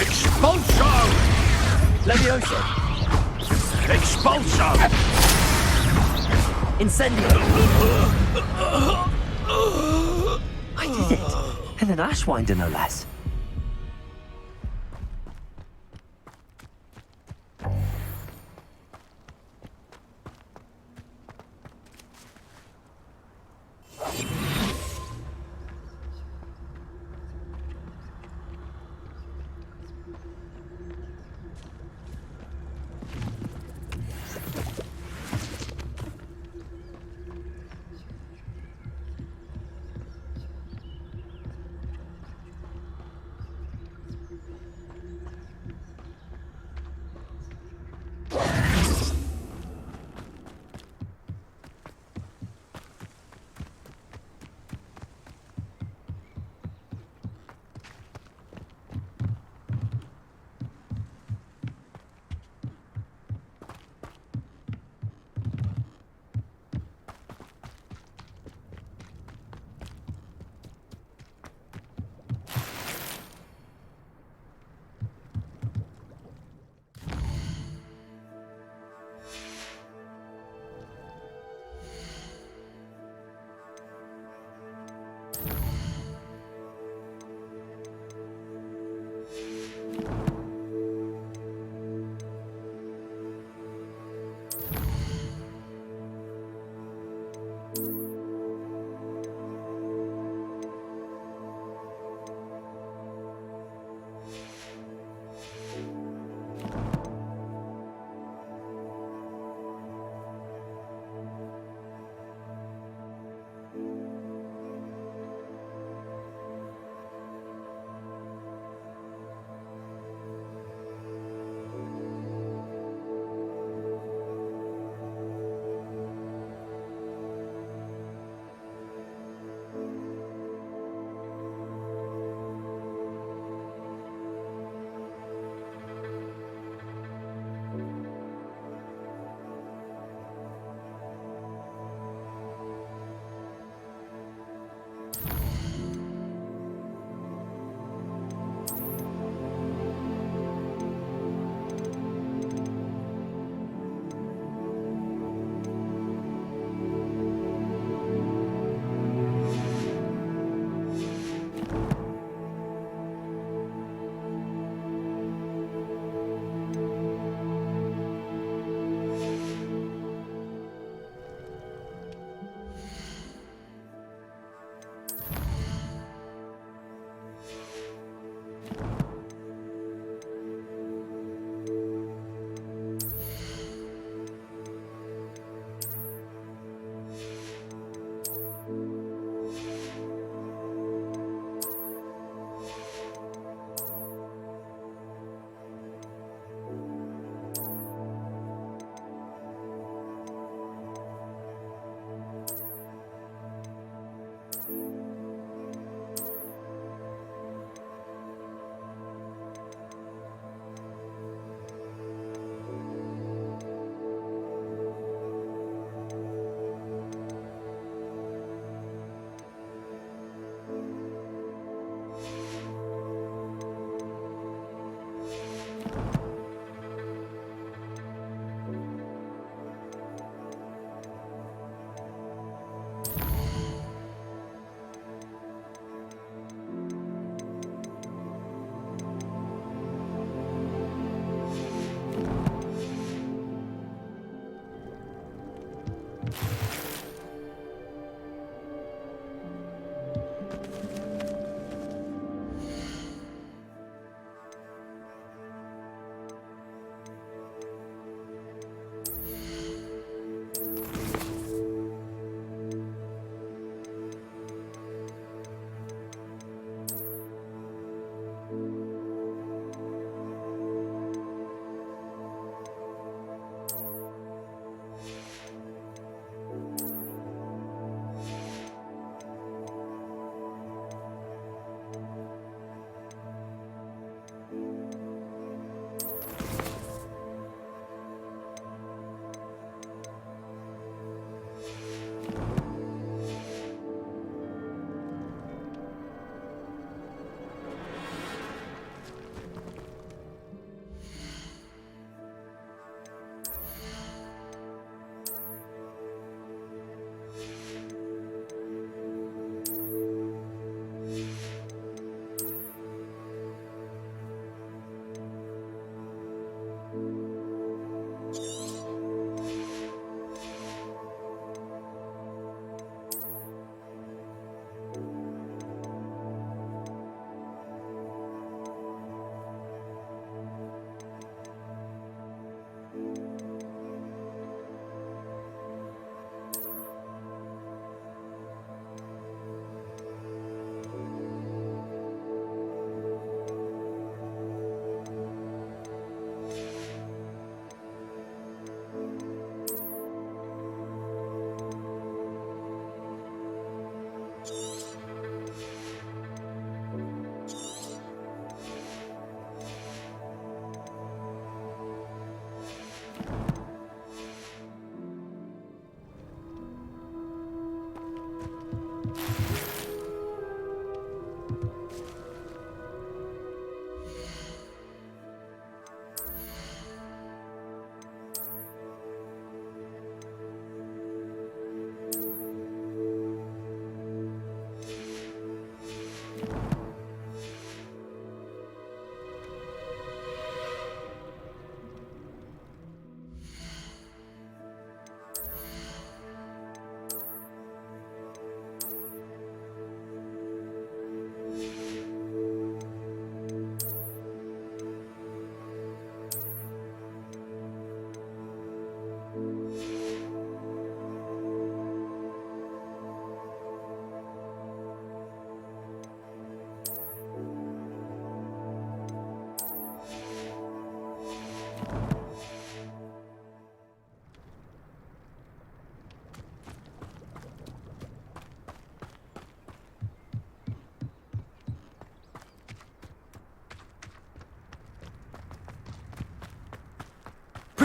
Expulso! Levioso. Expulso! Incendio. I did it. And an Ashwinder, no less.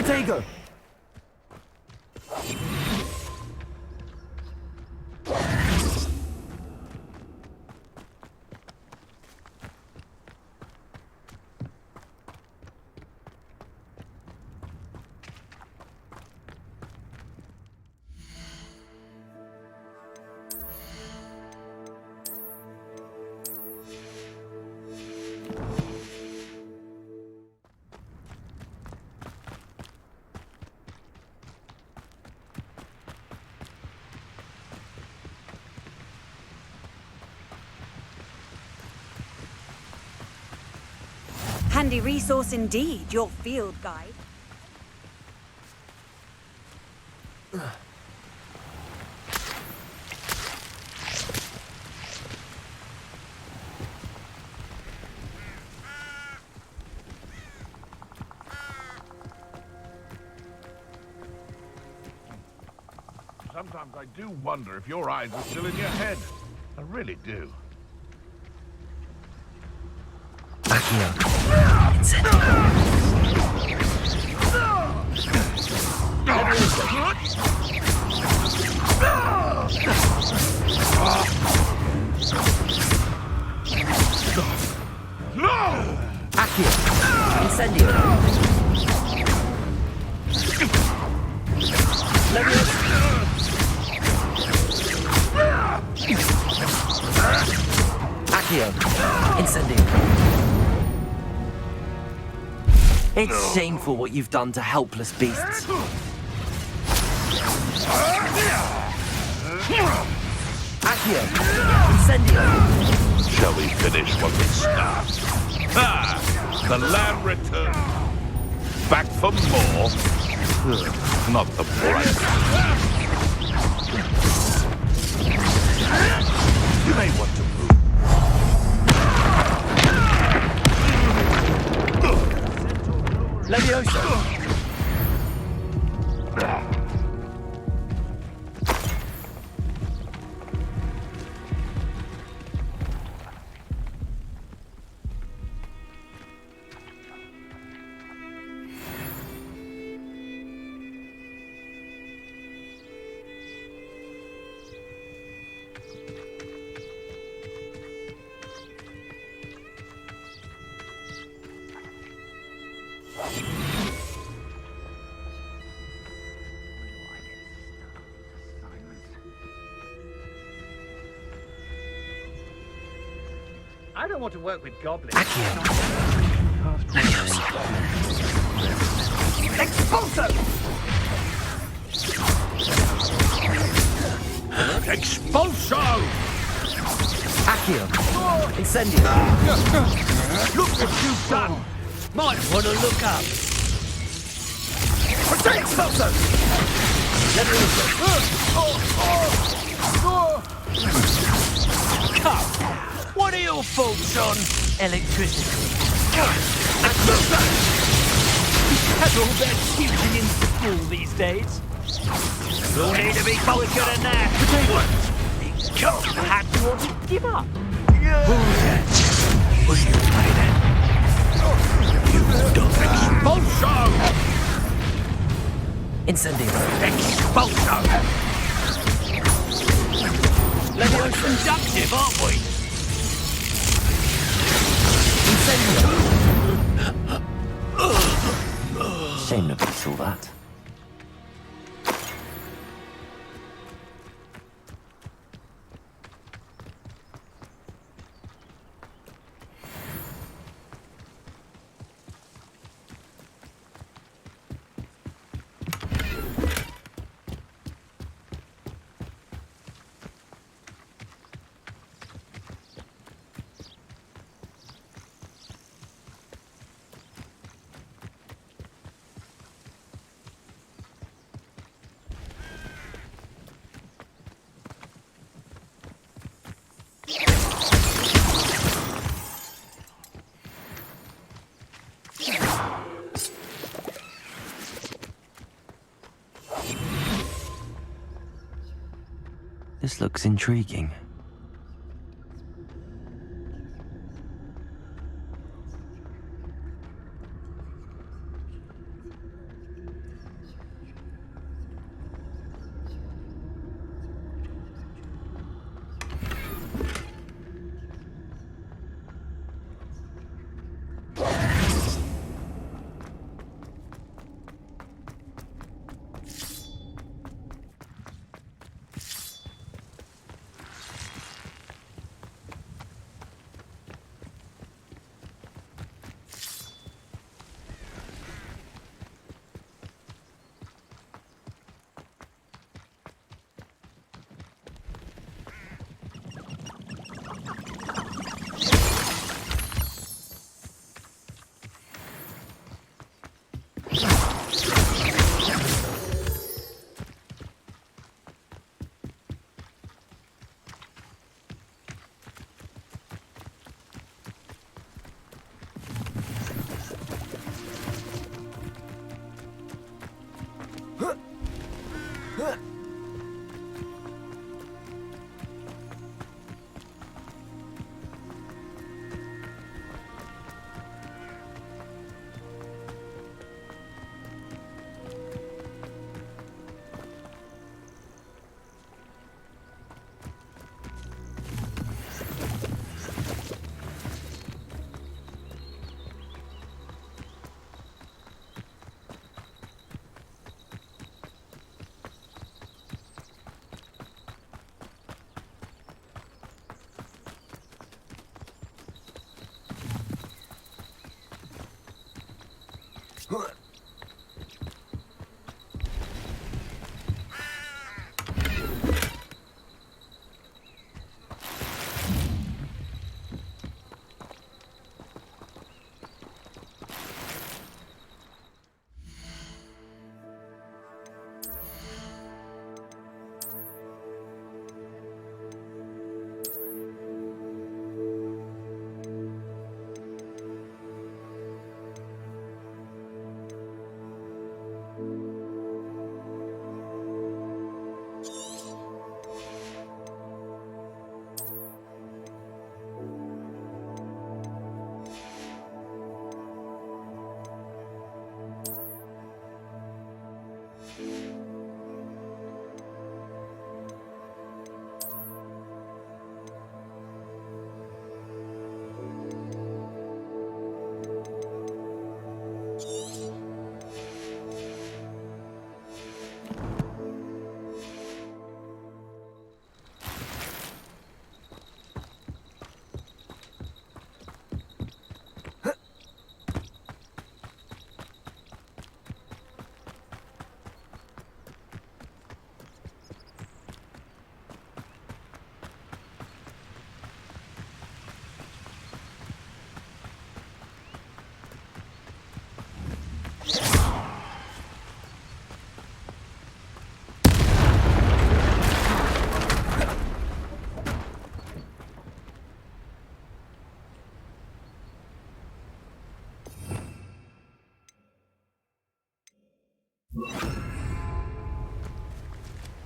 Protego! Handy resource indeed, your field guide. Sometimes I do wonder if your eyes are still in your head. I really do. It's shameful what you've done to helpless beasts. Accio! Incendio! Shall we finish what we start? Ah! The lamb returns. Back for more? Not the bright. You may want to move. Levioso! I don't want to work with goblins. Expulso! Expulso! Accio! Incendio! Look what you've done! Might want to look up. Protect Expulso! Come! What are your thoughts on electricity? Has all that teaching in school these days? You'll need to be quicker than that. Come, had you want to give up? Will you play then? You've done expulso! Incendio! Expulso! We're conductive, aren't we? Shame nobody saw that. This looks intriguing.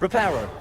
Reparo.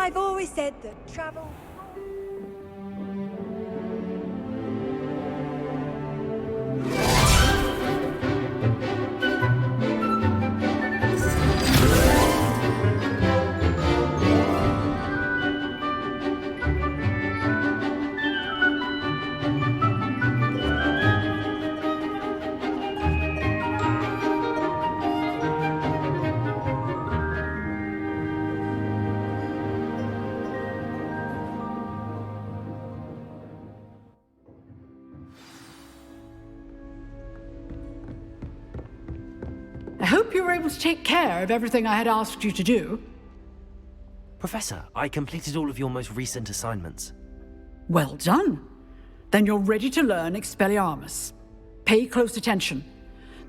I've always said that travel... I hope you were able to take care of everything I had asked you to do. Professor, I completed all of your most recent assignments. Well done. Then you're ready to learn Expelliarmus. Pay close attention.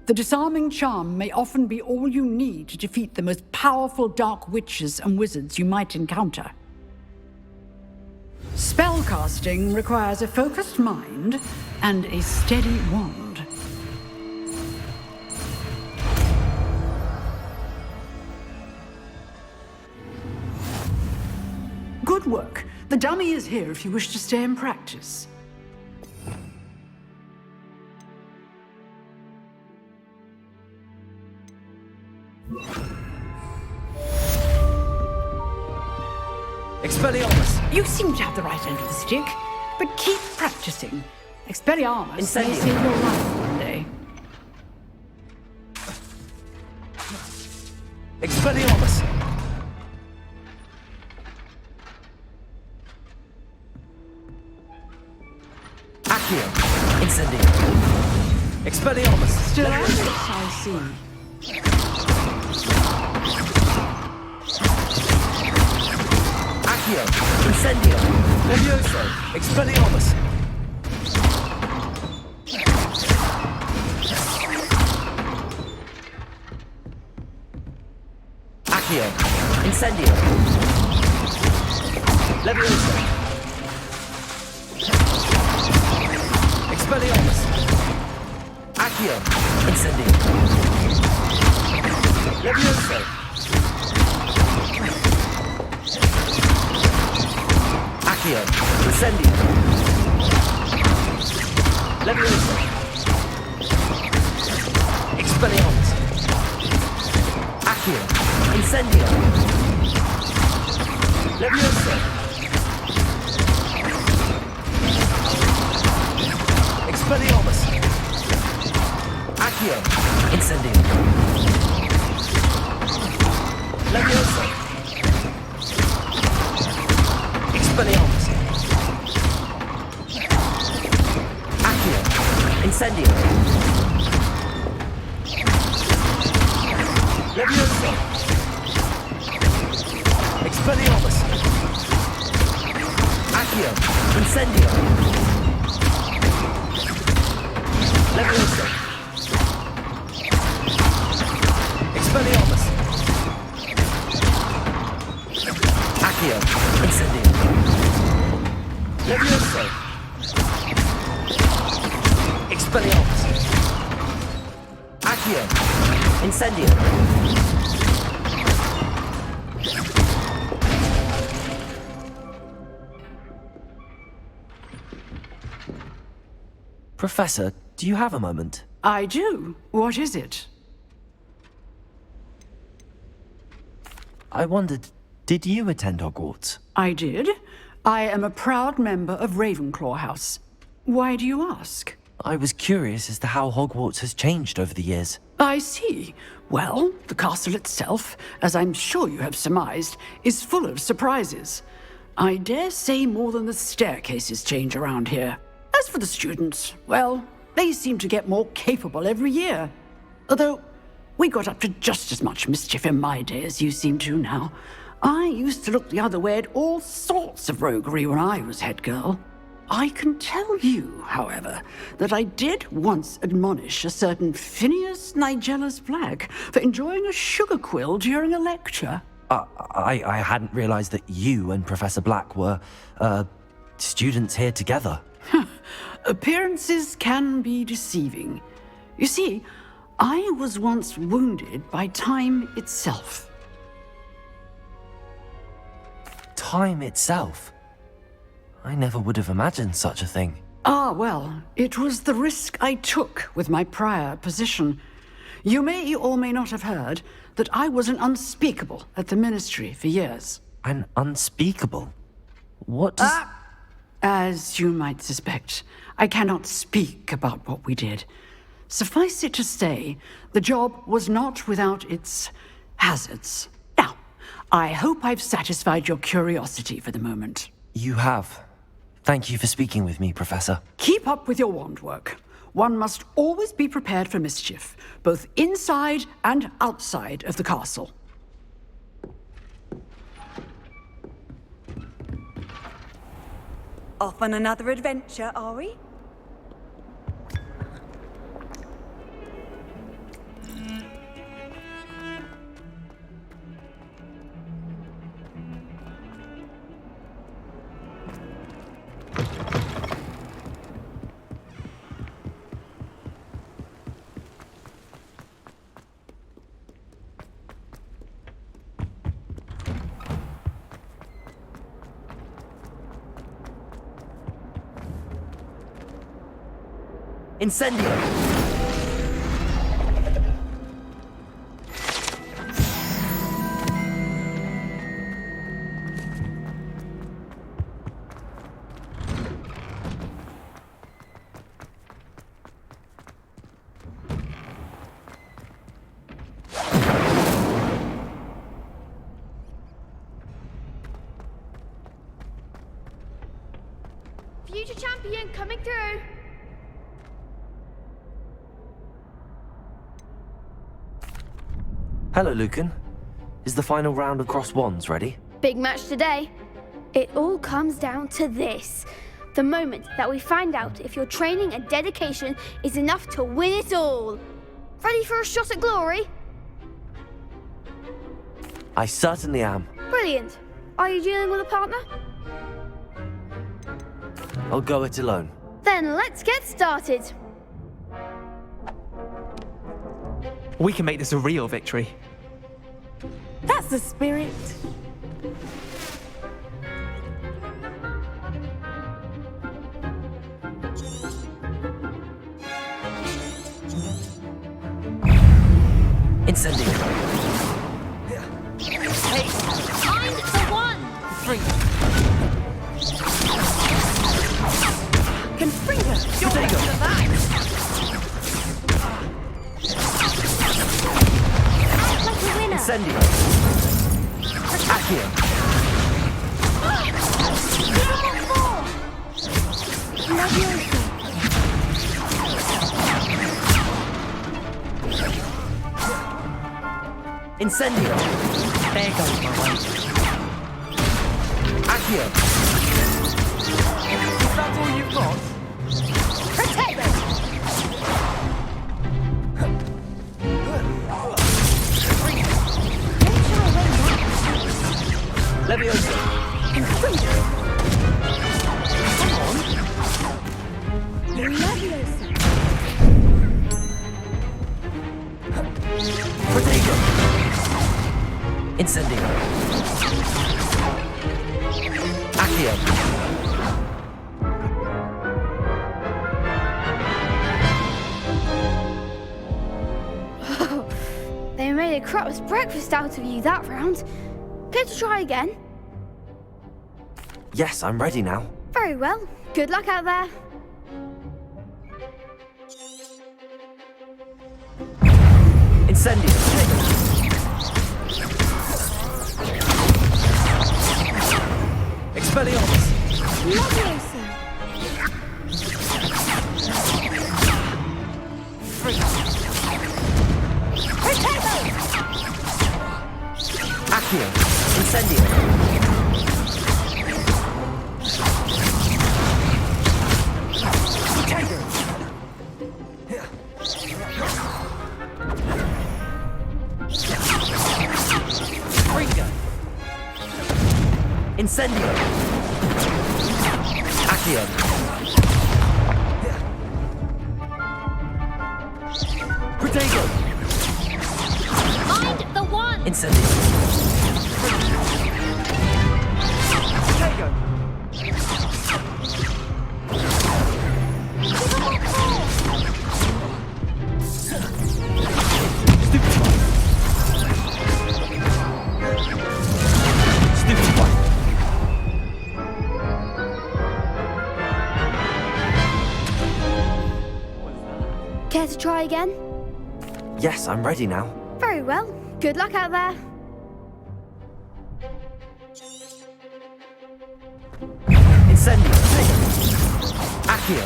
The disarming charm may often be all you need to defeat the most powerful dark witches and wizards you might encounter. Spellcasting requires a focused mind and a steady wand. Good work. The dummy is here if you wish to stay and practice. Expelliarmus! You seem to have the right end of the stick, but keep practicing. Expelliarmus may Incendium. save your life one day. Expelliarmus! Accio! Incendium! Expelliarmus! Still at it, I see. Accio! Incendium! Levioso! Expelliarmus! Accio! Incendium! Levioso! Expelliarmus! Accio! Incendium! Levioso! Accio! Incendium! Levioso! Expelliarmus! Accio! Incendium! Levioso! Expelliarmus! Accio! Incendium! Levioso! Expelliarmus! Accio! Incendium! Levioso! Expelliarmus! Accio! Incendium! Levioso! Expelliarmus! Accio! Incendium! Levioso! Expelliarmus! Accio! Incendium! Professor, do you have a moment? I do. What is it? I wondered, did you attend Hogwarts? I did. I am a proud member of Ravenclaw House. Why do you ask? I was curious as to how Hogwarts has changed over the years. I see. Well, the castle itself, as I'm sure you have surmised, is full of surprises. I dare say more than the staircases change around here. As for the students, well, they seem to get more capable every year. Although, we got up to just as much mischief in my day as you seem to now. I used to look the other way at all sorts of roguery when I was head girl. I can tell you, however, that I did once admonish a certain Phineas Nigellus Black for enjoying a sugar quill during a lecture. I hadn't realized that you and Professor Black were, students here together. Appearances can be deceiving. You see, I was once wounded by time itself. Time itself? I never would have imagined such a thing. Ah, well, it was the risk I took with my prior position. You may or may not have heard that I was an unspeakable at the Ministry for years. An unspeakable? What does... As you might suspect, I cannot speak about what we did. Suffice it to say, the job was not without its hazards. Now, I hope I've satisfied your curiosity for the moment. You have. Thank you for speaking with me, Professor. Keep up with your wand work. One must always be prepared for mischief, both inside and outside of the castle. Off on another adventure, are we? Incendio! Future champion coming through. Hello, Lucan. Is the final round of Cross Wands ready? Big match today. It all comes down to this. The moment that we find out if your training and dedication is enough to win it all. Ready for a shot at glory? I certainly am. Brilliant. Are you dealing with a partner? I'll go it alone. Then let's get started. We can make this a real victory. That's the spirit. Incendio! Hey, find the one! Free! Confringo! You're Potato. better than that! Act like a winner. Incendio! Accio! Leviosa. Incendio! There goes my way. Accio! Is that all you've got? Protect them! Leviosa! Come on. Leviosa. Potato! Incendio! Accio! They made a crap's breakfast out of you that round. Care to try again? Yes, I'm ready now. Very well. Good luck out there. Incendio! Expelliarmus! Leviosa. Accio! Incendio! Ringo! Incendio! Accio! Protego! Find the one! Incendio! Protego! Care to try again? Yes, I'm ready now. Very well. Good luck out there. Incendio! Accio!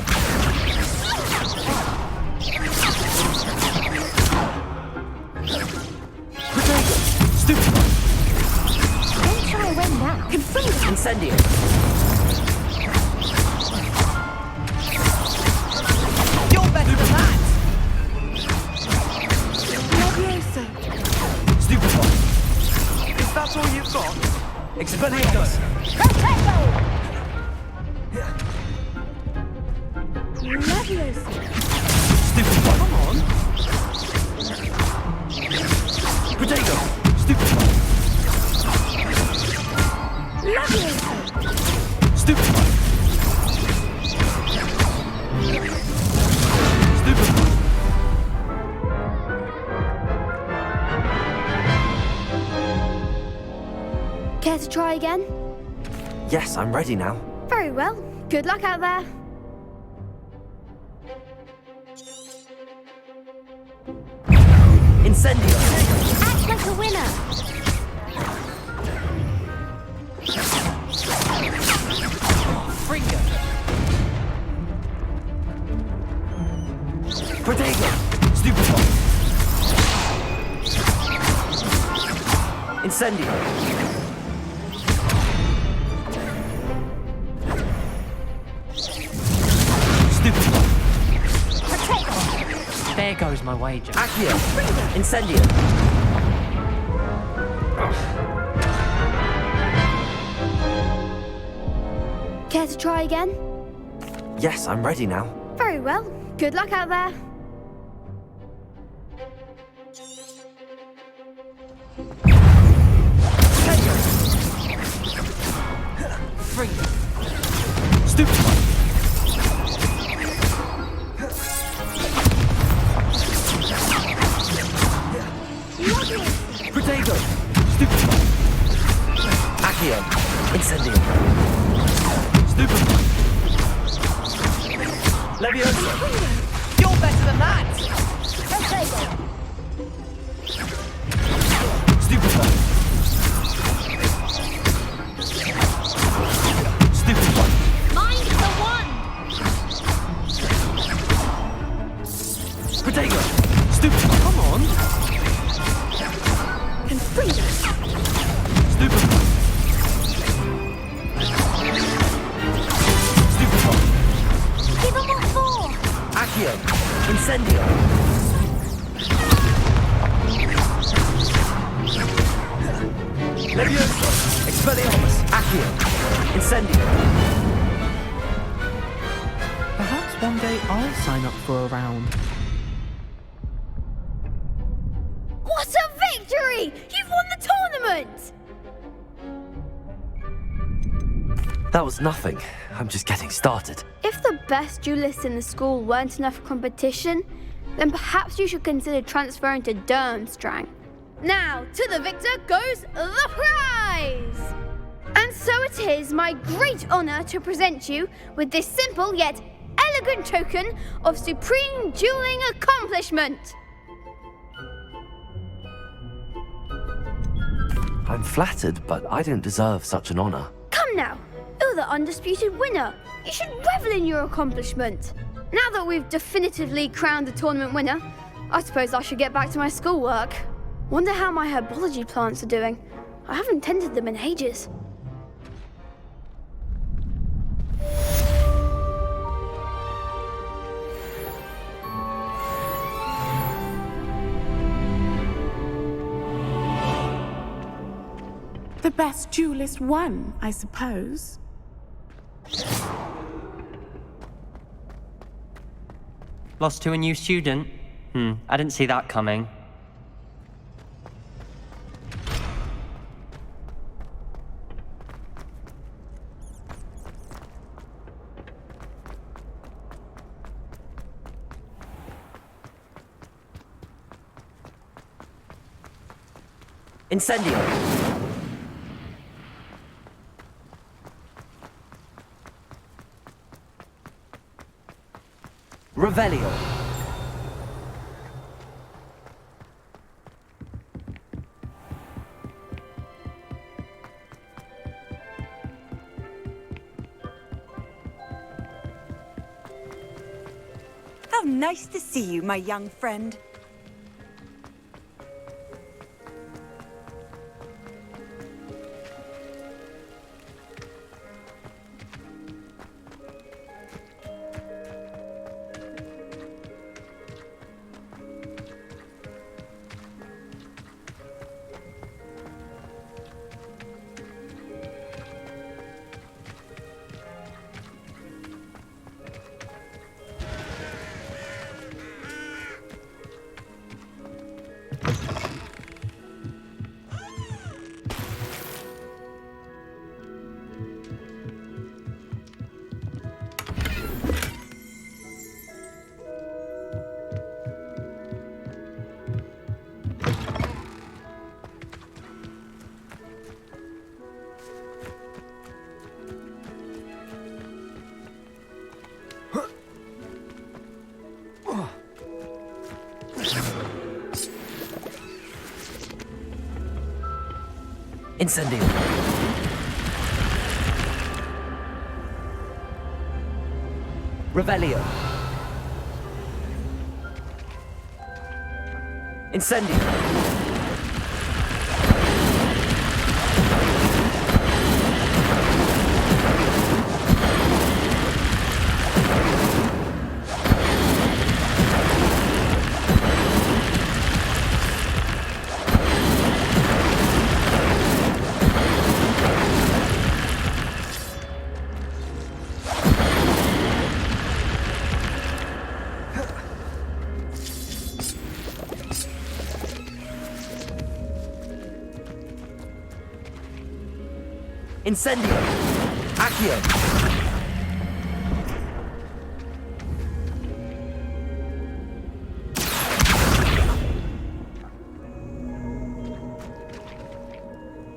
Protego! Stupid! Don't try to win now. Incendio! You're better than that! Leviosa. Stupid one! Is that all you've got? Expelliarmus! Leviosa. Stupid one! Come on! Protego! Stupid one! Leviosa. Stupid one! again? Yes, I'm ready now. Very well. Good luck out there. Incendio! Act like a winner. Fringo! Protego! Stupefy! Incendio! Stupefy! There goes my wager. Accio! Incendio! Care to try again? Yes, I'm ready now. Very well. Good luck out there. Fringo! Stupefy! Protego! Stupefy! Accio! Incendio! Stupefy! Leviosa! You're better than that! Stupefy! Stupefy! Mind the one! Protego! Stupefy! Come on! Confringo. Stupefy! Stupefy! Give them what for. Accio! Incendio! Leviosa! Expelliarmus! Accio! Incendio! Perhaps one day I'll sign up for a round. What a victory! You've won the tournament! That was nothing. I'm just getting started. If the best duelists in the school weren't enough for competition, then perhaps you should consider transferring to Durmstrang. Now, to the victor goes the prize! And so it is my great honor to present you with this simple yet elegant token of supreme dueling accomplishment. I'm flattered, but I don't deserve such an honor. Come now, you're the undisputed winner. You should revel in your accomplishment. Now that we've definitively crowned the tournament winner, I suppose I should get back to my schoolwork. Wonder how my herbology plants are doing. I haven't tended them in ages. The best duelist won, I suppose. Lost to a new student? I didn't see that coming. Incendio! Revelio! How nice to see you, my young friend. Incendio. Revelio. Incendio. Incendio! Accio!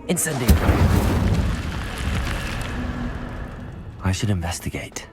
Incendio! I should investigate.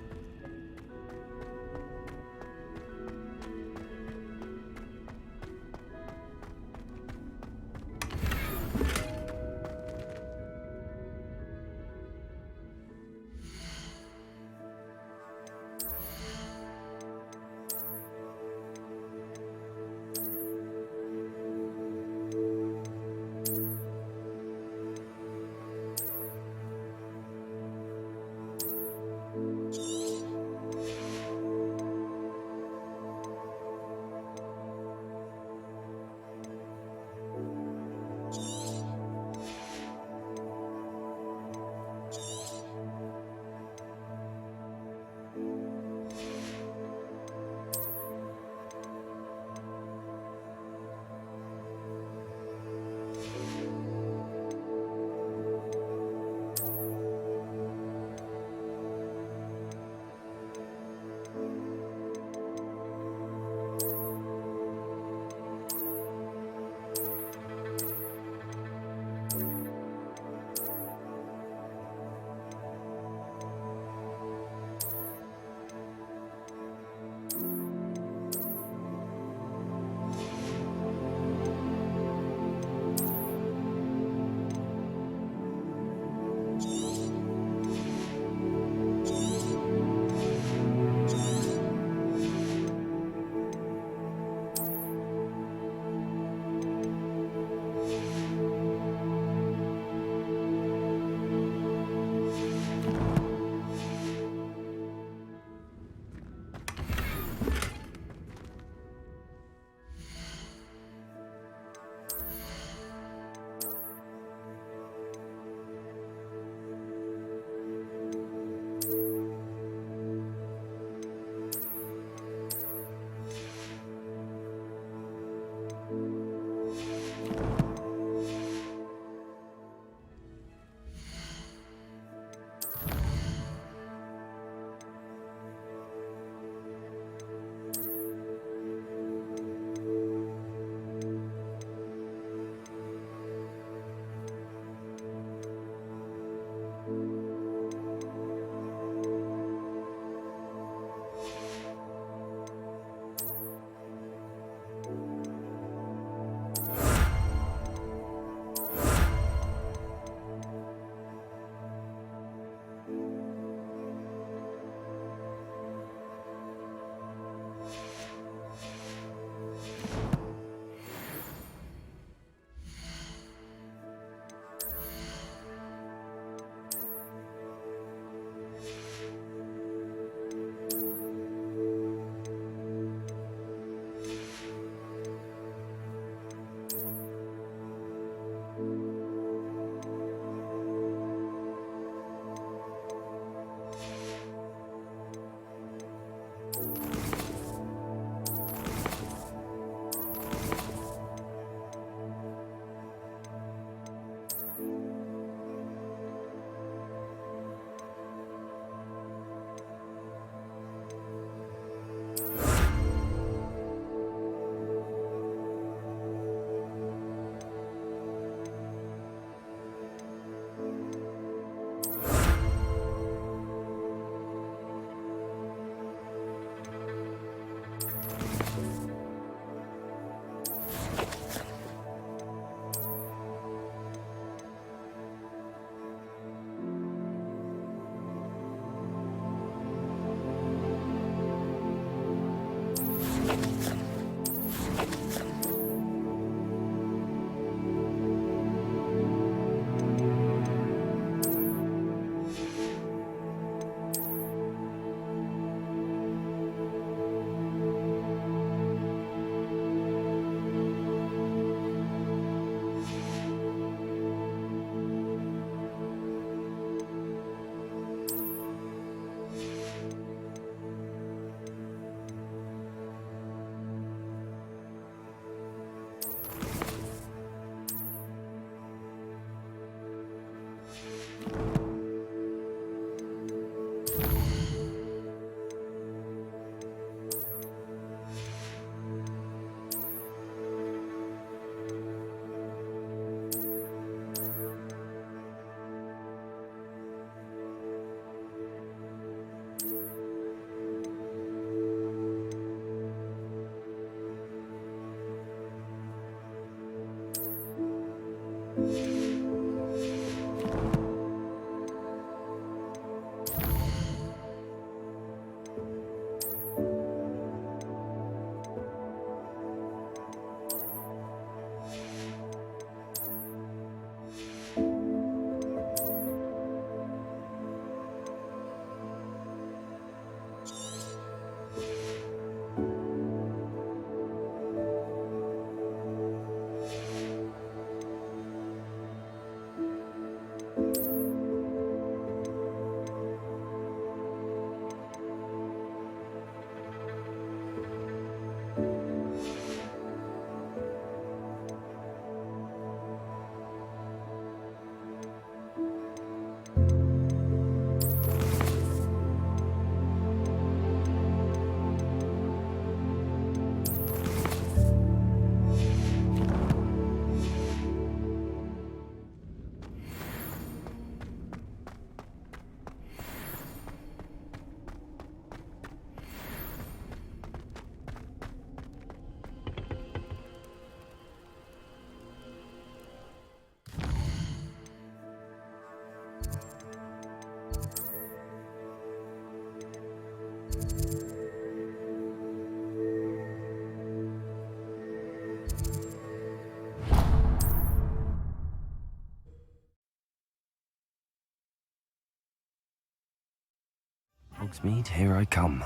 Hogsmeade, here I come.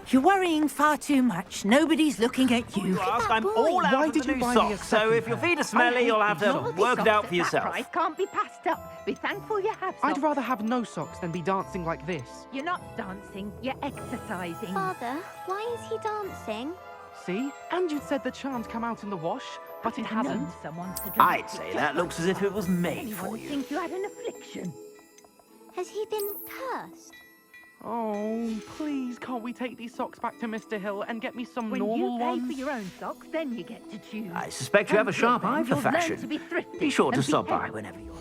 You're worrying far too much. Nobody's looking at you. I'm all out of the new socks, so if your feet are smelly, you'll have to work it out for yourself. That price can't be passed up. Be thankful you have I'd socks. rather have no socks than be dancing like this. You're not dancing, you're exercising. Father, why is he dancing? See? And you said the charms come out in the wash, but it hasn't. I'd say that looks as if it was made for Anyone you. think you had an affliction? Has he been cursed? Oh, please, can't we take these socks back to Mr. Hill and get me some When normal you pay ones? for your own socks, then you get to choose. I suspect you have a sharp eye for You'll learn fashion. to be thrifty Be sure to and stop by behave. whenever you're...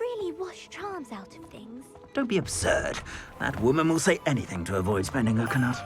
really wash charms out of things. Don't be absurd. That woman will say anything to avoid spending her canut.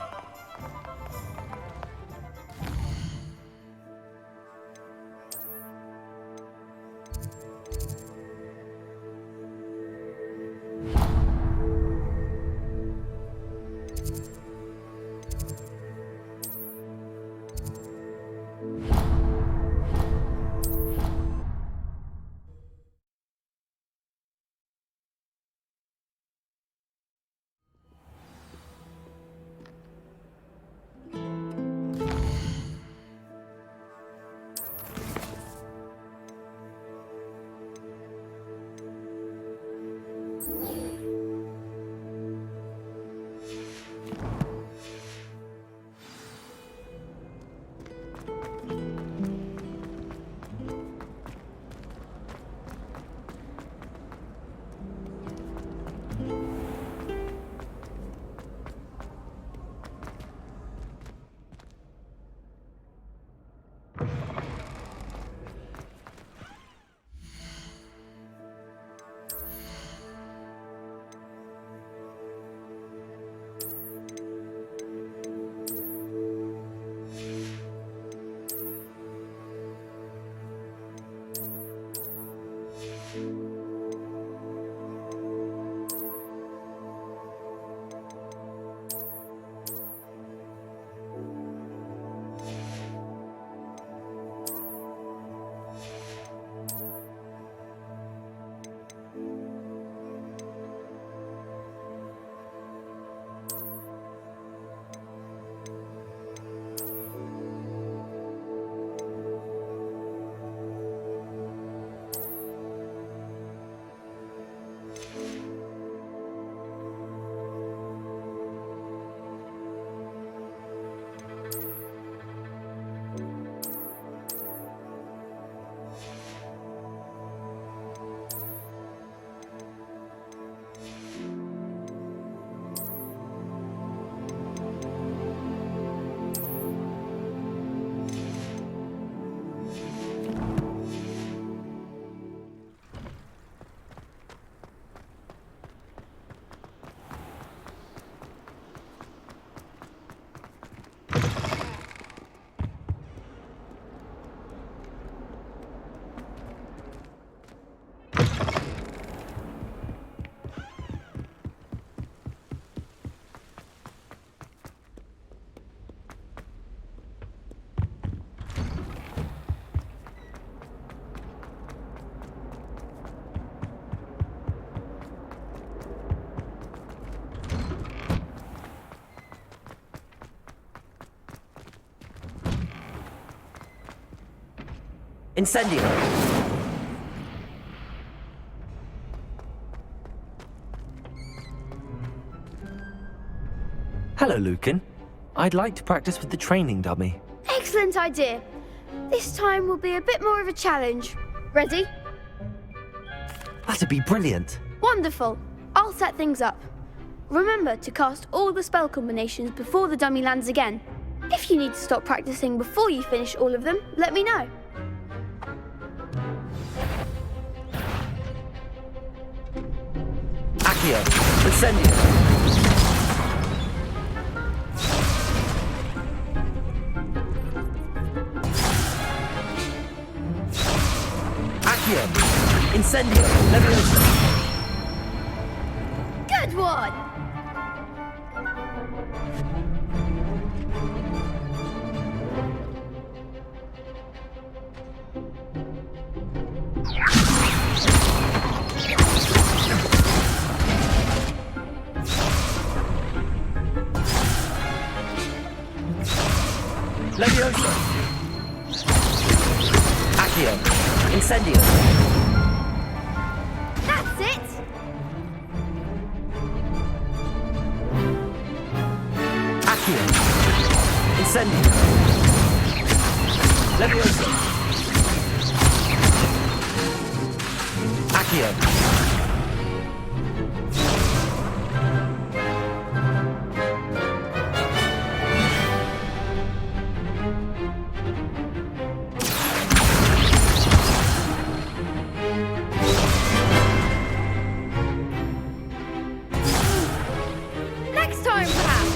Incendio! Hello, Lucan. I'd like to practice with the training dummy. Excellent idea. This time will be a bit more of a challenge. Ready? That'd be brilliant. Wonderful. I'll set things up. Remember to cast all the spell combinations before the dummy lands again. If you need to stop practicing before you finish all of them, let me know. Accio! Incendio! Accio! Incendio! Leviosa! Good one! Leviosa! Accio! Incendio! That's it! Accio! Incendio! Leviosa! Accio! Next time, perhaps.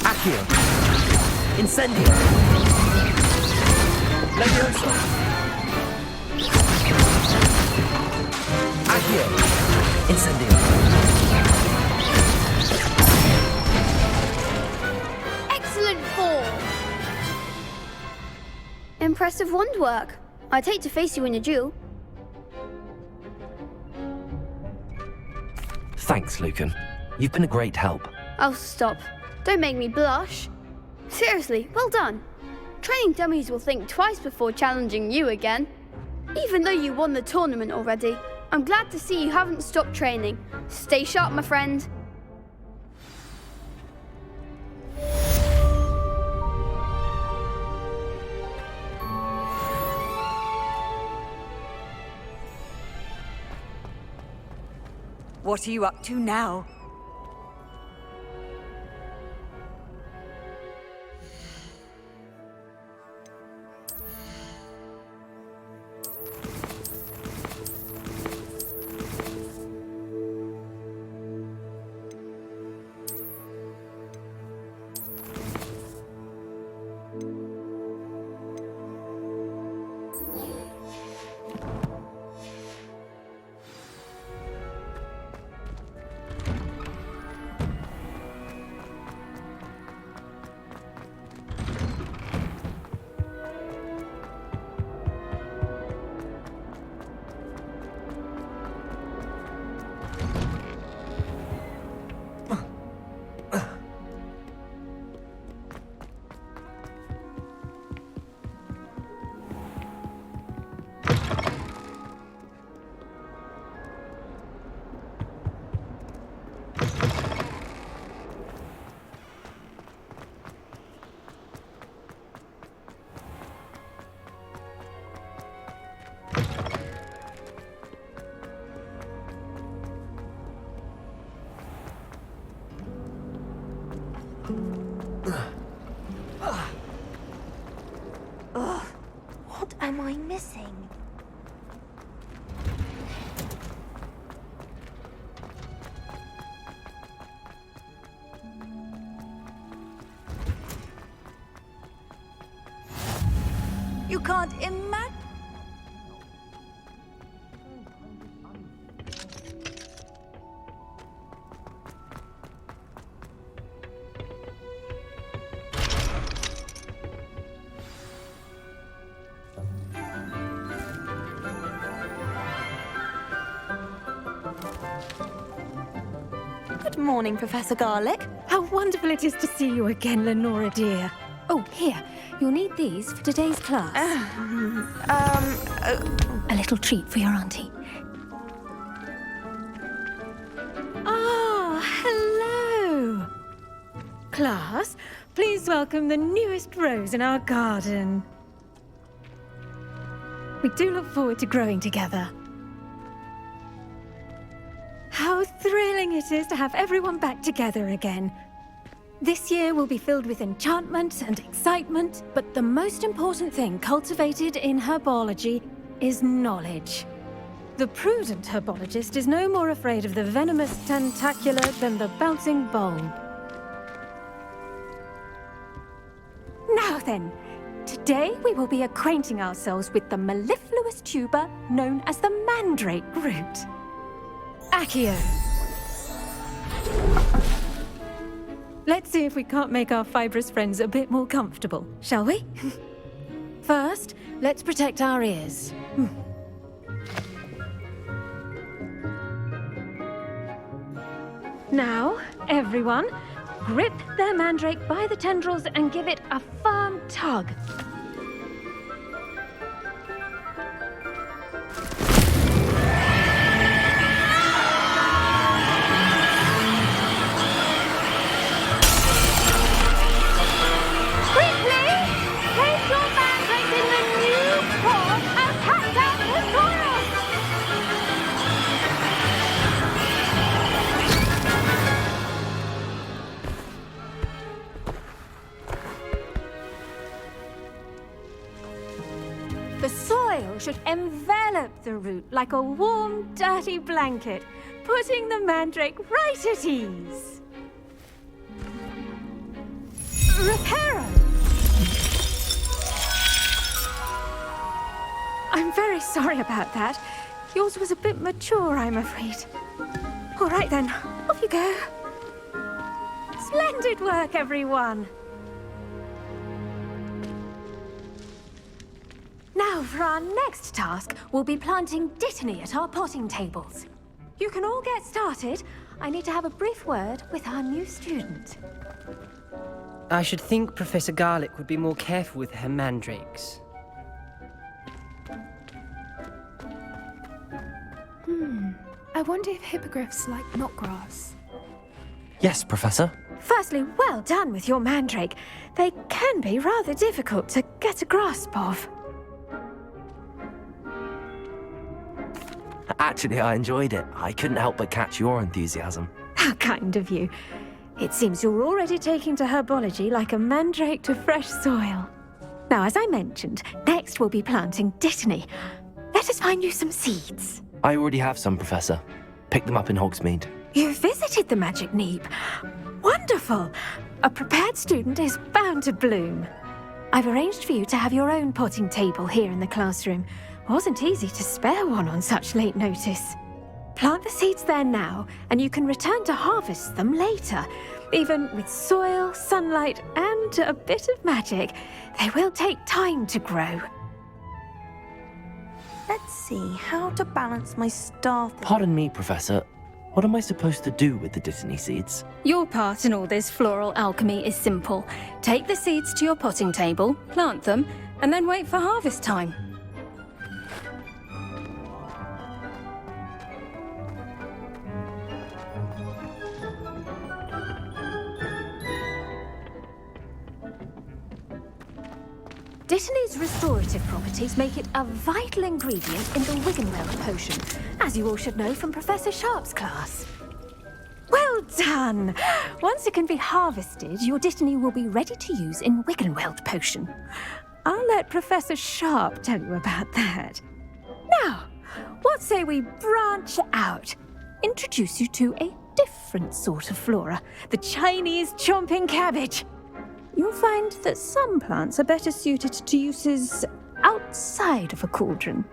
Accio. Incendio. Levioso. Accio. Incendio. Excellent form. Impressive wand work. I'd hate to face you in a duel. Thanks, Lucan. You've been a great help. Oh, stop. Don't make me blush. Seriously, well done. Training dummies will think twice before challenging you again. Even though you won the tournament already, I'm glad to see you haven't stopped training. Stay sharp, my friend. What are you up to now? Ugh, what am I missing? You can't imagine. Good morning, Professor Garlick. How wonderful it is to see you again, Lenora dear. Oh, here. You'll need these for today's class. A little treat for your auntie. Ah, hello. Class, please welcome the newest rose in our garden. We do look forward to growing together. How thrilling it is to have everyone back together again. This year will be filled with enchantment and excitement, but the most important thing cultivated in herbology is knowledge. The prudent herbologist is no more afraid of the venomous tentacula than the bouncing bulb. Now then, today we will be acquainting ourselves with the mellifluous tuber known as the mandrake root. Accio. Let's see if we can't make our fibrous friends a bit more comfortable, shall we? First, let's protect our ears. Now, everyone, grip their mandrake by the tendrils and give it a firm tug. The soil should envelop the root like a warm, dirty blanket, putting the mandrake right at ease. Reparo! I'm very sorry about that. Yours was a bit mature, I'm afraid. All right then, off you go. Splendid work, everyone! Now, for our next task, we'll be planting Dittany at our potting tables. You can all get started. I need to have a brief word with our new student. I should think Professor Garlick would be more careful with her mandrakes. I wonder if hippogriffs like knotgrass. Yes, Professor. Firstly, well done with your mandrake. They can be rather difficult to get a grasp of. Actually, I enjoyed it. I couldn't help but catch your enthusiasm. How kind of you. It seems you're already taking to herbology like a mandrake to fresh soil. Now, as I mentioned, next we'll be planting Dittany. Let us find you some seeds. I already have some, Professor. Picked them up in Hogsmeade. You visited the Magic Neep. Wonderful! A prepared student is bound to bloom. I've arranged for you to have your own potting table here in the classroom. Wasn't easy to spare one on such late notice. Plant the seeds there now, and you can return to harvest them later. Even with soil, sunlight, and a bit of magic, they will take time to grow. Let's see how to balance my staff. Pardon me, Professor. What am I supposed to do with the Dittany seeds? Your part in all this floral alchemy is simple. Take the seeds to your potting table, plant them, and then wait for harvest time. Dittany's restorative properties make it a vital ingredient in the Wiggenweld potion, as you all should know from Professor Sharp's class. Well done! Once it can be harvested, your Dittany will be ready to use in Wiggenweld potion. I'll let Professor Sharp tell you about that. Now, what say we branch out? Introduce you to a different sort of flora, the Chinese chomping cabbage. You'll find that some plants are better suited to uses outside of a cauldron.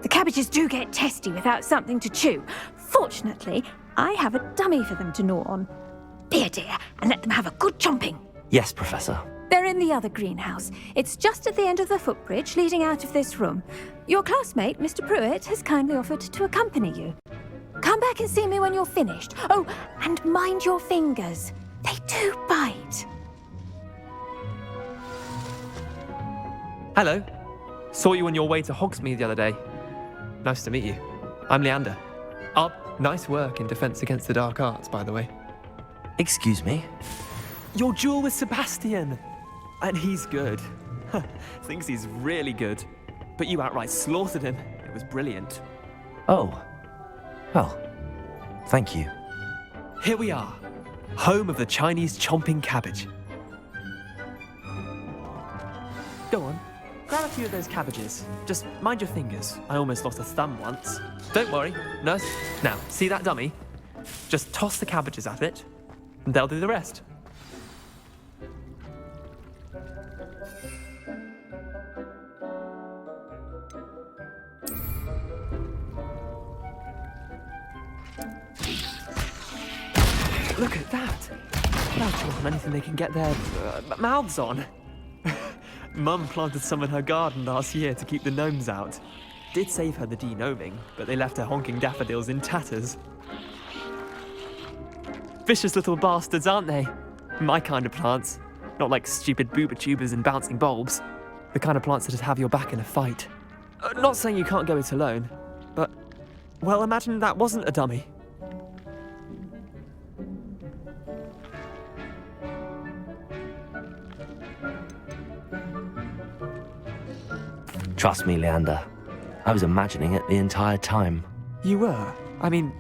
The cabbages do get testy without something to chew. Fortunately, I have a dummy for them to gnaw on. Be a dear and let them have a good chomping. Yes, Professor. They're in the other greenhouse. It's just at the end of the footbridge leading out of this room. Your classmate, Mr. Pruitt, has kindly offered to accompany you. Come back and see me when you're finished. Oh, and mind your fingers. They do bite. Hello. Saw you on your way to Hogsmeade the other day. Nice to meet you. I'm Leander. Nice work in Defense Against the Dark Arts, by the way. Excuse me? Your duel with Sebastian! And he's good. Thinks he's really good. But you outright slaughtered him. It was brilliant. Oh. Well, thank you. Here we are. Home of the Chinese chomping cabbage. Go on. Grab a few of those cabbages. Just mind your fingers. I almost lost a thumb once. Don't worry, nurse. Now, see that dummy? Just toss the cabbages at it, and they'll do the rest. Look at that. They'll chew on anything they can get their mouths on. Mum planted some in her garden last year to keep the gnomes out. Did save her the de-gnoming, but they left her honking daffodils in tatters. Vicious little bastards, aren't they? My kind of plants. Not like stupid booba tubers and bouncing bulbs. The kind of plants that'd have your back in a fight. Not saying you can't go it alone, but, well, imagine that wasn't a dummy. Trust me, Leander. I was imagining it the entire time. You were? I mean,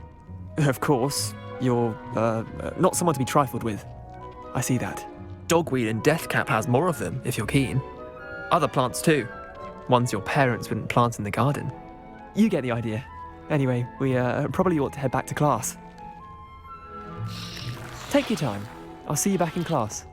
of course, you're, not someone to be trifled with. I see that. Dogweed and deathcap has more of them, if you're keen. Other plants too. Ones your parents wouldn't plant in the garden. You get the idea. Anyway, we probably ought to head back to class. Take your time. I'll see you back in class.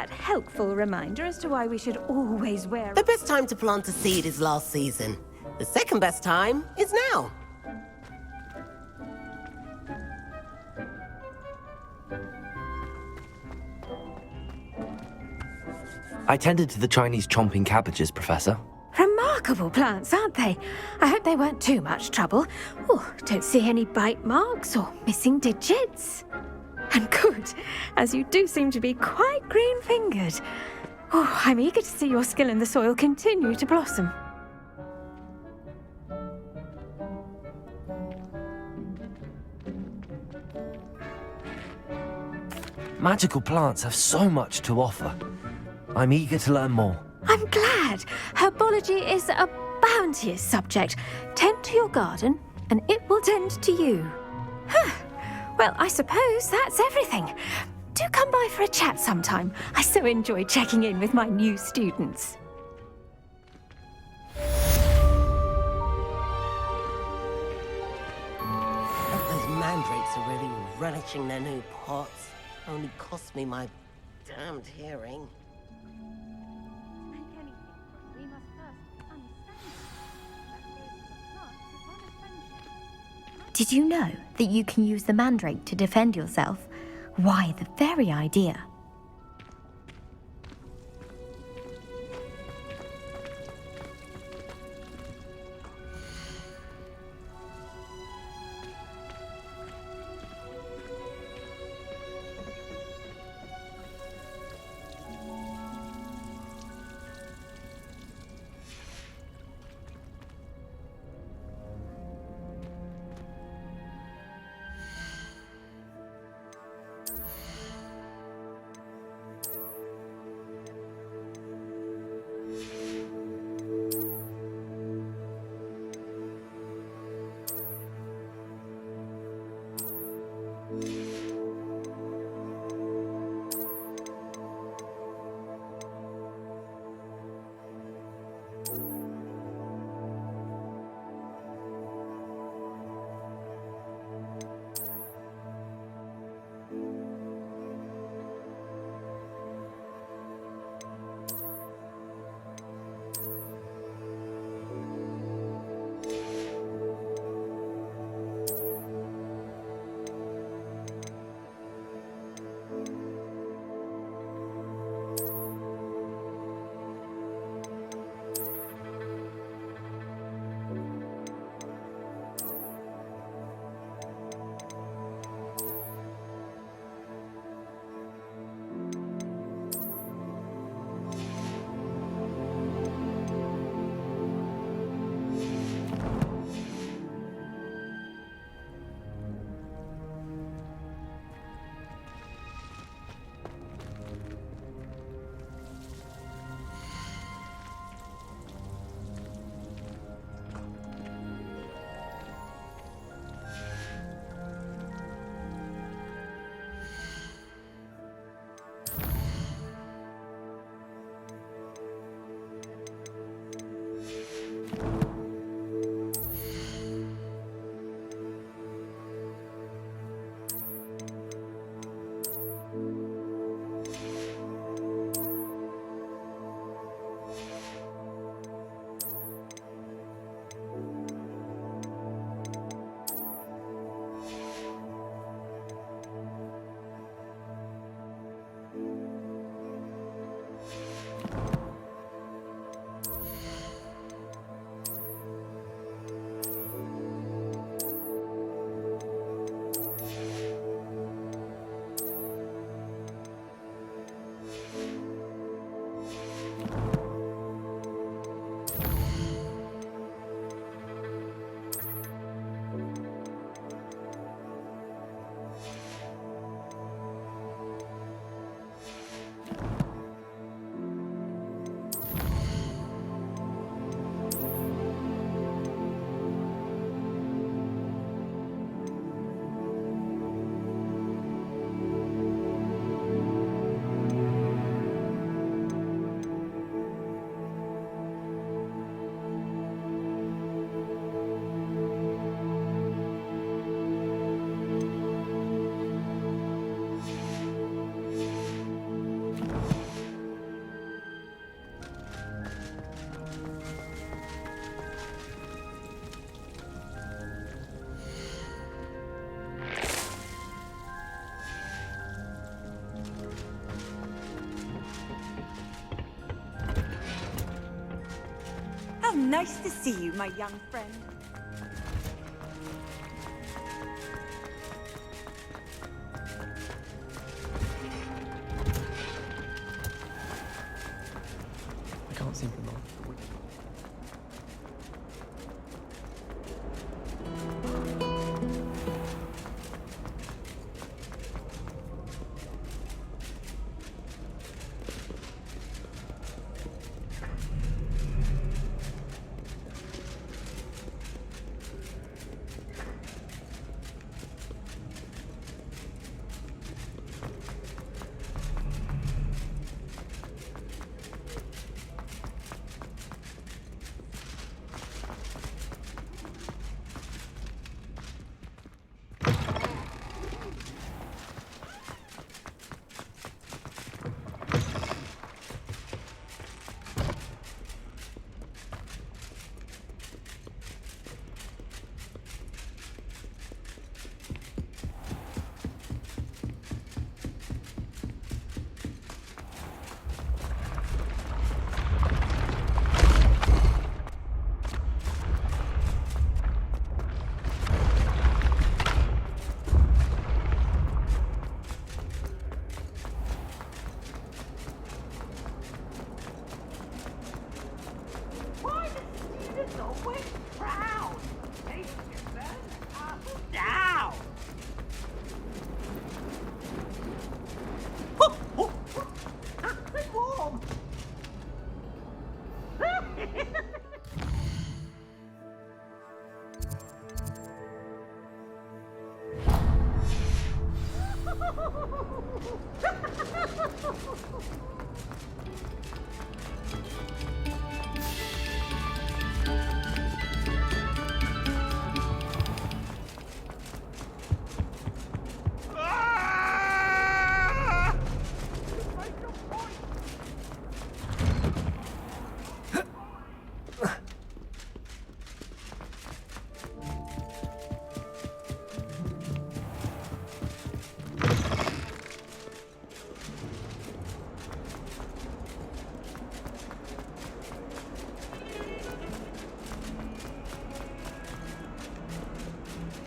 that helpful reminder as to why we should always wear... The best time to plant a seed is last season. The second best time is now. I tended to the Chinese chomping cabbages, Professor. Remarkable plants, aren't they? I hope they weren't too much trouble. Oh, don't see any bite marks or missing digits. And good, as you do seem to be quite green-fingered. Oh, I'm eager to see your skill in the soil continue to blossom. Magical plants have so much to offer. I'm eager to learn more. I'm glad. Herbology is a bounteous subject. Tend to your garden, and it will tend to you. Huh. Well, I suppose that's everything. Do come by for a chat sometime. I so enjoy checking in with my new students. Those mandrakes are really relishing their new pots. Only cost me my damned hearing. Did you know that you can use the mandrake to defend yourself? Why, the very idea. How nice to see you, my young friend. I can't seem to know.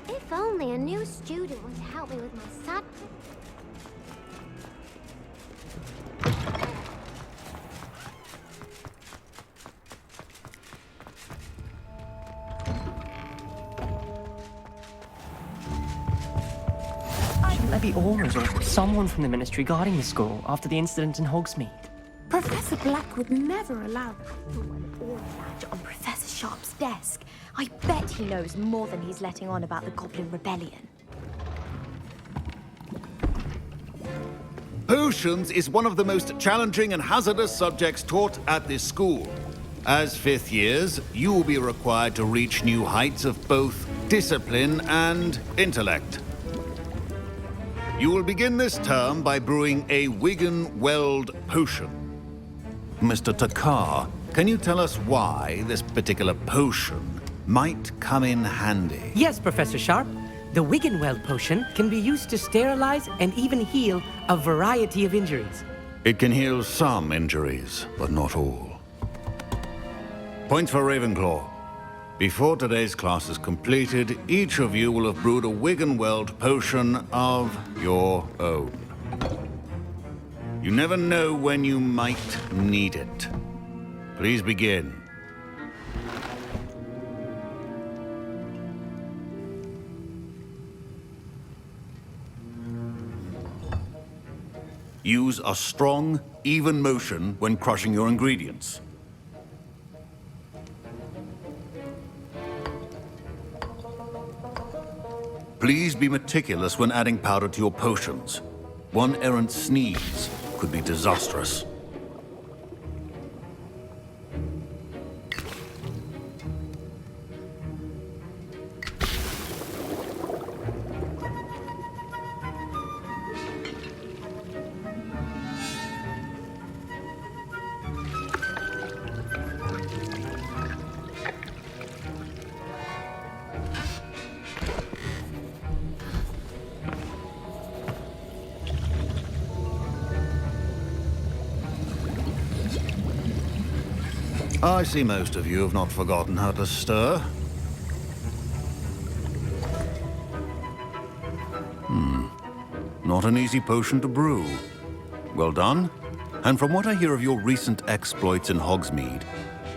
If only a new student would help me with my sad... Shouldn't there be aurors or someone from the Ministry guarding the school after the incident in Hogsmeade? Professor Black would never allow an aura badge on Professor Sharp's desk. I bet he knows more than he's letting on about the Goblin Rebellion. Potions is one of the most challenging and hazardous subjects taught at this school. As fifth years, you will be required to reach new heights of both discipline and intellect. You will begin this term by brewing a Wigan-Weld potion. Mr. Takar, can you tell us why this particular potion might come in handy? Yes, Professor Sharp. The Wiggenweld potion can be used to sterilize and even heal a variety of injuries. It can heal some injuries, but not all. Points for Ravenclaw. Before today's class is completed, each of you will have brewed a Wiggenweld potion of your own. You never know when you might need it. Please begin. Use a strong, even motion when crushing your ingredients. Please be meticulous when adding powder to your potions. One errant sneeze could be disastrous. I see most of you have not forgotten how to stir. Not an easy potion to brew. Well done. And from what I hear of your recent exploits in Hogsmeade,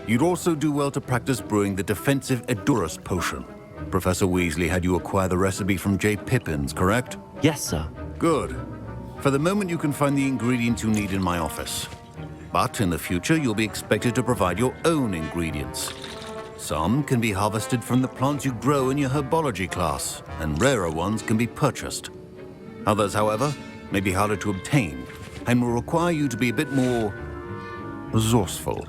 you'd also do well to practice brewing the defensive Edurus potion. Professor Weasley had you acquire the recipe from J. Pippin's, correct? Yes, sir. Good. For the moment, you can find the ingredients you need in my office. But in the future, you'll be expected to provide your own ingredients. Some can be harvested from the plants you grow in your herbology class, and rarer ones can be purchased. Others, however, may be harder to obtain, and will require you to be a bit more resourceful.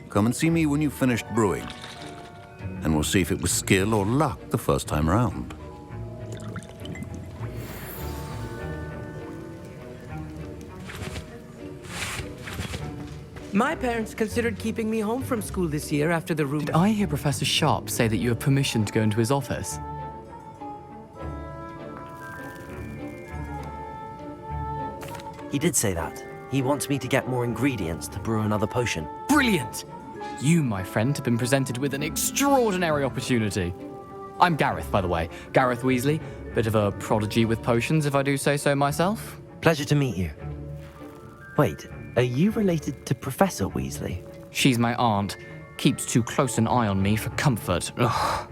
Come and see me when you've finished brewing, and we'll see if it was skill or luck the first time round. My parents considered keeping me home from school this year after the rumor. Did I hear Professor Sharp say that you have permission to go into his office? He did say that. He wants me to get more ingredients to brew another potion. Brilliant! You, my friend, have been presented with an extraordinary opportunity. I'm Gareth, by the way. Gareth Weasley. Bit of a prodigy with potions, if I do say so myself. Pleasure to meet you. Wait, are you related to Professor Weasley? She's my aunt. Keeps too close an eye on me for comfort. Ugh.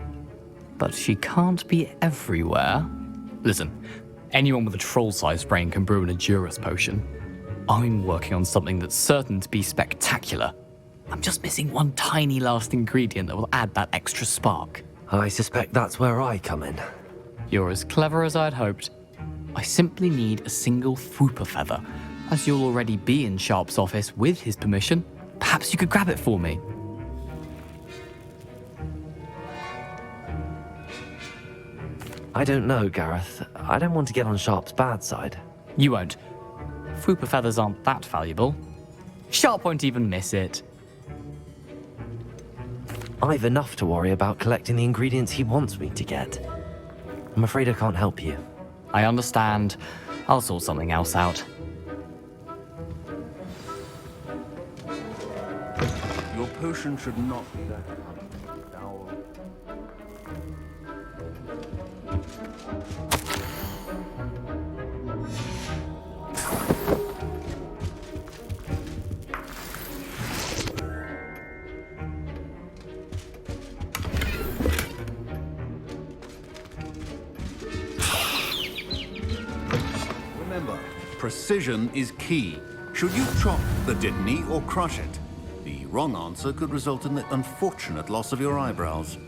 But she can't be everywhere. Listen, anyone with a troll-sized brain can brew an Edurus potion. I'm working on something that's certain to be spectacular. I'm just missing one tiny last ingredient that will add that extra spark. I suspect that's where I come in. You're as clever as I'd hoped. I simply need a single Fwooper feather. As you'll already be in Sharp's office with his permission, perhaps you could grab it for me. I don't know, Gareth. I don't want to get on Sharp's bad side. You won't. Fwooper feathers aren't that valuable. Sharp won't even miss it. I've enough to worry about collecting the ingredients he wants me to get. I'm afraid I can't help you. I understand. I'll sort something else out. Your potion should not be that foul. Remember, precision is key. Should you chop the Dittany or crush it? The wrong answer could result in the unfortunate loss of your eyebrows.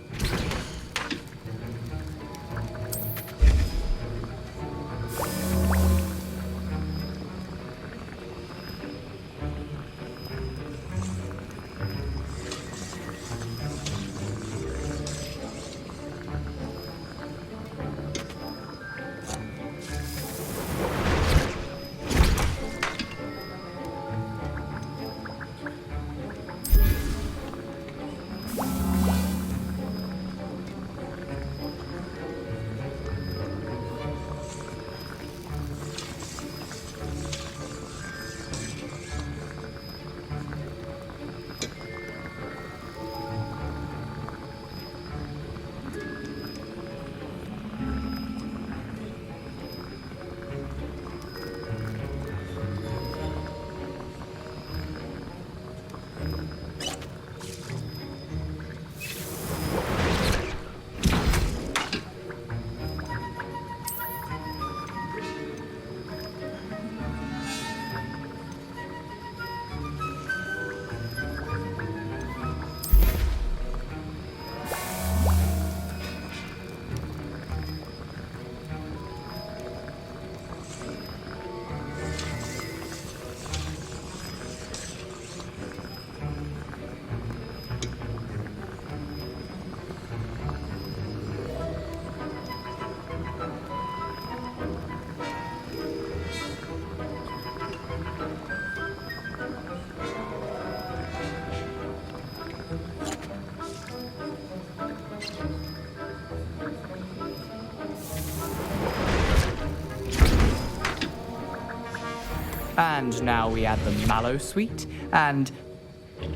And now we add the mallow sweet, and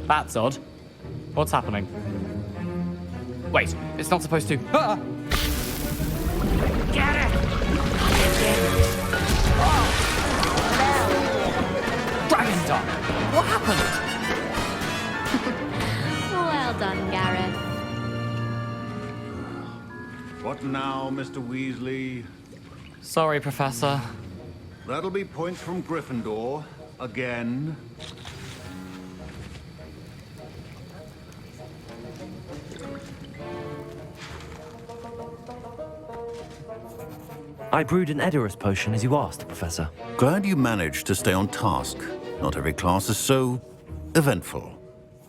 that's odd. What's happening? Wait, it's not supposed to. Ah! Get it! Dragon Star! What happened? Well done, Gareth. What now, Mr. Weasley? Sorry, Professor. That'll be points from Gryffindor. Again. I brewed an Edurus potion as you asked, Professor. Glad you managed to stay on task. Not every class is so eventful.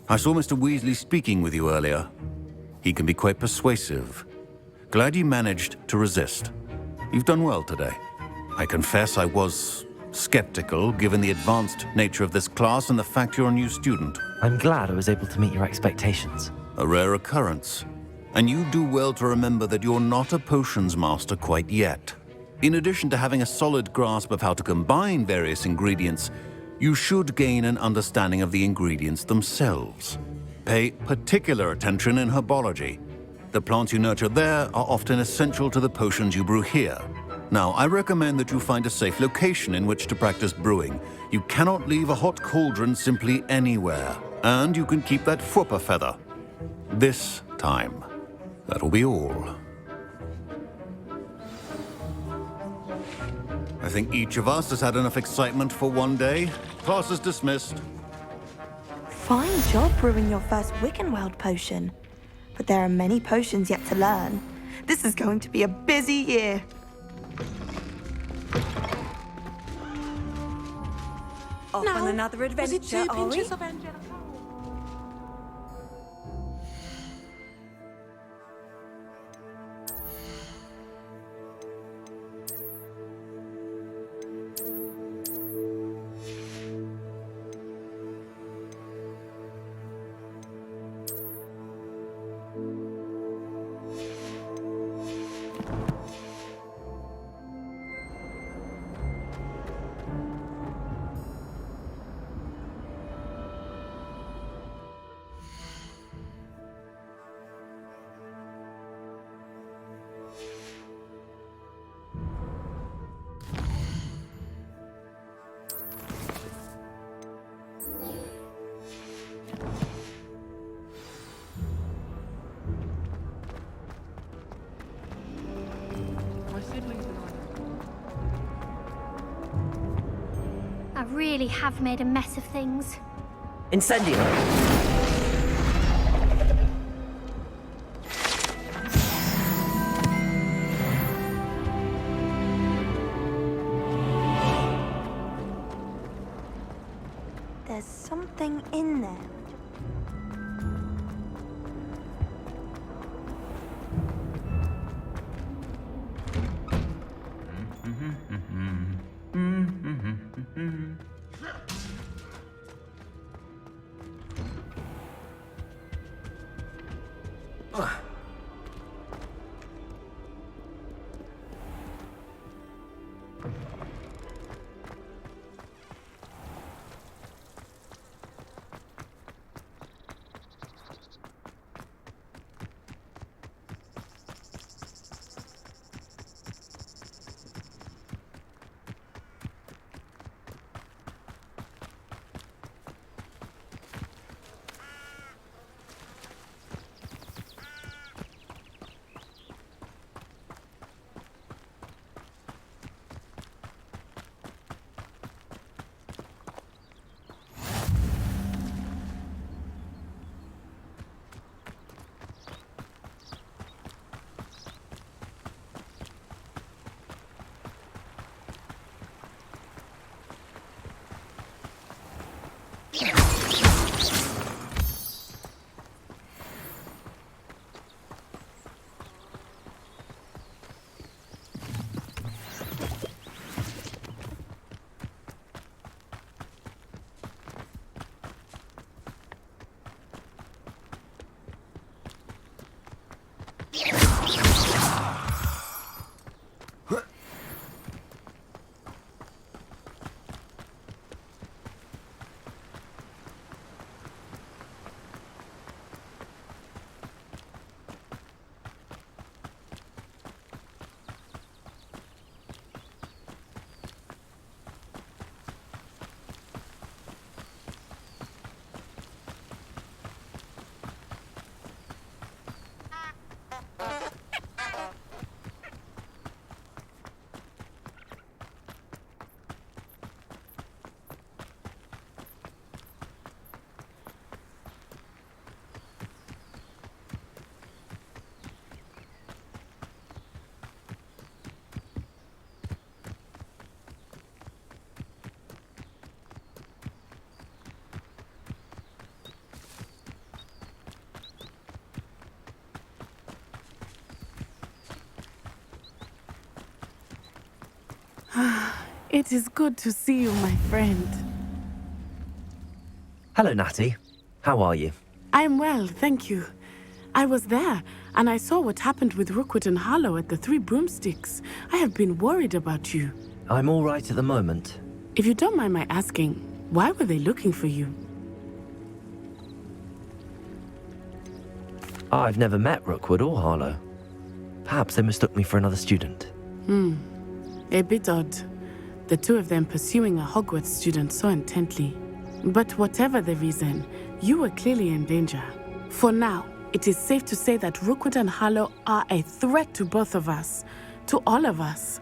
I saw Mr. Weasley speaking with you earlier. He can be quite persuasive. Glad you managed to resist. You've done well today. I confess I was skeptical, given the advanced nature of this class and the fact you're a new student. I'm glad I was able to meet your expectations. A rare occurrence. And you do well to remember that you're not a potions master quite yet. In addition to having a solid grasp of how to combine various ingredients, you should gain an understanding of the ingredients themselves. Pay particular attention in herbology. The plants you nurture there are often essential to the potions you brew here. Now, I recommend that you find a safe location in which to practice brewing. You cannot leave a hot cauldron simply anywhere. And you can keep that Fwooper feather. This time. That'll be all. I think each of us has had enough excitement for one day. Class is dismissed. Fine job brewing your first Wiccanworld potion. But there are many potions yet to learn. This is going to be a busy year. Off on another adventure, are we? I really have made a mess of things. Incendio! There's something in there. It is good to see you, my friend. Hello, Natty. How are you? I am well, thank you. I was there, and I saw what happened with Rookwood and Harlow at the Three Broomsticks. I have been worried about you. I'm all right at the moment. If you don't mind my asking, why were they looking for you? I've never met Rookwood or Harlow. Perhaps they mistook me for another student. A bit odd. The two of them pursuing a Hogwarts student so intently. But whatever the reason, you were clearly in danger. For now, it is safe to say that Rookwood and Harlow are a threat to both of us, to all of us.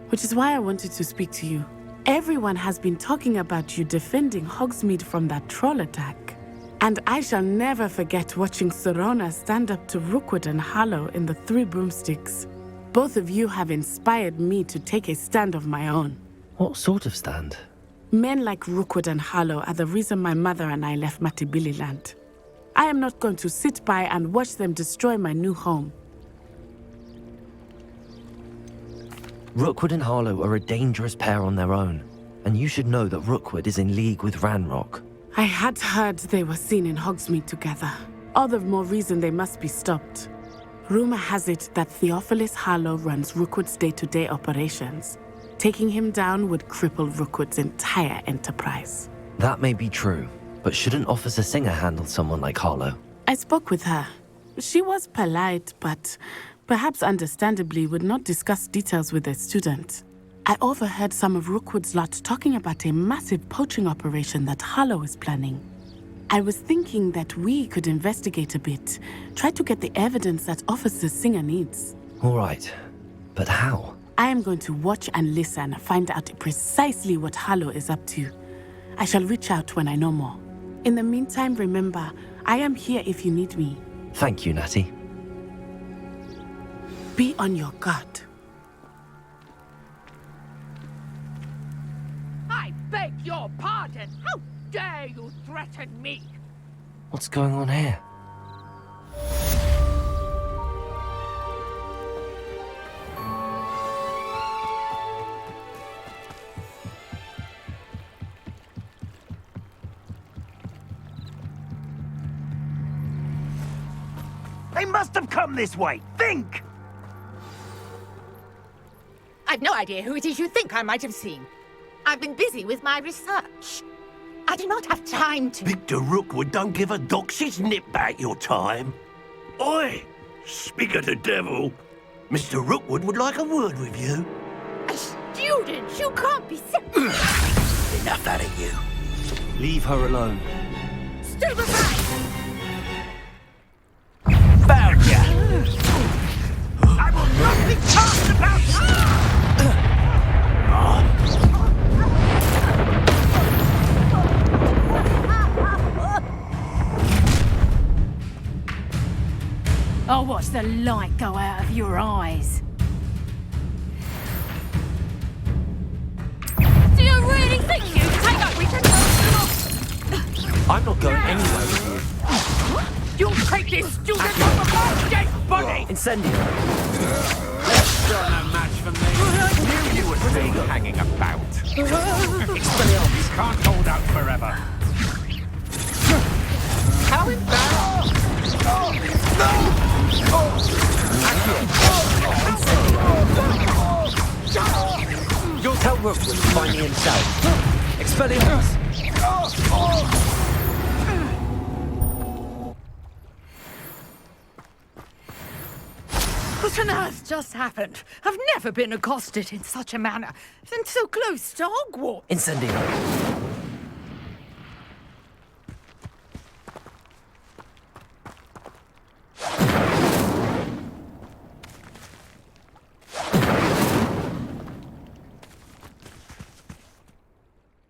Which is why I wanted to speak to you. Everyone has been talking about you defending Hogsmeade from that troll attack. And I shall never forget watching Serona stand up to Rookwood and Harlow in the Three Broomsticks. Both of you have inspired me to take a stand of my own. What sort of stand? Men like Rookwood and Harlow are the reason my mother and I left Matabeleland. I am not going to sit by and watch them destroy my new home. Rookwood and Harlow are a dangerous pair on their own, and you should know that Rookwood is in league with Ranrock. I had heard they were seen in Hogsmeade together. All the more reason they must be stopped. Rumor has it that Theophilus Harlow runs Rookwood's day-to-day operations. Taking him down would cripple Rookwood's entire enterprise. That may be true, but shouldn't Officer Singer handle someone like Harlow? I spoke with her. She was polite, but perhaps understandably would not discuss details with a student. I overheard some of Rookwood's lot talking about a massive poaching operation that Harlow is planning. I was thinking that we could investigate a bit, try to get the evidence that Officer Singer needs. All right, but how? I am going to watch and listen, find out precisely what Harlow is up to. I shall reach out when I know more. In the meantime, remember, I am here if you need me. Thank you, Natty. Be on your guard. I beg your pardon. How dare you threaten me? What's going on here? They must have come this way. Think! I've no idea who it is you think I might have seen. I've been busy with my research. I do not have time to... Victor Rookwood don't give a doxy's nip back your time. Oi! Speak of the devil. Mr. Rookwood would like a word with you. A student? You can't be sick. Enough out of you. Leave her alone. Stupefy! Found ya! I will not be talked about! I'll watch the light go out of your eyes. Do you really think you take up with I'm not going anywhere with you. You'll take this student from a more dead body! Incendio! You're no match for me. Knew you were still hanging about. You can't hold out forever. How embarrassing! You'll tell Rookwood to find me himself. Expelliarmus! What on earth just happened? I've never been accosted in such a manner, and so close to Hogwarts. Incendio!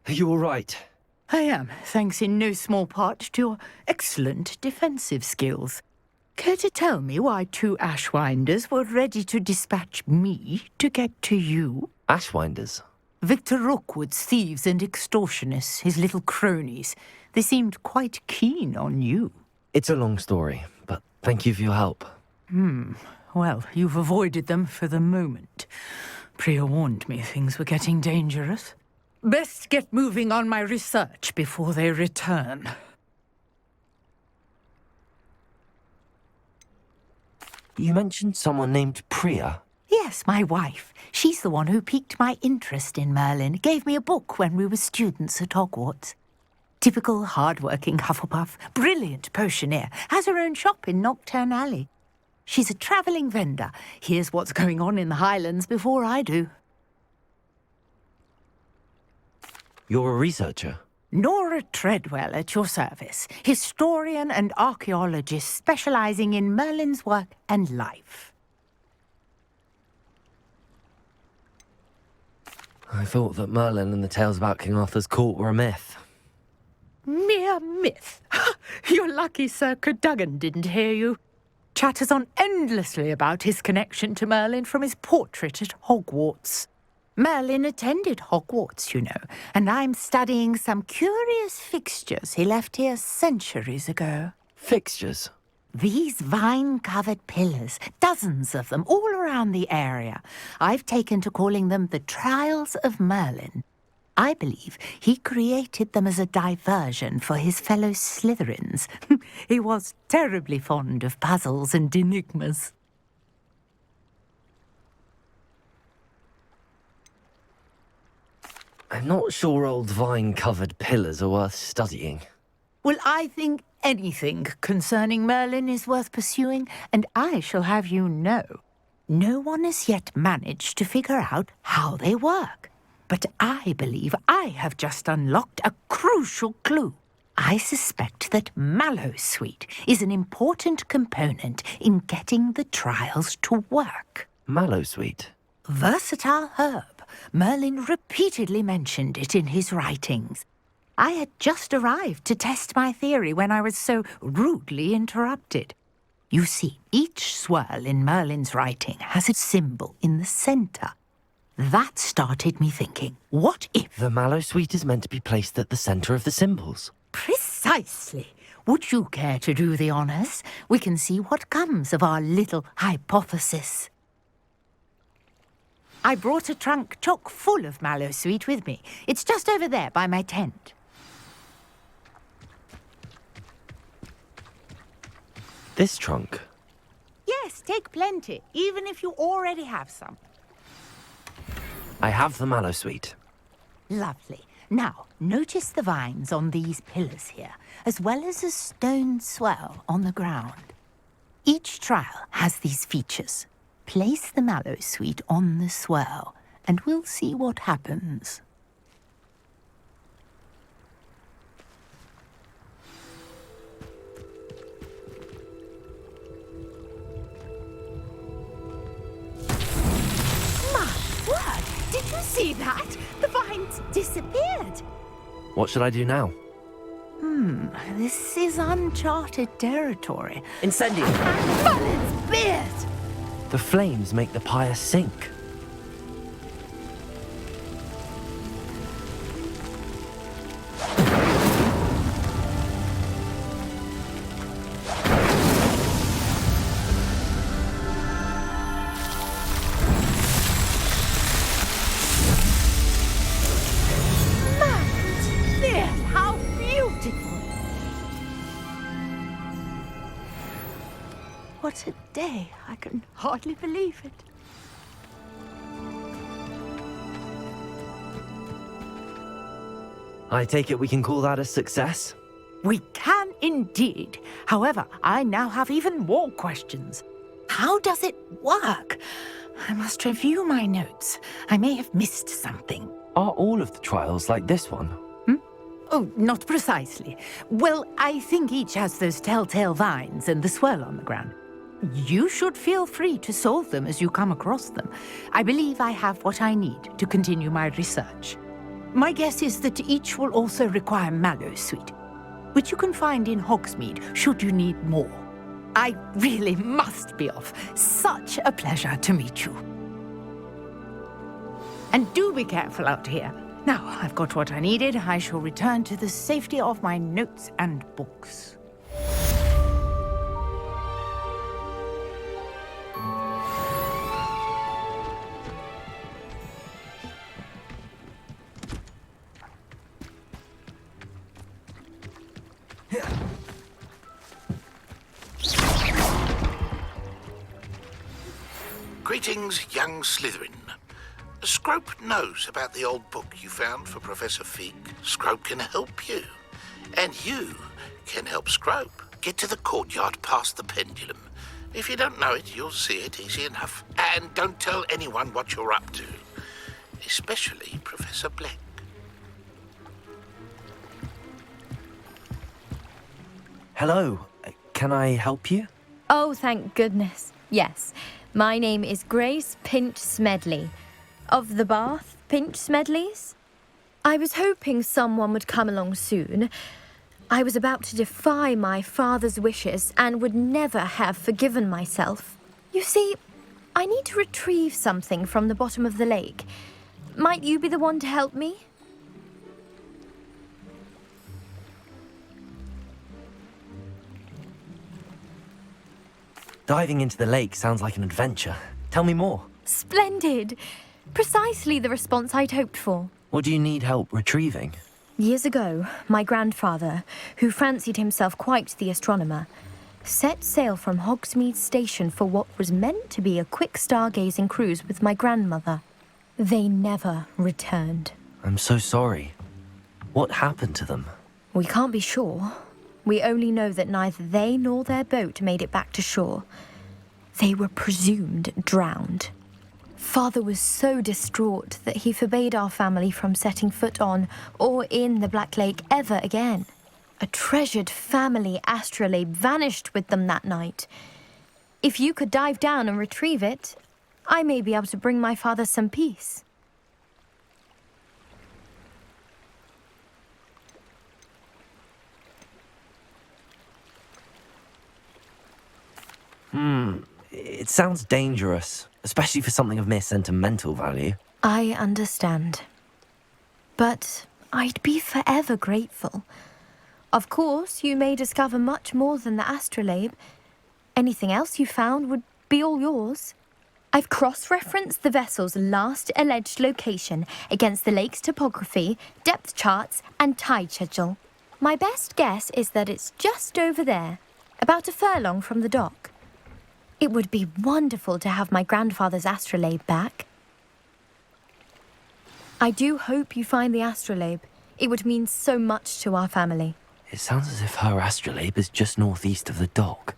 Are you all right? I am, thanks in no small part to your excellent defensive skills. Care to tell me why two Ashwinders were ready to dispatch me to get to you? Ashwinders? Victor Rookwood's thieves and extortionists, his little cronies. They seemed quite keen on you. It's a long story, but thank you for your help. Well, you've avoided them for the moment. Priya warned me things were getting dangerous. Best get moving on my research before they return. You mentioned someone named Priya. Yes, my wife. She's the one who piqued my interest in Merlin. Gave me a book when we were students at Hogwarts. Typical hard-working Hufflepuff, brilliant potioneer, has her own shop in Nocturne Alley. She's a travelling vendor. Hears what's going on in the Highlands before I do. You're a researcher? Nora Treadwell at your service, historian and archaeologist specialising in Merlin's work and life. I thought that Merlin and the tales about King Arthur's court were a myth. Mere myth. You're lucky Sir Cadogan didn't hear you. Chatters on endlessly about his connection to Merlin from his portrait at Hogwarts. Merlin attended Hogwarts, you know, and I'm studying some curious fixtures he left here centuries ago. Fixtures? These vine-covered pillars, dozens of them, all around the area. I've taken to calling them the Trials of Merlin. I believe he created them as a diversion for his fellow Slytherins. He was terribly fond of puzzles and enigmas. I'm not sure old vine-covered pillars are worth studying. Well, I think anything concerning Merlin is worth pursuing, and I shall have you know, no one has yet managed to figure out how they work. But I believe I have just unlocked a crucial clue. I suspect that Mallowsweet is an important component in getting the trials to work. Mallowsweet? Versatile herb. Merlin repeatedly mentioned it in his writings. I had just arrived to test my theory when I was so rudely interrupted. You see, each swirl in Merlin's writing has a symbol in the centre. That started me thinking, what if... The Mallowsweet is meant to be placed at the centre of the symbols. Precisely. Would you care to do the honours? We can see what comes of our little hypothesis. I brought a trunk chock full of Mallowsweet with me. It's just over there by my tent. This trunk? Yes, take plenty, even if you already have some. I have the Mallowsweet. Lovely. Now, notice the vines on these pillars here, as well as a stone swell on the ground. Each trial has these features. Place the Mallowsweet on the swirl, and we'll see what happens. My word! Did you see that? The vines disappeared. What should I do now? This is uncharted territory. Incendio! Merlin's beard! The flames make the pyre sink. How beautiful! What a day. I can hardly believe it. I take it we can call that a success? We can indeed. However, I now have even more questions. How does it work? I must review my notes. I may have missed something. Are all of the trials like this one? Oh, not precisely. Well, I think each has those telltale vines and the swirl on the ground. You should feel free to solve them as you come across them. I believe I have what I need to continue my research. My guess is that each will also require Mallowsweet, which you can find in Hogsmeade should you need more. I really must be off. Such a pleasure to meet you. And do be careful out here. Now, I've got what I needed. I shall return to the safety of my notes and books. Greetings, young Slytherin. Scrope knows about the old book you found for Professor Fig. Scrope can help you. And you can help Scrope. Get to the courtyard past the pendulum. If you don't know it, you'll see it easy enough. And don't tell anyone what you're up to. Especially Professor Black. Hello. Can I help you? Oh, thank goodness. Yes. My name is Grace Pinch Smedley. Of the Bath Pinch Smedleys? I was hoping someone would come along soon. I was about to defy my father's wishes and would never have forgiven myself. You see, I need to retrieve something from the bottom of the lake. Might you be the one to help me? Diving into the lake sounds like an adventure. Tell me more. Splendid! Precisely the response I'd hoped for. What do you need help retrieving? Years ago, my grandfather, who fancied himself quite the astronomer, set sail from Hogsmeade Station for what was meant to be a quick stargazing cruise with my grandmother. They never returned. I'm so sorry. What happened to them? We can't be sure. We only know that neither they nor their boat made it back to shore. They were presumed drowned. Father was so distraught that he forbade our family from setting foot on or in the Black Lake ever again. A treasured family astrolabe vanished with them that night. If you could dive down and retrieve it, I may be able to bring my father some peace. It sounds dangerous, especially for something of mere sentimental value. I understand. But I'd be forever grateful. Of course, you may discover much more than the astrolabe. Anything else you found would be all yours. I've cross-referenced the vessel's last alleged location against the lake's topography, depth charts, and tide schedule. My best guess is that it's just over there, about a furlong from the dock. It would be wonderful to have my grandfather's astrolabe back. I do hope you find the astrolabe. It would mean so much to our family. It sounds as if her astrolabe is just northeast of the dock.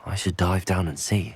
I should dive down and see.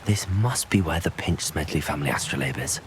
This must be where the Pinch Smedley family astrolabe is.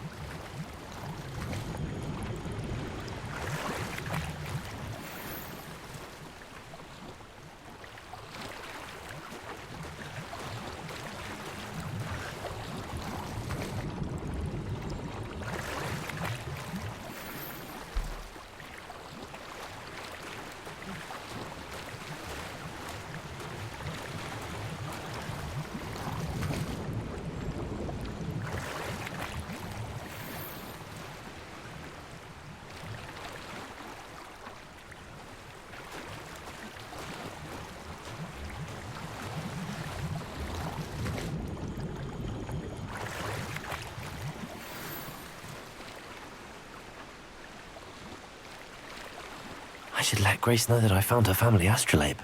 I should let Grace know that I found her family astrolabe.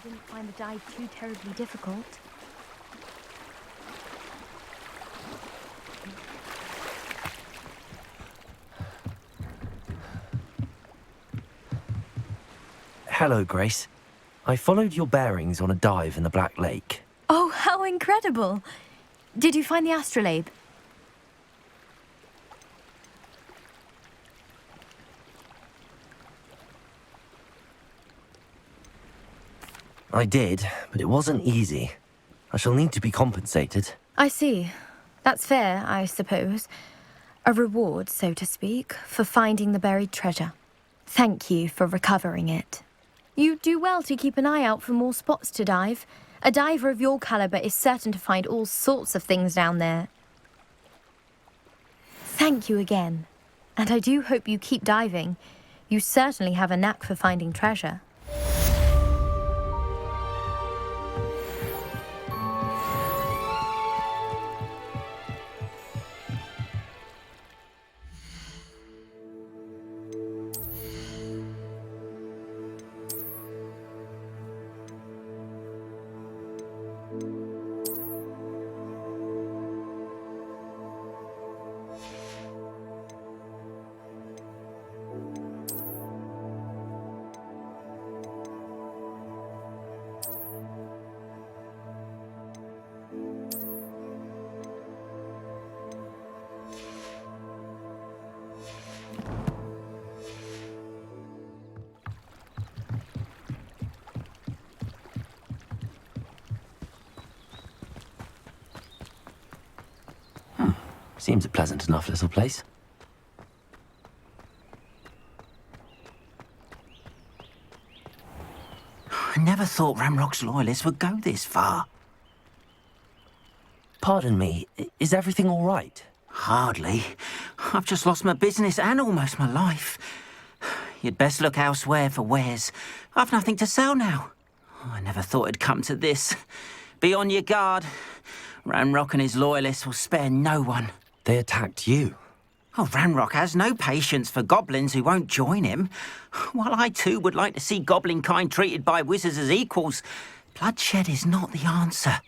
Didn't find the dive too terribly difficult. Hello, Grace. I followed your bearings on a dive in the Black Lake. Oh, how incredible! Did you find the astrolabe? I did, but it wasn't easy. I shall need to be compensated. I see. That's fair, I suppose. A reward, so to speak, for finding the buried treasure. Thank you for recovering it. You do well to keep an eye out for more spots to dive. A diver of your caliber is certain to find all sorts of things down there. Thank you again. And I do hope you keep diving. You certainly have a knack for finding treasure. Seems a pleasant enough little place. I never thought Ramrock's loyalists would go this far. Pardon me, is everything all right? Hardly. I've just lost my business and almost my life. You'd best look elsewhere for wares. I've nothing to sell now. I never thought it'd come to this. Be on your guard. Ramrock and his loyalists will spare no one. They attacked you. Oh, Ramrock has no patience for goblins who won't join him. While I too would like to see goblin kind treated by wizards as equals, bloodshed is not the answer.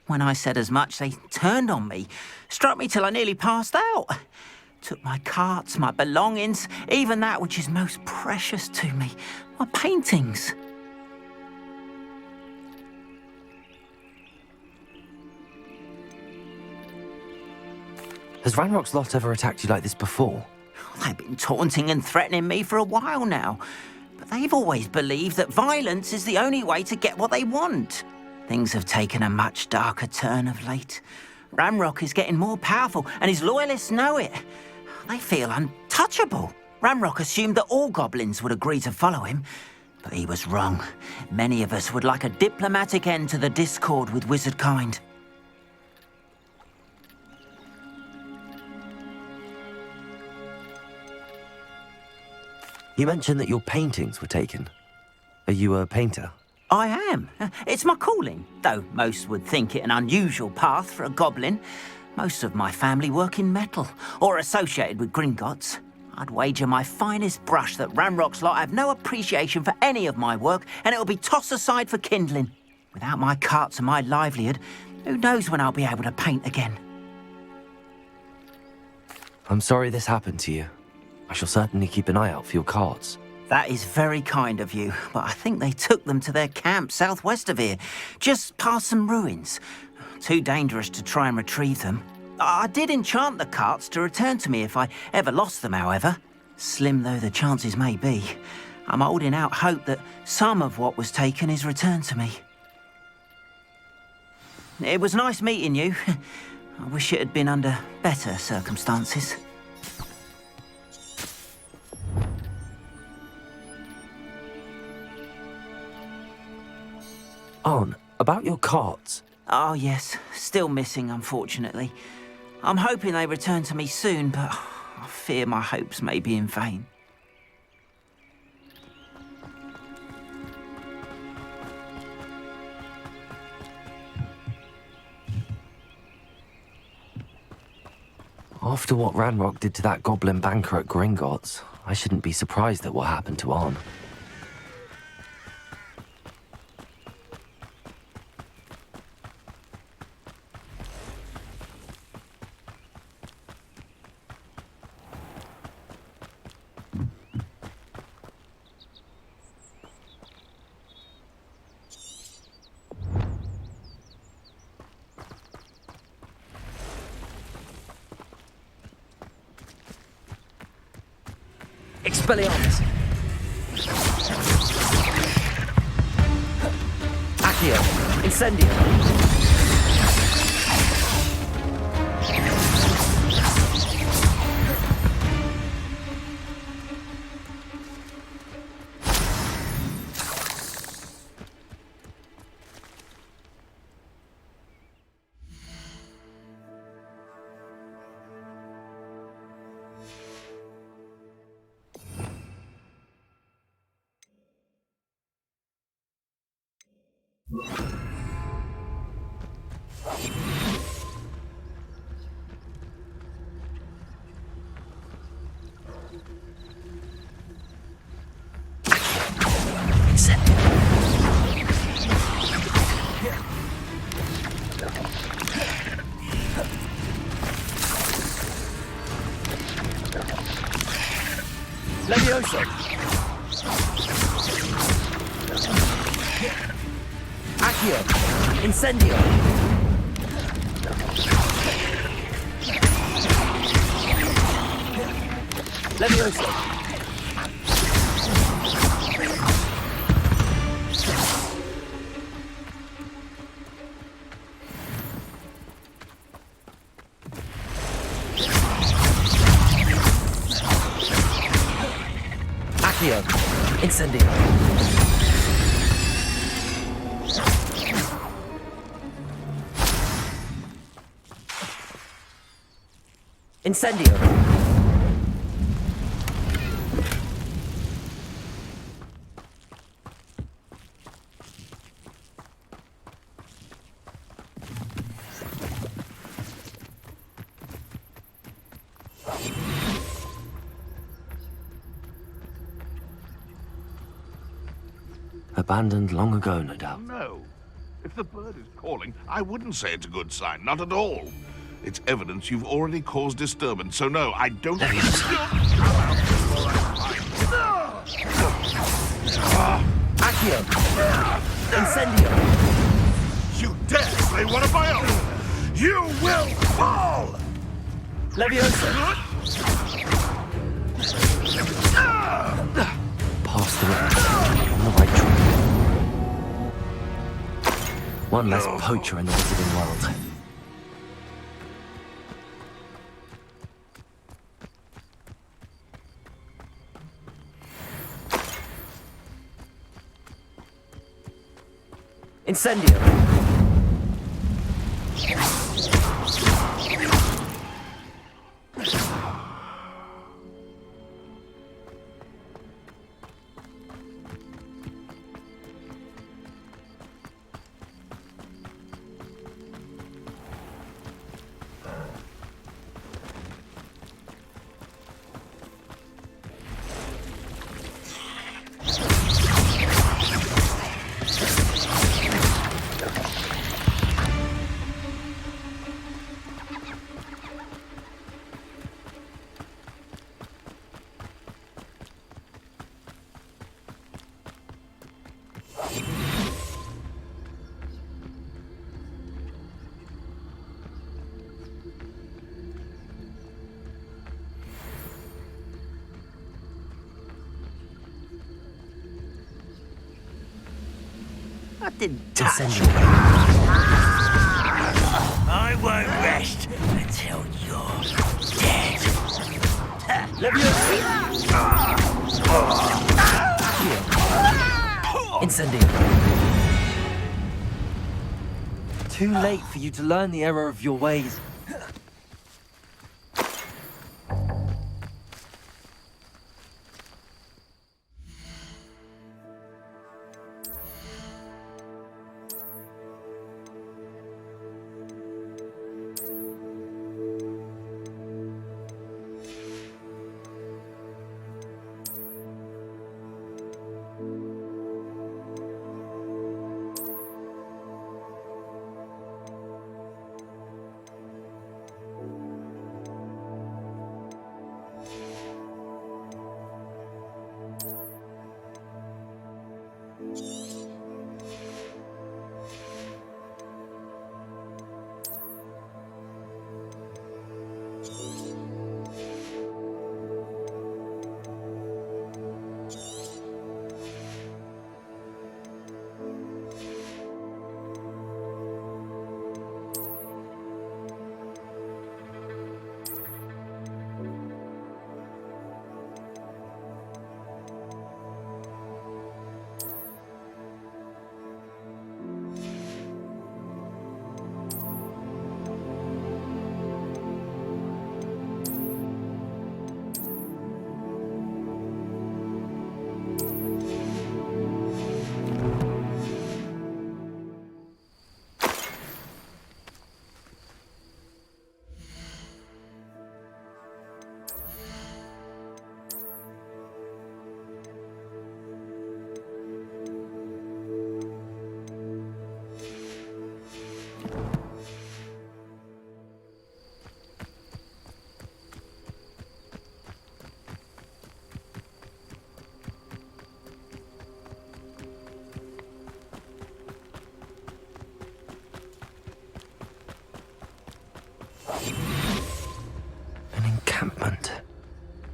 When I said as much, they turned on me, struck me till I nearly passed out. Took my carts, my belongings, even that which is most precious to me, my paintings. Has Ranrock's lot ever attacked you like this before? They've been taunting and threatening me for a while now, but they've always believed that violence is the only way to get what they want. Things have taken a much darker turn of late. Ramrock is getting more powerful, and his loyalists know it. They feel untouchable. Ramrock assumed that all goblins would agree to follow him, but he was wrong. Many of us would like a diplomatic end to the discord with wizard kind. You mentioned that your paintings were taken. Are you a painter? I am. It's my calling, though most would think it an unusual path for a goblin. Most of my family work in metal, or associated with Gringotts. I'd wager my finest brush that Ramrock's lot have no appreciation for any of my work, and it'll be tossed aside for kindling. Without my carts and my livelihood, who knows when I'll be able to paint again? I'm sorry this happened to you. I shall certainly keep an eye out for your carts. That is very kind of you, but I think they took them to their camp southwest of here, just past some ruins. Too dangerous to try and retrieve them. I did enchant the carts to return to me if I ever lost them, however. Slim though the chances may be, I'm holding out hope that some of what was taken is returned to me. It was nice meeting you. I wish it had been under better circumstances. Arn, about your carts. Oh yes, still missing, unfortunately. I'm hoping they return to me soon, but I fear my hopes may be in vain. After what Ranrock did to that goblin banker at Gringotts, I shouldn't be surprised at what happened to Arn. Expelliarmus! Accio! Incendio! Levioso! Accio! Incendio! Levioso! Accio! Incendio! Incendio! Abandoned long ago, no doubt. No. If the bird is calling, I wouldn't say it's a good sign. Not at all. It's evidence you've already caused disturbance, so no, I don't... Accio! Incendio! You dare say one of my own! You will fall! Leviosa! Pass the way. On the right track. One less poacher in the wizarding world. Incendio! I didn't touch you. I won't rest until you're dead. Incendio! Too late for you to learn the error of your ways.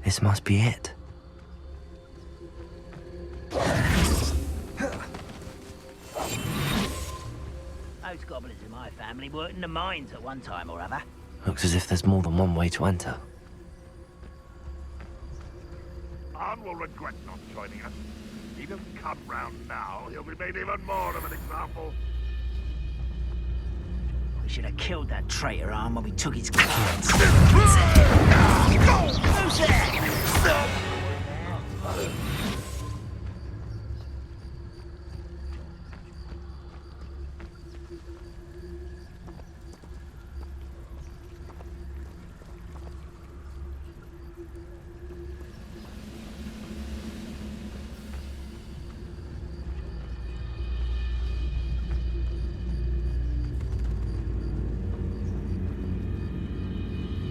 This must be it. Those goblins in my family worked in the mines at one time or other. Looks as if there's more than one way to enter. Arn will regret not joining us. If he doesn't come round now, he'll be made even more of an example. We should have killed that traitor Arm when we took his cards. Who's there?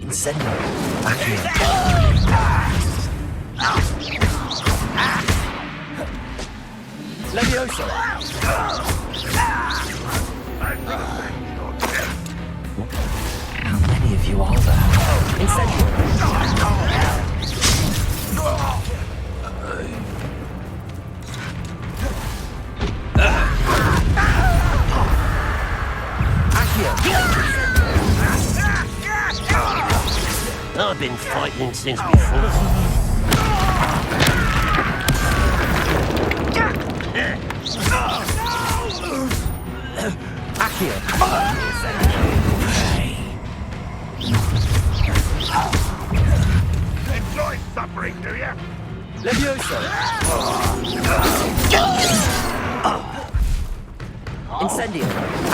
Incendio. Accio. Levioso. How many of you are there? Incendio. I've been fighting since before. Accio. Enjoy suffering, do you? Levioso. Incendio.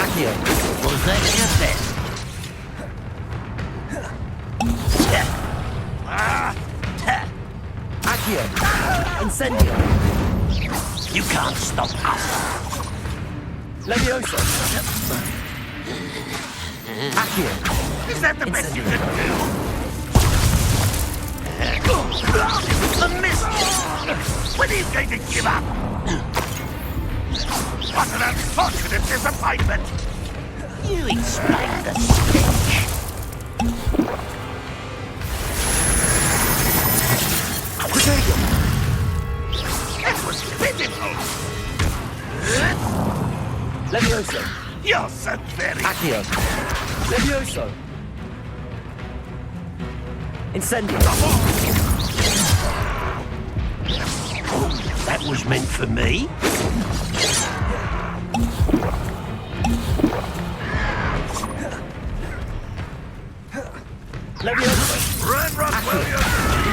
Accio. Was that your best? Accio. Incendio. You can't stop us. Levioso. Accio. Is that the best you can do? A miss! When are you going to give up? What an unfortunate disappointment! You explained the stitch. That was pitiful! Levioso. You're so very... Accio. Levioso. Incendio. That was meant for me. Levioso. Run, William!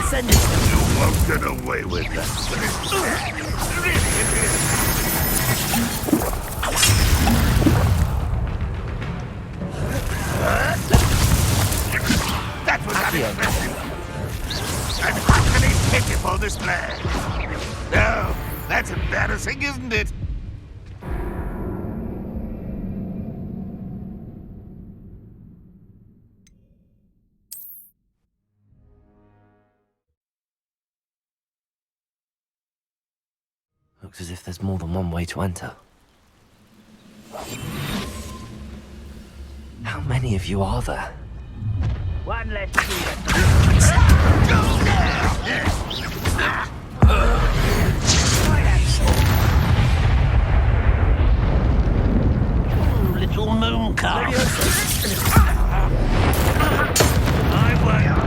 Incendio. You won't get away with that. That was unexpected. An utterly pitiful display. No, that's embarrassing, isn't it? Looks as if there's more than one way to enter. How many of you are there? One less student. Little moon calf. I won't.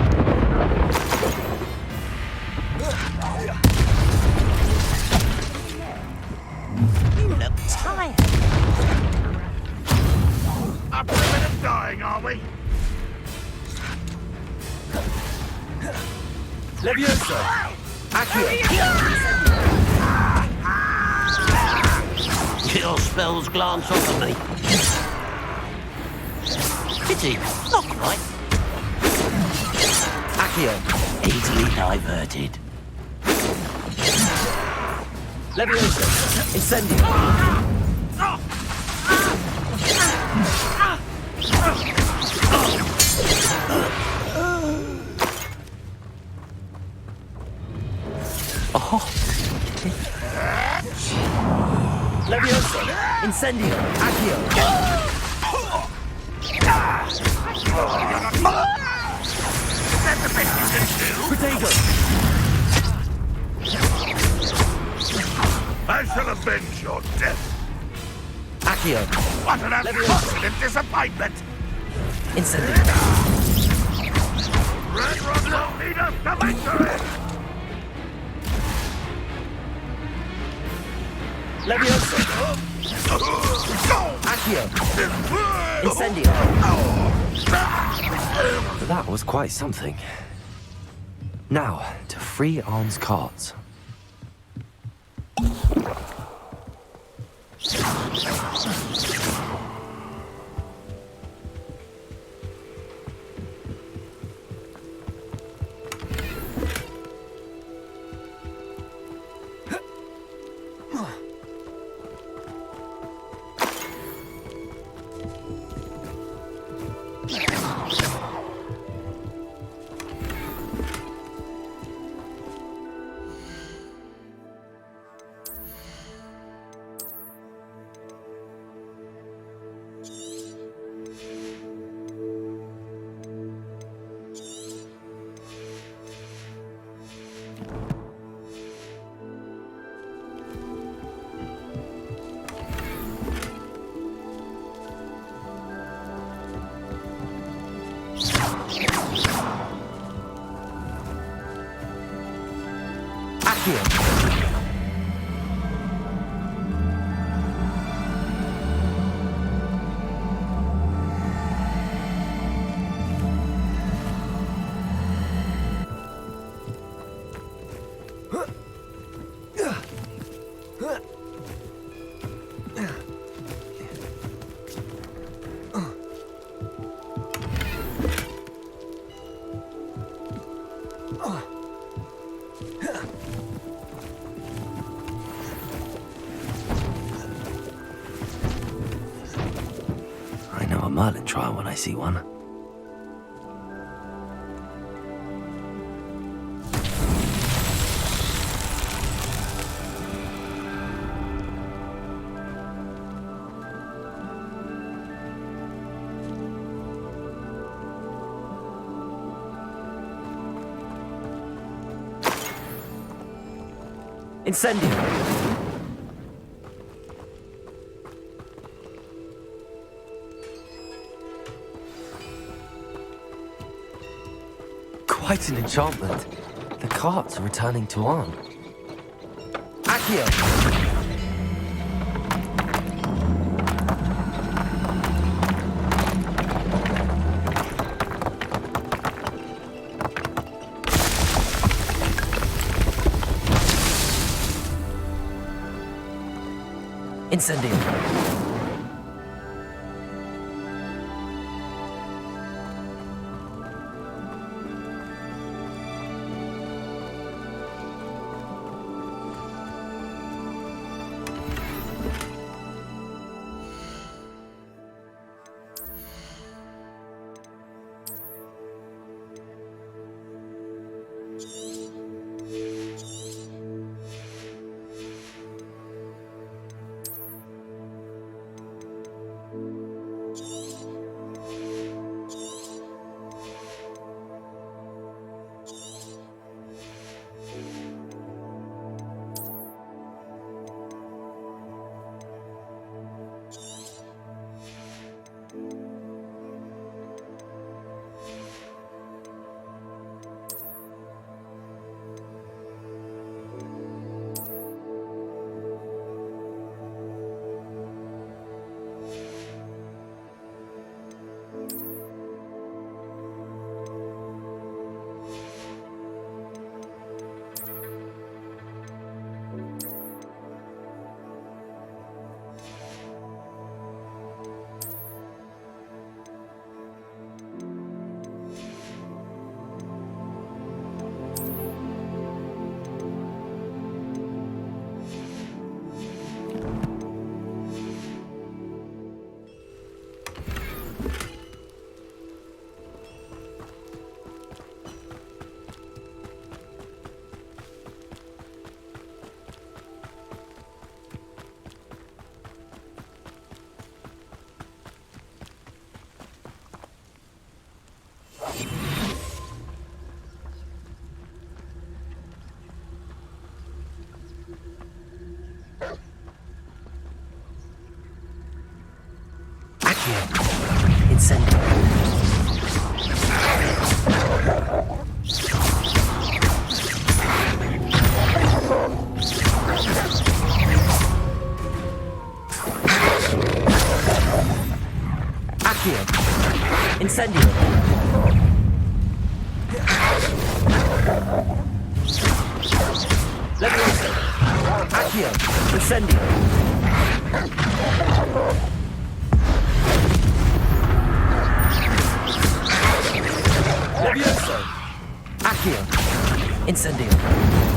You look tired. Up to a bit of dying, are we? Levioso. Accio. Your spells glance off of me. Pity, not quite. Accio. Easily diverted. Levioso. Incendio. Oh. Levioso. Incendio. Accio. Is that the best you can do? Potato. avenge your death. Accio. What an unfortunate disappointment! Incendio. Red Rock will lead us to victory! Levioso. Accio. Incendio. That was quite something. Now, to free Arn's cards. I know a Merlin trial when I see one. Incendio! Quite an enchantment. The carts are returning to Arn. Accio! Incendio! Incendio. Levioso. Accio. Incendio. Levioso. Accio. Incendio.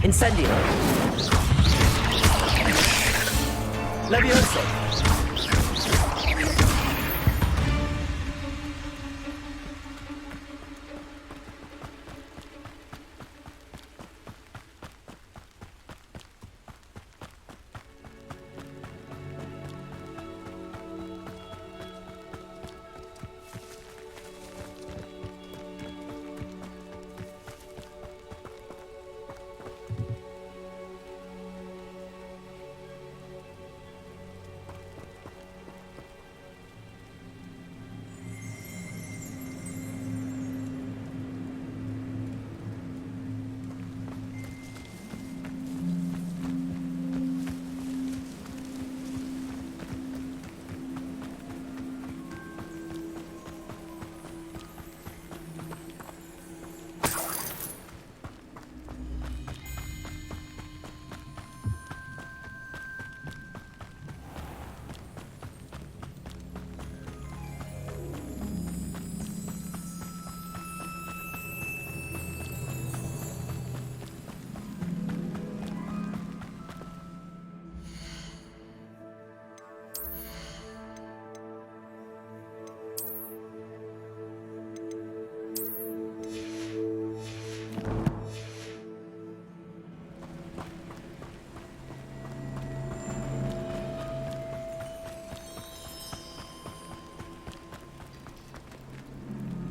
Incendio. Levioso.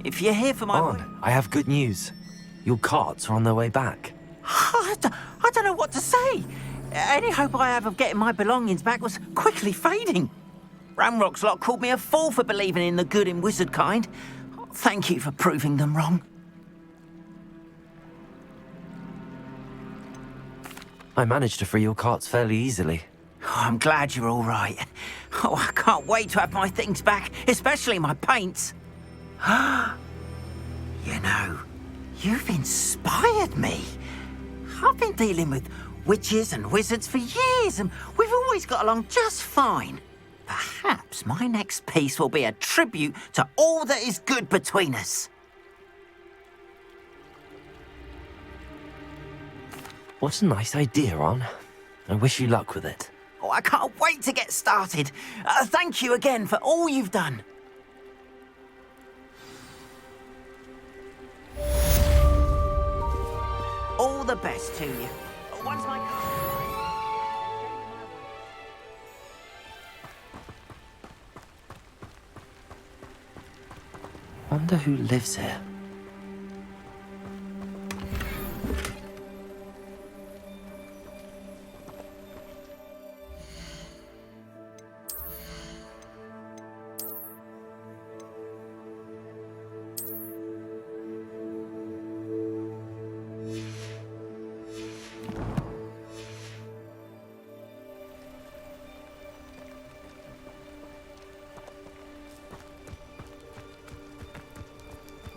If you're here for my... On, I have good news. Your carts are on their way back. I don't know what to say. Any hope I have of getting my belongings back was quickly fading. Ramrock's lot called me a fool for believing in the good in wizard kind. Thank you for proving them wrong. I managed to free your carts fairly easily. Oh, I'm glad you're all right. Oh, I can't wait to have my things back, especially my paints. You know, you've inspired me. I've been dealing with witches and wizards for years, and we've always got along just fine. Perhaps my next piece will be a tribute to all that is good between us. What a nice idea, Ron. I wish you luck with it. Oh, I can't wait to get started. Thank you again for all you've done. All the best to you. Once my Wonder who lives here.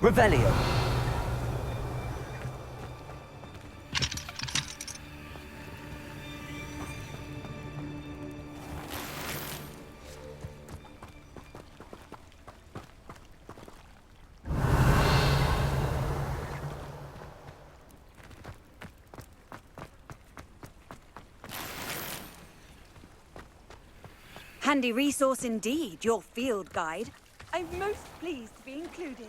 Revelio. Handy resource indeed, your field guide. I'm most pleased to be included.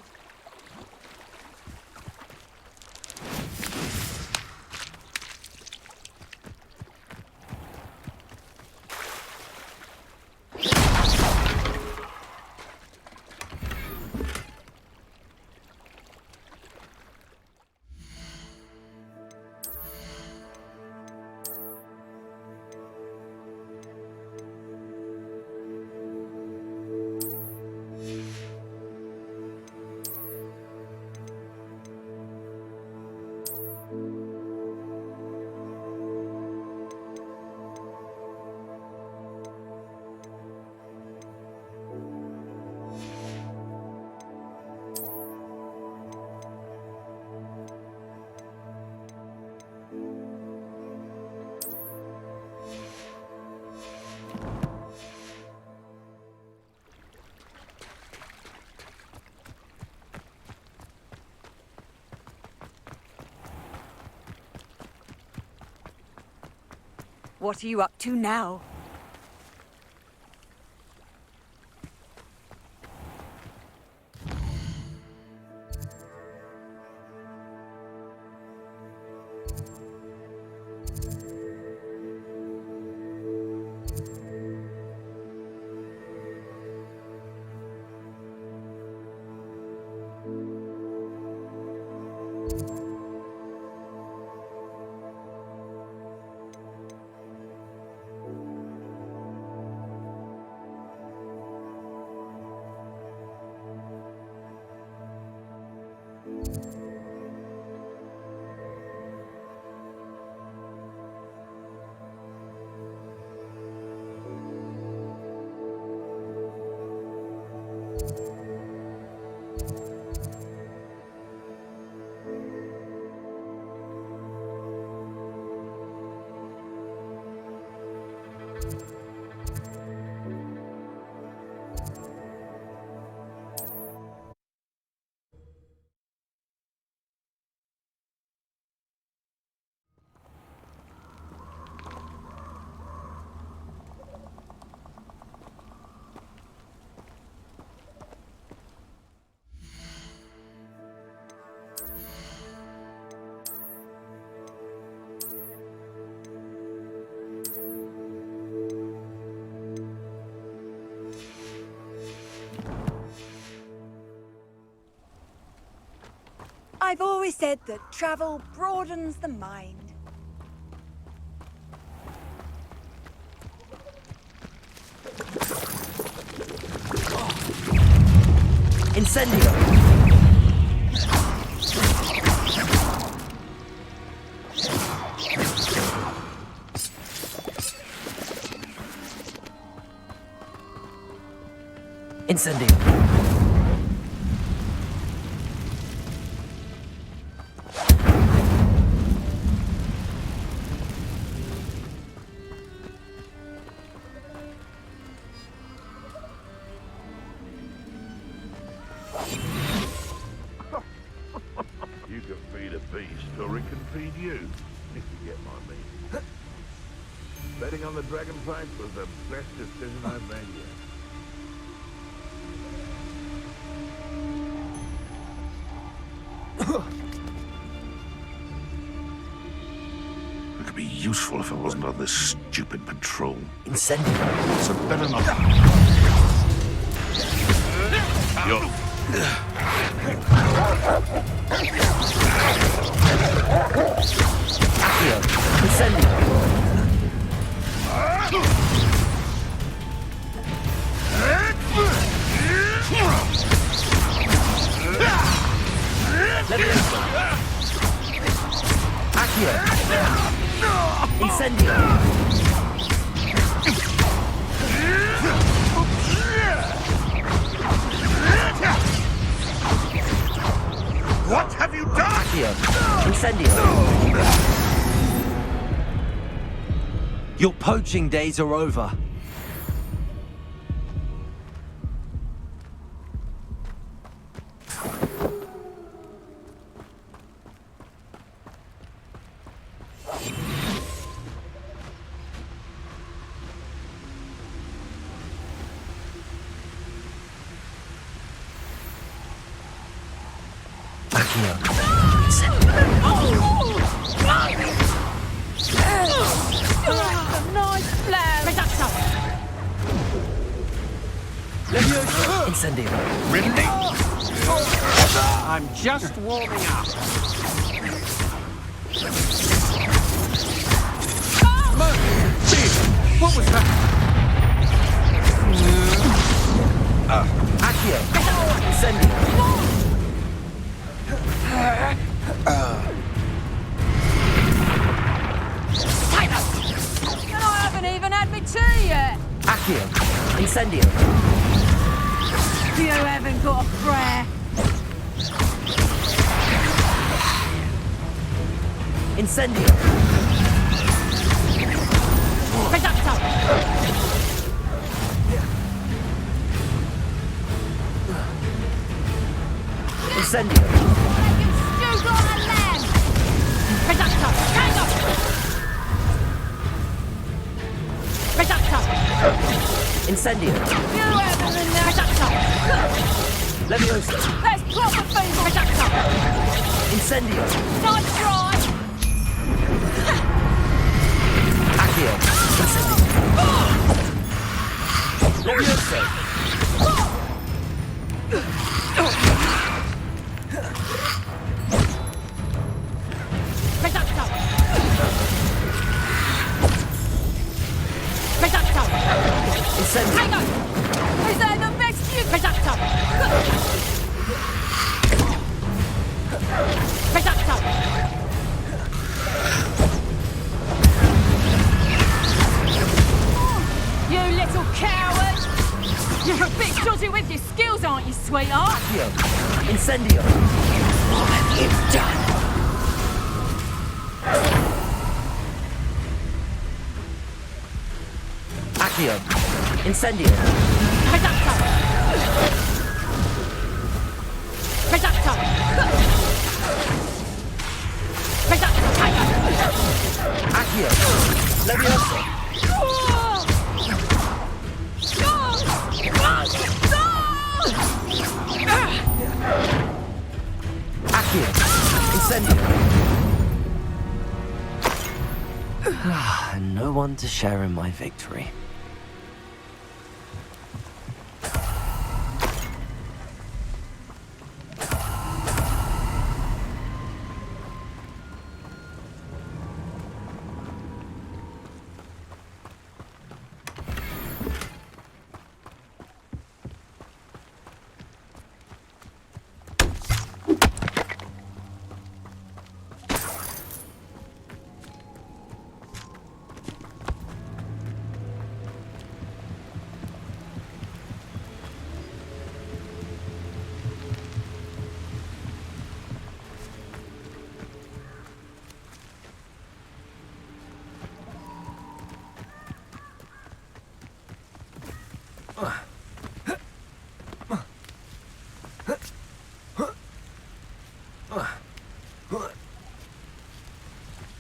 What are you up to now? I've always said that travel broadens the mind. Incendio! Incendio! You can feed a beast, or it can feed you, if you get my meaning. Betting on the dragonfight was the best decision I've made yet. I could be useful if I wasn't on this stupid patrol. Incendio! So better not. You're... Accio! Incendio! Accio! Incendio! What have you done? Accio! Incendio! Your poaching days are over. Incendio. Really? I'm just warming up. What was that? Accio. Incendio. I haven't even had my tea yet. Accio. Incendio. You haven't got a prayer. Incendio. Incendio. Stewed on a lamb. Incendio. You haven't been there. Levioso. Let's drop a finger. Incendio. Nice try. Accio. Incendio. Levioso. Reducto. Reducto. Incendio. Hang on. Is that the best you? Reducto. Reducto. You little coward. You're a bit dodgy with your skills, aren't you, sweetheart? Accio. Incendio. What have you done? Accio. Incendio. Reducto. Reducto. Reducto. Accio. Levioso. Accio. Incendio. And no one to share in my victory.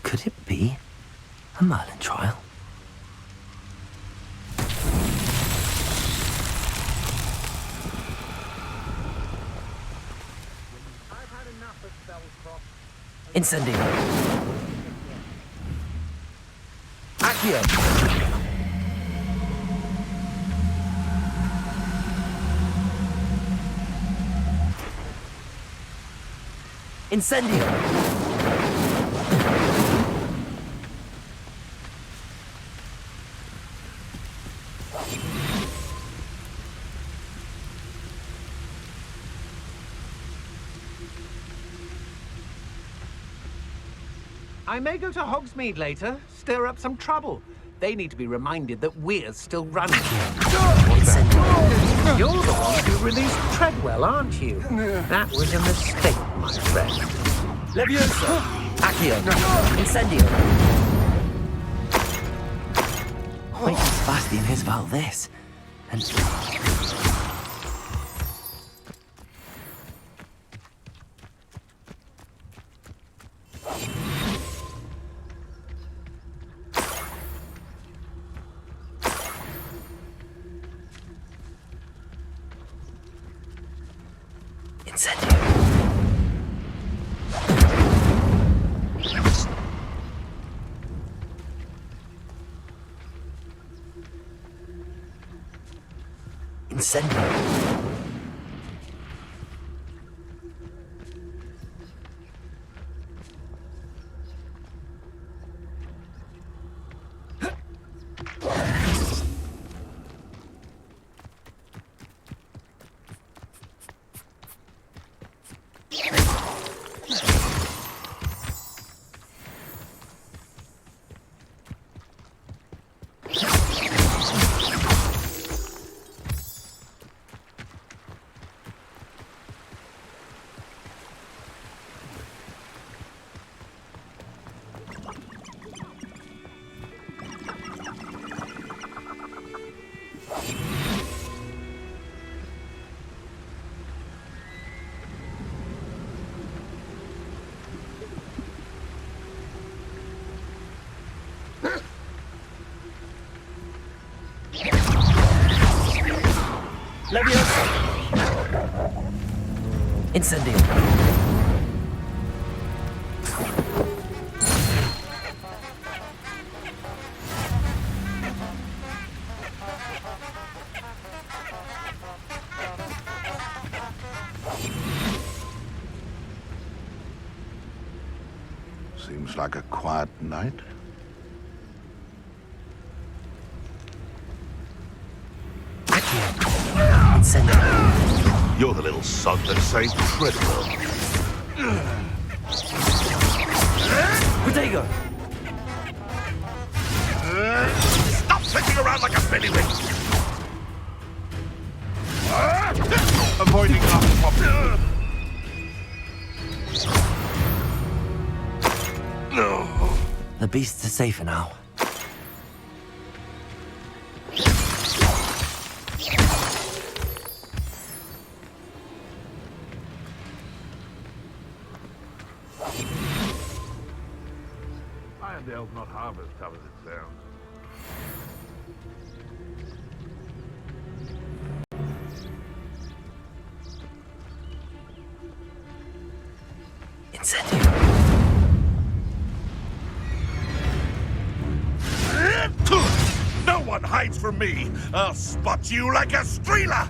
Could it be a Merlin trial? Incendio. Accio. Incendio. I may go to Hogsmeade later, stir up some trouble. They need to be reminded that we're still running. You're the one who released Treadwell, aren't you? That was a mistake, my friend. Levioso. Accio. Incendio. Wait, Sebastian hears about this. And... Incendio. Incendio. Leviosa! Incendio! Seems like a quiet night. Incendio! You're the little sod that saved Treadwell. Protego! Stop sitting around like a bellywig! Avoiding our problem. The beasts are safer now. Irondale's not half as tough as it sounds. Incendio! No one hides from me! I'll spot you like a streeler!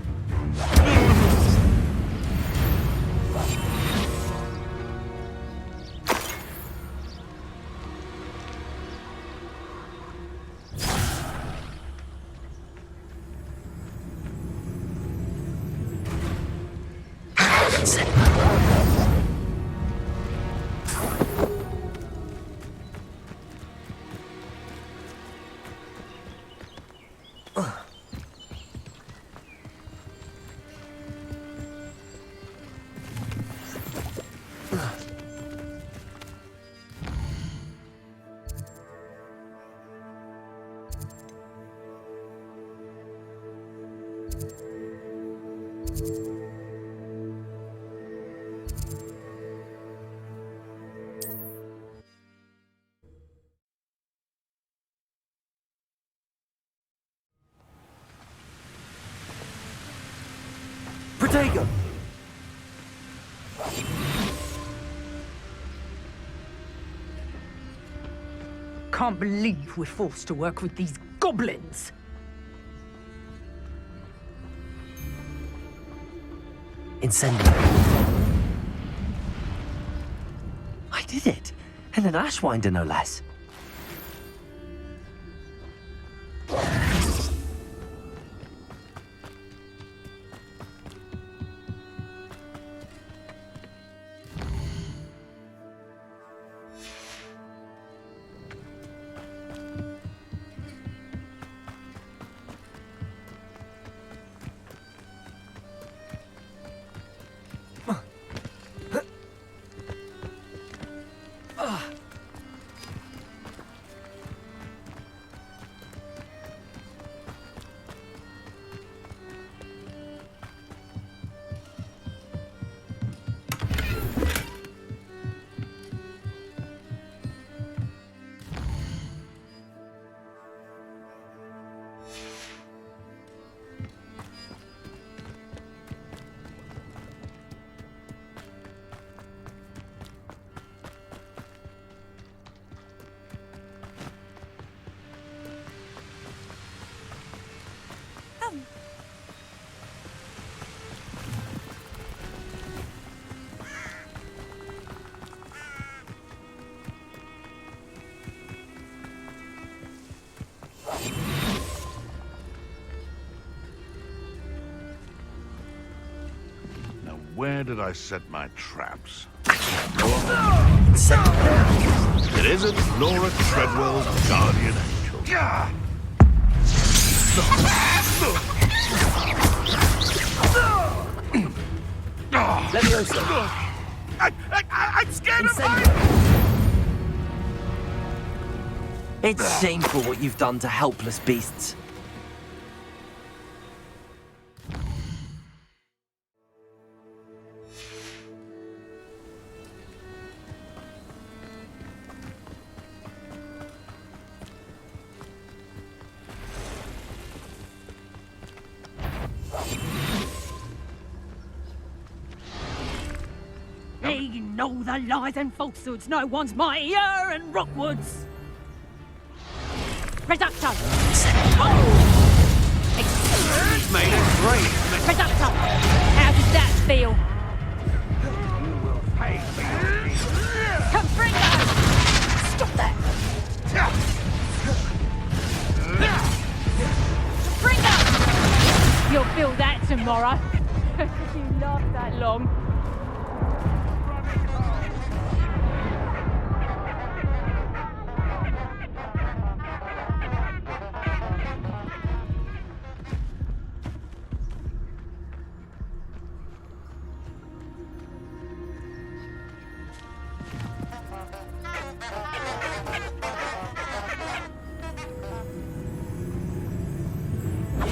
Protego! Can't believe we're forced to work with these goblins. Incendio! I did it! And an Ashwinder, no less. Where did I set my traps? It isn't Laura Treadwell's guardian angel. Leviosa! I'm scared of It's shameful what you've done to helpless beasts. and all the lies and falsehoods. No one's mightier in Hogwarts. Reducto! Made it great. Reducto! How does that feel? Confringo! Stop that! Confringo! You'll feel that tomorrow. If you last that long.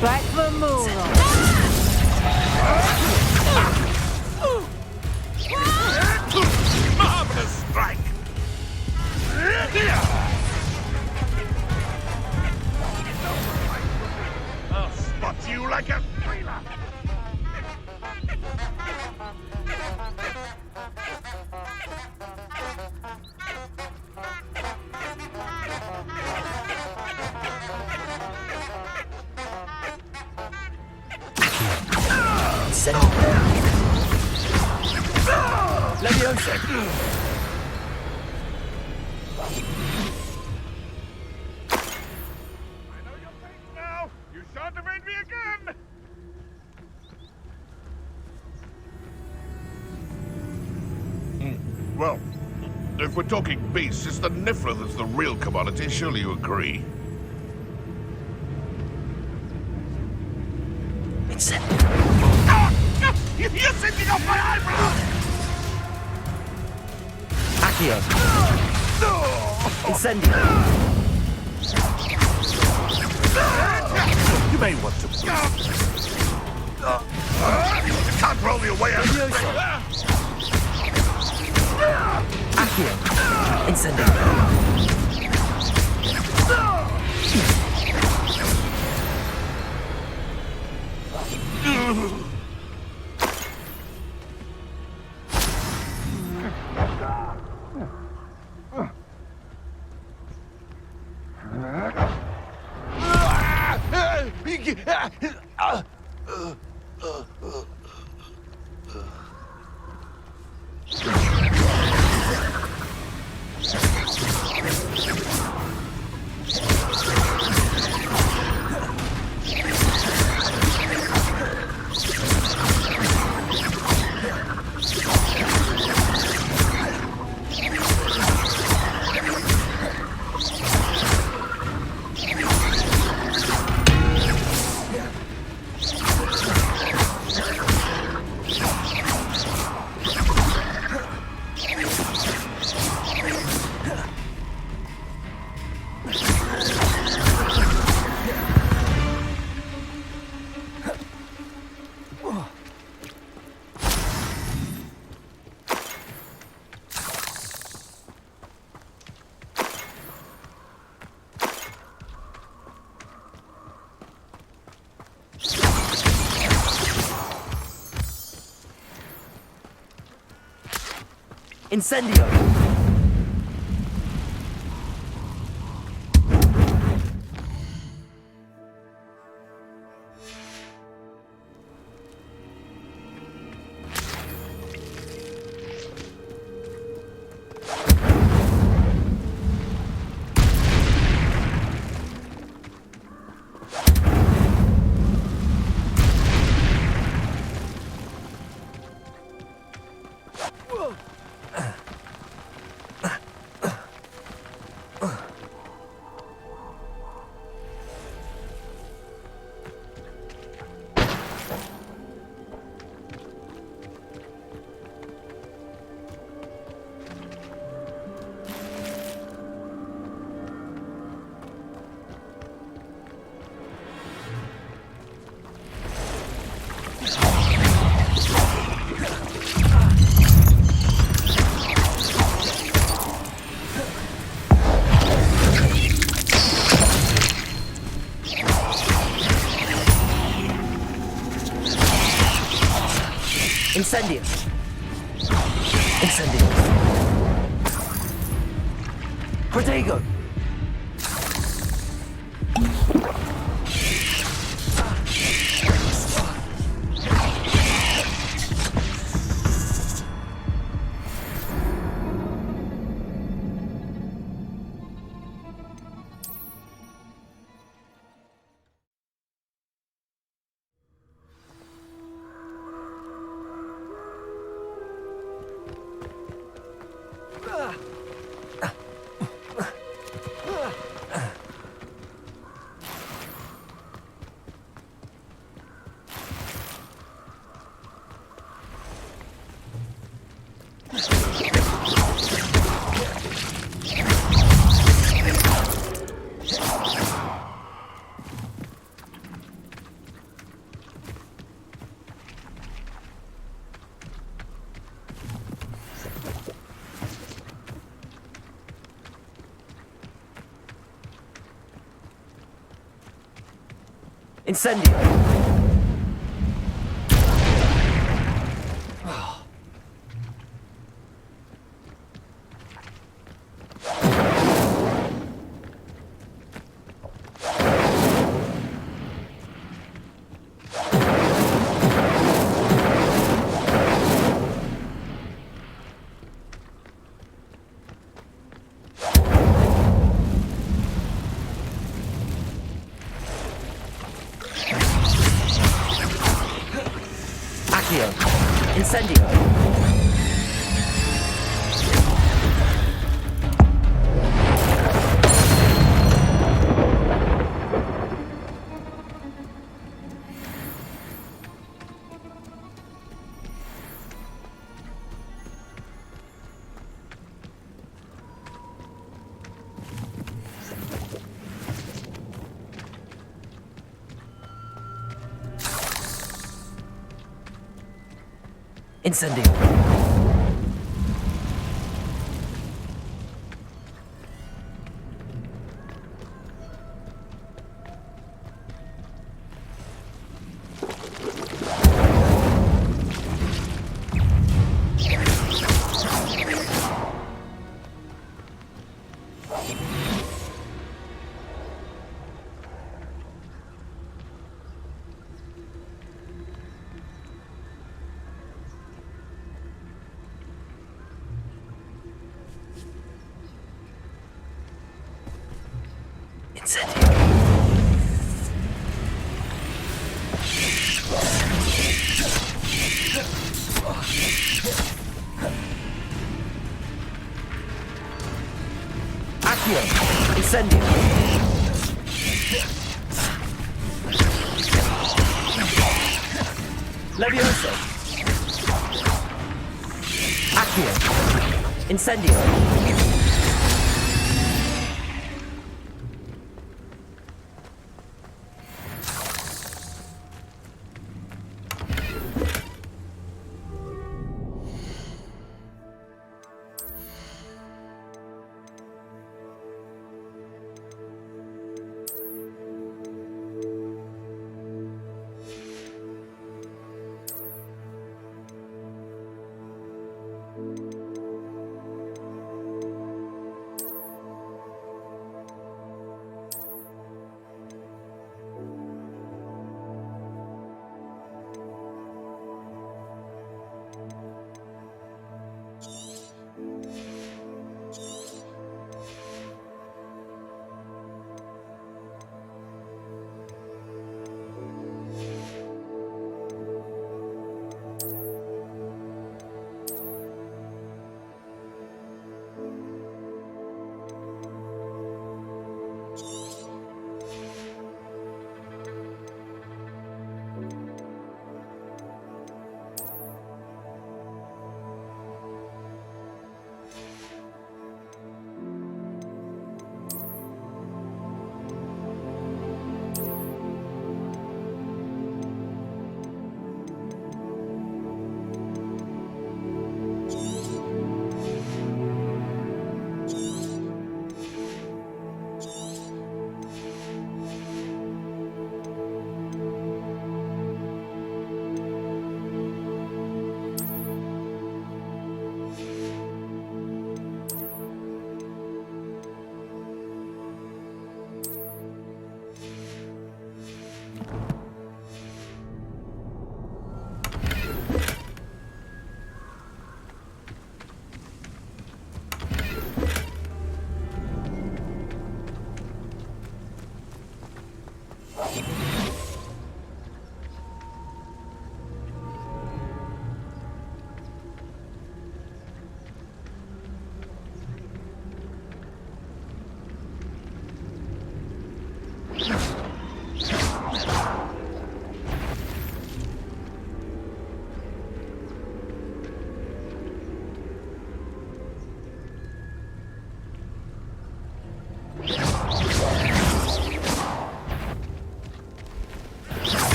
Back for more. Marvelous strike! I'll spot you like a thriller! Leviosa! Now, you shan't evade me again! Well, if we're talking beasts, it's the Niffler that's the real commodity. Surely you agree? You're sitting off my eyebrow! Accio! Incendio! You may want to move. You can't roll your way out of this. Accio! Incendio! Incendio! Incendio! Incendio. Protego. Incendio. Incendio. Incendio. Incendio. Levioso. Accio. Incendio.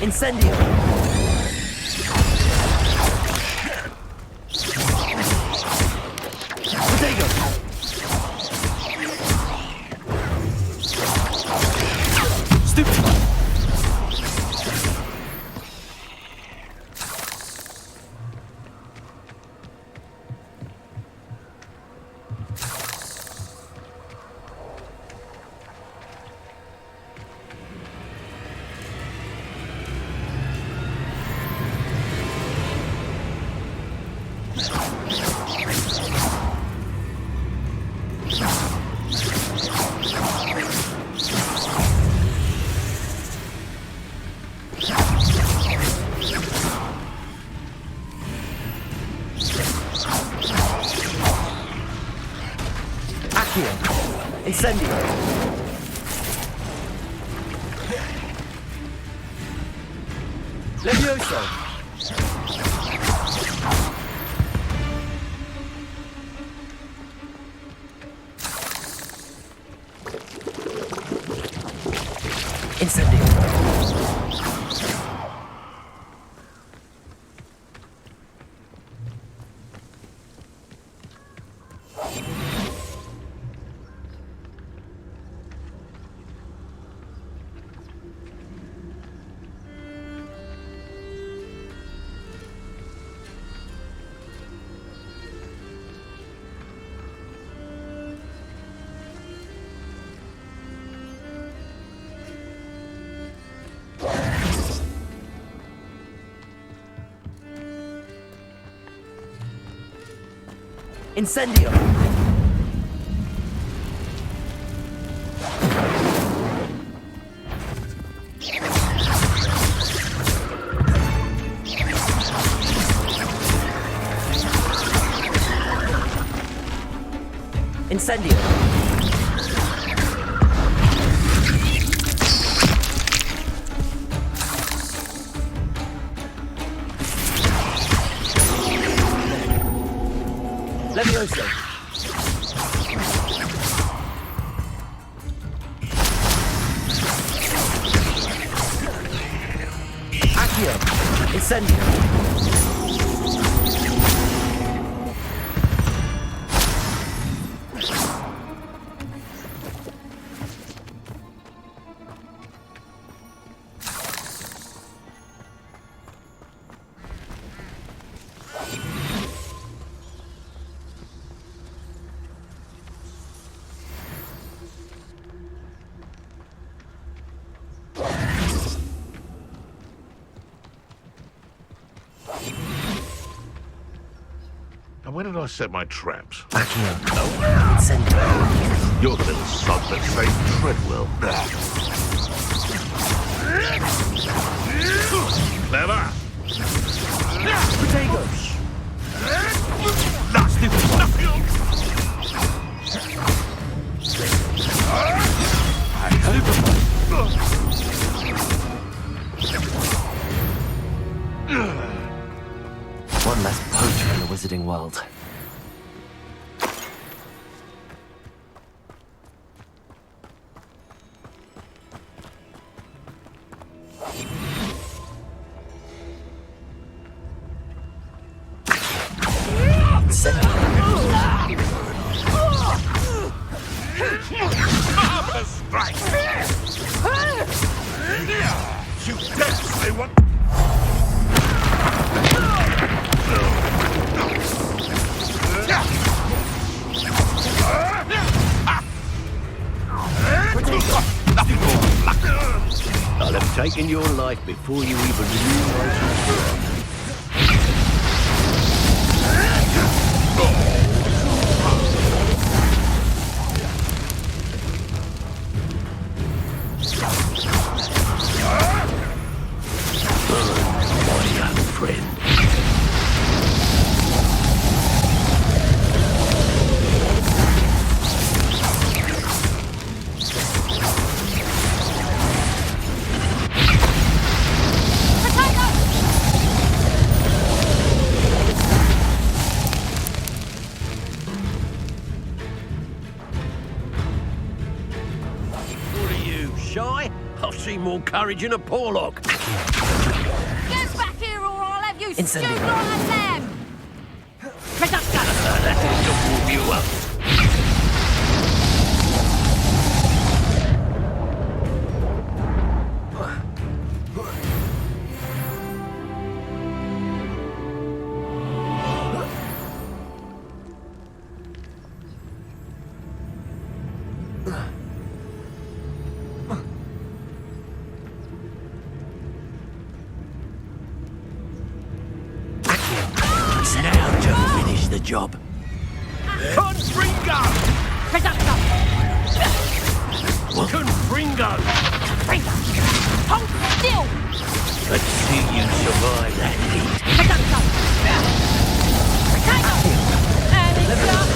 Incendio! Potato! Stupefy! Incendio! Levioso! Incendio! Incendio! Incendio! Levioso! Accio! Incendio! And when did I set my traps? Accio! Incendio! You're the little sod that saved Treadwell. Clever! Potato! One less poacher in the wizarding world. Incendio! taken your life before you even realized you were. My young friend. What are you, shy? I've seen more courage in a Porlock. Get back here or I'll have you stewed like a lamb! Reductor! That ought to warm you up. Now to finish the job. Confringo! Reductor! Confringo! Confringo! Hold still! Let's see you survive that heat. Reductor! Potato! And it's up!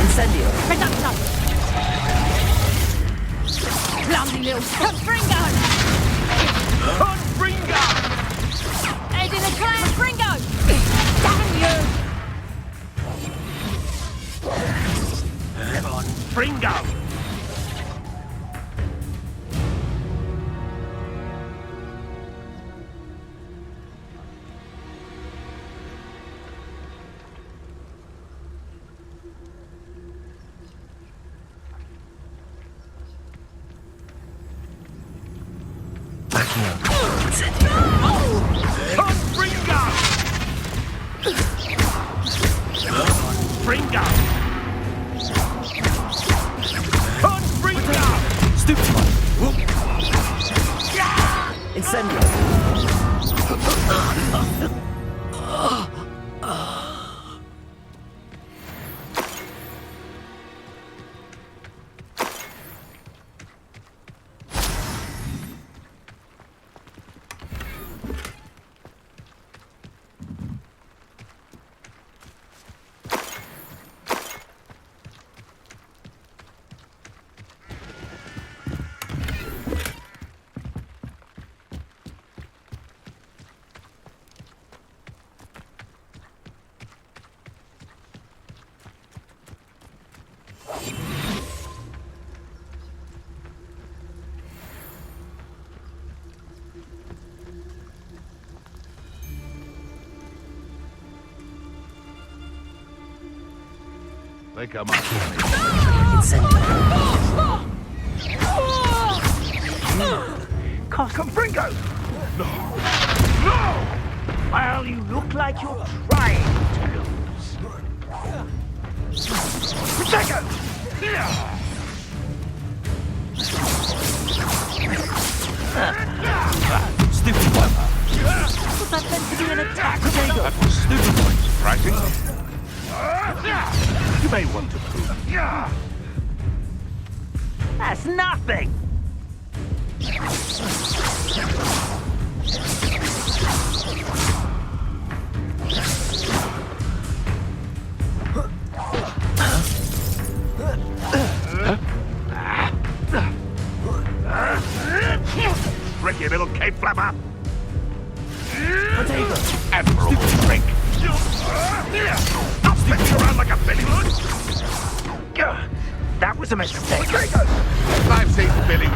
Incendio. Reductor! Clumsy little Confringo! Confringo! Head in a clan Fringo! Damn you! Confringo! Confringo! Confringo! Confringo! Stupid one. Incendio. They come up. Confringo! No! No! Well, you look like you're trying to lose. Protego! Stupid one. Was that meant to be an attack? That was stupid one, surprising. You may want to prove. That's nothing! Tricky little cave flapper. Potato. Admirable trick. I'll spin you around like a billy hood. That was a mistake. I've seen Billy.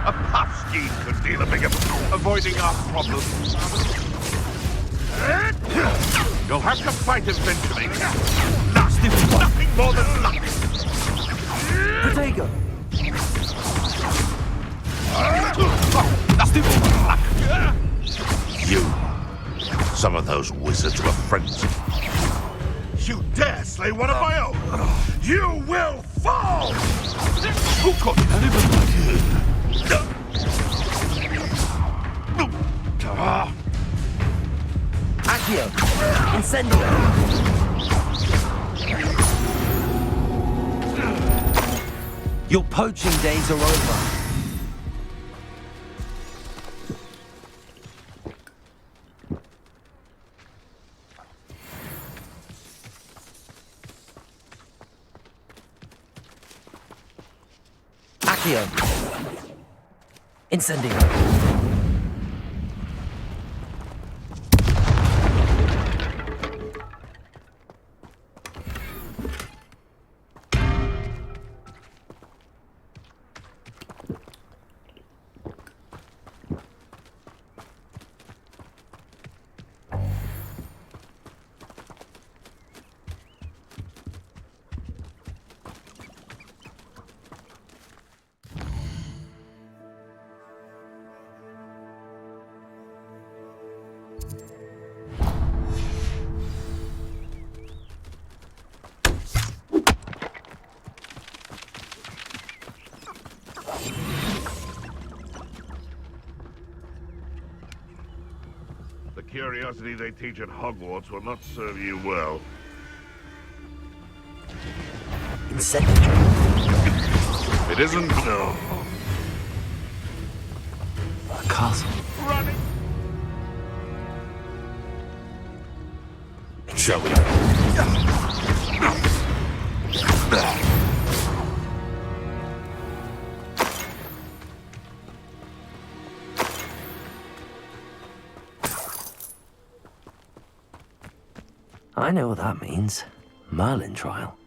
A puff scheme could deal a bigger avoiding our problems. You'll have to fight eventually. Nothing more than luck. Potato. Stupid luck. You. Some of those wizards were friends. You dare slay one of my own? You will fall! Who caught you? Accio! Incendio! Your poaching days are over. Accio! Incendio! The curiosity they teach at Hogwarts will not serve you well. It isn't, no. A castle. Running! Shall we? I know what that means. Merlin trial.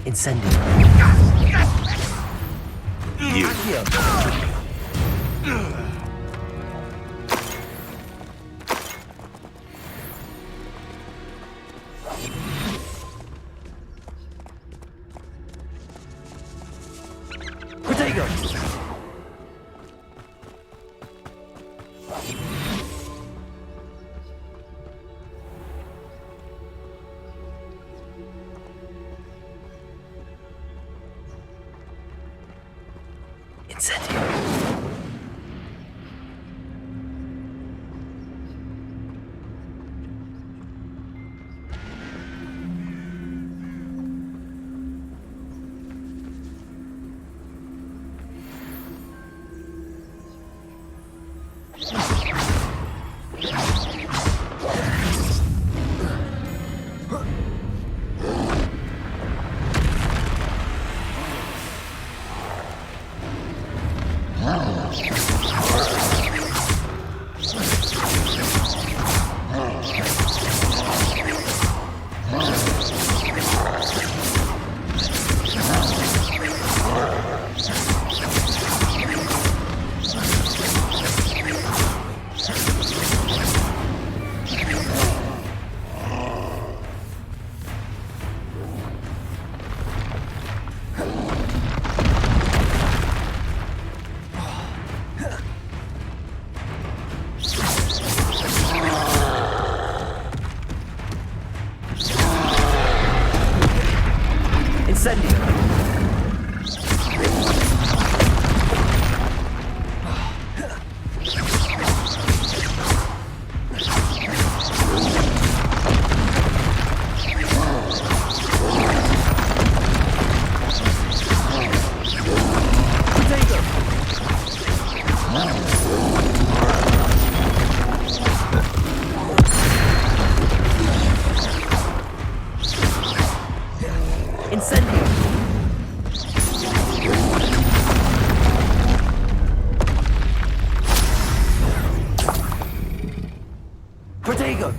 Incendio. You. Protego. Incendio. Incendio! Protego!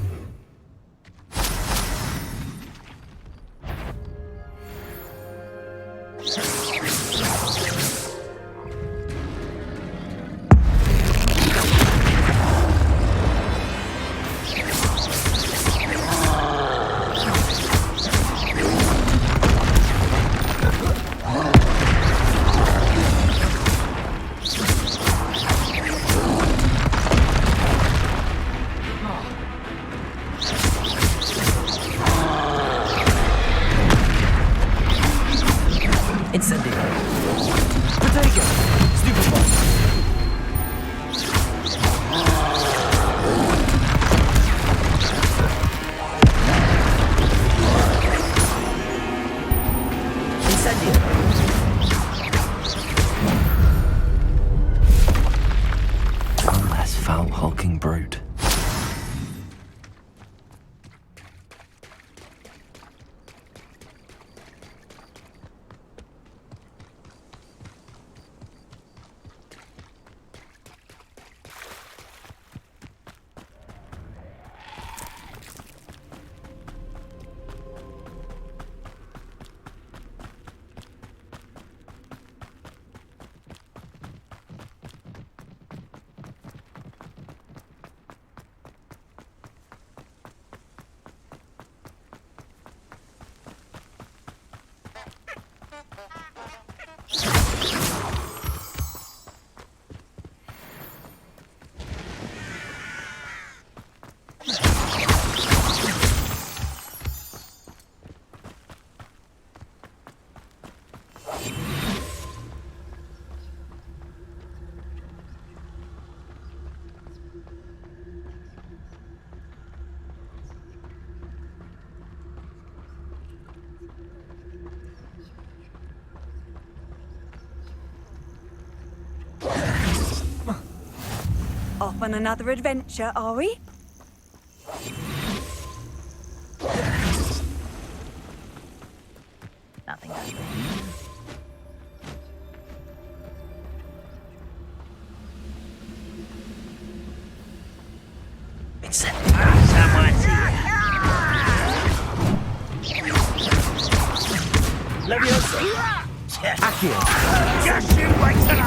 Incendio! Protego! Stupid one! Incendio! One less foul hulking brute. Off on another adventure, are we? Nothing happened. Someone's here. Leviosa! Accio! Just you wait till I...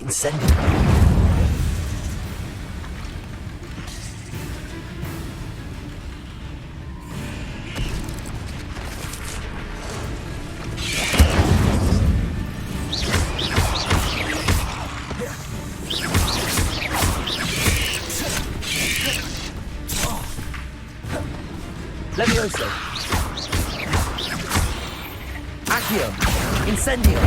Incendio! Levioso! Accio! Incendio!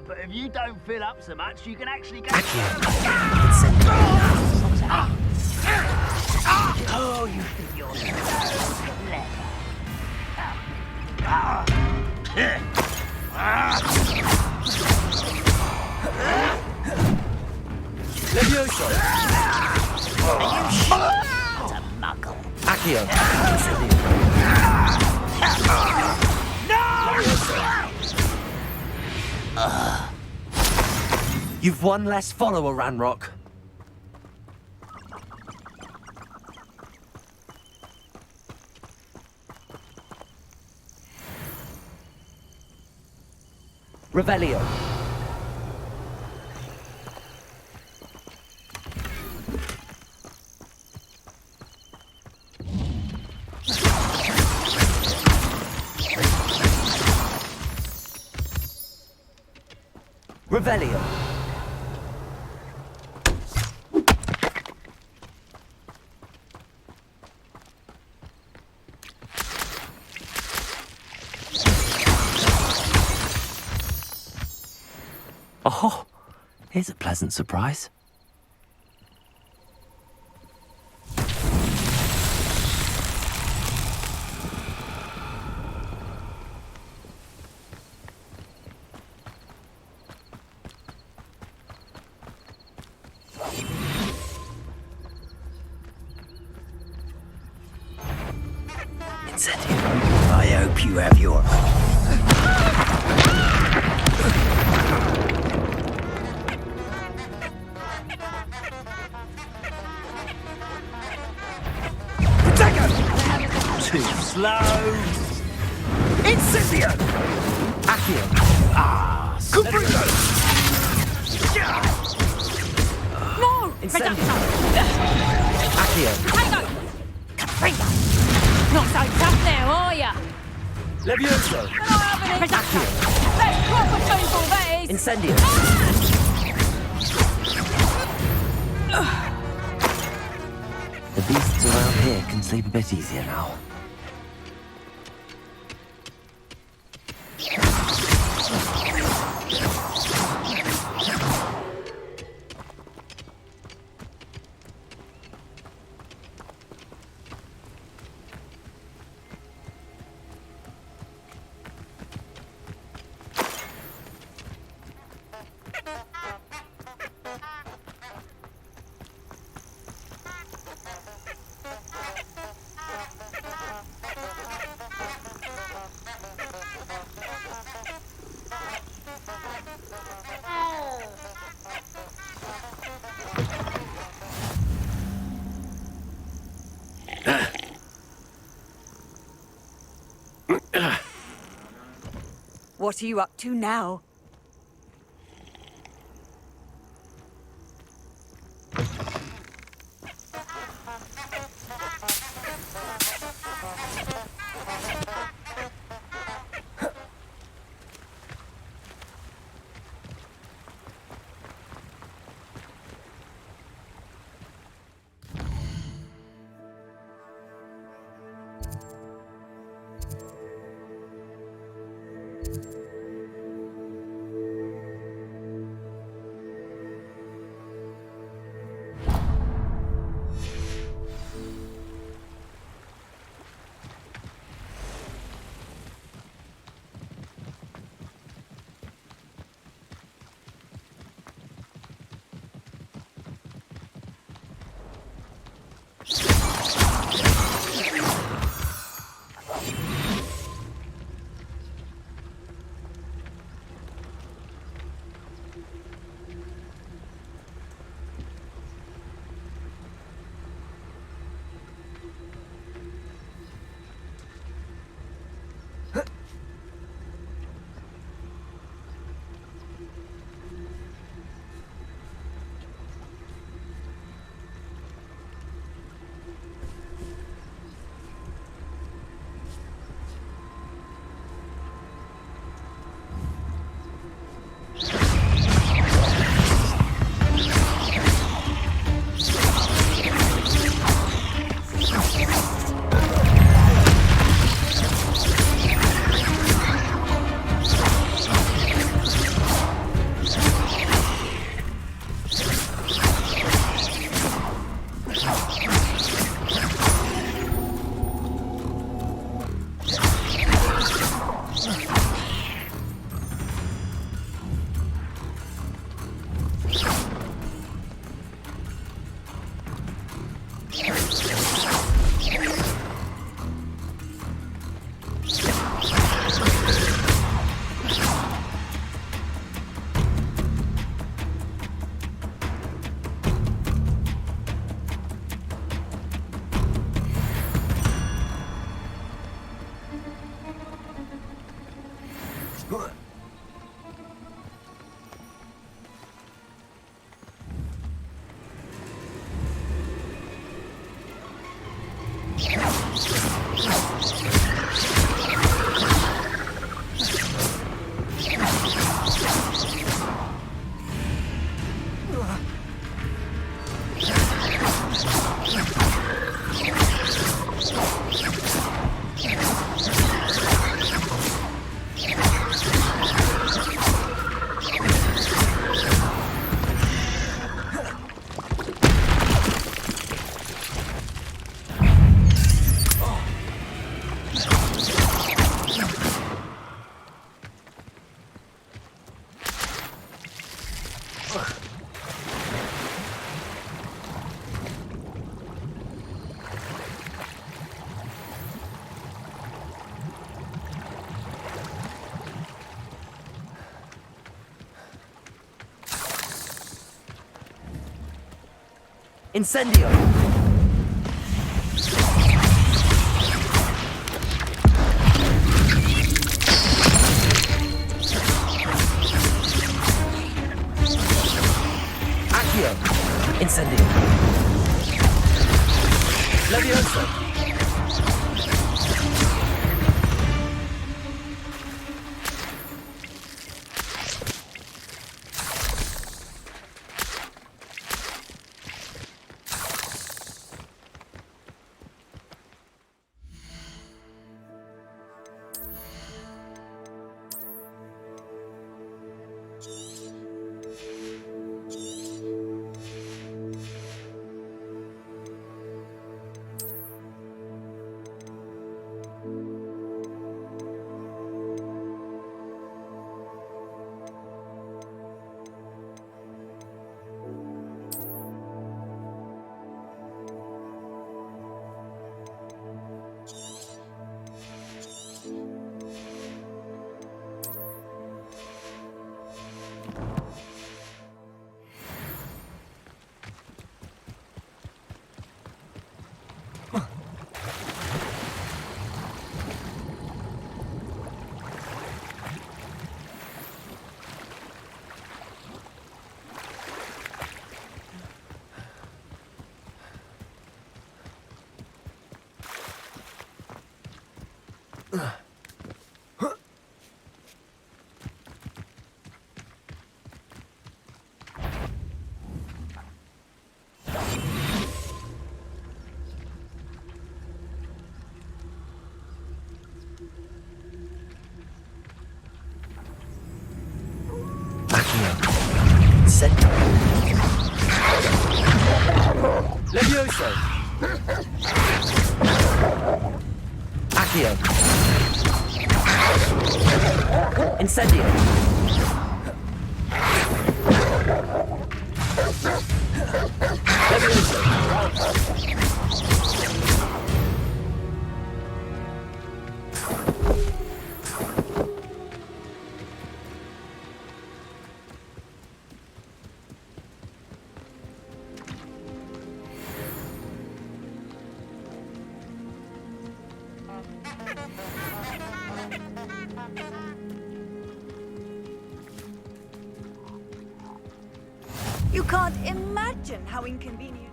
But if you don't fill up so much, you can actually go... Oh, you think you're so clever. Levioso! Accio. You've one less follower, Ranrock. Revelio. Revelio. Oh, here's a pleasant surprise. Incentive. I hope you have your... Too slow. Incendio! Accio. Ah, Cubrido! No! Incendio. Accio. Tango! Caprino! Not so tough now, are ya? Levioso. Can I have an Accio. That's proper people, that is! Incendio. The beasts around here can sleep a bit easier now. What are you up to now? Incendio! Accio! Incendio! Levioso! Center. Levioso. Accio. Incendio. Levioso. You can't imagine how inconvenient.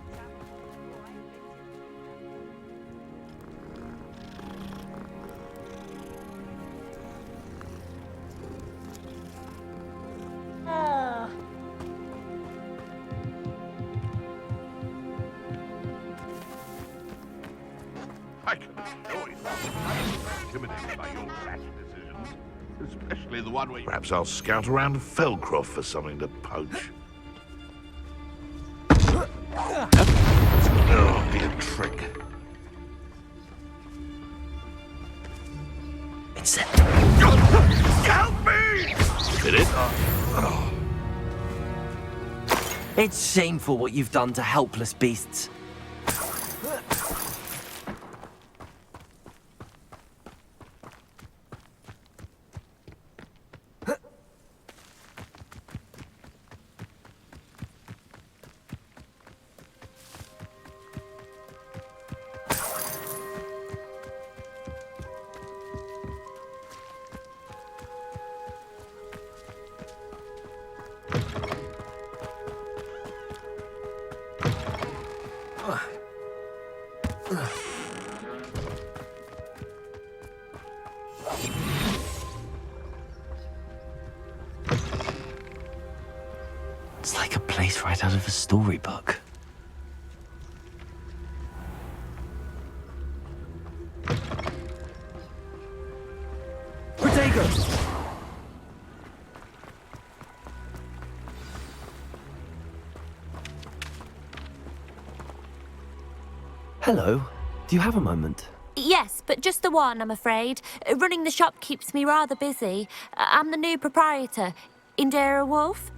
I can assure you, I'm intimidated by your rash decisions, especially the one where perhaps I'll scout around Felcroft for something to poach. Oh, be a trick. It's it. Help me! Did it? Oh. It's shameful what you've done to helpless beasts. It's like a place right out of a storybook. Protego! Hello. Do you have a moment? Yes, but just the one, I'm afraid. Running the shop keeps me rather busy. I'm the new proprietor, Indira Wolf.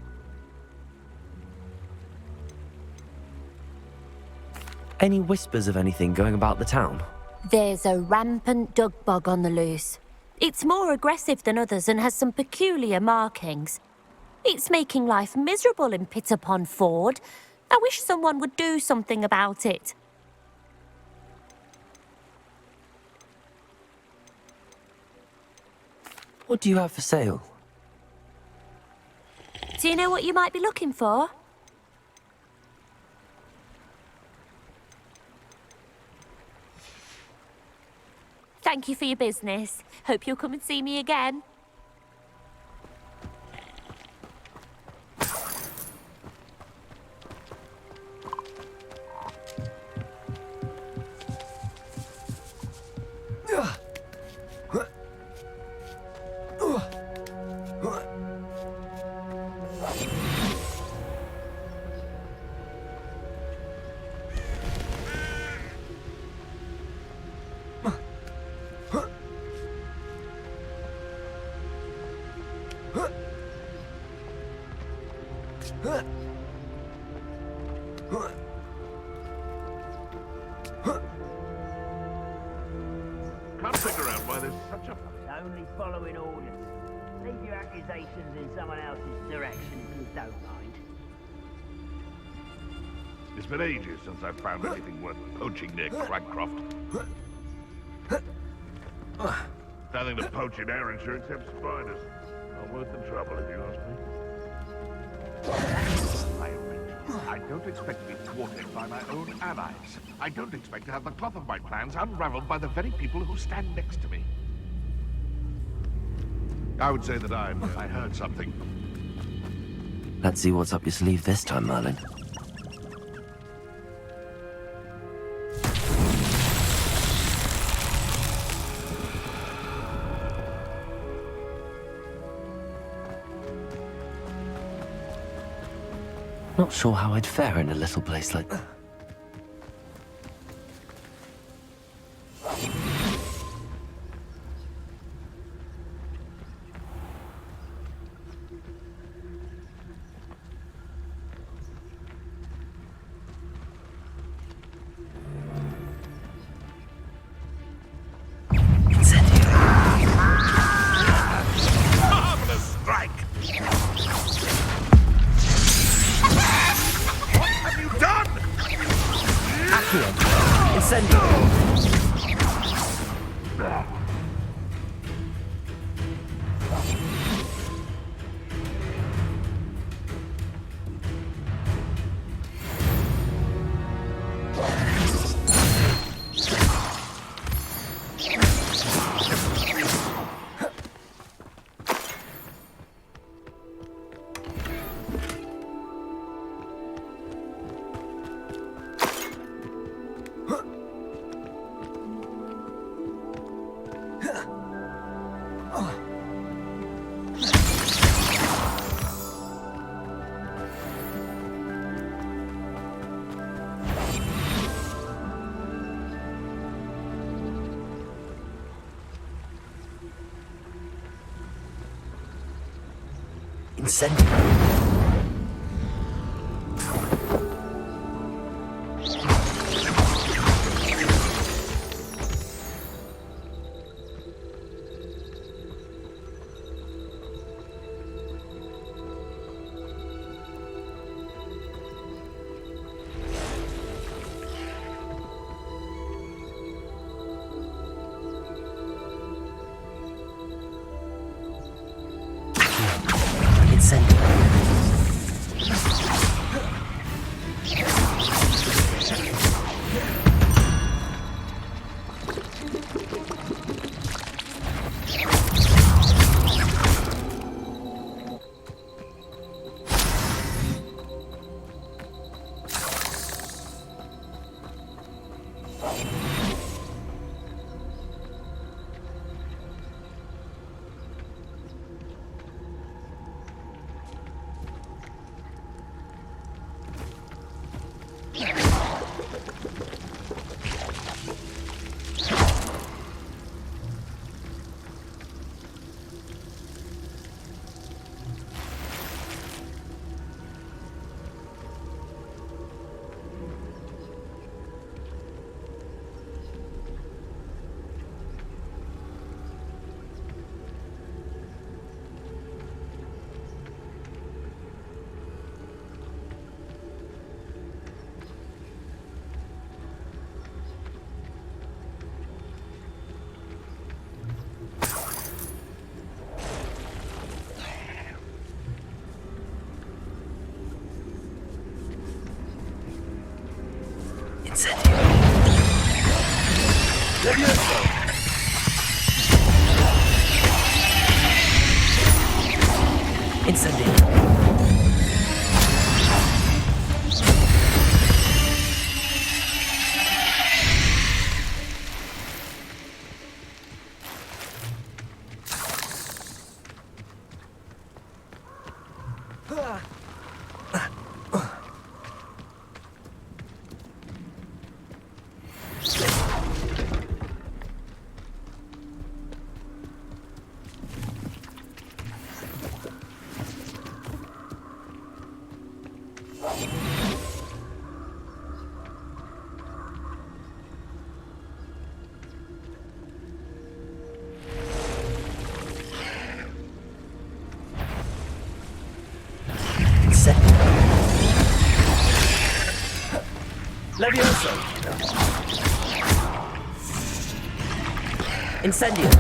Any whispers of anything going about the town? There's a rampant dug bug on the loose. It's more aggressive than others and has some peculiar markings. It's making life miserable in Pitterpond Ford. I wish someone would do something about it. What do you have for sale? Do you know what you might be looking for? Thank you for your business. Hope you'll come and see me again. Can't figure out why there's such a... Only following orders. Leave your accusations in someone else's direction if you don't mind. It's been ages since I've found anything worth poaching near Cragcroft. Nothing to poach in Ayrshire except spiders. Not worth the trouble, if you ask me. I don't expect to be thwarted by my own allies. I don't expect to have the cloth of my plans unraveled by the very people who stand next to me. I would say that I heard something. Let's see what's up your sleeve this time, Merlin. Not sure how I'd fare in a little place like that. Marvelous strike! What have you done? Accio! Incendio! Incendio! Incendio! Incendio. Levioso. Incendio. Levioso. Incendio.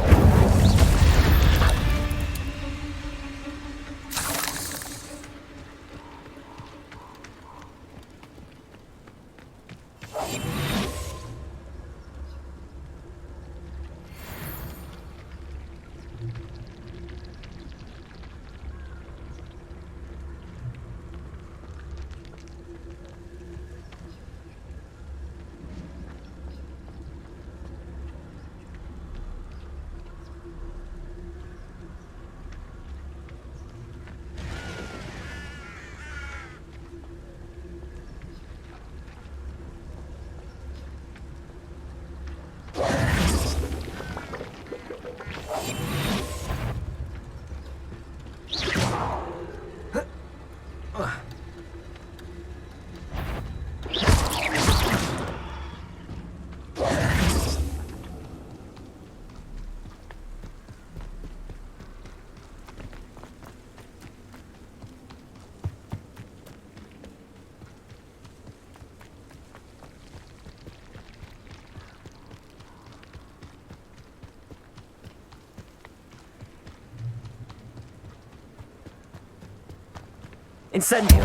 Incendio.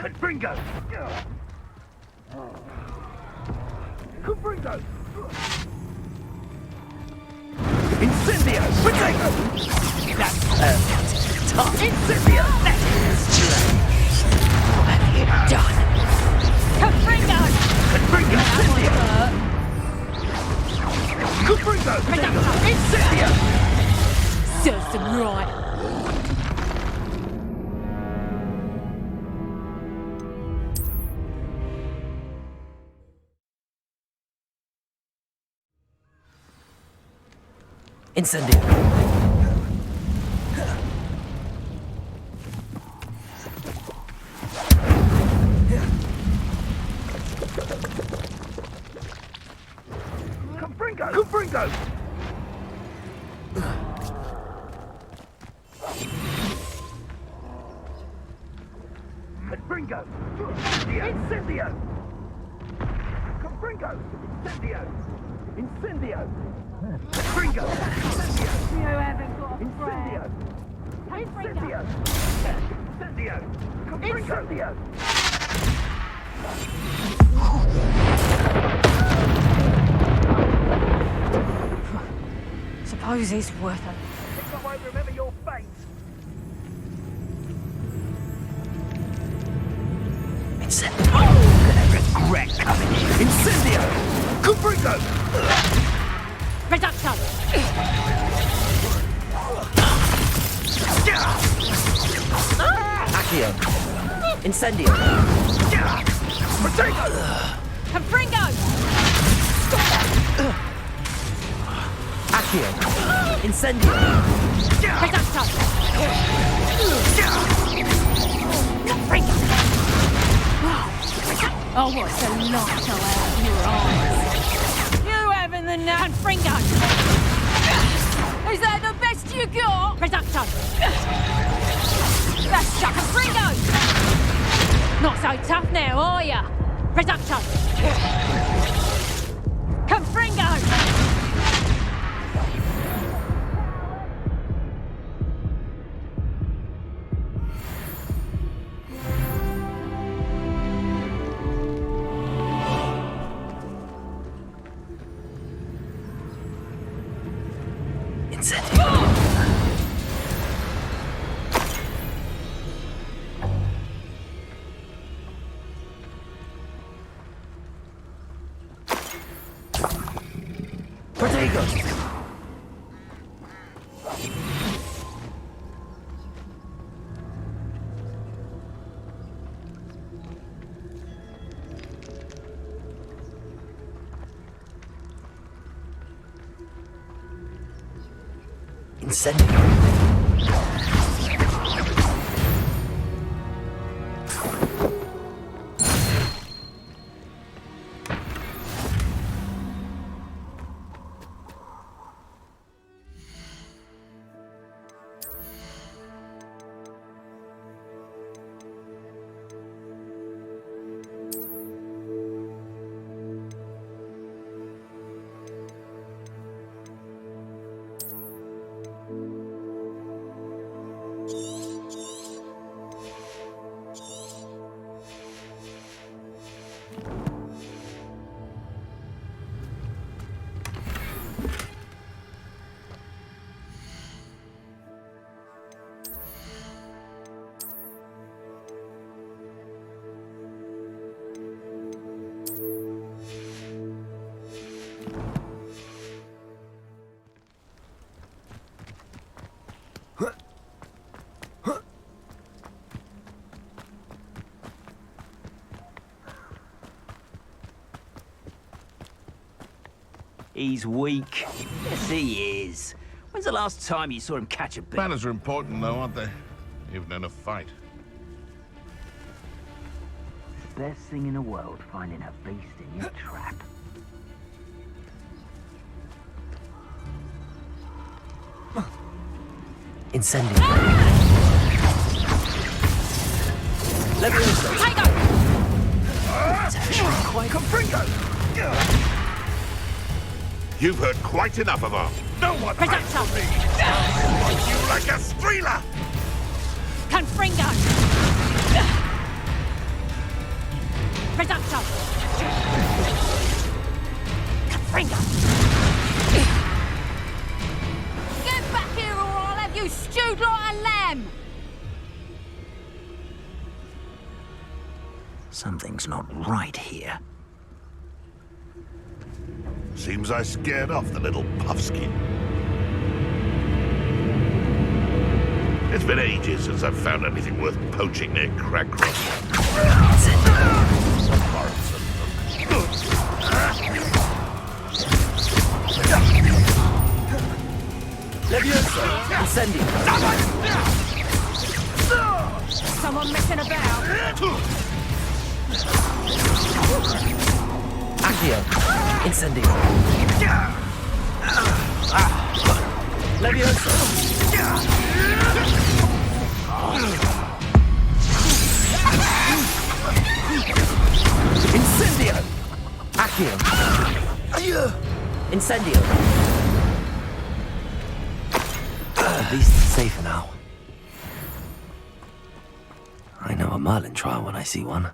Confringo. Confringo. Incendio. Potato. That's perfect. Tough. Incendio. That is Done. Confringo! Confringo! Confringo! Incendio! Serves them right. Incendio. Confringo! Confringo! Confringo! Incendio! Confringo! Incendio! Incendio! Confringo! Incendio! You haven't got a Incendio! Incendio! Incendio! Confringo! Suppose it's worth it. If I won't remember your fate. Incendio. Gonna regret coming here. Incendio! Confringo! Reducto! Accio. Incendio. Potato! Confringo! Accio. Incendio. Reducto! Confringo! Oh, what's the light out of your eyes? You having the Confringo! Is that the best you got? Reducto! That's Confringo! Not so tough now, are ya? Reducto! Confringo! He's weak. Yes, he is. When's the last time you saw him catch a beast? Manners are important, though, aren't they? Even in a fight. The best thing in the world, finding a beast in your trap. Incendio. Levioso. It's actually quite Confringo! You've heard quite enough of her. No one hides from me! I want you like a streeler! Confringo! Reducto! Confringo! Get back here or I'll have you stewed like a lamb! Something's not right here. Seems I scared off the little puffskin. It's been ages since I've found anything worth poaching near Cragcross. Levioso. Incendio. Someone messing about? Accio. Incendio. Levioso. Incendio. Accio. Incendio. At least it's safer now. I know a Merlin trial when I see one.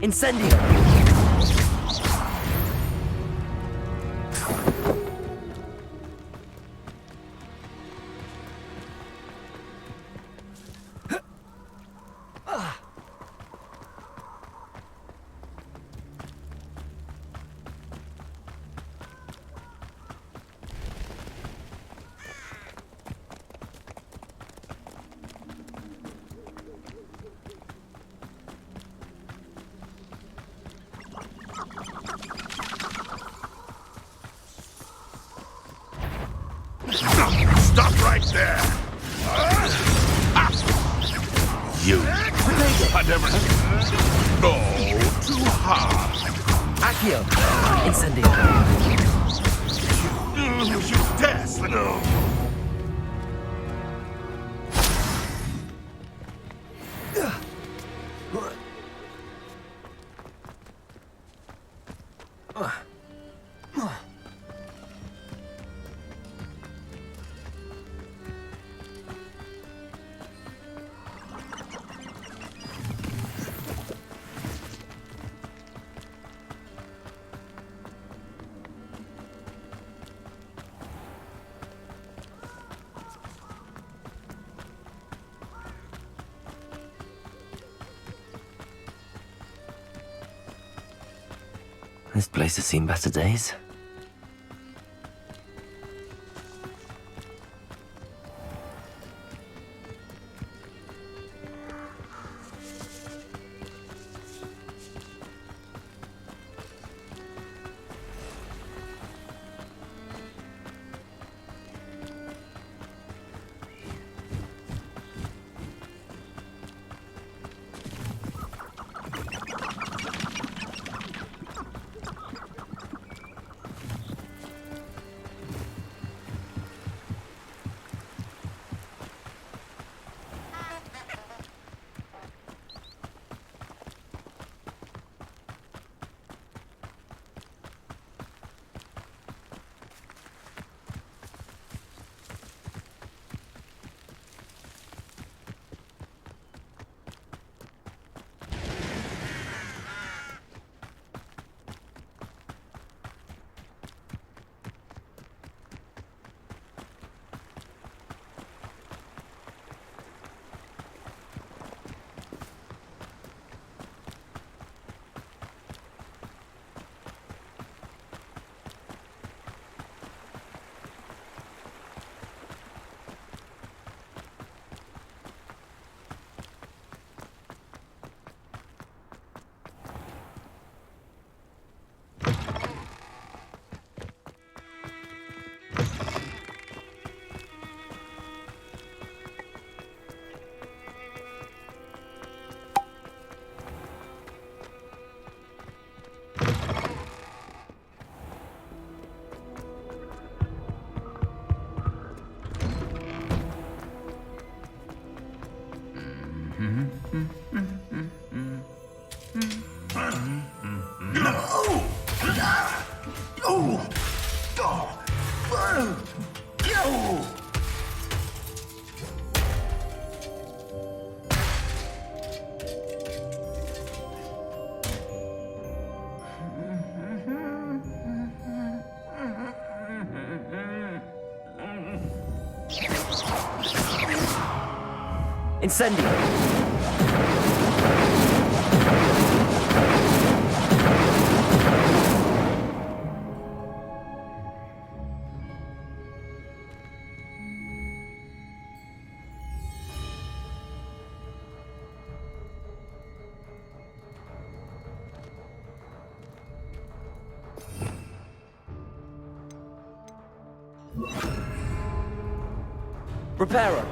Incendio! Stop right there! You! I never... No, too hard! Accio! Incendio! You dare slip... This place has seen better days. Incendio! Reparo!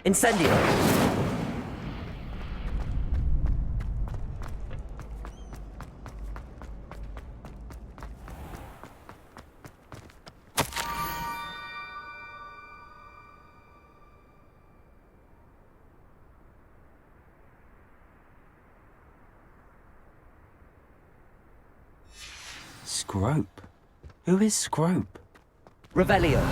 Incendio! Scrope? Who is Scrope? Revelio.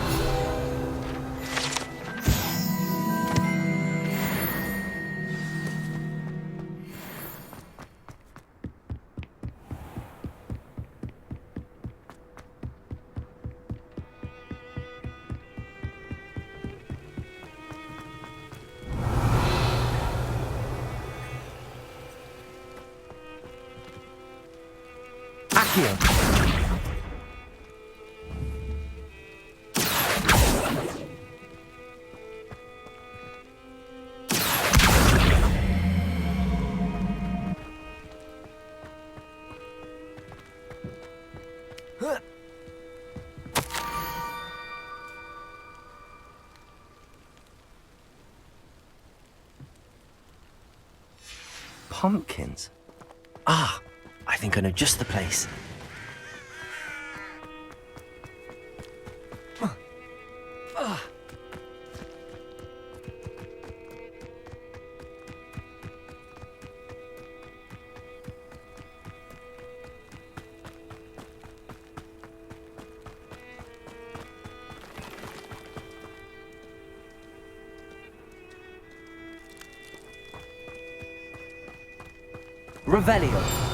Accio. Pumpkins? Ah, I think I know just the place. Revelio.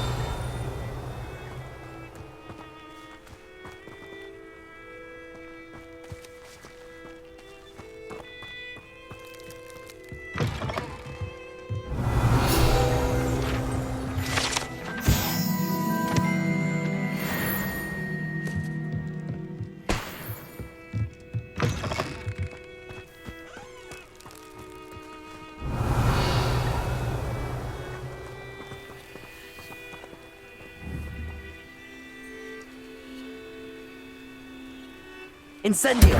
Incendio!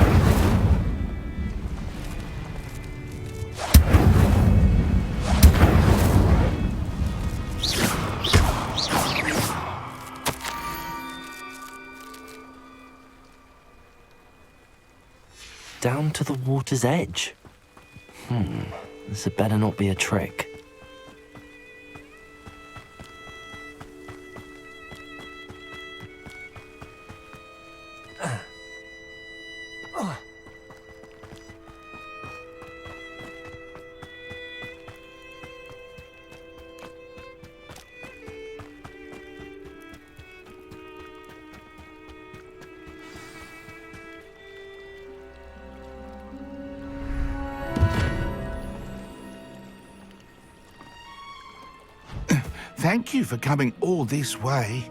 Down to the water's edge. This had better not be a trick. Thank you for coming all this way.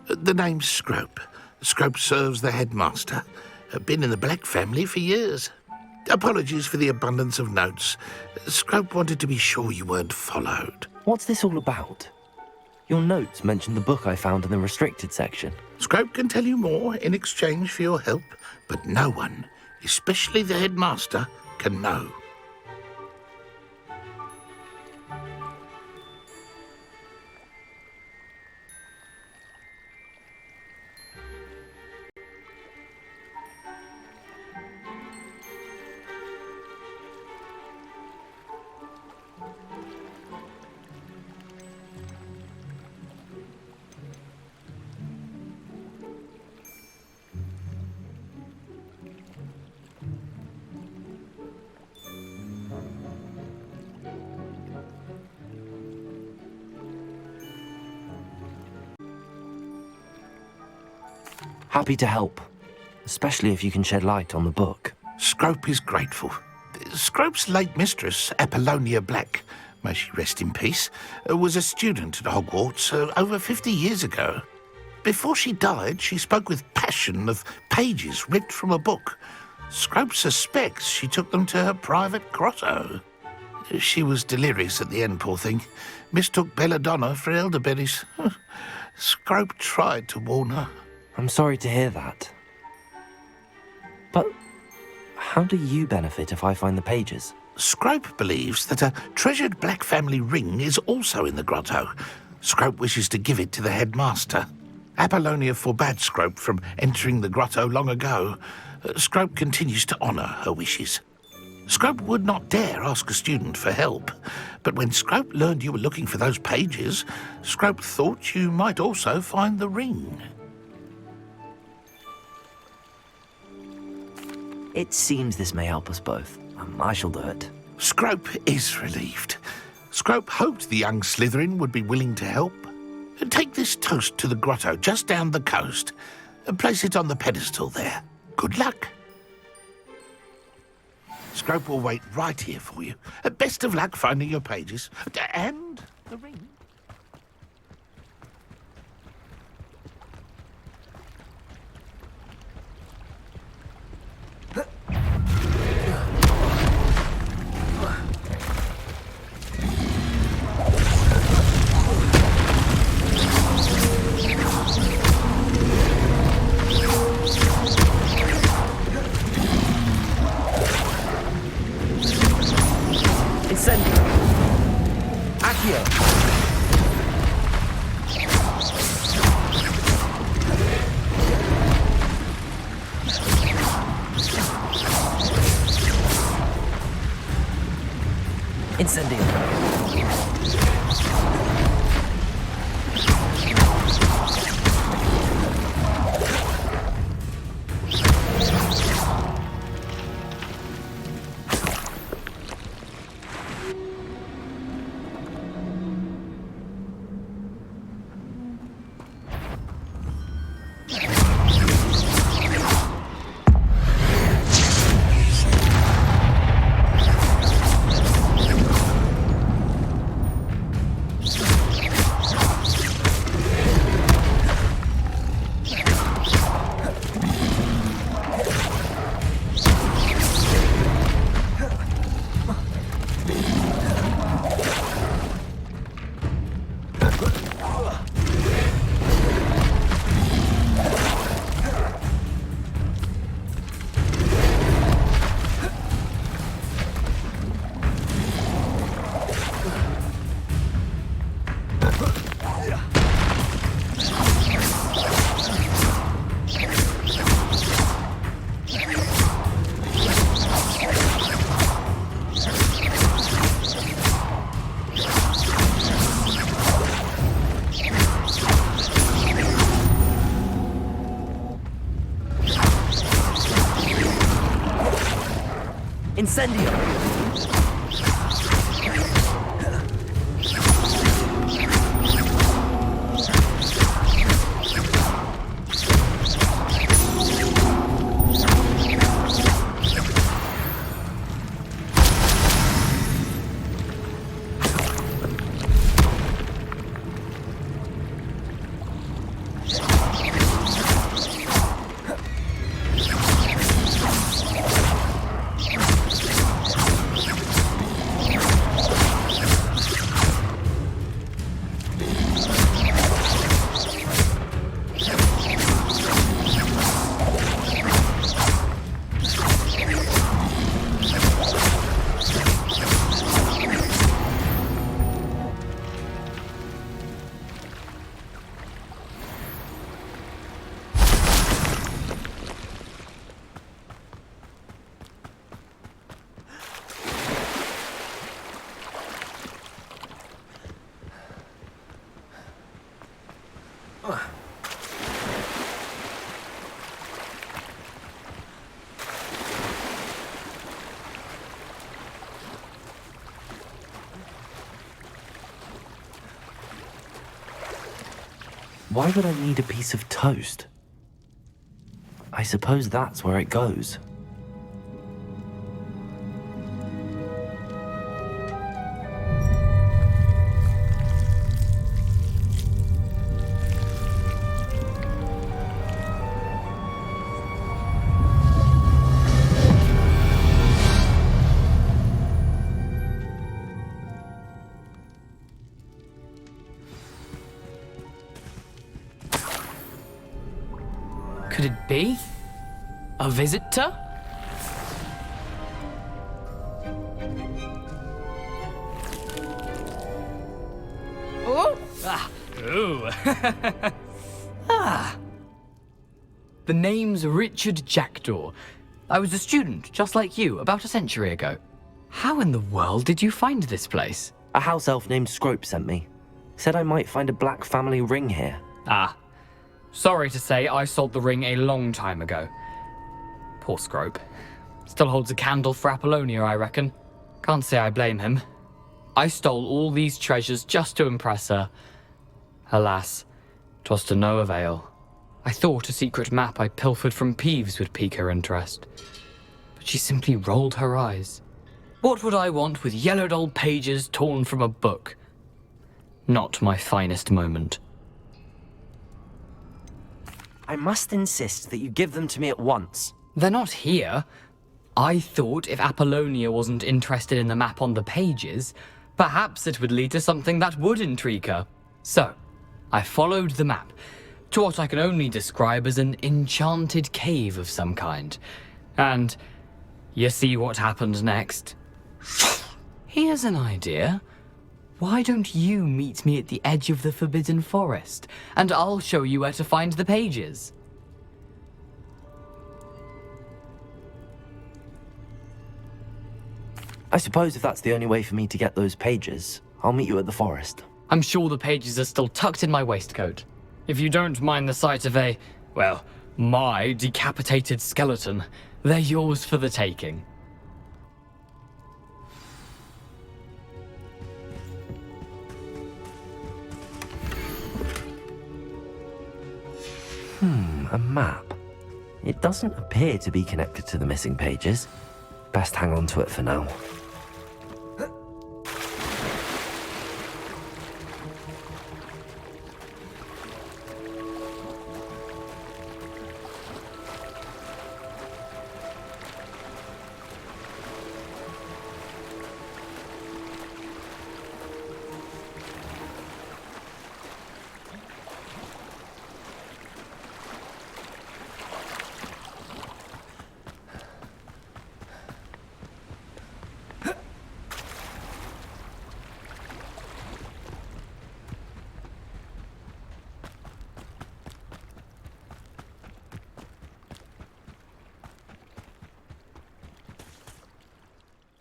The name's Scrope. Scrope serves the headmaster. Been in the Black family for years. Apologies for the abundance of notes. Scrope wanted to be sure you weren't followed. What's this all about? Your notes mention the book I found in the restricted section. Scrope can tell you more in exchange for your help, but no one, especially the headmaster, can know. Happy to help, especially if you can shed light on the book. Scrope is grateful. Scrope's late mistress, Apollonia Black, may she rest in peace, was a student at Hogwarts over 50 years ago. Before she died, she spoke with passion of pages ripped from a book. Scrope suspects she took them to her private grotto. She was delirious at the end, poor thing. Mistook belladonna for elderberries. Scrope tried to warn her. I'm sorry to hear that. But how do you benefit if I find the pages? Scrope believes that a treasured black family ring is also in the grotto. Scrope wishes to give it to the headmaster. Apollonia forbade Scrope from entering the grotto long ago. Scrope continues to honour her wishes. Scrope would not dare ask a student for help, but when Scrope learned you were looking for those pages, Scrope thought you might also find the ring. It seems this may help us both. I shall do it. Scrope is relieved. Scrope hoped the young Slytherin would be willing to help. Take this toast to the grotto just down the coast and place it on the pedestal there. Good luck. Scrope will wait right here for you. Best of luck finding your pages. And the ring. Incendio! Why would I need a piece of toast? I suppose that's where it goes. Could it be? A visitor? Oh! Ah! Ooh! Ah! The name's Richard Jackdaw. I was a student, just like you, about a century ago. How in the world did you find this place? A house elf named Scrope sent me. Said I might find a black family ring here. Ah. Sorry to say, I sold the ring a long time ago. Poor Scrope. Still holds a candle for Apollonia, I reckon. Can't say I blame him. I stole all these treasures just to impress her. Alas, 'twas to no avail. I thought a secret map I pilfered from Peeves would pique her interest. But she simply rolled her eyes. What would I want with yellowed old pages torn from a book? Not my finest moment. I must insist that you give them to me at once. They're not here. I thought if Apollonia wasn't interested in the map on the pages, perhaps it would lead to something that would intrigue her. So, I followed the map to what I can only describe as an enchanted cave of some kind. And you see what happened next? Here's an idea. Why don't you meet me at the edge of the Forbidden Forest, and I'll show you where to find the pages? I suppose if that's the only way for me to get those pages, I'll meet you at the forest. I'm sure the pages are still tucked in my waistcoat. If you don't mind the sight of my decapitated skeleton, they're yours for the taking. A map. It doesn't appear to be connected to the missing pages. Best hang on to it for now.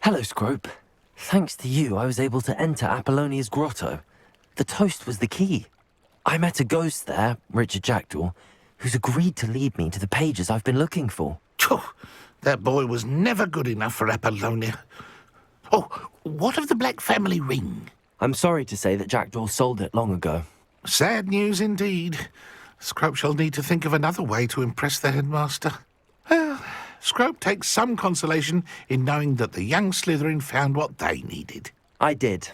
Hello, Scrope. Thanks to you, I was able to enter Apollonia's grotto. The toast was the key. I met a ghost there, Richard Jackdaw, who's agreed to lead me to the pages I've been looking for. That boy was never good enough for Apollonia. Oh, what of the Black family ring? I'm sorry to say that Jackdaw sold it long ago. Sad news indeed. Scrope shall need to think of another way to impress the headmaster. Well, Scrope takes some consolation in knowing that the young Slytherin found what they needed. I did.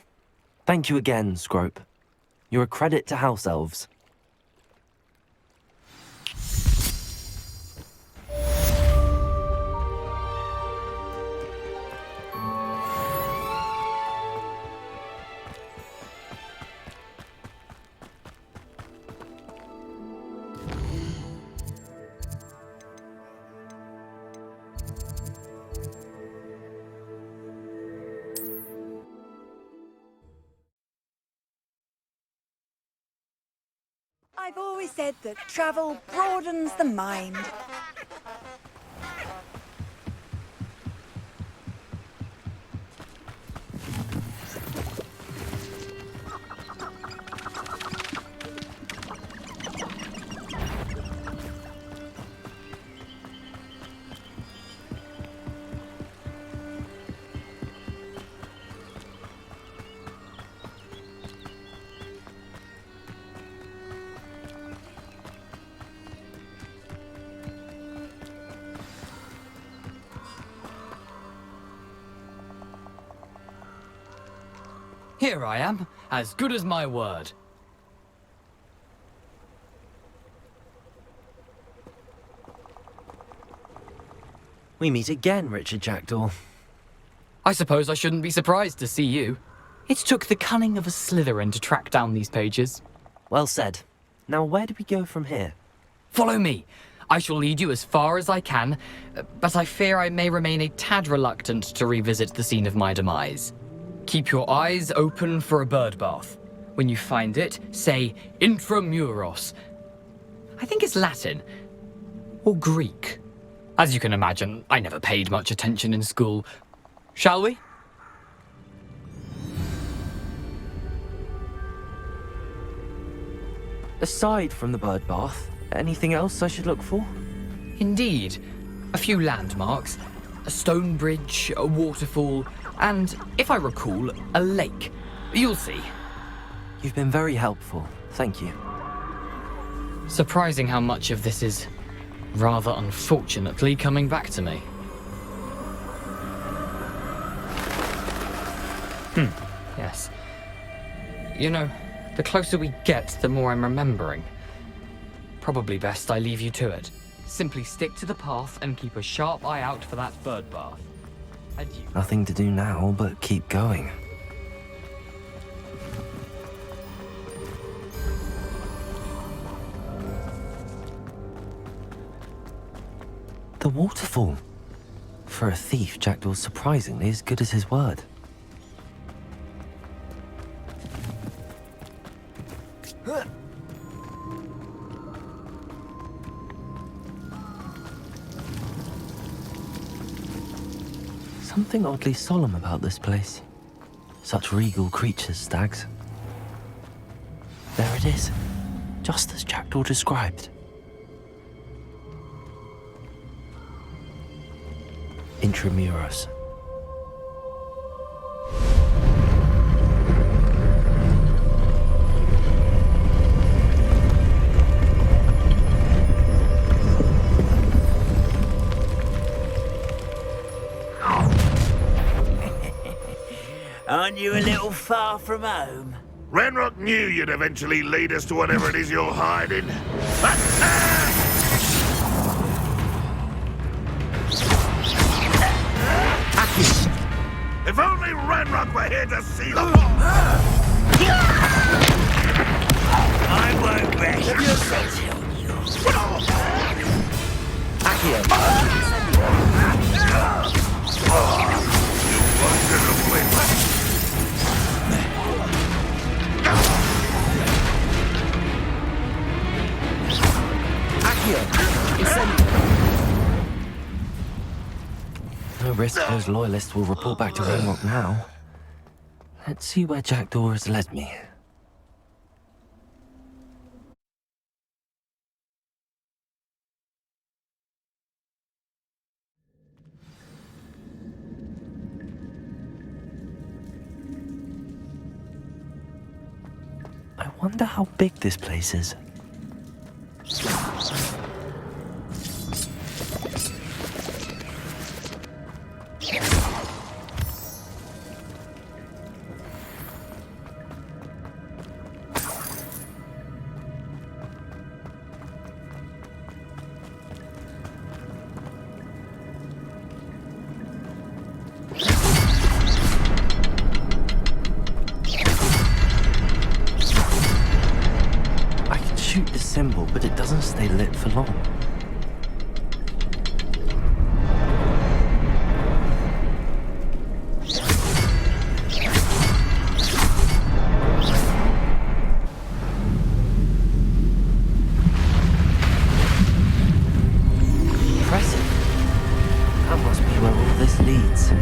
Thank you again, Scrope. You're a credit to House Elves. I've always said that travel broadens the mind. Here I am, as good as my word. We meet again, Richard Jackdaw. I suppose I shouldn't be surprised to see you. It took the cunning of a Slytherin to track down these pages. Well said. Now where do we go from here? Follow me. I shall lead you as far as I can, but I fear I may remain a tad reluctant to revisit the scene of my demise. Keep your eyes open for a bird bath. When you find it, say intramuros. I think it's Latin. Or Greek. As you can imagine, I never paid much attention in school. Shall we? Aside from the bird bath, anything else I should look for? Indeed. A few landmarks. A stone bridge, a waterfall, and, if I recall, a lake. You'll see. You've been very helpful. Thank you. Surprising how much of this is, rather unfortunately, coming back to me. Yes. You know, the closer we get, the more I'm remembering. Probably best I leave you to it. Simply stick to the path and keep a sharp eye out for that bird bath. Adieu. Nothing to do now but keep going. The waterfall. For a thief, Jackdaw's surprisingly as good as his word. Something oddly solemn about this place. Such regal creatures, stags. There it is, just as Jackdaw described. Intramuros. Aren't you a little far from home? Ranrock knew you'd eventually lead us to whatever it is you're hiding. If only Ranrock were here to see the I won't rest until No risk those loyalists will report back to Ranrock now. Let's see where Jackdaw has led me. I wonder how big this place is. Shoot the symbol, but it doesn't stay lit for long. Impressive. That must be where all this leads.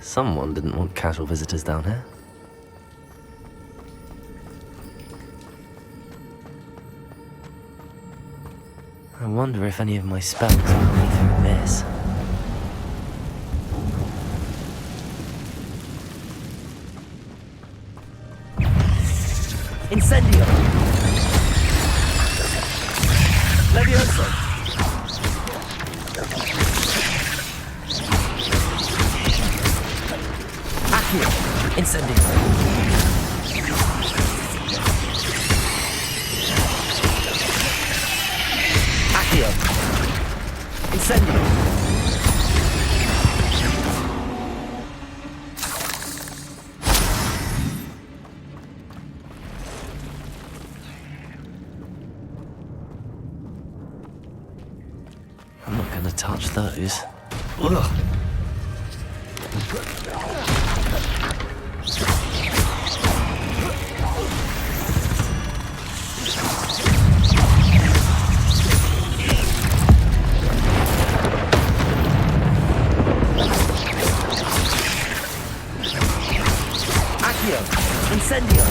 Someone didn't want casual visitors down here. I wonder if any of my spells will me through this. Incendio! so. Accio. Incendio. Accio. Incendio. I'm not gonna touch those. Ugh. Accio. Incendio.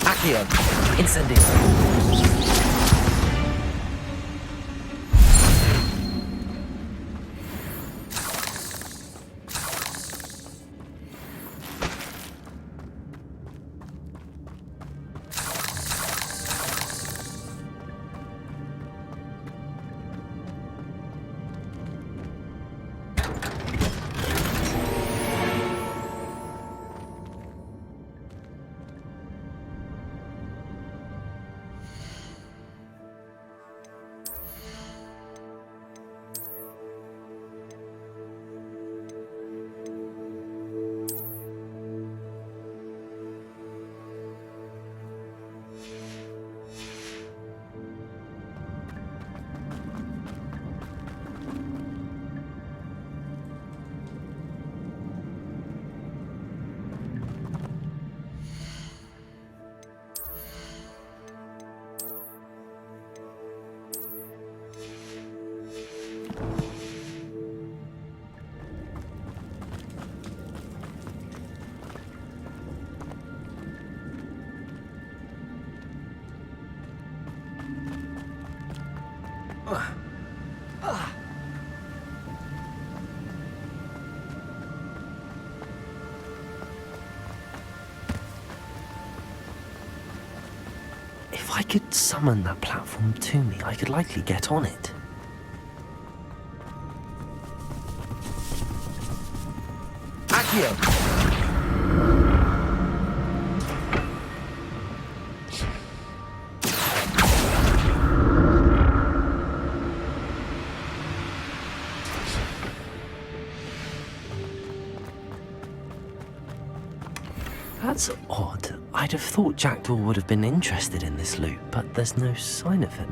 Accio. Incendio. If I could summon that platform to me, I could likely get on it. Accio! That's odd. I'd have thought Jackdaw would have been interested in this loot, but there's no sign of him.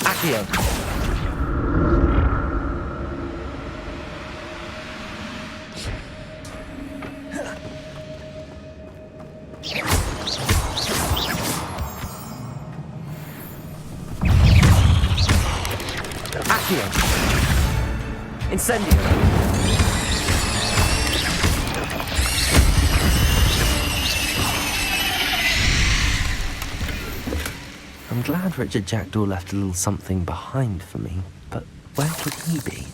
Accio! Accio! Incendio! I'm glad Richard Jackdaw left a little something behind for me, but where could he be?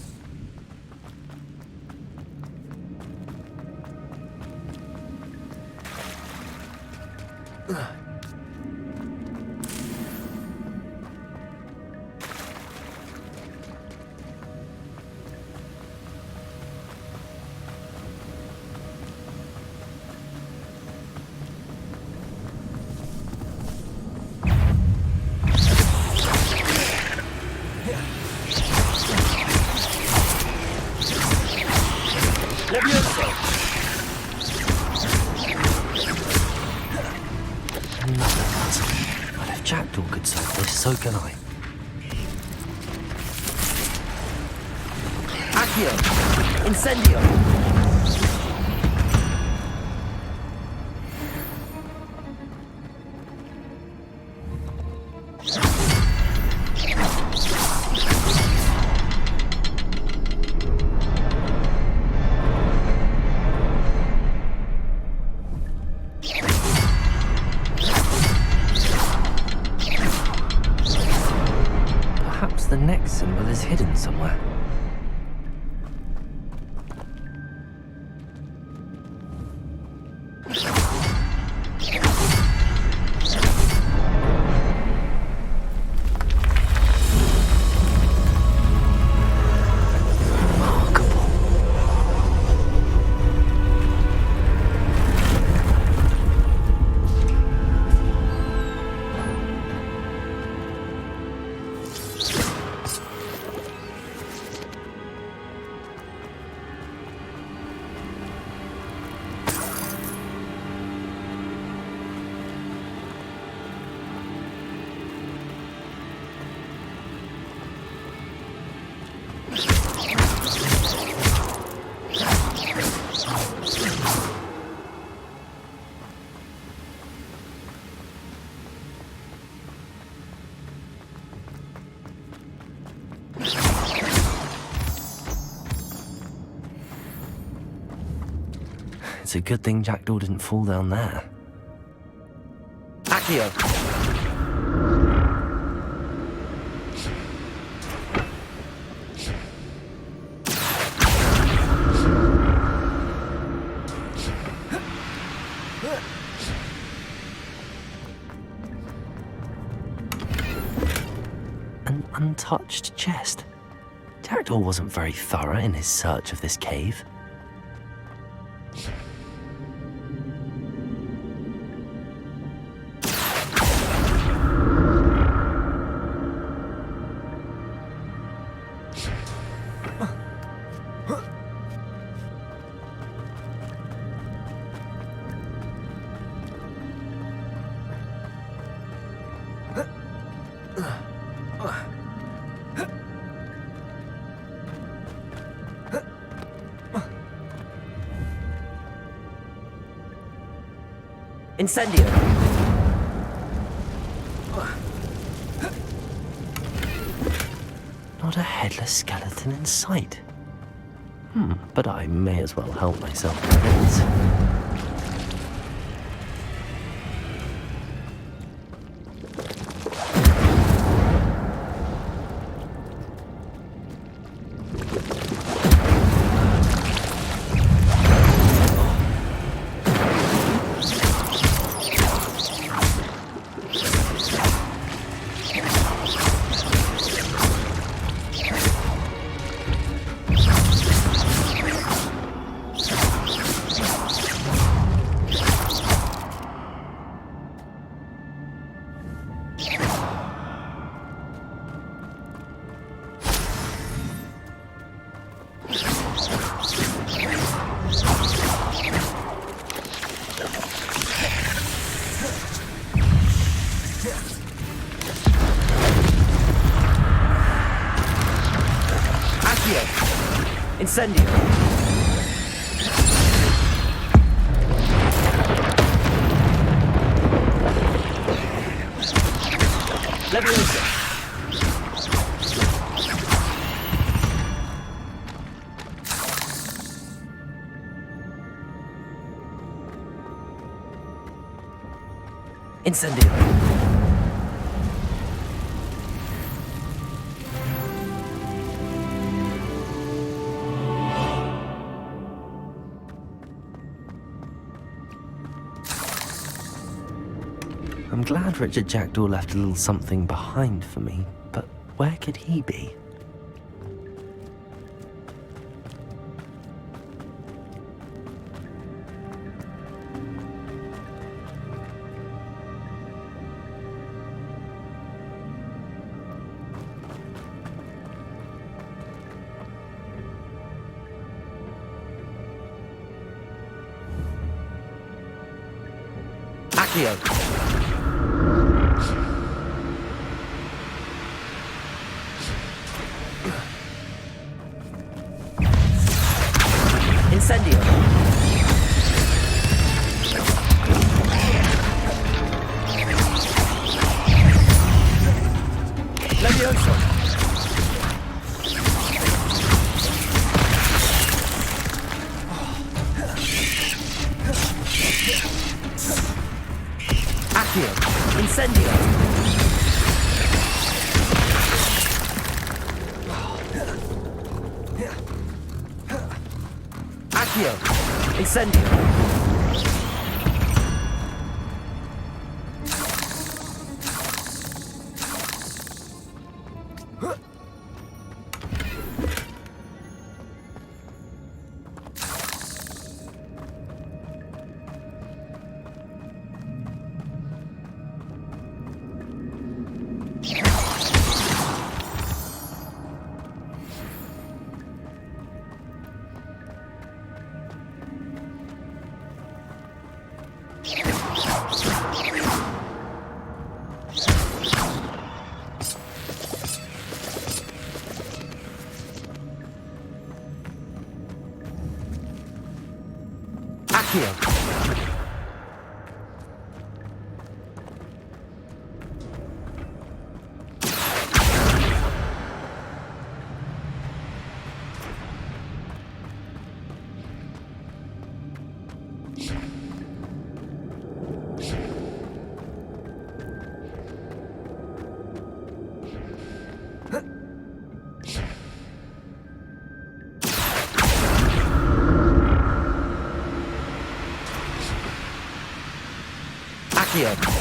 Another puzzle. But if Jackdaw could solve this, so can I. Accio! Incendio! Perhaps the next symbol is hidden somewhere. It's a good thing Jackdaw didn't fall down there. Accio! An untouched chest. Jackdaw wasn't very thorough in his search of this cave. Incendio! Not a headless skeleton in sight. But I may as well help myself to this. Incendio! Leviosa! Incendio! I'm glad Richard Jackdaw left a little something behind for me, but where could he be? Accio. Incendio. Levioso. Accio. Incendio. Accio. Incendio. Accio. Accio.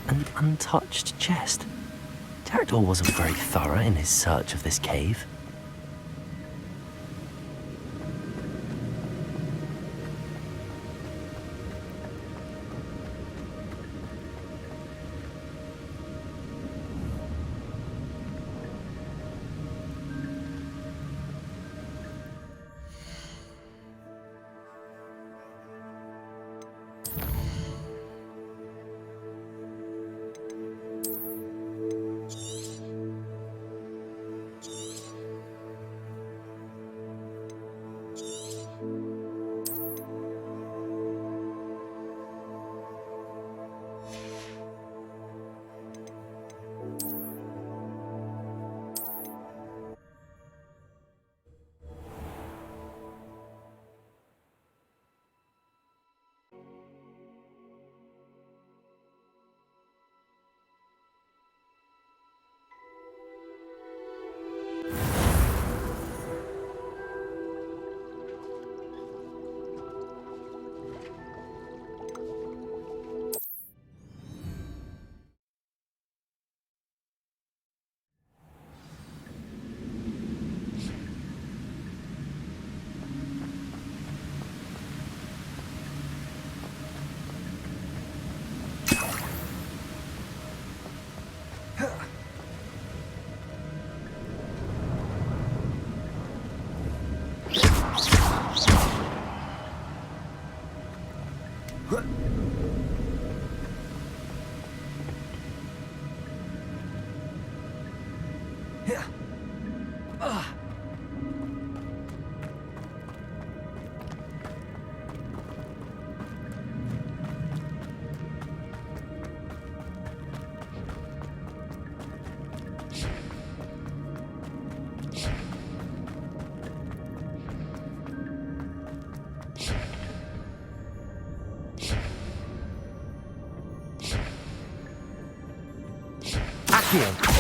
An untouched chest. Terador wasn't very thorough in his search of this cave. Accio.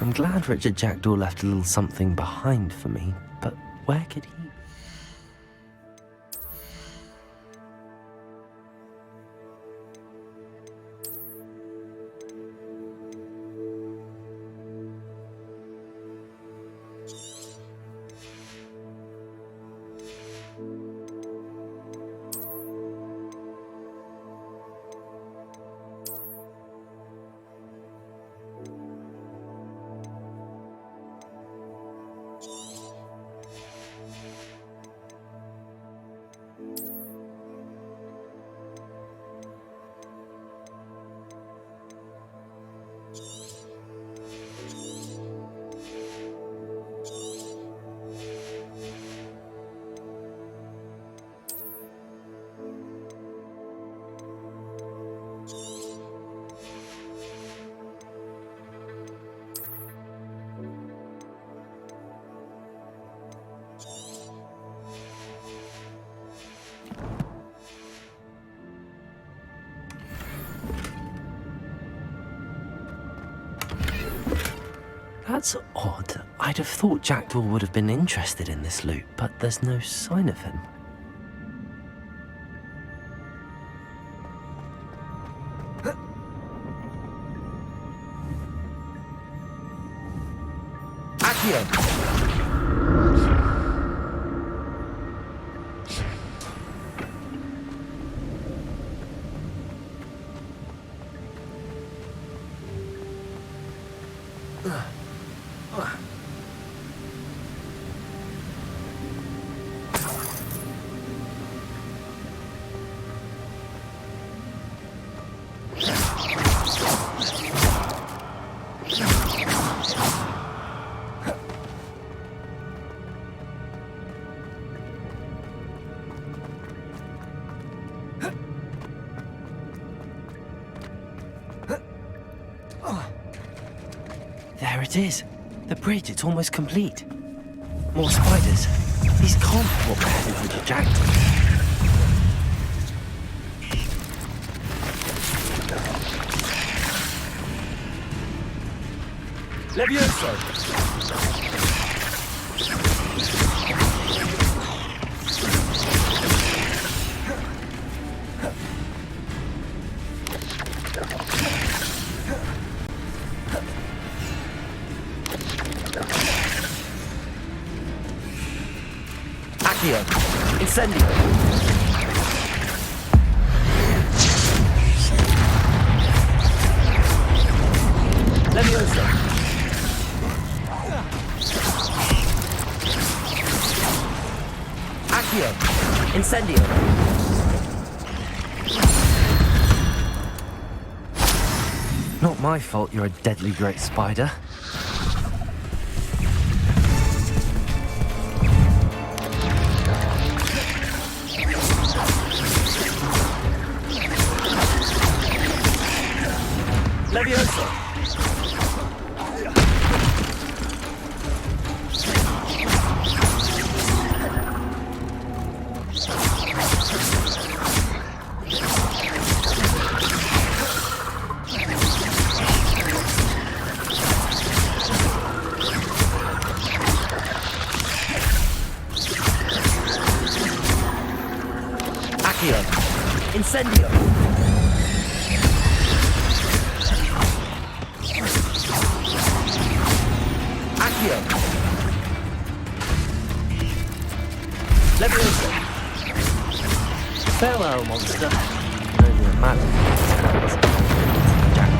I'm glad Richard Jackdaw left a little something behind for me, but where could he... That's odd. I'd have thought Jackdaw would have been interested in this loot, but there's no sign of him. There it is. The bridge, it's almost complete. More spiders. These can't be what beheaded Richard Jackdaw. Levioso! Incendio! Levioso! Accio! Incendio! Not my fault you're a deadly great spider. Levioso! Accio! Incendio! Levioso! Farewell, monster. Only a man. Jack.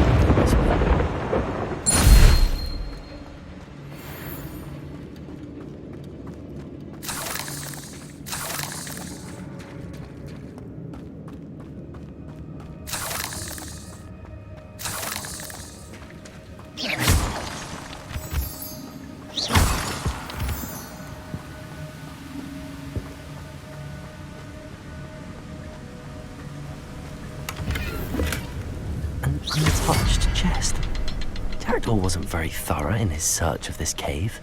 Jackdaw wasn't very thorough in his search of this cave.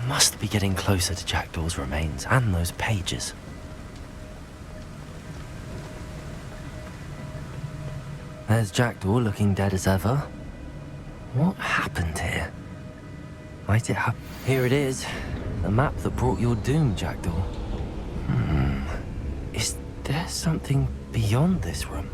Must be getting closer to Jackdaw's remains and those pages. There's Jackdaw looking dead as ever. What happened here? Might it happen? Here it is. The map that brought your doom, Jackdaw. Is there something beyond this room?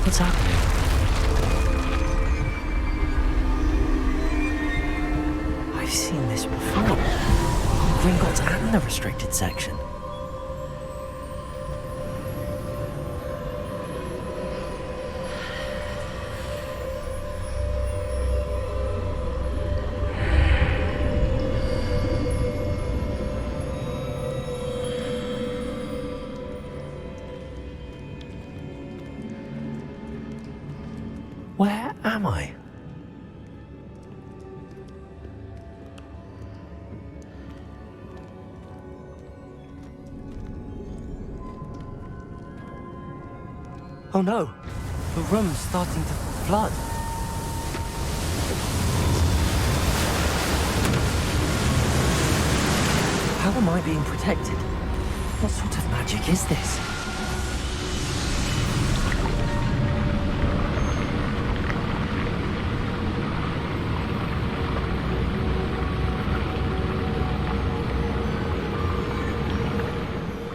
What's happening? I've seen this before. Gringotts and the restricted section. Where am I? Oh no! The room's starting to flood. How am I being protected? What sort of magic is this?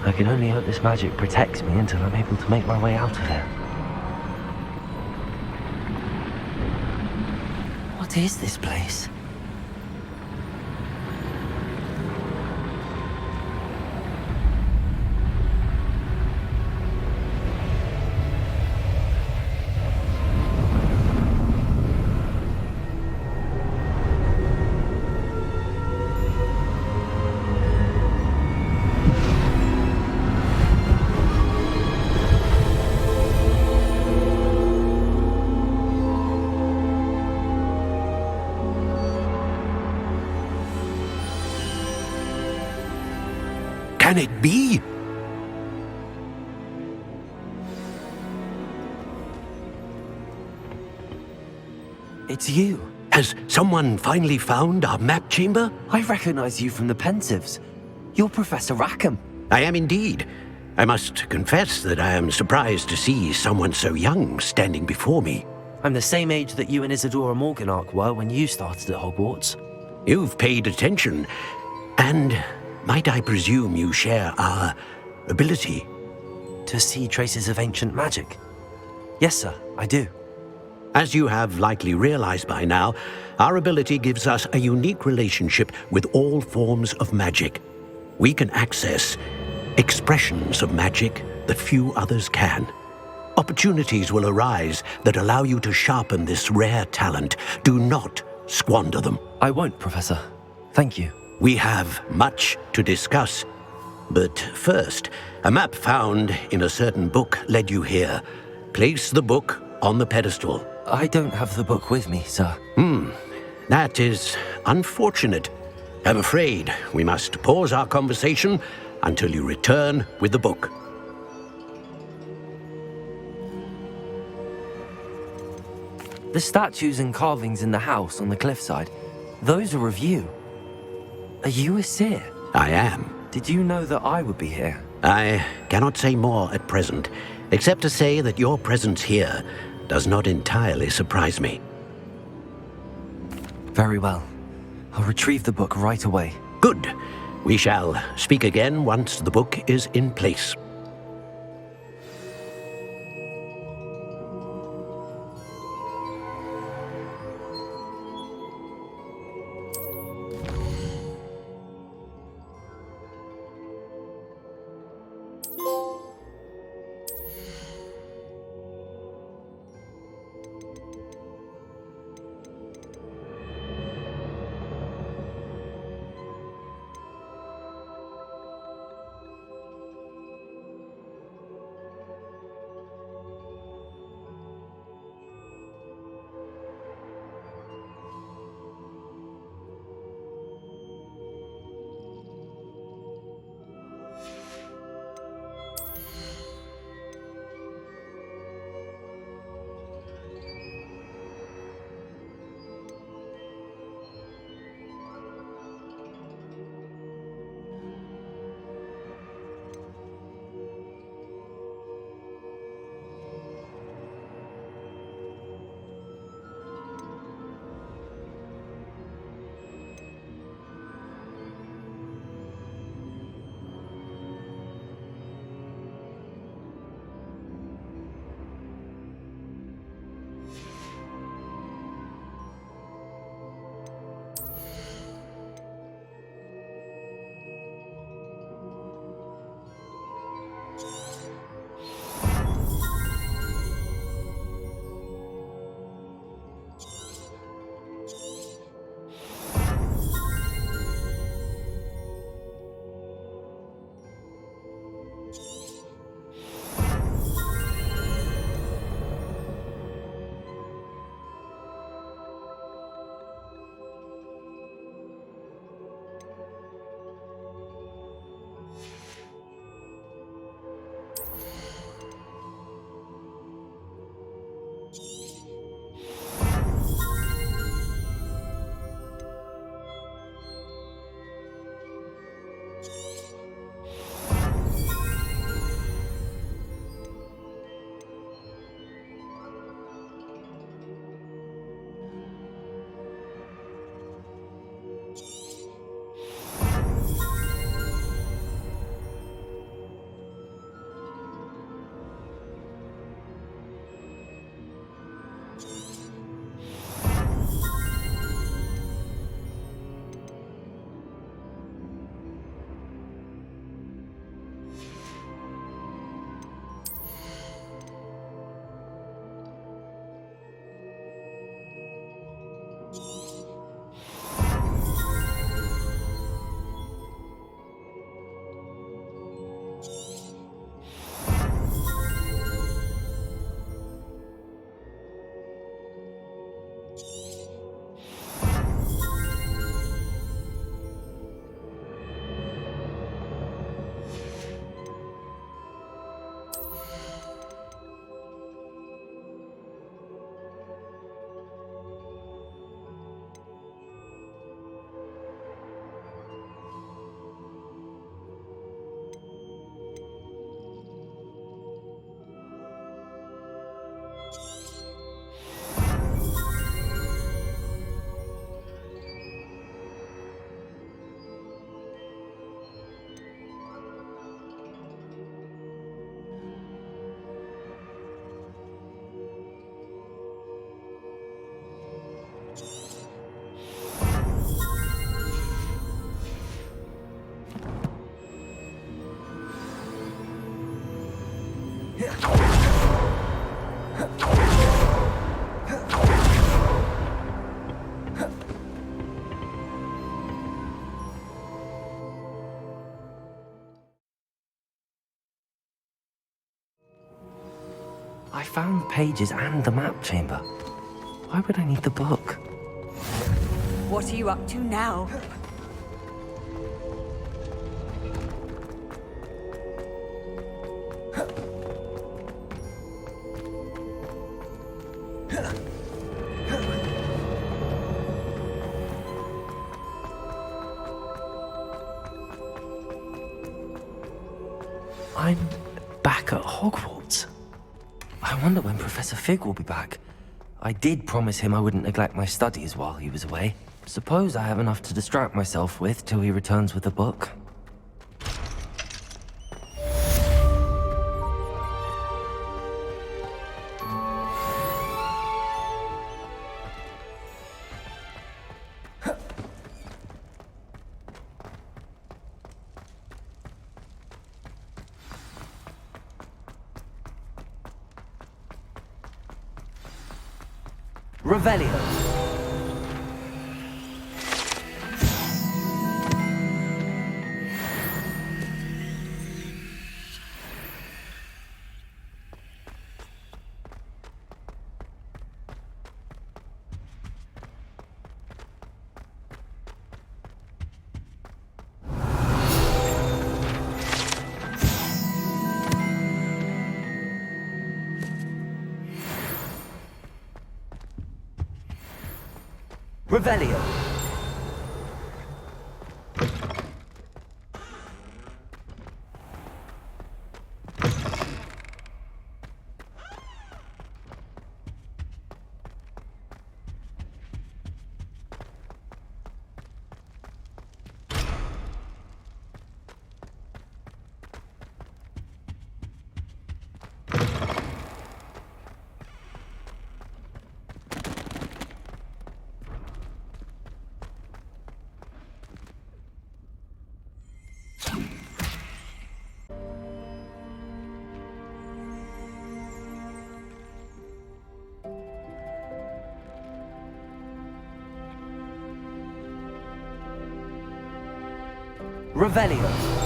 I can only hope this magic protects me until I'm able to make my way out of here. What is this place? Can it be? It's you. Has someone finally found our map chamber? I recognize you from the Pensives. You're Professor Rackham. I am indeed. I must confess that I am surprised to see someone so young standing before me. I'm the same age that you and Isadora Morganach were when you started at Hogwarts. You've paid attention, and might I presume you share our ability? To see traces of ancient magic? Yes, sir, I do. As you have likely realized by now, our ability gives us a unique relationship with all forms of magic. We can access expressions of magic that few others can. Opportunities will arise that allow you to sharpen this rare talent. Do not squander them. I won't, Professor. Thank you. We have much to discuss. But first, a map found in a certain book led you here. Place the book on the pedestal. I don't have the book with me, sir. That is unfortunate. I'm afraid we must pause our conversation until you return with the book. The statues and carvings in the house on the cliffside, those are of you. Are you a seer? I am. Did you know that I would be here? I cannot say more at present, except to say that your presence here does not entirely surprise me. Very well. I'll retrieve the book right away. Good. We shall speak again once the book is in place. I found the pages and the map chamber. Why would I need the book? What are you up to now? I'm back at Hogwarts. I wonder when Professor Fig will be back. I did promise him I wouldn't neglect my studies while he was away. Suppose I have enough to distract myself with till he returns with the book. Revelio. Revelio. Revelio.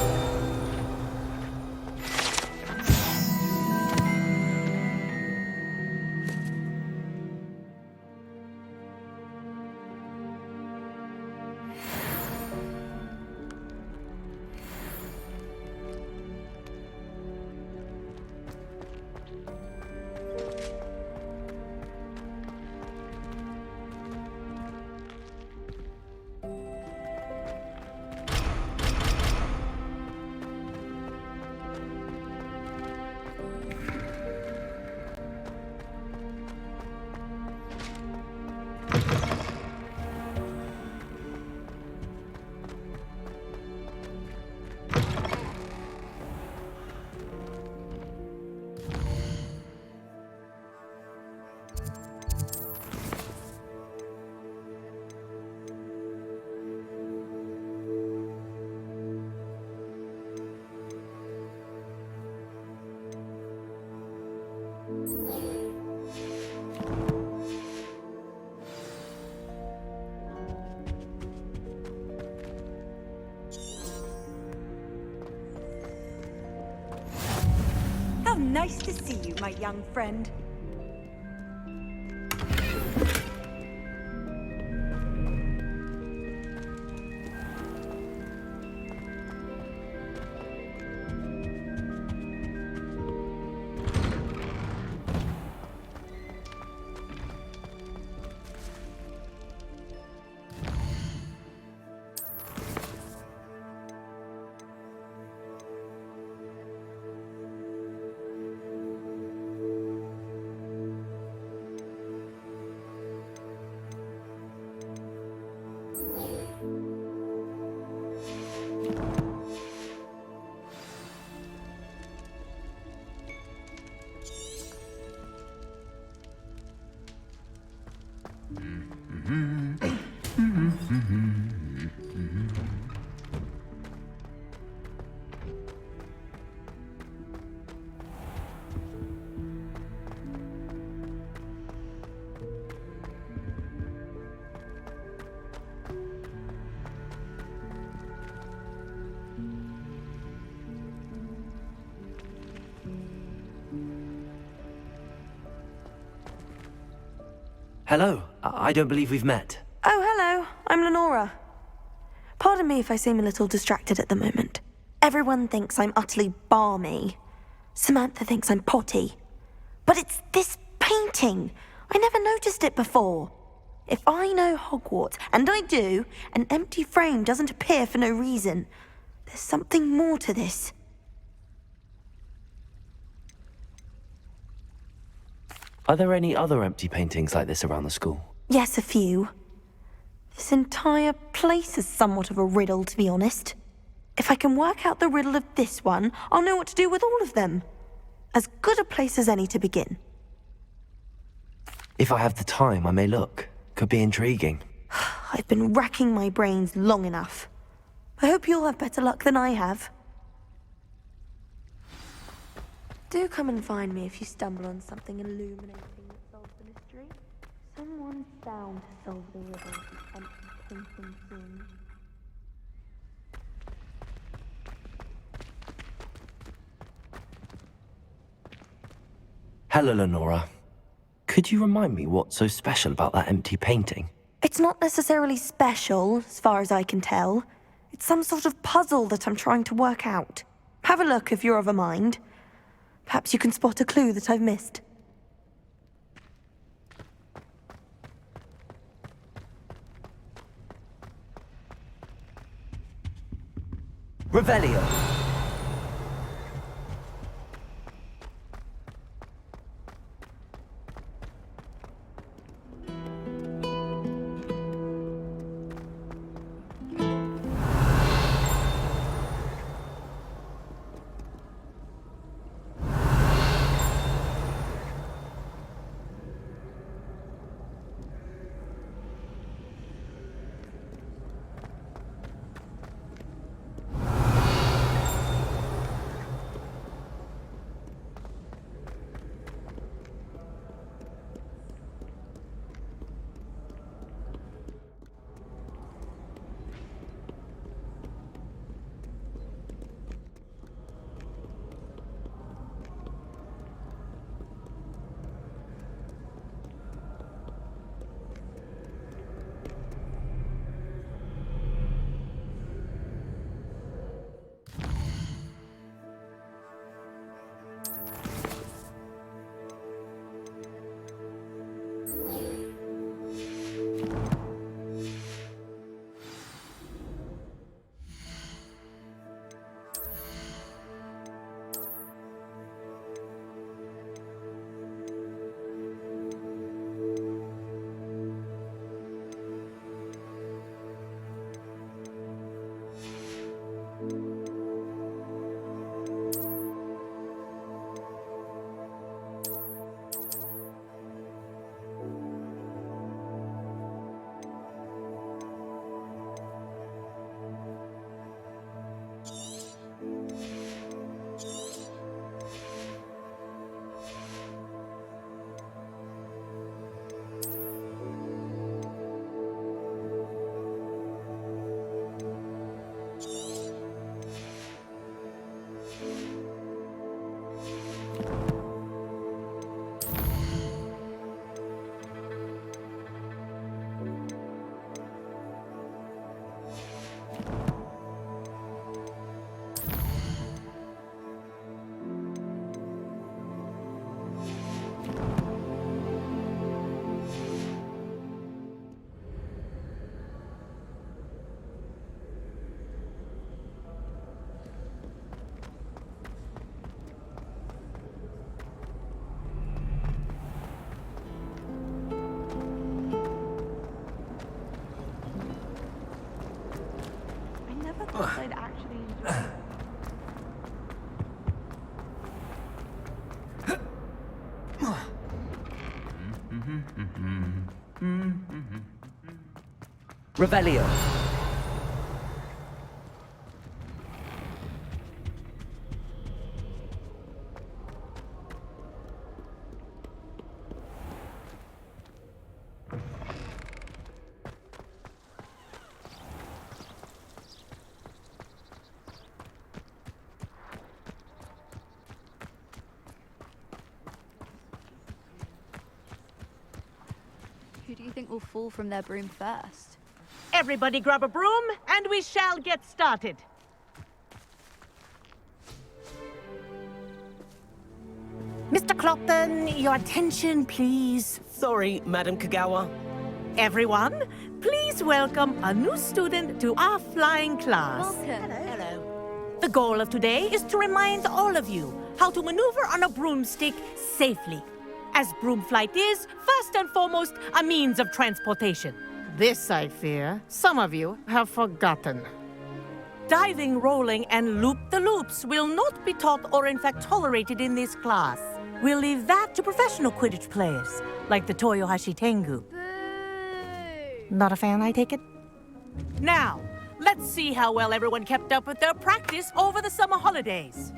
How nice to see you, my young friend. Hello. I don't believe we've met. Oh, hello. I'm Lenora. Pardon me if I seem a little distracted at the moment. Everyone thinks I'm utterly balmy. Samantha thinks I'm potty. But it's this painting. I never noticed it before. If I know Hogwarts, and I do, an empty frame doesn't appear for no reason. There's something more to this. Are there any other empty paintings like this around the school? Yes, a few. This entire place is somewhat of a riddle, to be honest. If I can work out the riddle of this one, I'll know what to do with all of them. As good a place as any to begin. If I have the time, I may look. Could be intriguing. I've been racking my brains long enough. I hope you'll have better luck than I have. Do come and find me if you stumble on something illuminating that solves the mystery. Someone's bound to solve the riddle of the empty painting soon. Hello, Lenora. Could you remind me what's so special about that empty painting? It's not necessarily special, as far as I can tell. It's some sort of puzzle that I'm trying to work out. Have a look if you're of a mind. Perhaps you can spot a clue that I've missed. Revelio. I'd actually enjoy it. Revelio. think will fall from their broom first? Everybody grab a broom, and we shall get started. Mr. Clopton, your attention, please. Sorry, Madam Kagawa. Everyone, please welcome a new student to our flying class. Welcome. Hello. The goal of today is to remind all of you how to maneuver on a broomstick safely, as broom flight is, first and foremost, a means of transportation. This, I fear, some of you have forgotten. Diving, rolling, and loop-the-loops will not be taught or in fact tolerated in this class. We'll leave that to professional Quidditch players, like the Toyohashi Tengu. Not a fan, I take it? Now, let's see how well everyone kept up with their practice over the summer holidays.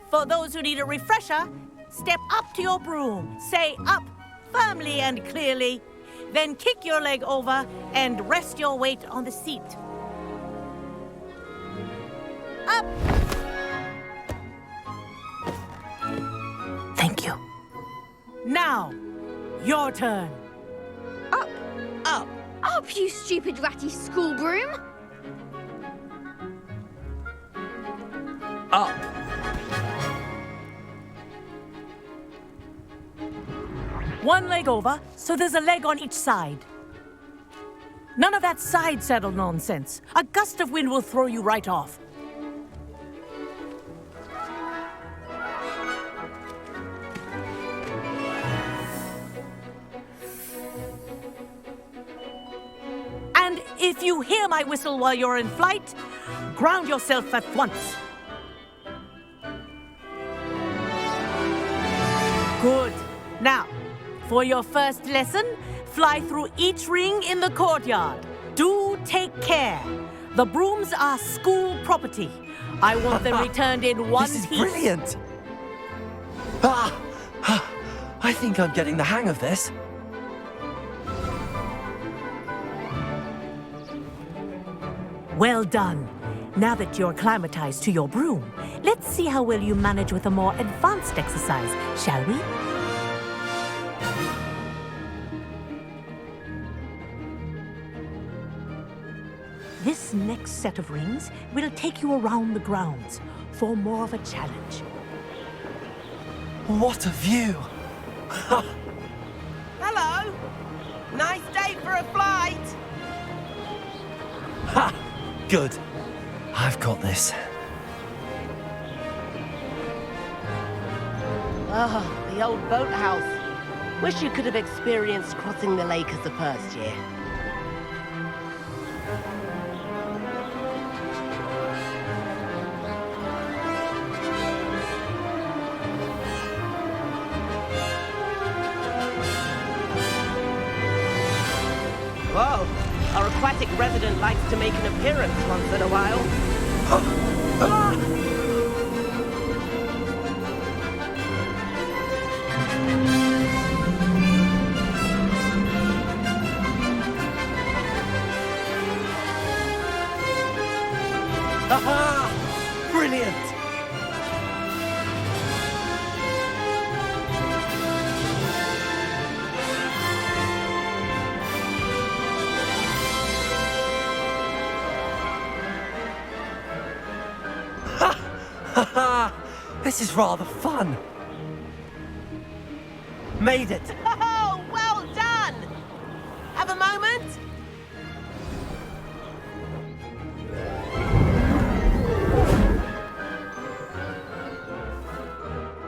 For those who need a refresher, step up to your broom, say up firmly and clearly, then kick your leg over and rest your weight on the seat. Up! Thank you. Now, your turn. Up! Up! Up, you stupid ratty school broom! Up! One leg over, so there's a leg on each side. None of that side saddle nonsense. A gust of wind will throw you right off. And if you hear my whistle while you're in flight, ground yourself at once. Good. Now, for your first lesson, fly through each ring in the courtyard. Do take care. The brooms are school property. I want them returned in one piece. This is brilliant! I think I'm getting the hang of this. Well done. Now that you're acclimatized to your broom, let's see how well you manage with a more advanced exercise, shall we? This next set of rings will take you around the grounds for more of a challenge. What a view! Hello! Nice day for a flight! Ha! Good. I've got this. Ah, the old boathouse. Wish you could have experienced crossing the lake as a first year. Whoa! Our aquatic resident likes to make an appearance once in a while. Aha! Brilliant! This is rather fun. Made it. Oh, well done! Have a moment?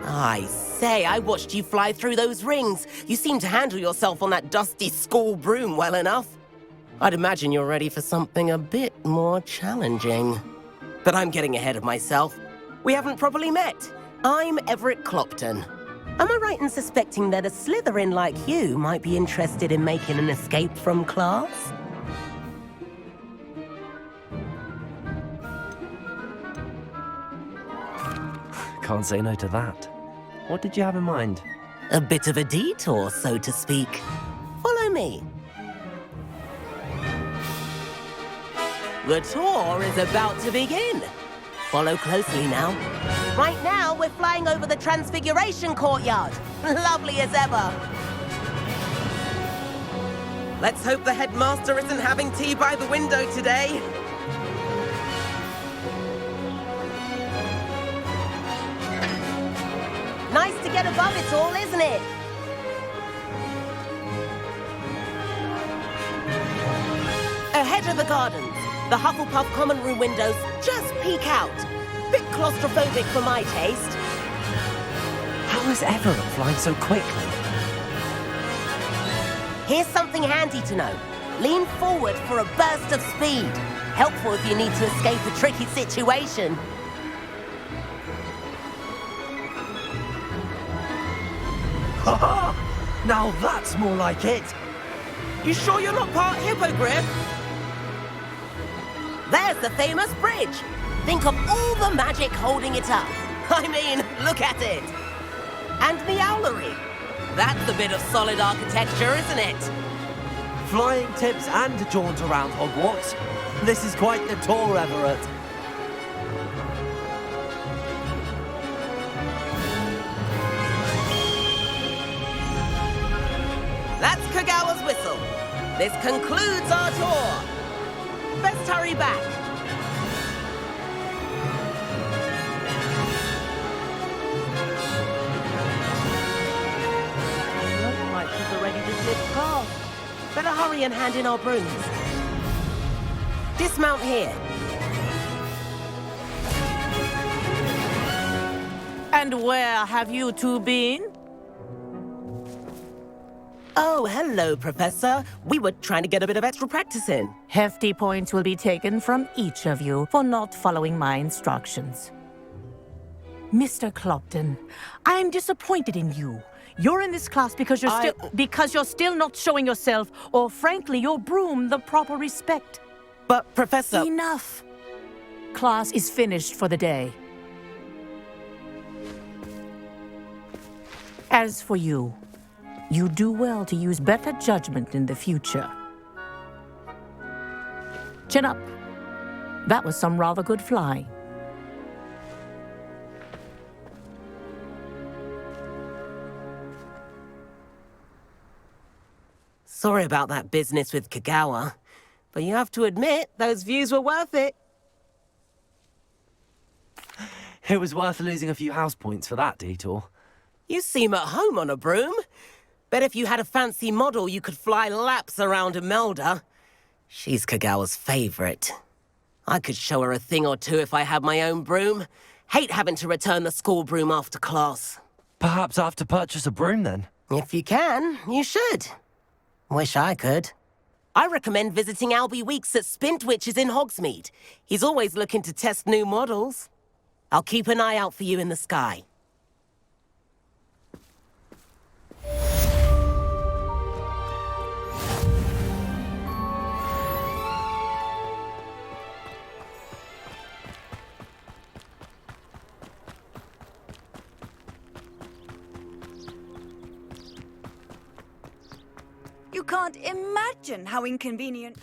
I say, I watched you fly through those rings. You seem to handle yourself on that dusty school broom well enough. I'd imagine you're ready for something a bit more challenging. But I'm getting ahead of myself. We haven't properly met. I'm Everett Clopton. Am I right in suspecting that a Slytherin like you might be interested in making an escape from class? Can't say no to that. What did you have in mind? A bit of a detour, so to speak. Follow me. The tour is about to begin. Follow closely now. Right now, we're flying over the Transfiguration Courtyard. Lovely as ever. Let's hope the headmaster isn't having tea by the window today. Nice to get above it all, isn't it? Ahead of the gardens, the Hufflepuff common room windows just peek out. Bit claustrophobic for my taste. How is Everett flying so quickly? Here's something handy to know. Lean forward for a burst of speed. Helpful if you need to escape a tricky situation. Ha! Now that's more like it. You sure you're not part hippogriff? There's the famous bridge. Think of all the magic holding it up. I mean, look at it. And the owlery. That's a bit of solid architecture, isn't it? Flying tips and a jaunt around Hogwarts. This is quite the tour, Everett. That's Kagawa's whistle. This concludes our tour. Best hurry back. Looks like she's already dismissed class. Better hurry and hand in our brooms. Dismount here. And where have you two been? Oh, hello, Professor. We were trying to get a bit of extra practice in. Hefty points will be taken from each of you for not following my instructions. Mr. Clopton, I am disappointed in you. You're in this class because you're still not showing yourself, or frankly, your broom the proper respect. But, Professor... Enough. Class is finished for the day. As for you, you do well to use better judgment in the future. Chin up. That was some rather good flying. Sorry about that business with Kagawa, but you have to admit, those views were worth it. It was worth losing a few house points for that detour. You seem at home on a broom. Bet if you had a fancy model, you could fly laps around Imelda. She's Kagawa's favorite. I could show her a thing or two if I had my own broom. Hate having to return the school broom after class. Perhaps I have to purchase a broom then? If you can, you should. Wish I could. I recommend visiting Albie Weeks at Spintwitches in Hogsmeade. He's always looking to test new models. I'll keep an eye out for you in the sky. You can't imagine how inconvenient.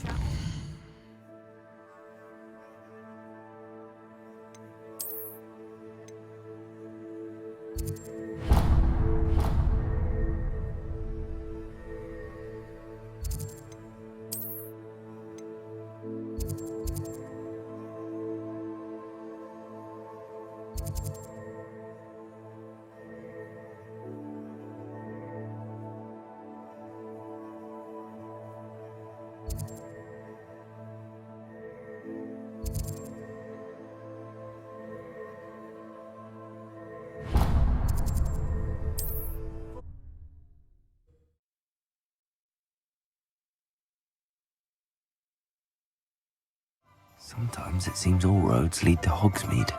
Sometimes it seems all roads lead to Hogsmeade.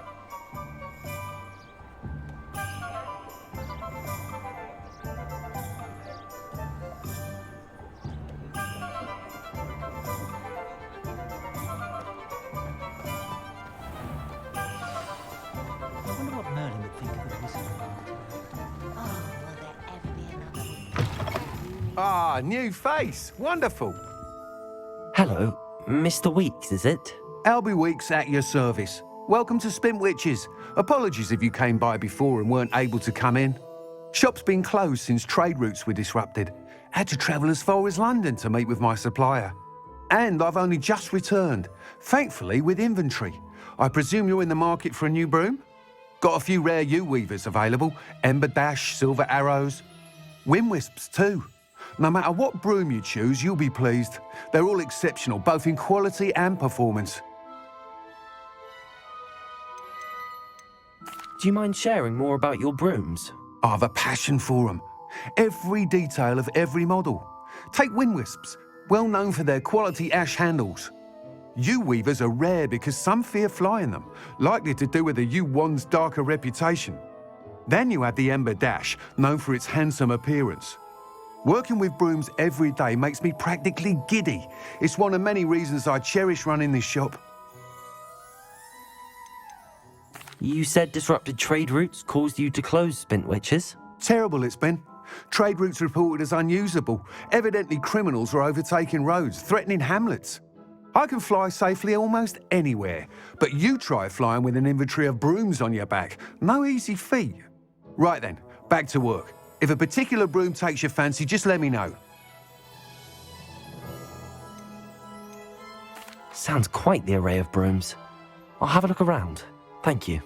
I wonder what Merlin would think of the whistle. Oh, will there ever be another? Ah, new face. Wonderful. Hello, Mr. Weeks, is it? Albie Weeks at your service. Welcome to Spintwitches. Apologies if you came by before and weren't able to come in. Shop's been closed since trade routes were disrupted. Had to travel as far as London to meet with my supplier. And I've only just returned, thankfully with inventory. I presume you're in the market for a new broom? Got a few rare yew-weavers available. Ember Dash, Silver Arrows. Wind Wisps too. No matter what broom you choose, you'll be pleased. They're all exceptional, both in quality and performance. Do you mind sharing more about your brooms? I have a passion for them. Every detail of every model. Take Wind Wisps, well known for their quality ash handles. Yew weavers are rare because some fear flying them, likely to do with the yew wand's darker reputation. Then you have the Ember Dash, known for its handsome appearance. Working with brooms every day makes me practically giddy. It's one of many reasons I cherish running this shop. You said disrupted trade routes caused you to close Spintwitches? Terrible it's been. Trade routes reported as unusable. Evidently criminals are overtaking roads, threatening hamlets. I can fly safely almost anywhere, but you try flying with an inventory of brooms on your back. No easy feat. Right then, back to work. If a particular broom takes your fancy, just let me know. Sounds quite the array of brooms. I'll have a look around. Thank you.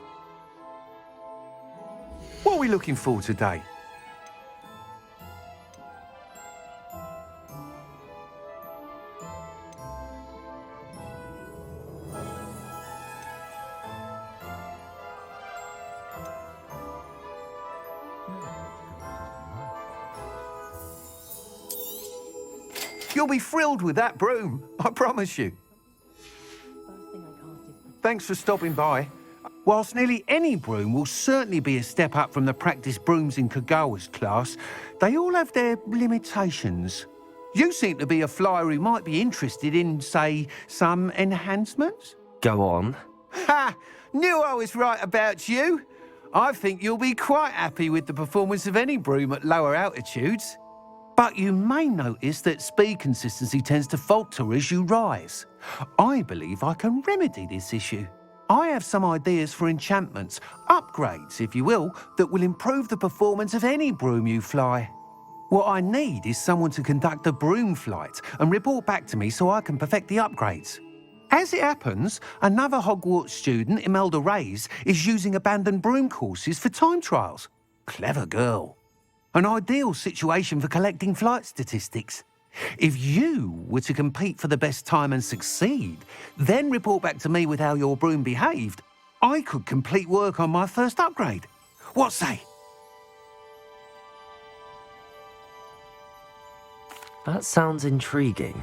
What are we looking for today? You'll be thrilled with that broom, I promise you. Thanks for stopping by. Whilst nearly any broom will certainly be a step up from the practice brooms in Kagawa's class, they all have their limitations. You seem to be a flyer who might be interested in, say, some enhancements? Go on. Ha! Knew I was right about you. I think you'll be quite happy with the performance of any broom at lower altitudes. But you may notice that speed consistency tends to falter as you rise. I believe I can remedy this issue. I have some ideas for enchantments, upgrades, if you will, that will improve the performance of any broom you fly. What I need is someone to conduct a broom flight and report back to me so I can perfect the upgrades. As it happens, another Hogwarts student, Imelda Reyes, is using abandoned broom courses for time trials. Clever girl. An ideal situation for collecting flight statistics. If you were to compete for the best time and succeed, then report back to me with how your broom behaved, I could complete work on my first upgrade. What say? That sounds intriguing.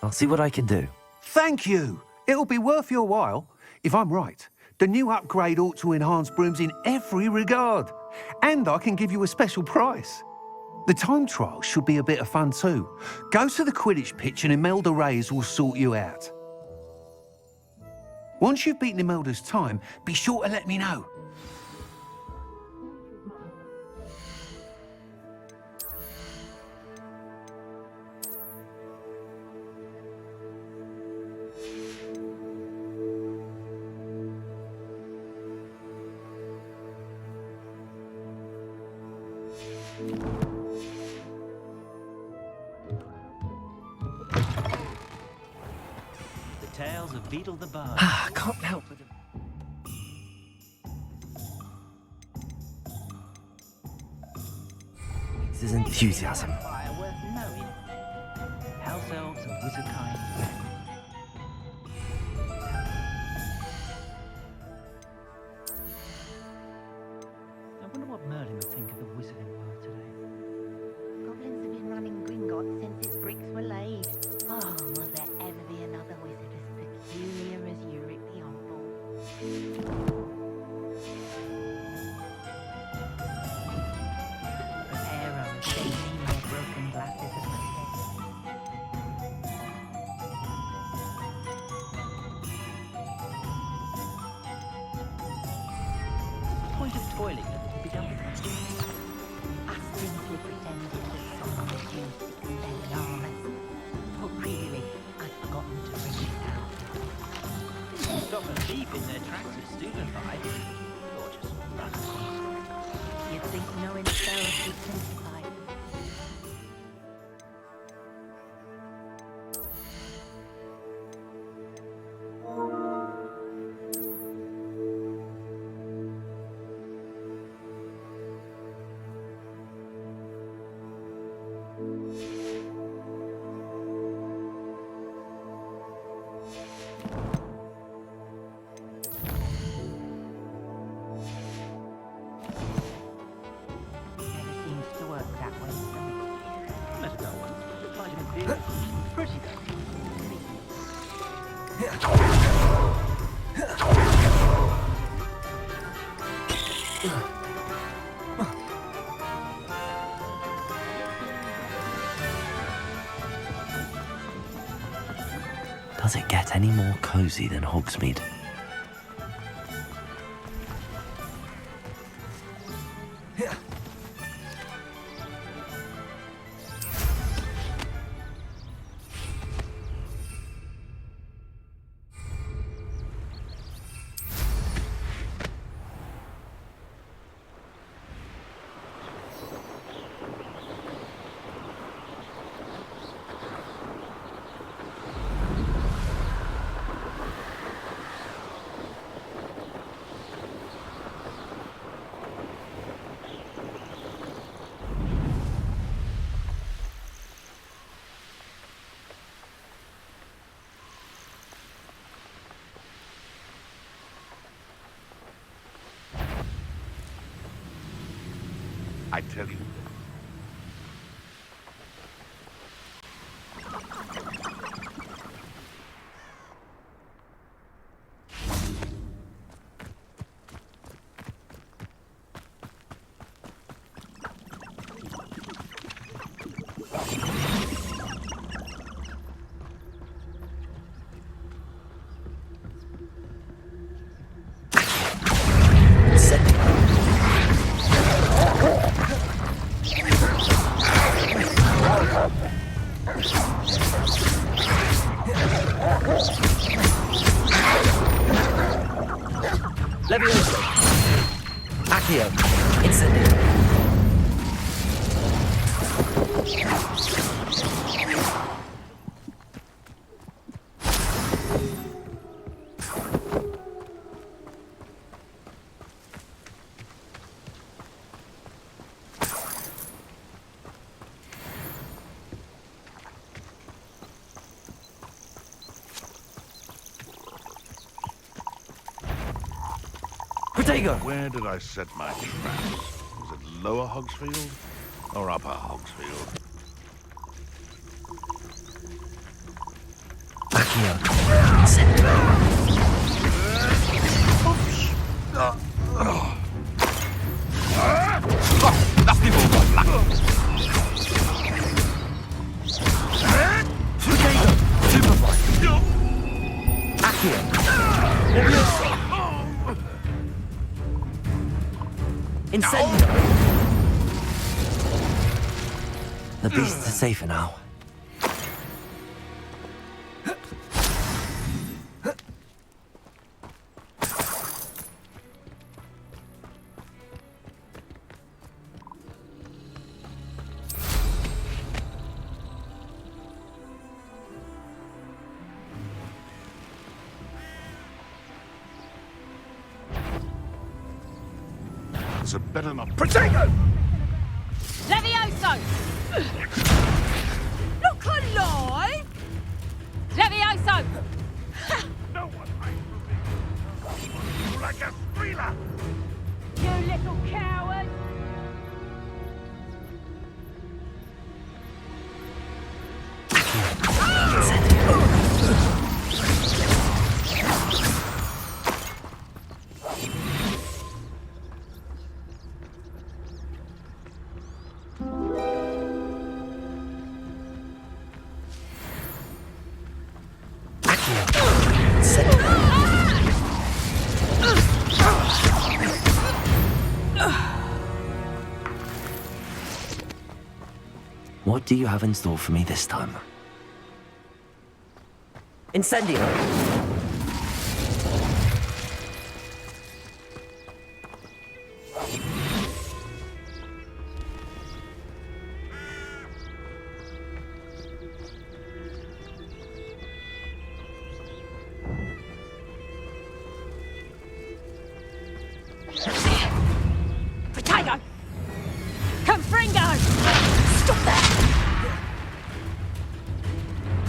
I'll see what I can do. Thank you. It'll be worth your while. If I'm right, the new upgrade ought to enhance brooms in every regard. And I can give you a special price. The time trial should be a bit of fun too. Go to the Quidditch pitch and Imelda Reyes will sort you out. Once you've beaten Imelda's time, be sure to let me know. Tales of Beetle the Bard. I can't help it. This is enthusiasm. House elves and wizard kind. I wonder what Merlin would think of the wizarding world today. Goblins have been running Gringotts since its bricks were laid. Oh, will there ever be another wizard as peculiar as Uric the Humble? Prepare a shaving their broken glasses at my Point of toiling that would be done with Astrid pretended that someone was used to compare the armors. Oh, really? I'd forgotten to bring it out. Stop a thief in their tracks with stupefied. Or just run across. You'd think knowing spells would simplify. any more cozy than Hogsmeade. I tell you. Levioso. Accio. Incendio. Where did I set my traps? Was it Lower Hogsfield or Upper Hogsfield? Incendio! The beasts are safer now. So better not. Protego! Levioso! Look alive! Levioso! No one hides from me! Like a thriller! You little coward! What do you have in store for me this time? Incendio! Potato! Confringo! Stop that!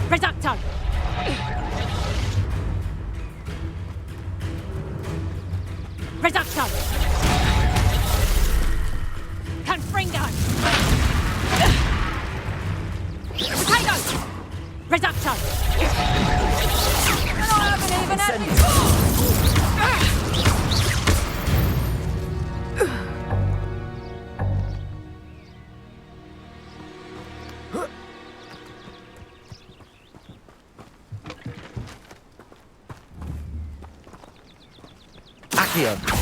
Reducto! Reducto! Confringo! Potato! Reducto! And I haven't even had this. Accio.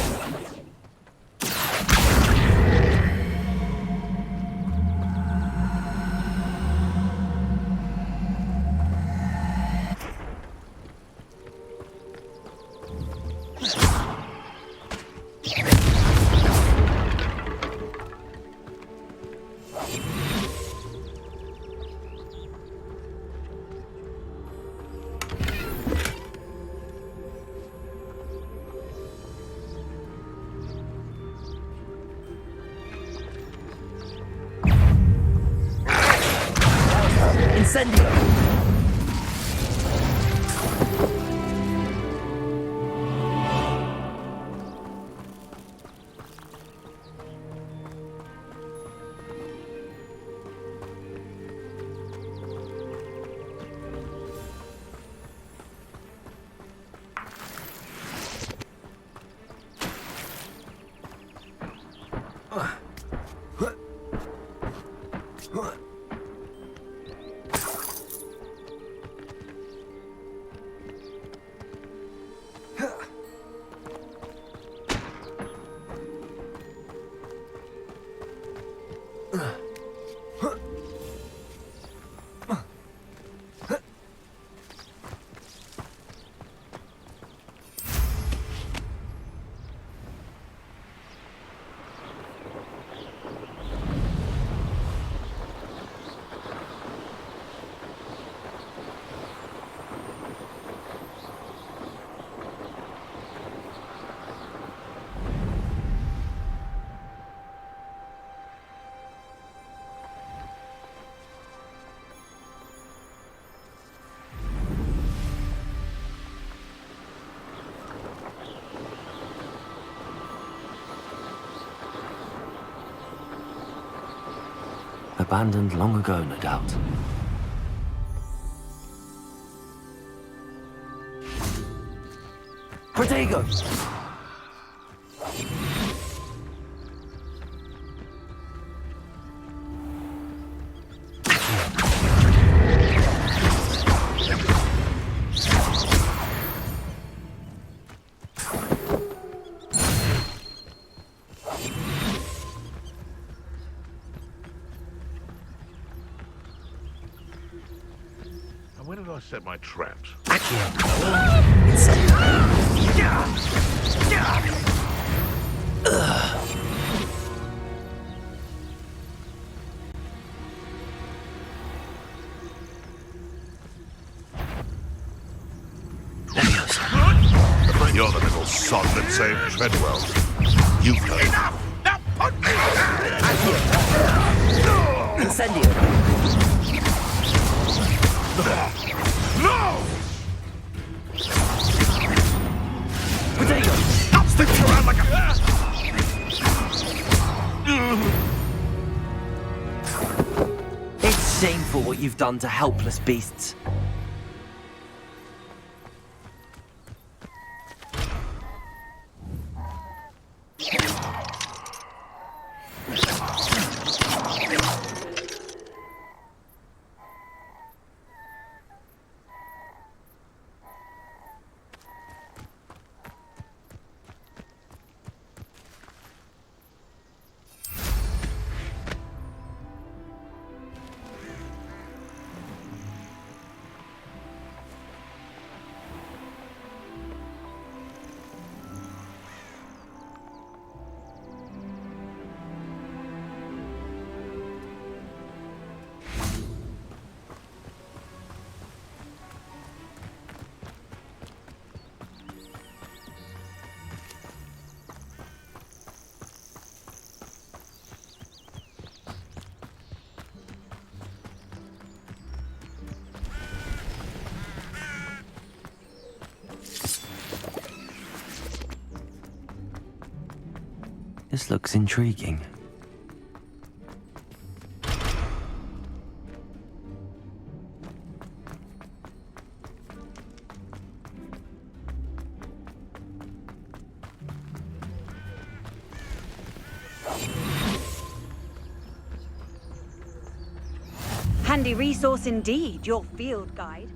Incendio! Abandoned long ago, no doubt. Protego! Where did I set my traps? You're the little sod that saved Treadwell. You've heard. Enough! Now put me! Incendio! No! Potato! Stop sticking around like a... It's shameful what you've done to helpless beasts. This looks intriguing. Handy resource indeed, your field guide.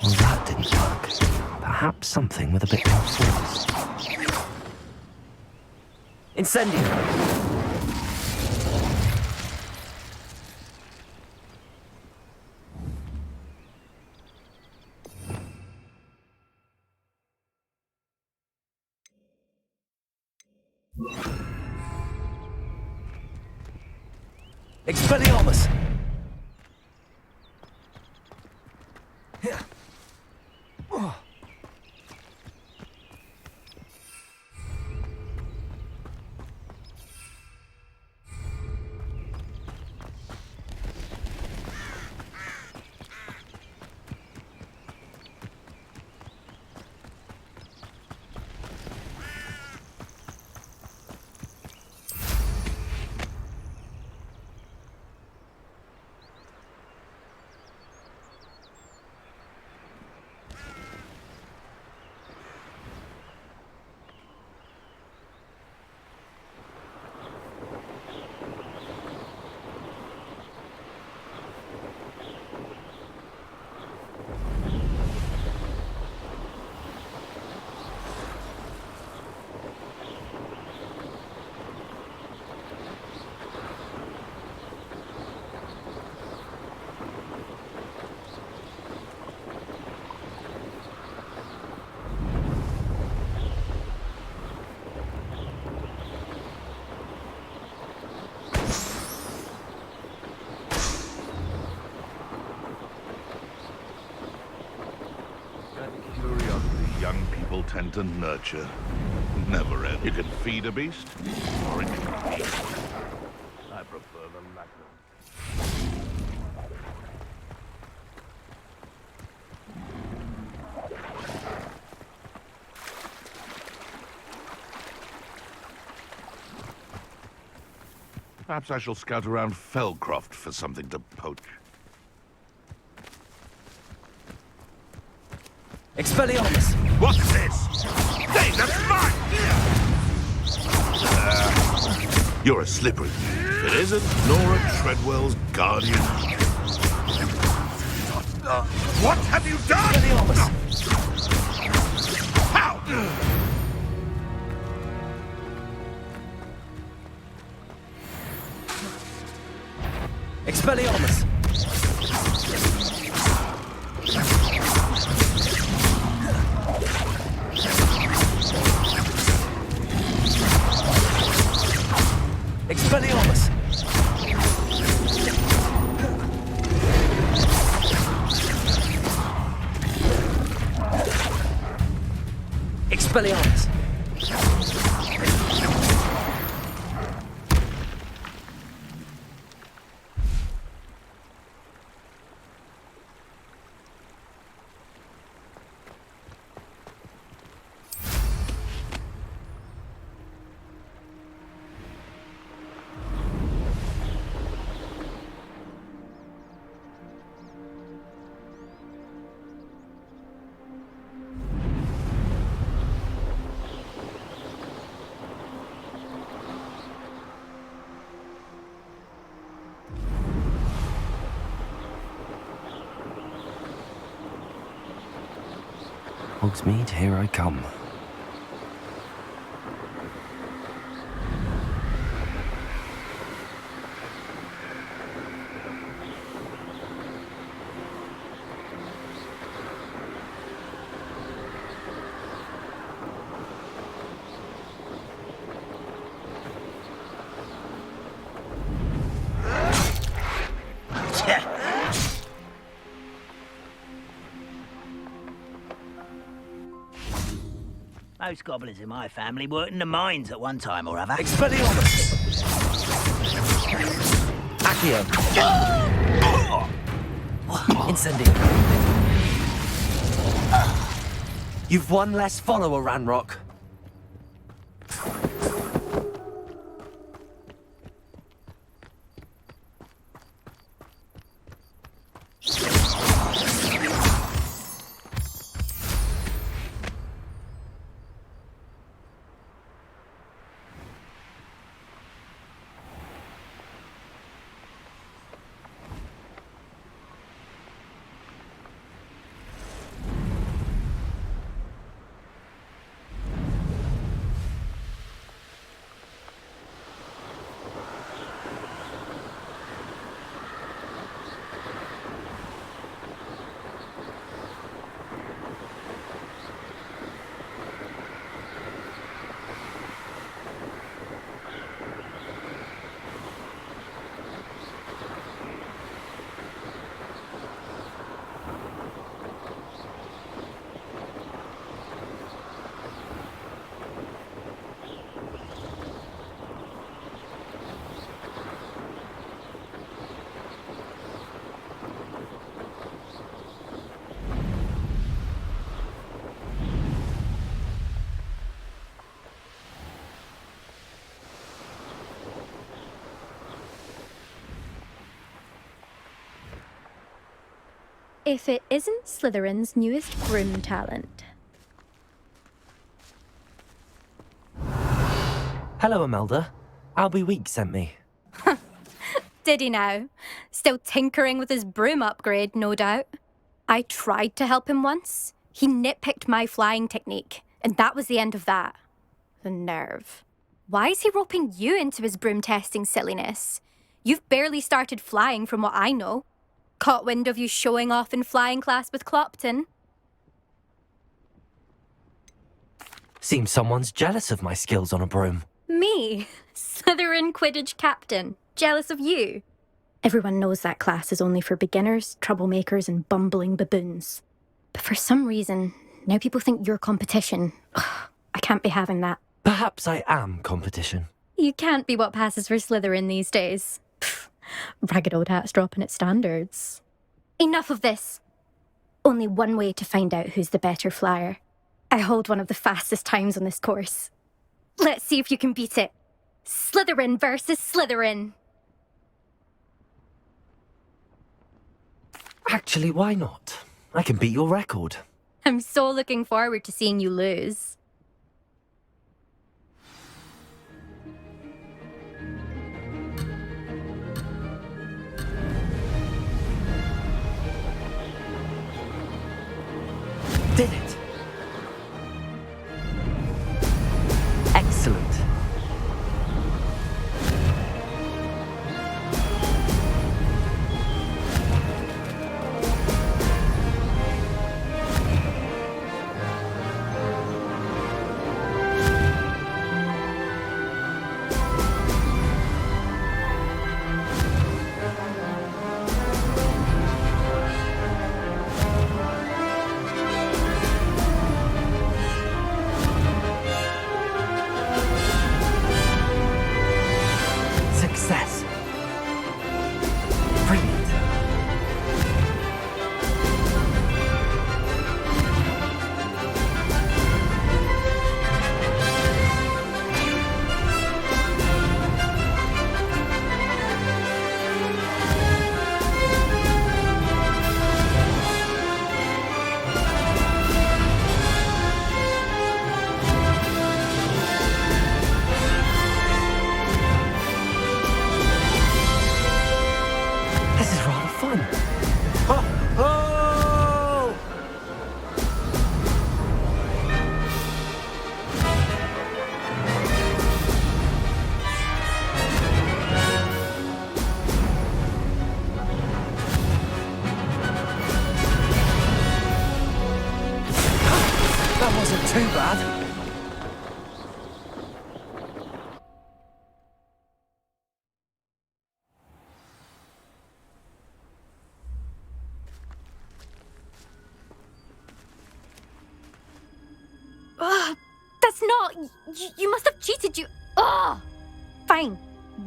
Well, that didn't work. Perhaps something with a bit more force. Incendio! Expelliarmus! Young people tend to nurture. Never end. You can feed a beast, or it can eat. I prefer the latter. Perhaps I shall scout around Felcroft for something to poach. Expelliarmus! What's this? Hey, that's mine! You're a slippery. It isn't Nora Treadwell's guardian. What have you done? How? Expelliarmus! Expelliarmus! Expelliarmus! Hogsmeade, here I come. Most goblins in my family worked in the mines at one time or other. Expelliarmus! Accio! Incendio! You've one less follower, Ranrock. If it isn't Slytherin's newest broom talent. Hello, Imelda. Albie Weeks sent me. Did he now? Still tinkering with his broom upgrade, no doubt. I tried to help him once. He nitpicked my flying technique, and that was the end of that. The nerve. Why is he roping you into his broom testing silliness? You've barely started flying from what I know. Caught wind of you showing off in flying class with Clopton. Seems someone's jealous of my skills on a broom. Me? Slytherin Quidditch captain. Jealous of you? Everyone knows that class is only for beginners, troublemakers, and bumbling baboons. But for some reason, now people think you're competition. Ugh, I can't be having that. Perhaps I am competition. You can't be what passes for Slytherin these days. Pfft, ragged old hat's dropping its standards. Enough of this. Only one way to find out who's the better flyer. I hold one of the fastest times on this course. Let's see if you can beat it. Slytherin versus Slytherin. Actually, why not? I can beat your record. I'm so looking forward to seeing you lose. Did it! Excellent. Success. Brilliant. This is rather fun. Oh! That wasn't too bad. Ugh, that's not... You must have cheated, you... Ugh! Fine.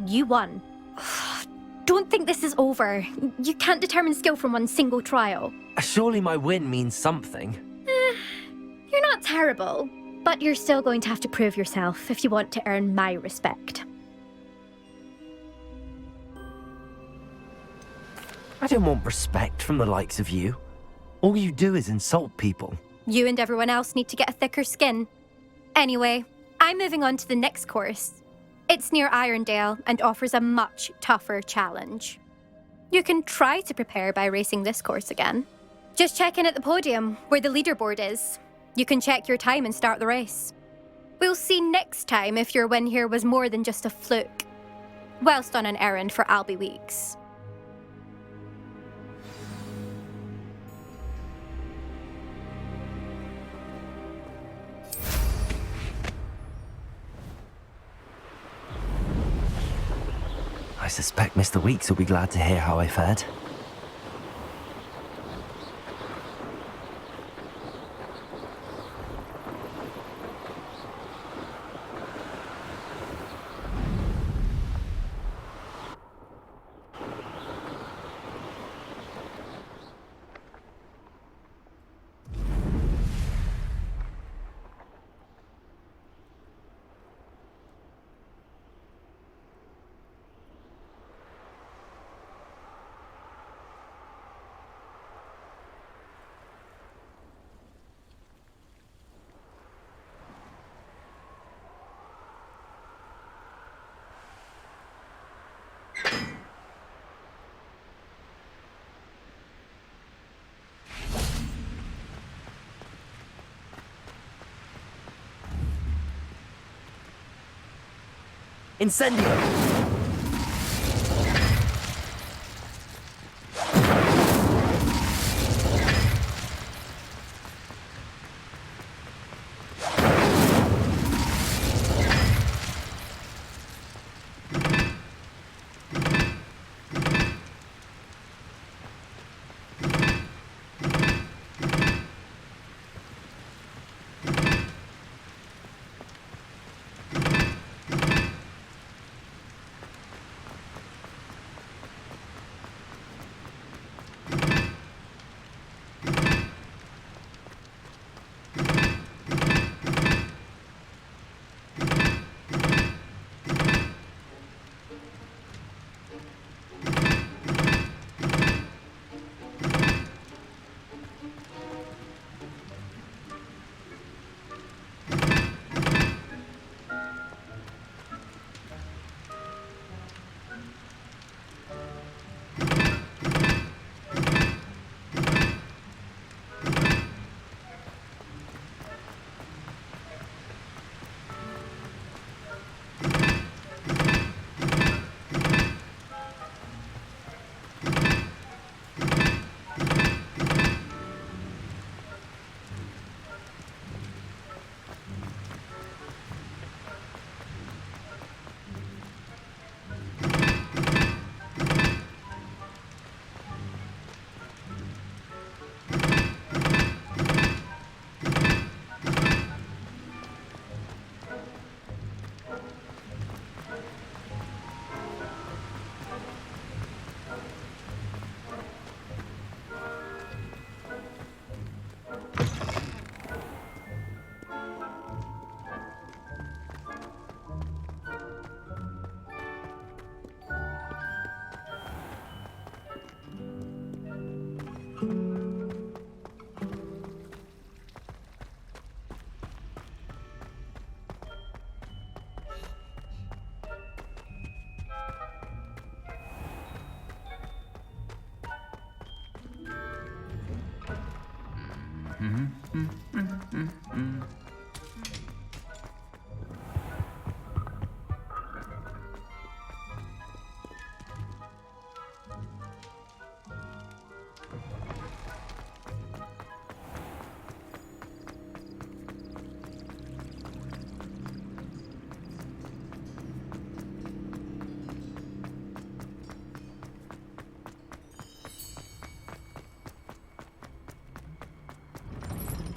You won. Ugh, don't think this is over. You can't determine skill from one single trial. Surely my win means something. You're not terrible, but you're still going to have to prove yourself if you want to earn my respect. I don't want respect from the likes of you. All you do is insult people. You and everyone else need to get a thicker skin. Anyway, I'm moving on to the next course. It's near Irondale and offers a much tougher challenge. You can try to prepare by racing this course again. Just check in at the podium, where the leaderboard is. You can check your time and start the race. We'll see next time if your win here was more than just a fluke. Whilst on an errand for Albie Weeks. I suspect Mr. Weeks will be glad to hear how I fared. Incendio!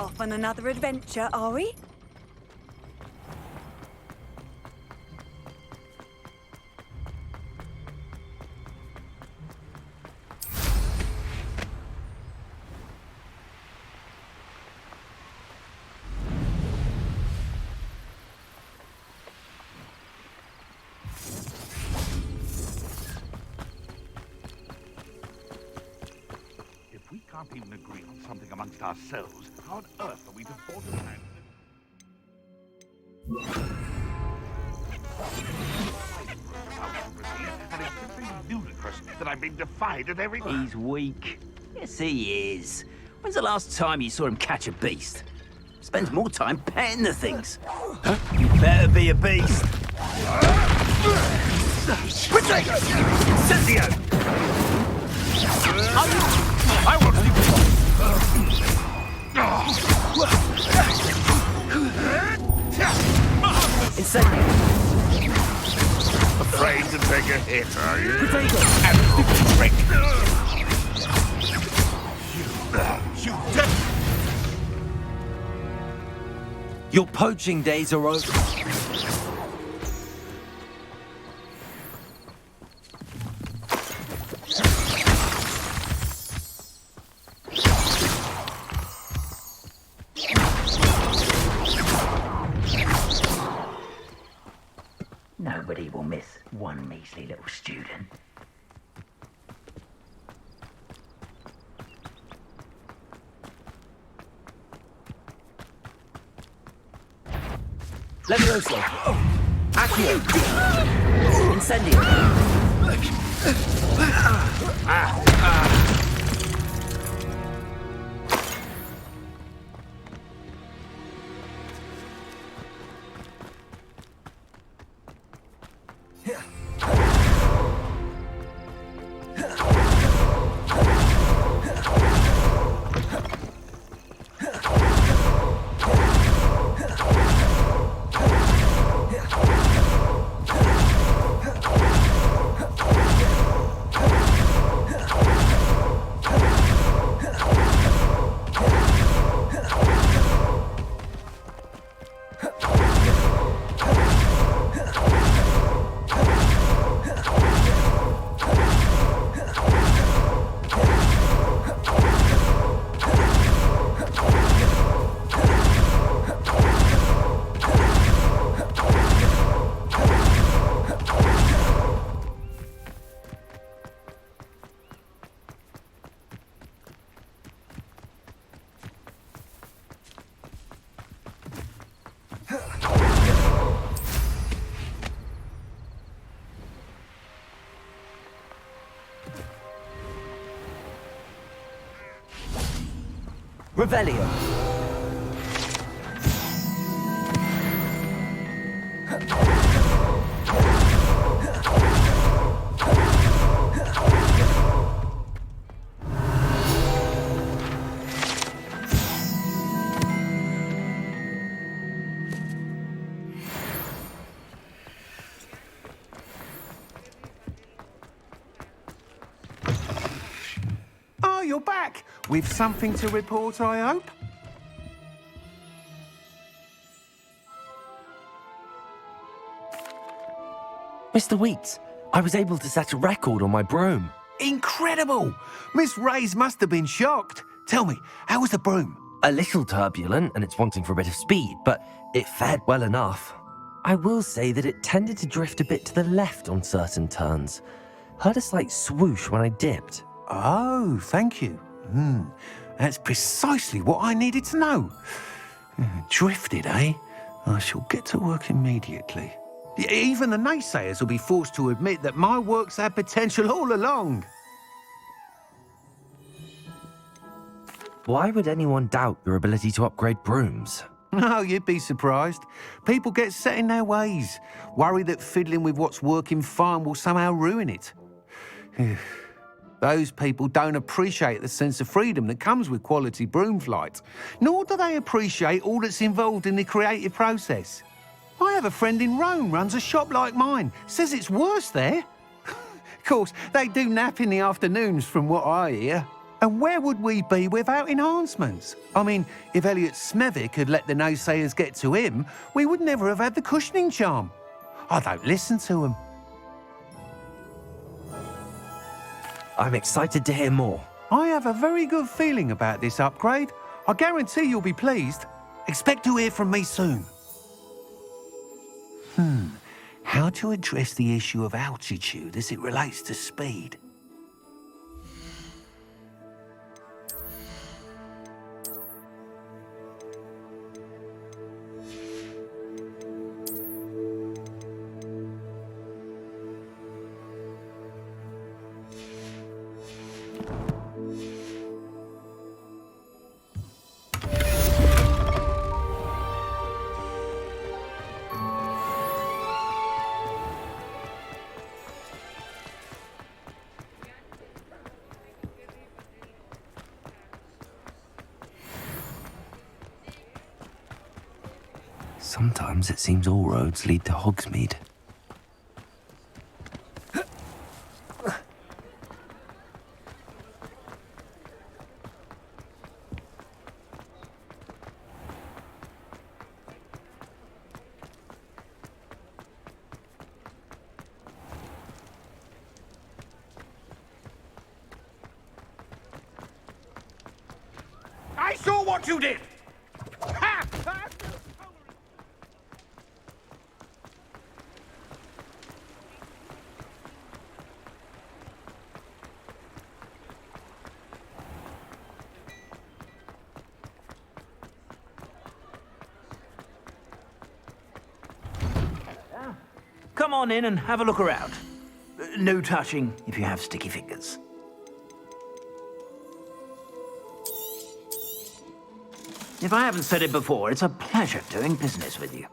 Off on another adventure, are we? If we can't even agree on something amongst ourselves, how on earth are we to forge a plan? And it's simply ludicrous that I'm being defied at every... He's weak. Yes, he is. When's the last time you saw him catch a beast? Spends more time petting the things. Huh? You better be a beast. Potato! Incendio! I want to... Incendio! Afraid to take a hit, are you? Potato! Trick! You dead! Your poaching days are over. Nobody will miss one measly little student. Levioso! Accio! Incendio! Revelio. Oh, you're back. With something to report, I hope? Mr. Weeks, I was able to set a record on my broom. Incredible! Miss Ray's must have been shocked. Tell me, how was the broom? A little turbulent and it's wanting for a bit of speed, but it fared well enough. I will say that it tended to drift a bit to the left on certain turns. Heard a slight swoosh when I dipped. Oh, thank you. That's precisely what I needed to know. Drifted, eh? I shall get to work immediately. Even the naysayers will be forced to admit that my work's had potential all along. Why would anyone doubt your ability to upgrade brooms? No, you'd be surprised. People get set in their ways, worry that fiddling with what's working fine will somehow ruin it. Those people don't appreciate the sense of freedom that comes with quality broom flight, nor do they appreciate all that's involved in the creative process. I have a friend in Rome runs a shop like mine, says it's worse there. Of course, they do nap in the afternoons from what I hear. And where would we be without enhancements? I mean, if Elliot Smethwick had let the naysayers get to him, we would never have had the cushioning charm. I don't listen to them. I'm excited to hear more. I have a very good feeling about this upgrade. I guarantee you'll be pleased. Expect to hear from me soon. How to address the issue of altitude as it relates to speed? Sometimes it seems all roads lead to Hogsmeade. I saw what you did! Come on in and have a look around. No touching if you have sticky fingers. If I haven't said it before, it's a pleasure doing business with you.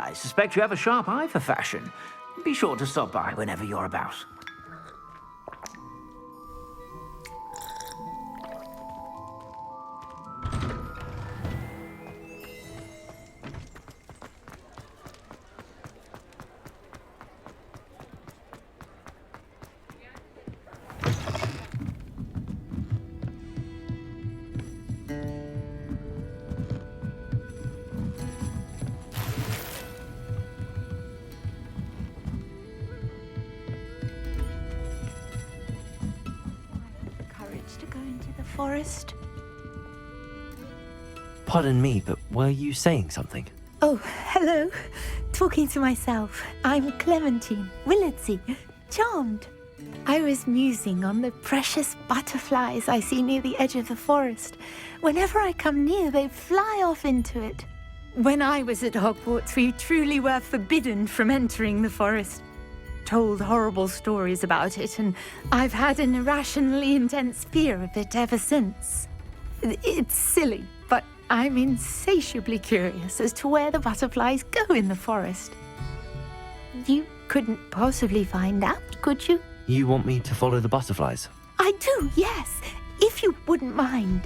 I suspect you have a sharp eye for fashion. Be sure to stop by whenever you're about. Courage to go into the forest. Pardon me, but were you saying something? Oh, hello. Talking to myself. I'm Clementine Willardsey. Charmed. I was musing on the precious butterflies I see near the edge of the forest. Whenever I come near, they fly off into it. When I was at Hogwarts, we truly were forbidden from entering the forest. Told horrible stories about it, and I've had an irrationally intense fear of it ever since. It's silly, but I'm insatiably curious as to where the butterflies go in the forest. You couldn't possibly find out, could you? You want me to follow the butterflies? I do, yes, if you wouldn't mind.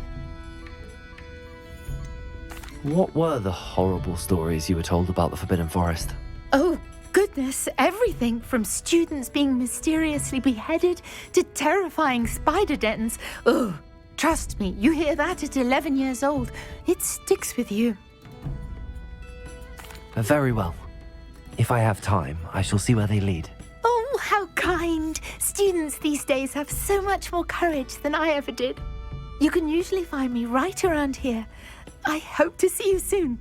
What were the horrible stories you were told about the Forbidden Forest? Oh, goodness, everything from students being mysteriously beheaded to terrifying spider dens. Oh, trust me, you hear that at 11 years old, it sticks with you. Very well. If I have time, I shall see where they lead. Oh, how kind. Students these days have so much more courage than I ever did. You can usually find me right around here. I hope to see you soon.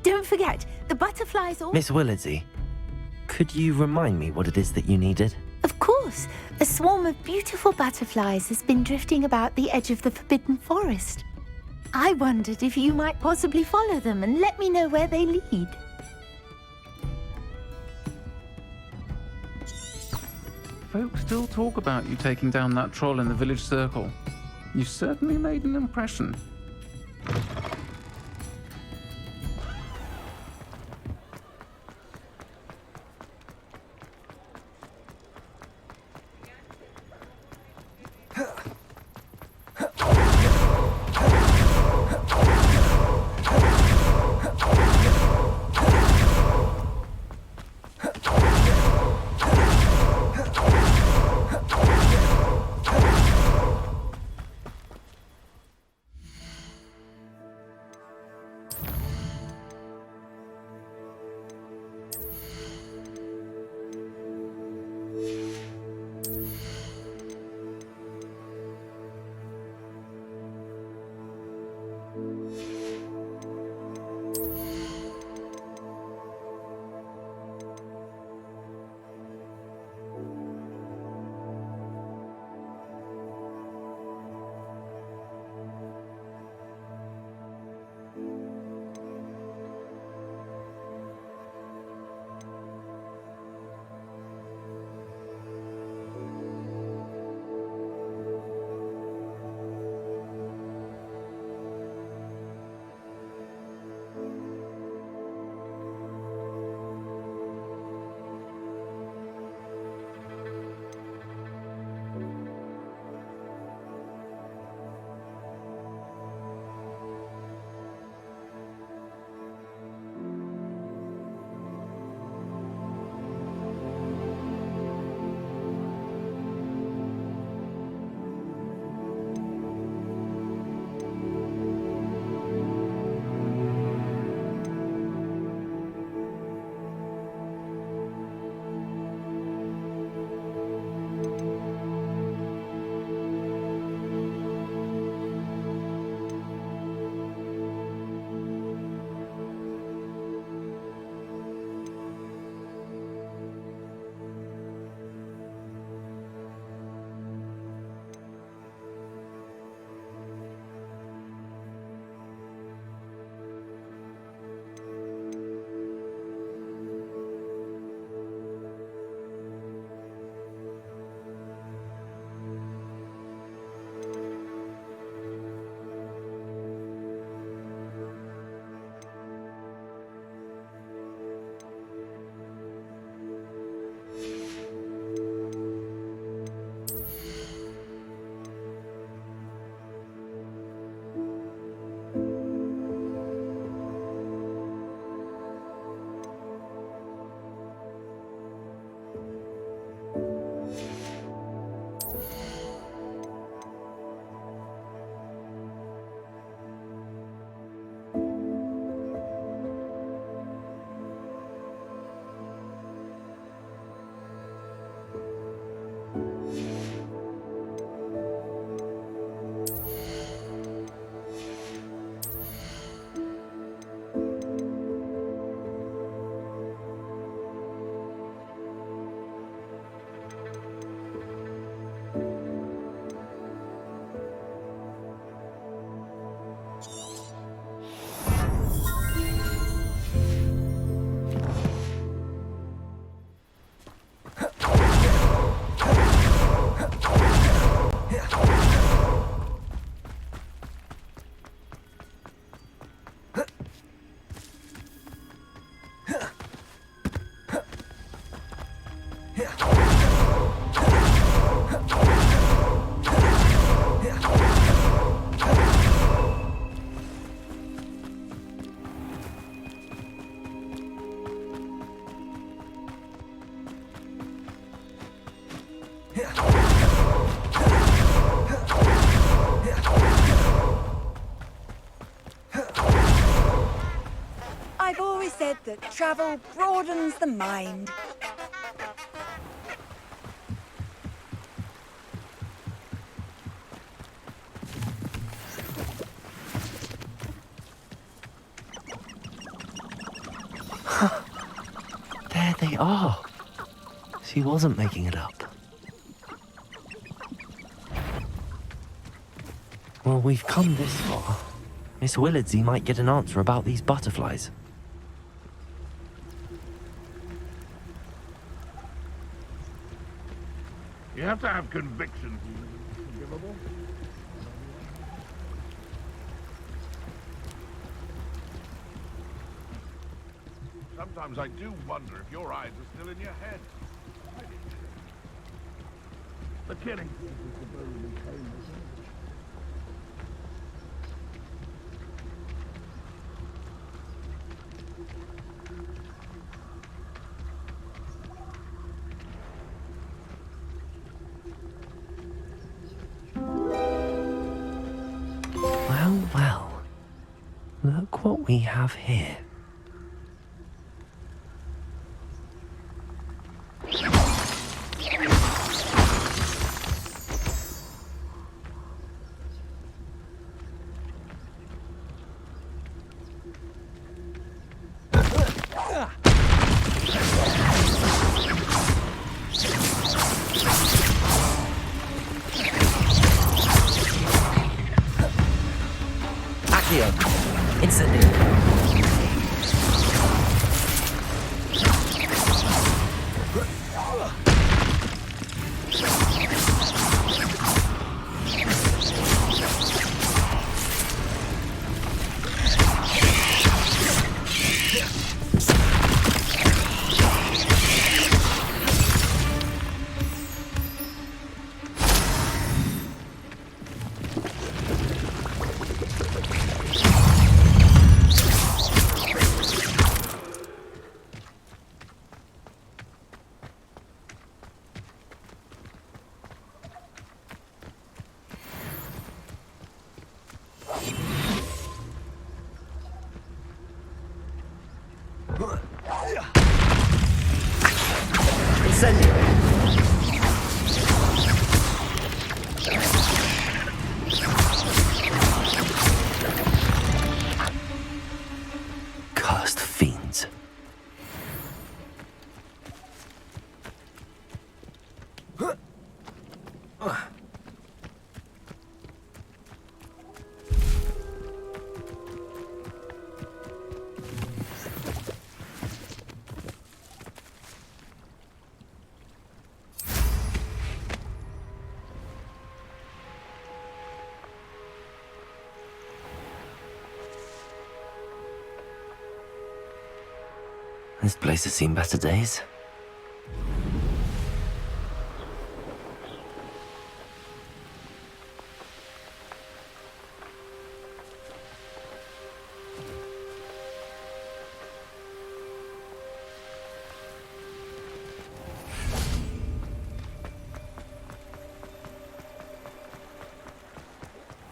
Don't forget, the butterflies all... Miss Willardsey, could you remind me what it is that you needed? Of course. A swarm of beautiful butterflies has been drifting about the edge of the Forbidden Forest. I wondered if you might possibly follow them and let me know where they lead. Folks still talk about you taking down that troll in the village circle. You certainly made an impression. said that travel broadens the mind. There they are. She wasn't making it up. Well, we've come this far. Miss Willardsey might get an answer about these butterflies. You have to have conviction. Forgivable? Sometimes I do wonder if your eyes are still in your head. The killing. Well, well. Look what we have here. Cursed fiends. This place has seen better days.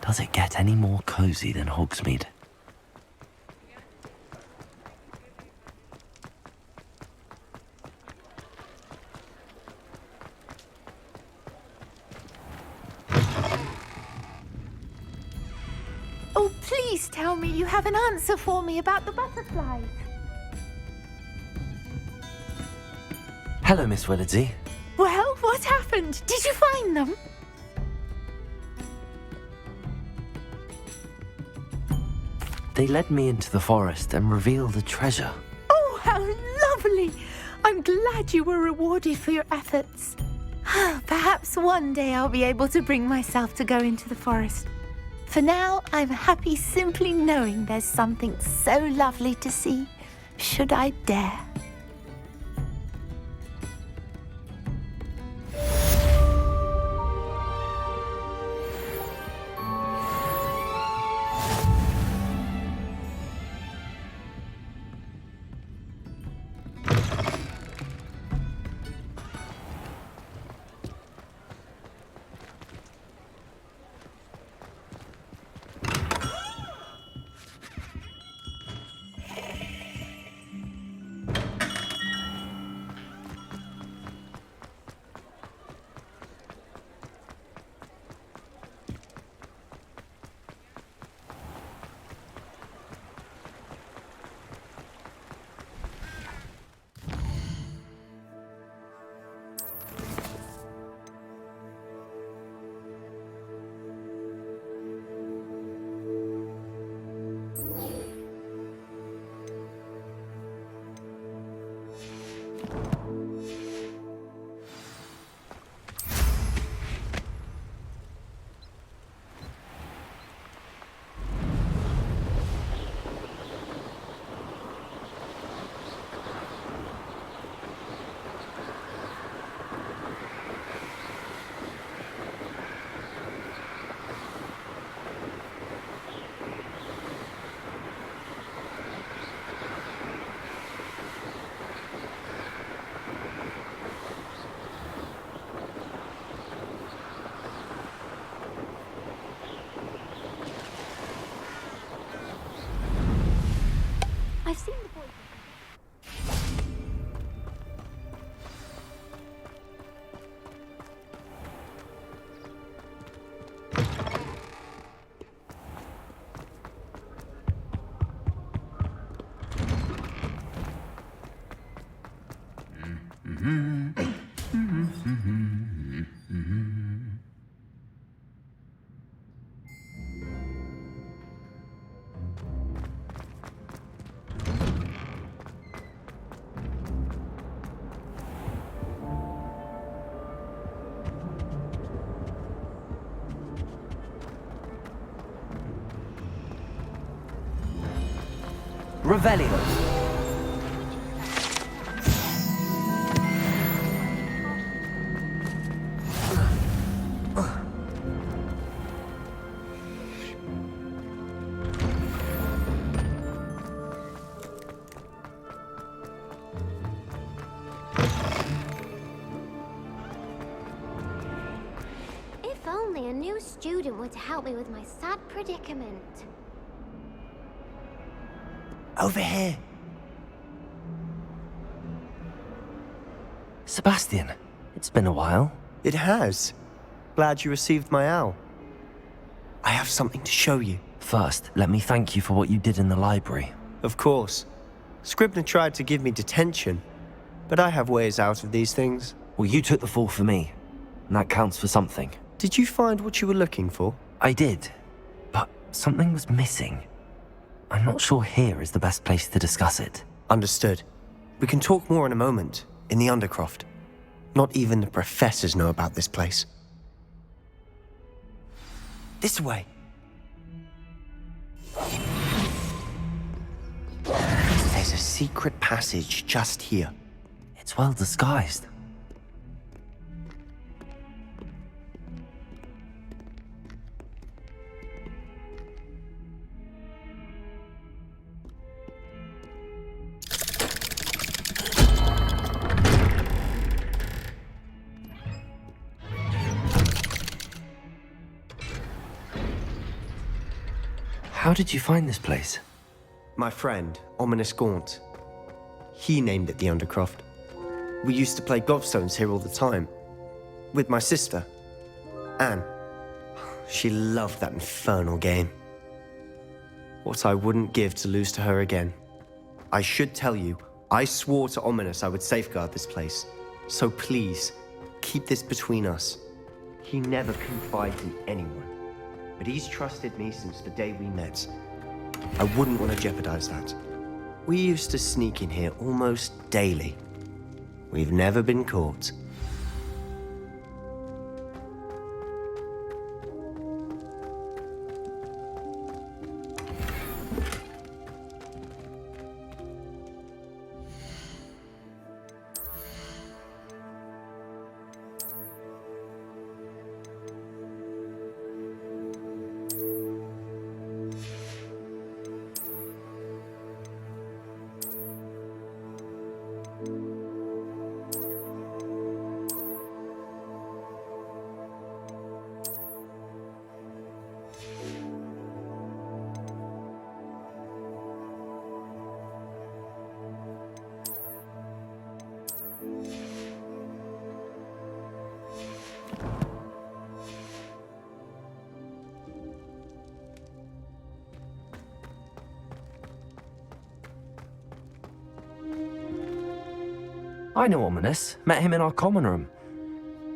Does it get any more cozy than Hogsmeade? Oh, please tell me you have an answer for me about the butterflies. Hello, Miss Willardsey. Well, what happened? Did you find them? They led me into the forest and revealed a treasure. Oh, how lovely! I'm glad you were rewarded for your efforts. Perhaps one day I'll be able to bring myself to go into the forest. For now, I'm happy simply knowing there's something so lovely to see, should I dare. I've seen the boy. Revelio. If only a new student were to help me with my sad predicament. Over here. Sebastian, it's been a while. It has. Glad you received my owl. I have something to show you. First, let me thank you for what you did in the library. Of course. Scribner tried to give me detention, but I have ways out of these things. Well, you took the fall for me, and that counts for something. Did you find what you were looking for? I did, but something was missing. I'm not sure here is the best place to discuss it. Understood. We can talk more in a moment, in the Undercroft. Not even the professors know about this place. This way. There's a secret passage just here. It's well disguised. How did you find this place? My friend, Ominous Gaunt. He named it the Undercroft. We used to play gobstones here all the time. With my sister, Anne. She loved that infernal game. What I wouldn't give to lose to her again. I should tell you, I swore to Ominous I would safeguard this place. So please, keep this between us. He never confided in anyone. But he's trusted me since the day we met. I wouldn't want to jeopardize that. We used to sneak in here almost daily. We've never been caught. I know Ominous. Met him in our common room.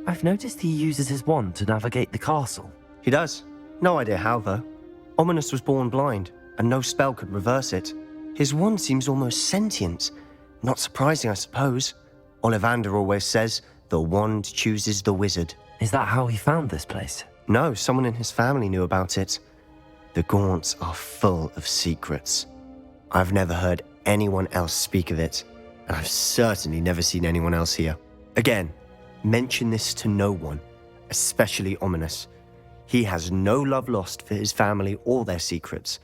I've noticed he uses his wand to navigate the castle. He does. No idea how, though. Ominous was born blind, and no spell could reverse it. His wand seems almost sentient. Not surprising, I suppose. Ollivander always says, the wand chooses the wizard. Is that how he found this place? No, someone in his family knew about it. The Gaunts are full of secrets. I've never heard anyone else speak of it, and I've certainly never seen anyone else here. Again, mention this to no one, especially Ominous. He has no love lost for his family or their secrets,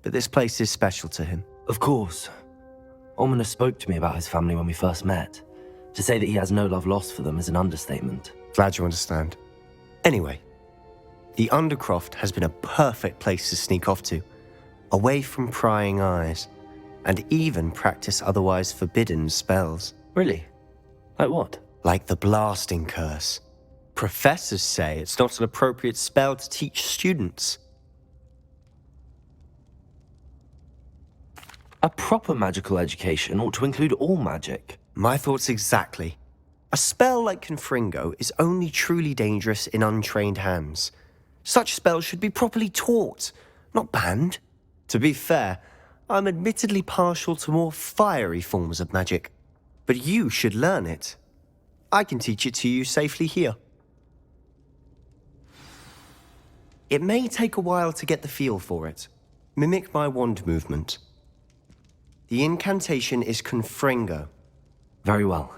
but this place is special to him. Of course. Ominous spoke to me about his family when we first met. To say that he has no love lost for them is an understatement. Glad you understand. Anyway, the Undercroft has been a perfect place to sneak off to, away from prying eyes. and even practice otherwise forbidden spells. Really? Like what? Like the blasting curse. Professors say it's not an appropriate spell to teach students. A proper magical education ought to include all magic. My thoughts exactly. A spell like Confringo is only truly dangerous in untrained hands. Such spells should be properly taught, not banned. To be fair, I'm admittedly partial to more fiery forms of magic. But you should learn it. I can teach it to you safely here. It may take a while to get the feel for it. Mimic my wand movement. The incantation is Confringo. Very well.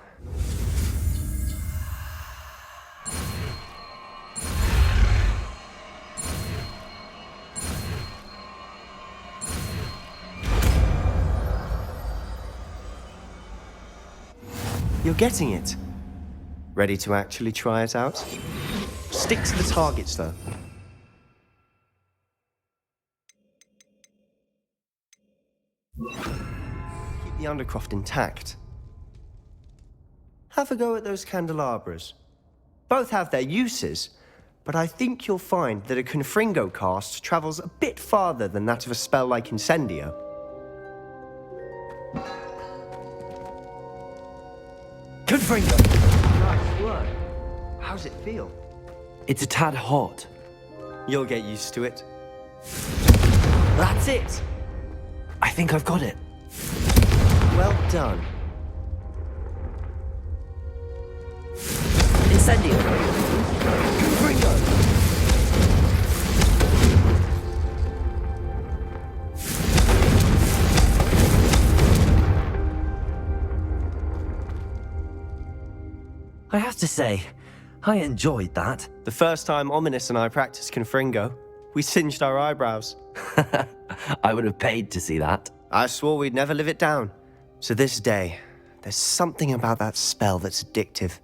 You're getting it. Ready to actually try it out? Stick to the targets, though. Keep the undercroft intact. Have a go at those candelabras. Both have their uses, but I think you'll find that a Confringo cast travels a bit farther than that of a spell like Incendio. Confringo! Nice work. How's it feel? It's a tad hot. You'll get used to it. That's it! I think I've got it. Well done. Incendio! Confringo! I have to say, I enjoyed that. The first time Ominous and I practiced Confringo, we singed our eyebrows. I would have paid to see that. I swore we'd never live it down. To this day, there's something about that spell that's addictive.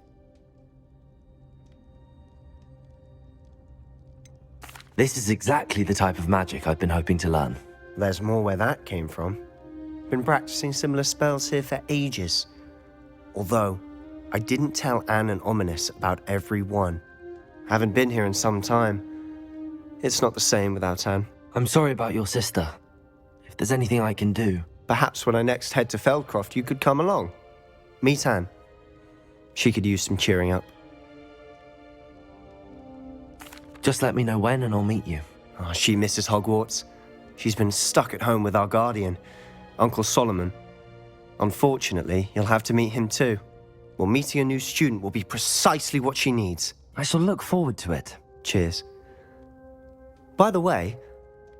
This is exactly the type of magic I've been hoping to learn. There's more where that came from. Been practicing similar spells here for ages. Although, I didn't tell Anne and Ominous about every one. Haven't been here in some time. It's not the same without Anne. I'm sorry about your sister. If there's anything I can do... Perhaps when I next head to Feldcroft, you could come along. Meet Anne. She could use some cheering up. Just let me know when and I'll meet you. Oh, she misses Hogwarts. She's been stuck at home with our guardian, Uncle Solomon. Unfortunately, you'll have to meet him too. Well, meeting a new student will be precisely what she needs. I shall look forward to it. Cheers. By the way,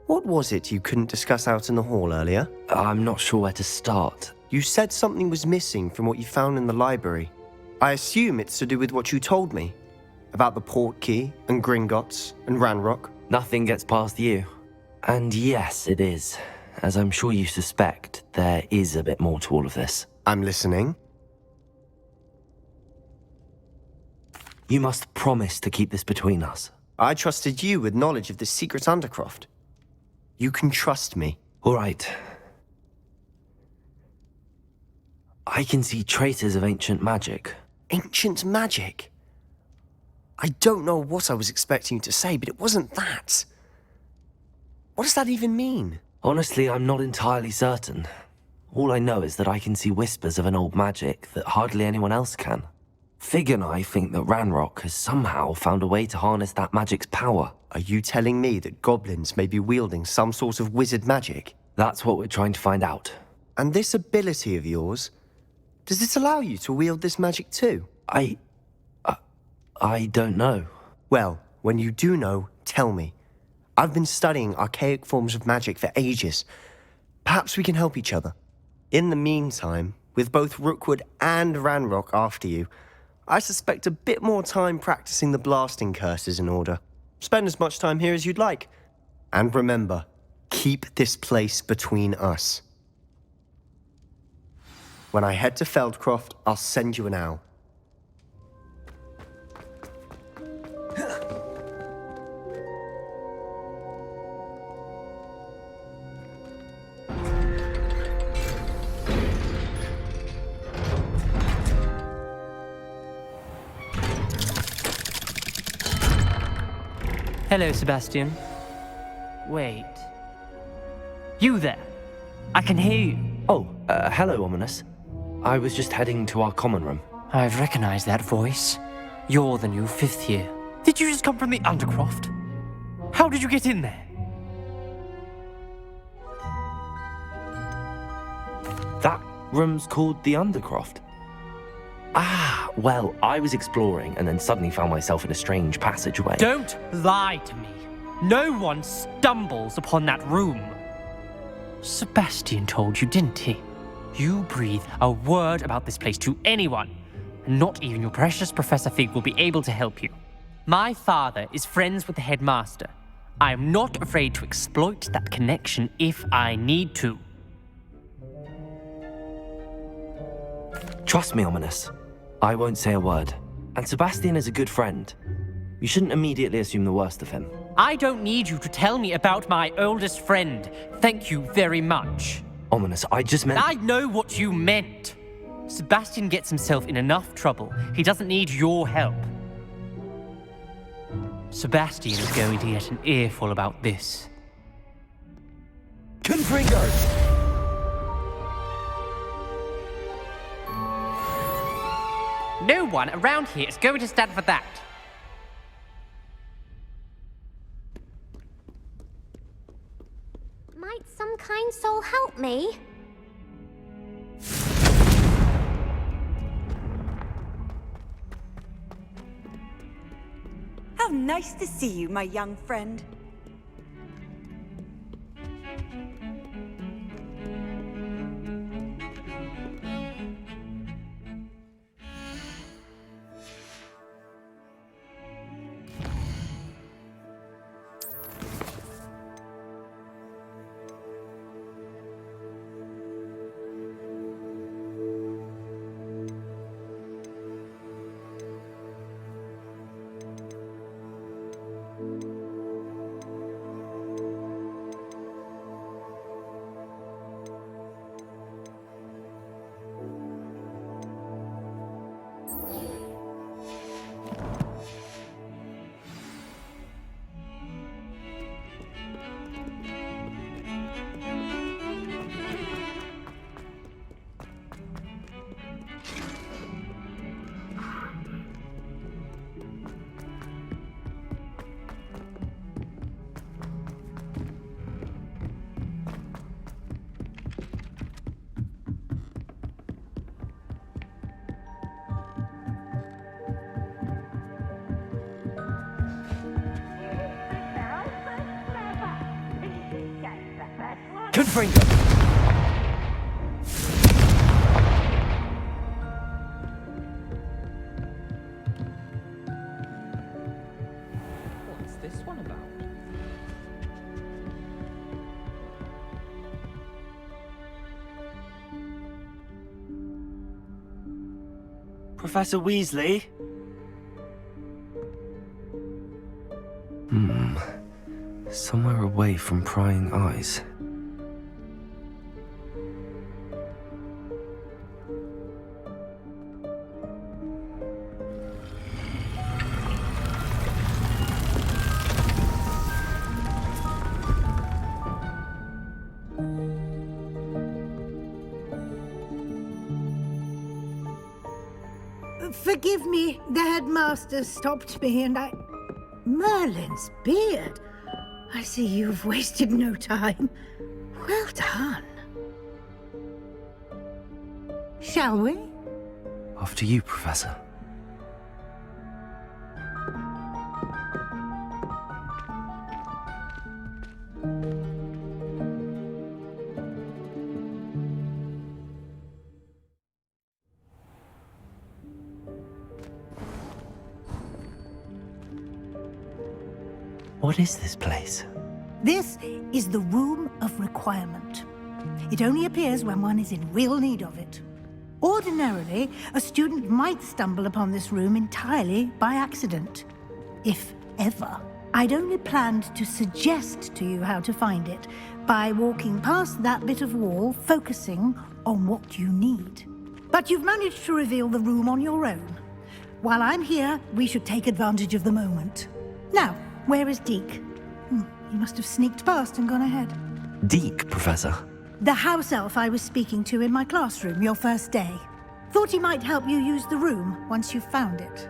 what was it you couldn't discuss out in the hall earlier? I'm not sure where to start. You said something was missing from what you found in the library. I assume it's to do with what you told me. About the Portkey, and Gringotts, and Ranrock. Nothing gets past you. And yes, it is. As I'm sure you suspect, there is a bit more to all of this. I'm listening. You must promise to keep this between us. I trusted you with knowledge of this secret undercroft. You can trust me. All right. I can see traces of ancient magic. Ancient magic? I don't know what I was expecting you to say, but it wasn't that. What does that even mean? Honestly, I'm not entirely certain. All I know is that I can see whispers of an old magic that hardly anyone else can. Fig and I think that Ranrock has somehow found a way to harness that magic's power. Are you telling me that goblins may be wielding some sort of wizard magic? That's what we're trying to find out. And this ability of yours, does it allow you to wield this magic too? I don't know. Well, when you do know, tell me. I've been studying archaic forms of magic for ages. Perhaps we can help each other. In the meantime, with both Rookwood and Ranrock after you, I suspect a bit more time practicing the blasting curse is in order. Spend as much time here as you'd like. And remember, keep this place between us. When I head to Feldcroft, I'll send you an owl. Hello, Sebastian. Wait. You there? I can hear you. Oh, hello, Ominous. I was just heading to our common room. I've recognized that voice. You're the new 5th year. Did you just come from the Undercroft? How did you get in there? That room's called the Undercroft. Ah, well, I was exploring and then suddenly found myself in a strange passageway. Don't lie to me. No one stumbles upon that room. Sebastian told you, didn't he? You breathe a word about this place to anyone, and not even your precious Professor Fig will be able to help you. My father is friends with the headmaster. I am not afraid to exploit that connection if I need to. Trust me, Ominous. I won't say a word. And Sebastian is a good friend. You shouldn't immediately assume the worst of him. I don't need you to tell me about my oldest friend. Thank you very much. Ominous, I just meant... I know what you meant. Sebastian gets himself in enough trouble. He doesn't need your help. Sebastian is going to get an earful about this. Confringo! No one around here is going to stand for that. Might some kind soul help me? How nice to see you, my young friend. Confringo! What's this one about? Professor Weasley? Somewhere away from prying eyes. Forgive me, the headmaster stopped me and I... Merlin's beard. I see you've wasted no time. Well done. Shall we? After you, Professor. What is this place? This is the Room of Requirement. It only appears when one is in real need of it. Ordinarily, a student might stumble upon this room entirely by accident. If ever. I'd only planned to suggest to you how to find it by walking past that bit of wall, focusing on what you need. But you've managed to reveal the room on your own. While I'm here, we should take advantage of the moment. Now, Where is Deke? He must have sneaked past and gone ahead. Deke, Professor. The house elf I was speaking to in my classroom your first day. Thought he might help you use the room once you found it.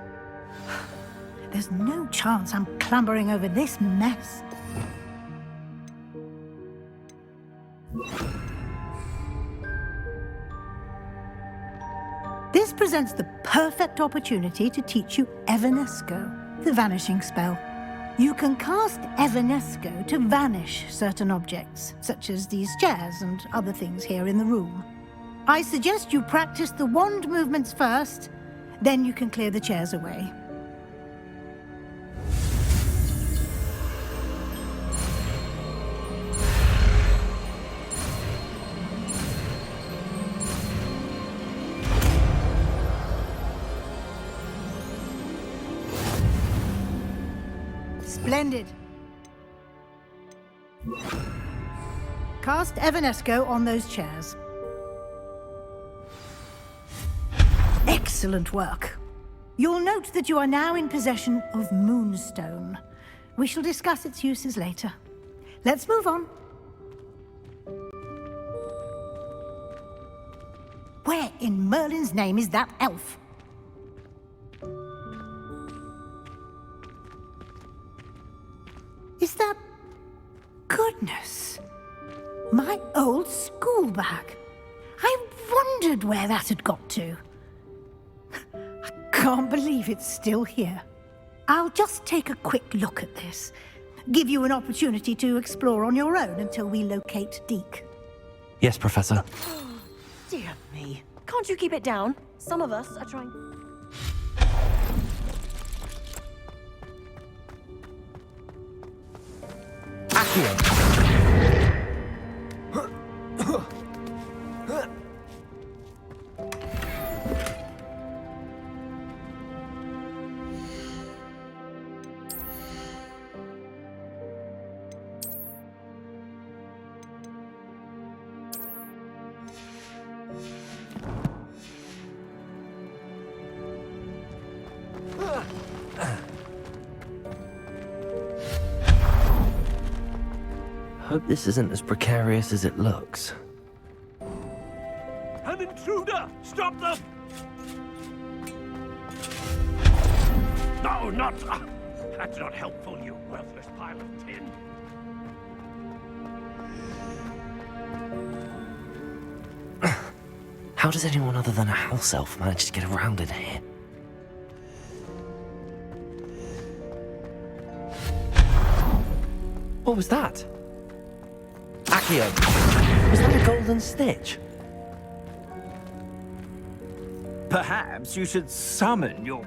There's no chance I'm clambering over this mess. This presents the perfect opportunity to teach you Evanesco, the vanishing spell. You can cast Evanesco to vanish certain objects, such as these chairs and other things here in the room. I suggest you practice the wand movements first, then you can clear the chairs away. Splendid. Cast Evanesco on those chairs. Excellent work. You'll note that you are now in possession of Moonstone. We shall discuss its uses later. Let's move on. Where in Merlin's name is that elf? Is that... Goodness. My old school bag. I wondered where that had got to. I can't believe it's still here. I'll just take a quick look at this. Give you an opportunity to explore on your own until we locate Deke. Yes, Professor. Dear me. Can't you keep it down? Some of us are trying... Hope this isn't as precarious as it looks. An intruder! Stop them! No, not... that's not helpful, you worthless pile of tin. How does anyone other than a house elf manage to get around in here? What was that? Accio, was that a golden snitch? Perhaps you should summon your...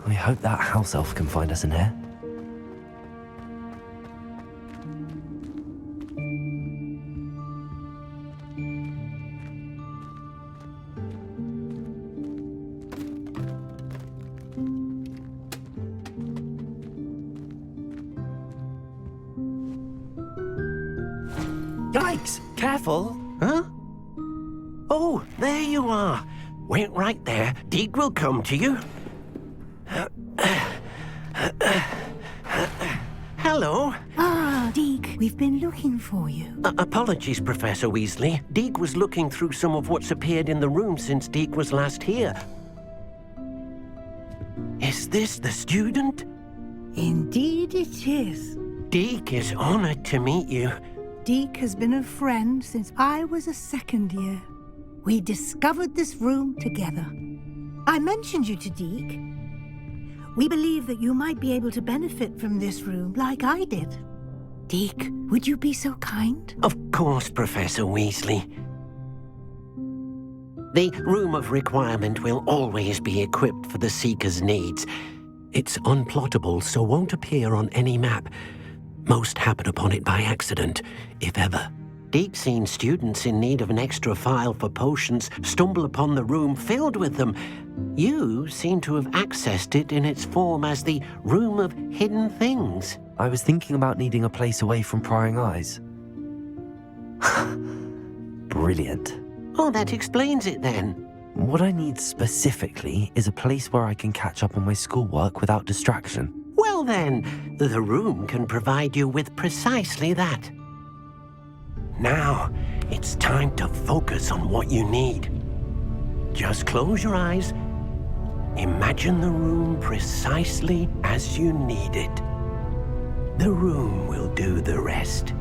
I hope that house elf can find us in here. Careful. Huh? Oh, there you are. Wait right there. Deek will come to you. Hello. Ah, Deek, we've been looking for you. Apologies, Professor Weasley. Deek was looking through some of what's appeared in the room since Deek was last here. Is this the student? Indeed it is. Deek is honored to meet you. Deek has been a friend since I was a second year. We discovered this room together. I mentioned you to Deek. We believe that you might be able to benefit from this room like I did. Deek, would you be so kind? Of course, Professor Weasley. The Room of Requirement will always be equipped for the Seeker's needs. It's unplottable, so won't appear on any map. Most happen upon it by accident, if ever. Deek's seen students in need of an extra file for potions stumble upon the room filled with them. You seem to have accessed it in its form as the Room of Hidden Things. I was thinking about needing a place away from prying eyes. Brilliant. Oh, that explains it then. What I need specifically is a place where I can catch up on my schoolwork without distraction. Well then, the room can provide you with precisely that. Now, it's time to focus on what you need. Just close your eyes. Imagine the room precisely as you need it. The room will do the rest.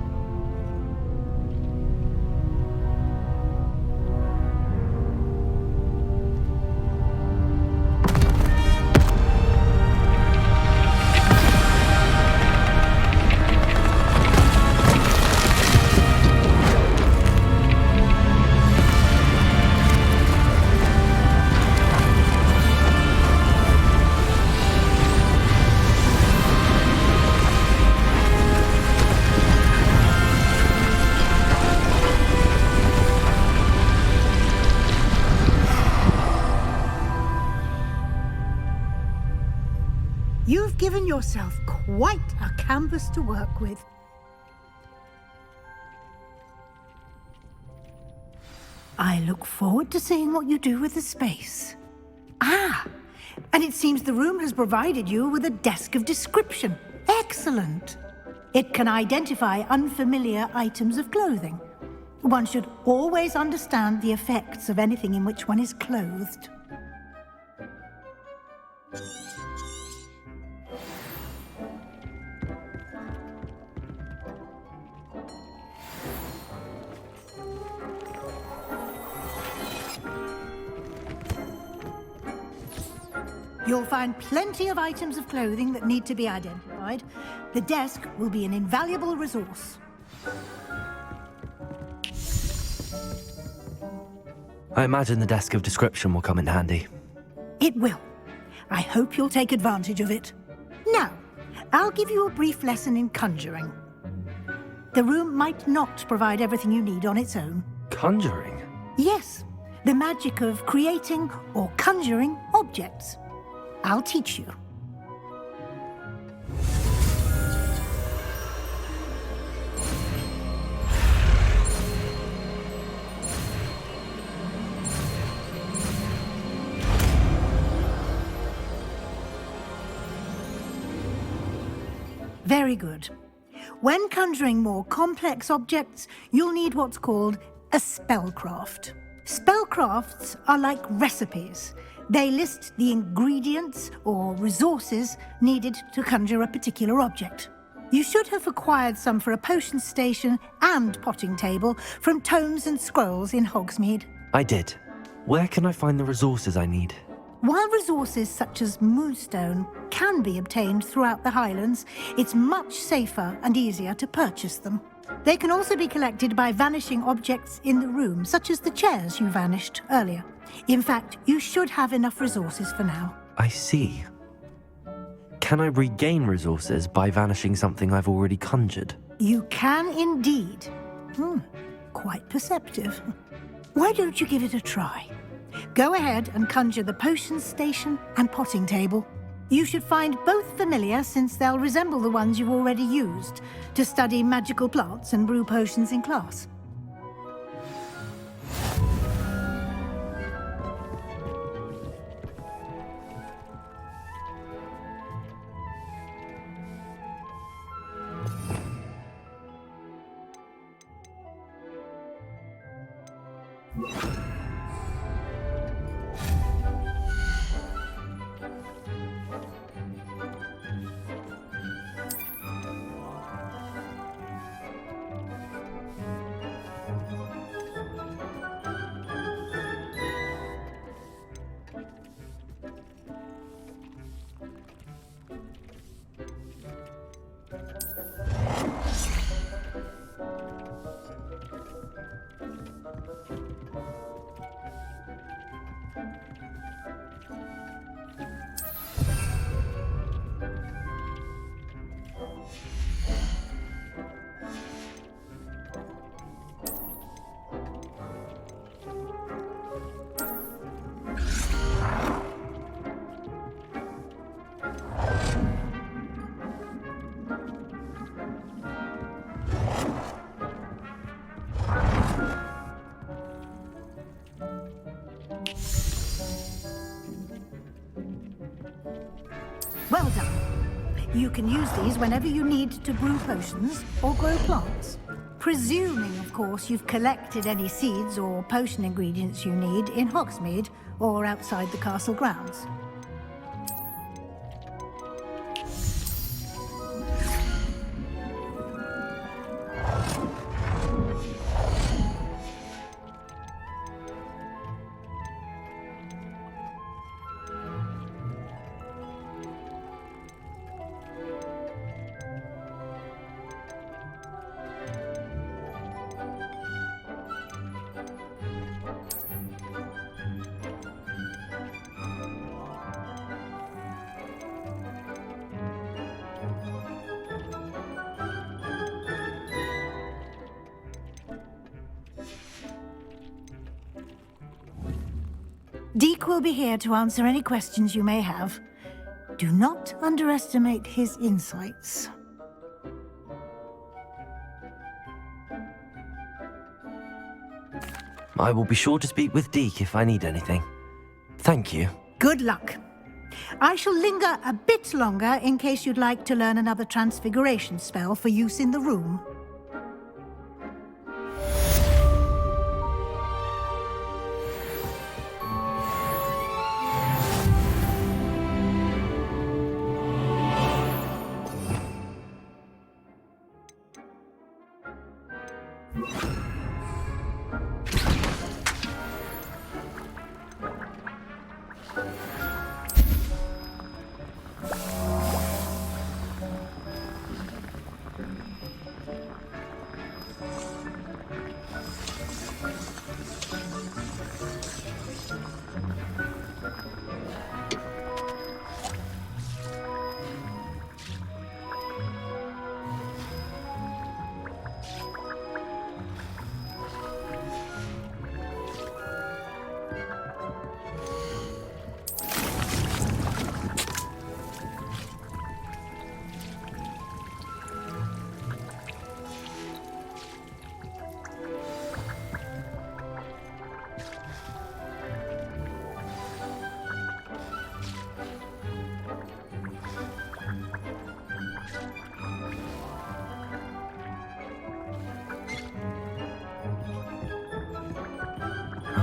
You've given yourself quite a canvas to work with. I look forward to seeing what you do with the space. Ah, and it seems the room has provided you with a desk of description. Excellent. It can identify unfamiliar items of clothing. One should always understand the effects of anything in which one is clothed. You'll find plenty of items of clothing that need to be identified. The desk will be an invaluable resource. I imagine the desk of description will come in handy. It will. I hope you'll take advantage of it. Now, I'll give you a brief lesson in conjuring. The room might not provide everything you need on its own. Conjuring? Yes, the magic of creating or conjuring objects. I'll teach you. Very good. When conjuring more complex objects, you'll need what's called a spellcraft. Spellcrafts are like recipes. They list the ingredients or resources needed to conjure a particular object. You should have acquired some for a potion station and potting table from tomes and scrolls in Hogsmeade. I did. Where can I find the resources I need? While resources such as moonstone can be obtained throughout the Highlands, it's much safer and easier to purchase them. They can also be collected by vanishing objects in the room, such as the chairs you vanished earlier. In fact, you should have enough resources for now. I see. Can I regain resources by vanishing something I've already conjured? You can indeed. Quite perceptive. Why don't you give it a try? Go ahead and conjure the potion station and potting table. You should find both familiar, since they'll resemble the ones you've already used to study magical plants and brew potions in class. You can use these whenever you need to brew potions or grow plants. Presuming, of course, you've collected any seeds or potion ingredients you need in Hogsmeade or outside the castle grounds. Deke will be here to answer any questions you may have. Do not underestimate his insights. I will be sure to speak with Deke if I need anything. Thank you. Good luck. I shall linger a bit longer in case you'd like to learn another transfiguration spell for use in the room.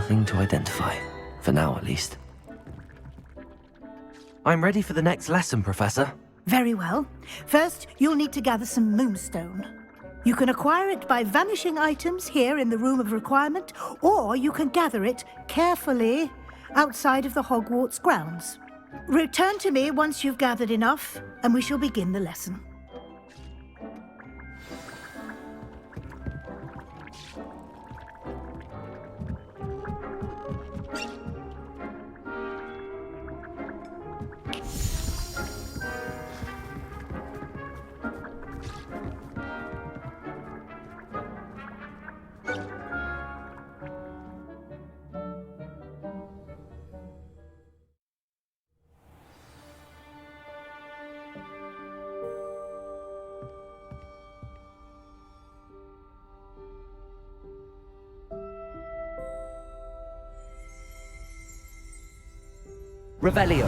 Nothing to identify, for now at least. I'm ready for the next lesson, Professor. Very well. First, you'll need to gather some moonstone. You can acquire it by vanishing items here in the Room of Requirement, or you can gather it carefully outside of the Hogwarts grounds. Return to me once you've gathered enough, and we shall begin the lesson. Revelio.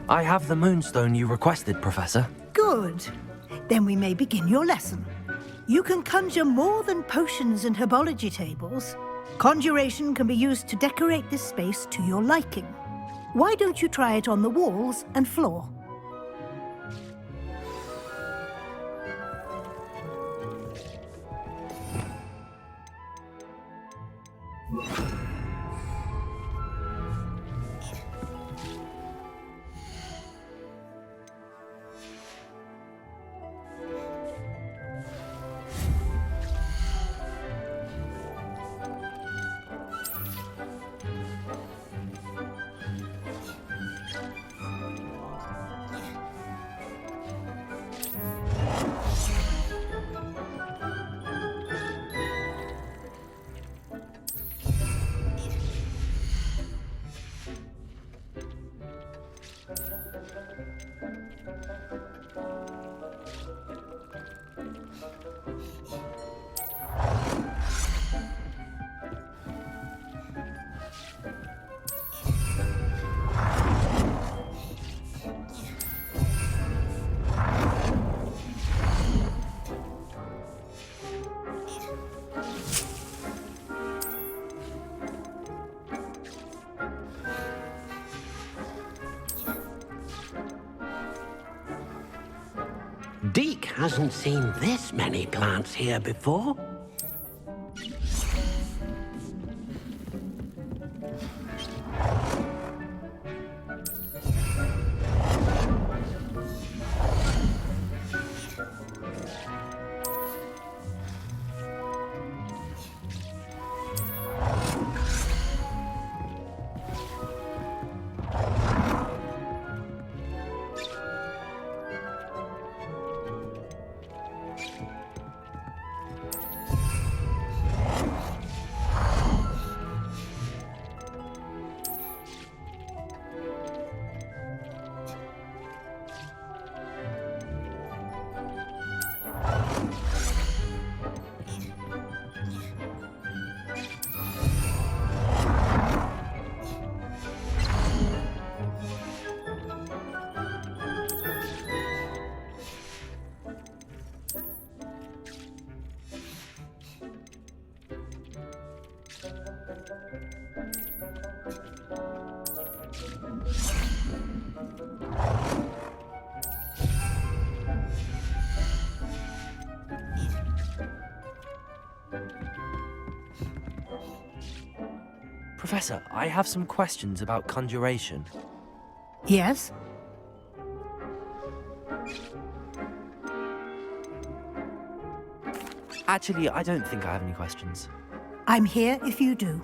I have the moonstone you requested, Professor. Good. Then we may begin your lesson. You can conjure more than potions and herbology tables. Conjuration can be used to decorate this space to your liking. Why don't you try it on the walls and floor? Deke hasn't seen this many plants here before. Professor, I have some questions about conjuration. Yes? Actually, I don't think I have any questions. I'm here if you do.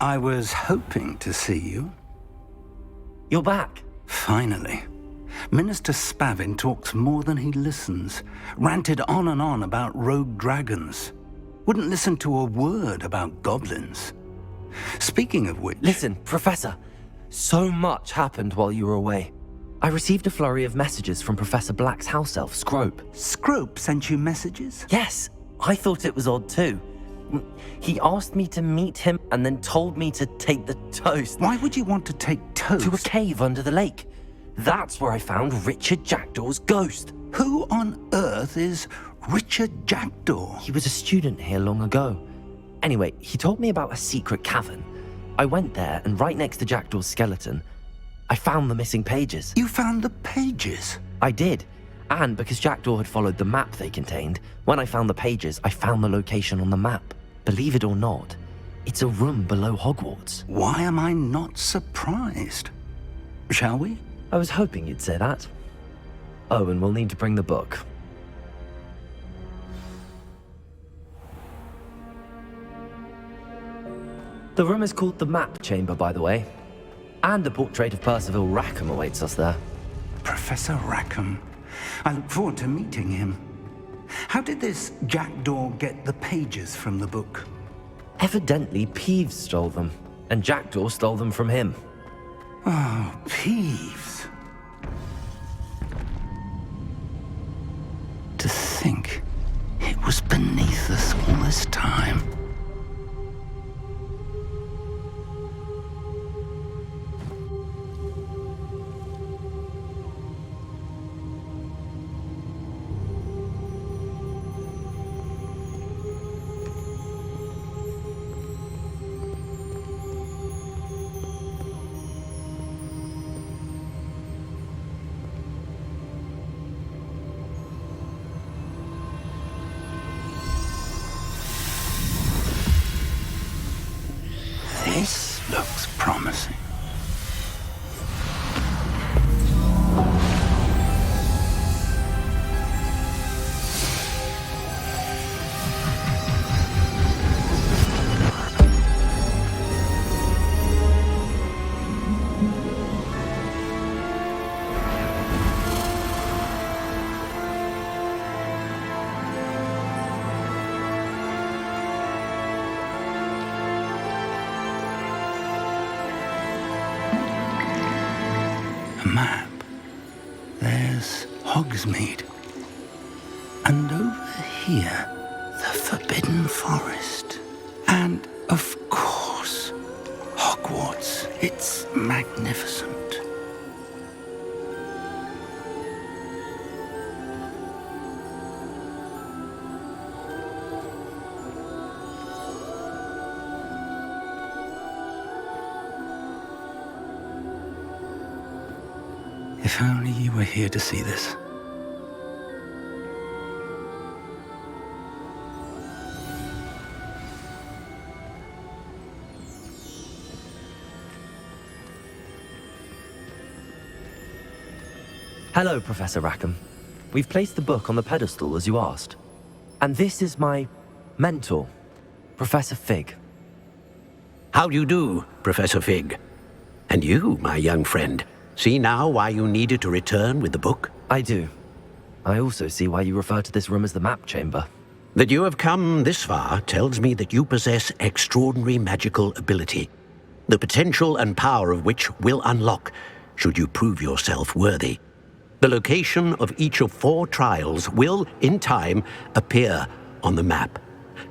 I was hoping to see you. You're back. Finally. Minister Spavin talks more than he listens. Ranted on and on about rogue dragons. Wouldn't listen to a word about goblins. Speaking of which... Listen, Professor. So much happened while you were away. I received a flurry of messages from Professor Black's house elf, Scrope. Scrope sent you messages? Yes, I thought it was odd too. He asked me to meet him and then told me to take the toast. Why would you want to take toast? To a cave under the lake. That's where I found Richard Jackdaw's ghost. Who on earth is Richard Jackdaw? He was a student here long ago. Anyway, he told me about a secret cavern. I went there, and right next to Jackdaw's skeleton, I found the missing pages. You found the pages? I did. And because Jackdaw had followed the map they contained, when I found the pages, I found the location on the map. Believe it or not, it's a room below Hogwarts. Why am I not surprised? Shall we? I was hoping you'd say that. Oh, and we'll need to bring the book. The room is called the Map Chamber, by the way. And a portrait of Percival Rackham awaits us there. Professor Rackham. I look forward to meeting him. How did this Jackdaw get the pages from the book? Evidently, Peeves stole them, and Jackdaw stole them from him. Oh, Peeves. To think it was beneath us all this time. This looks promising. Map. There's Hogsmeade. And over here, the Forbidden Forest. And, of course, Hogwarts. It's magnificent. If only you were here to see this. Hello, Professor Rackham. We've placed the book on the pedestal as you asked. And this is my mentor, Professor Fig. How do you do, Professor Fig? And you, my young friend, see now why you needed to return with the book? I do. I also see why you refer to this room as the Map Chamber. That you have come this far tells me that you possess extraordinary magical ability, the potential and power of which will unlock should you prove yourself worthy. The location of each of 4 trials will, in time, appear on the map.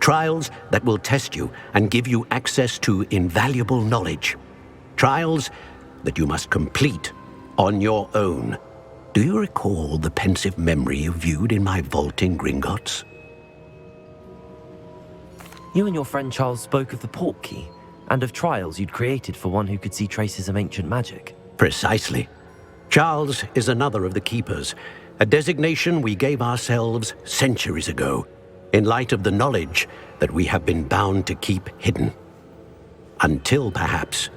Trials that will test you and give you access to invaluable knowledge. Trials that you must complete on your own. Do you recall the pensive memory you viewed in my vault in Gringotts? You and your friend Charles spoke of the Portkey and of trials you'd created for one who could see traces of ancient magic. Precisely. Charles is another of the Keepers, a designation we gave ourselves centuries ago, in light of the knowledge that we have been bound to keep hidden. Until, perhaps,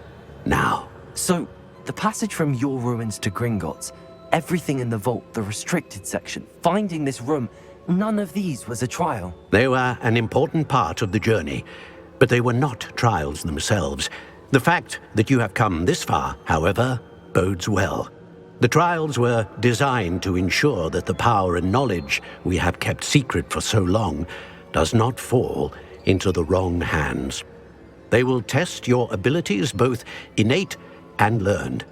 now. So, the passage from your ruins to Gringotts, everything in the vault, the restricted section, finding this room, none of these was a trial. They were an important part of the journey, but they were not trials themselves. The fact that you have come this far, however, bodes well. The trials were designed to ensure that the power and knowledge we have kept secret for so long does not fall into the wrong hands. They will test your abilities, both innate and learned.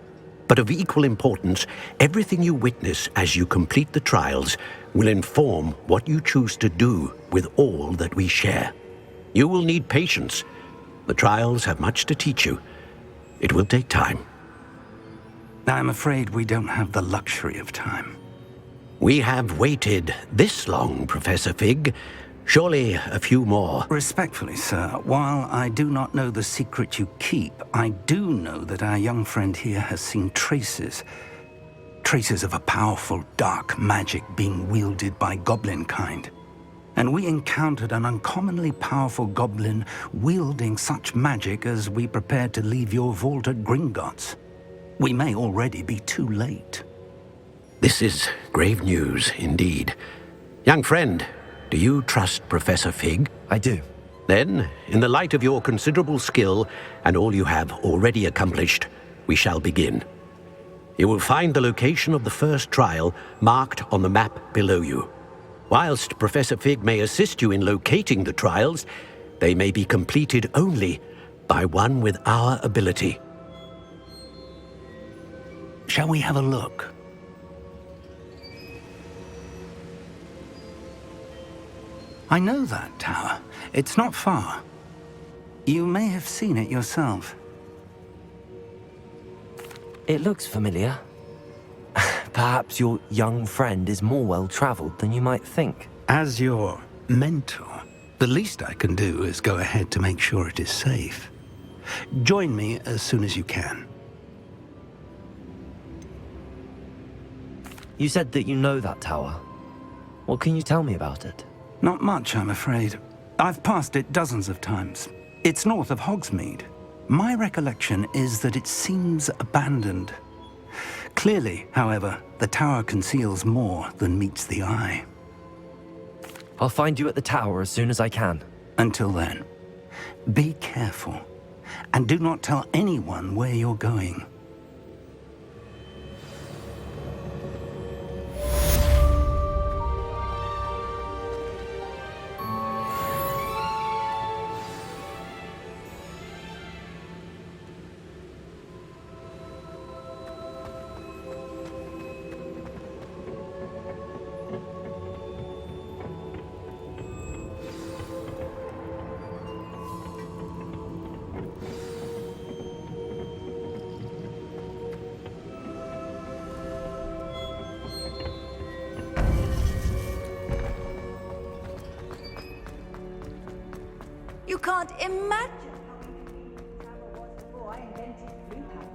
But of equal importance, everything you witness as you complete the trials will inform what you choose to do with all that we share. You will need patience. The trials have much to teach you. It will take time. I'm afraid we don't have the luxury of time. We have waited this long, Professor Fig. Surely a few more. Respectfully, sir, while I do not know the secret you keep, I do know that our young friend here has seen traces of a powerful dark magic being wielded by goblin kind. And we encountered an uncommonly powerful goblin wielding such magic as we prepared to leave your vault at Gringotts. We may already be too late. This is grave news indeed. Young friend, do you trust Professor Fig? I do. Then, in the light of your considerable skill and all you have already accomplished, we shall begin. You will find the location of the first trial marked on the map below you. Whilst Professor Fig may assist you in locating the trials, they may be completed only by one with our ability. Shall we have a look? I know that tower. It's not far. You may have seen it yourself. It looks familiar. Perhaps your young friend is more well-traveled than you might think. As your mentor, the least I can do is go ahead to make sure it is safe. Join me as soon as you can. You said that you know that tower. What can you tell me about it? Not much, I'm afraid. I've passed it dozens of times. It's north of Hogsmeade. My recollection is that it seems abandoned. Clearly, however, the tower conceals more than meets the eye. I'll find you at the tower as soon as I can. Until then, be careful, and do not tell anyone where you're going. You can't imagine how was before I invented blue powder.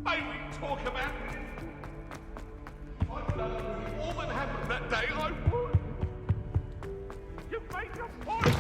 May we talk about all that happened that day? I would. You made your point.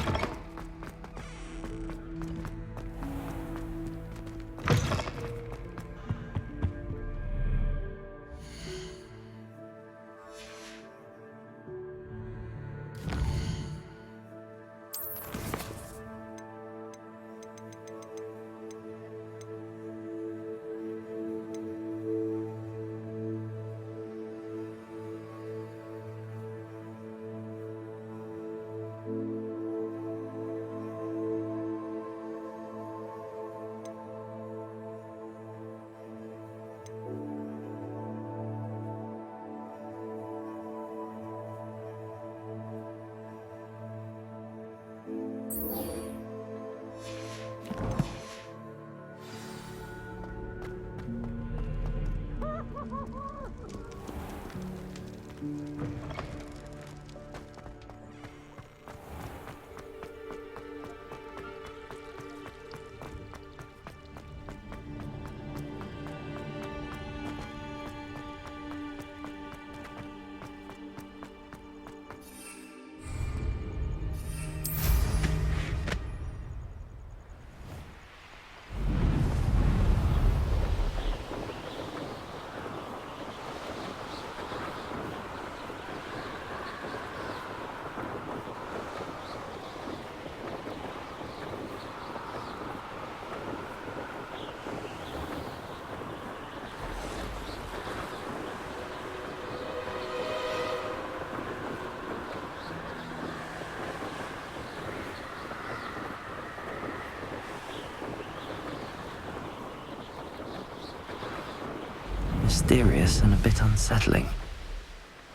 Mysterious and a bit unsettling.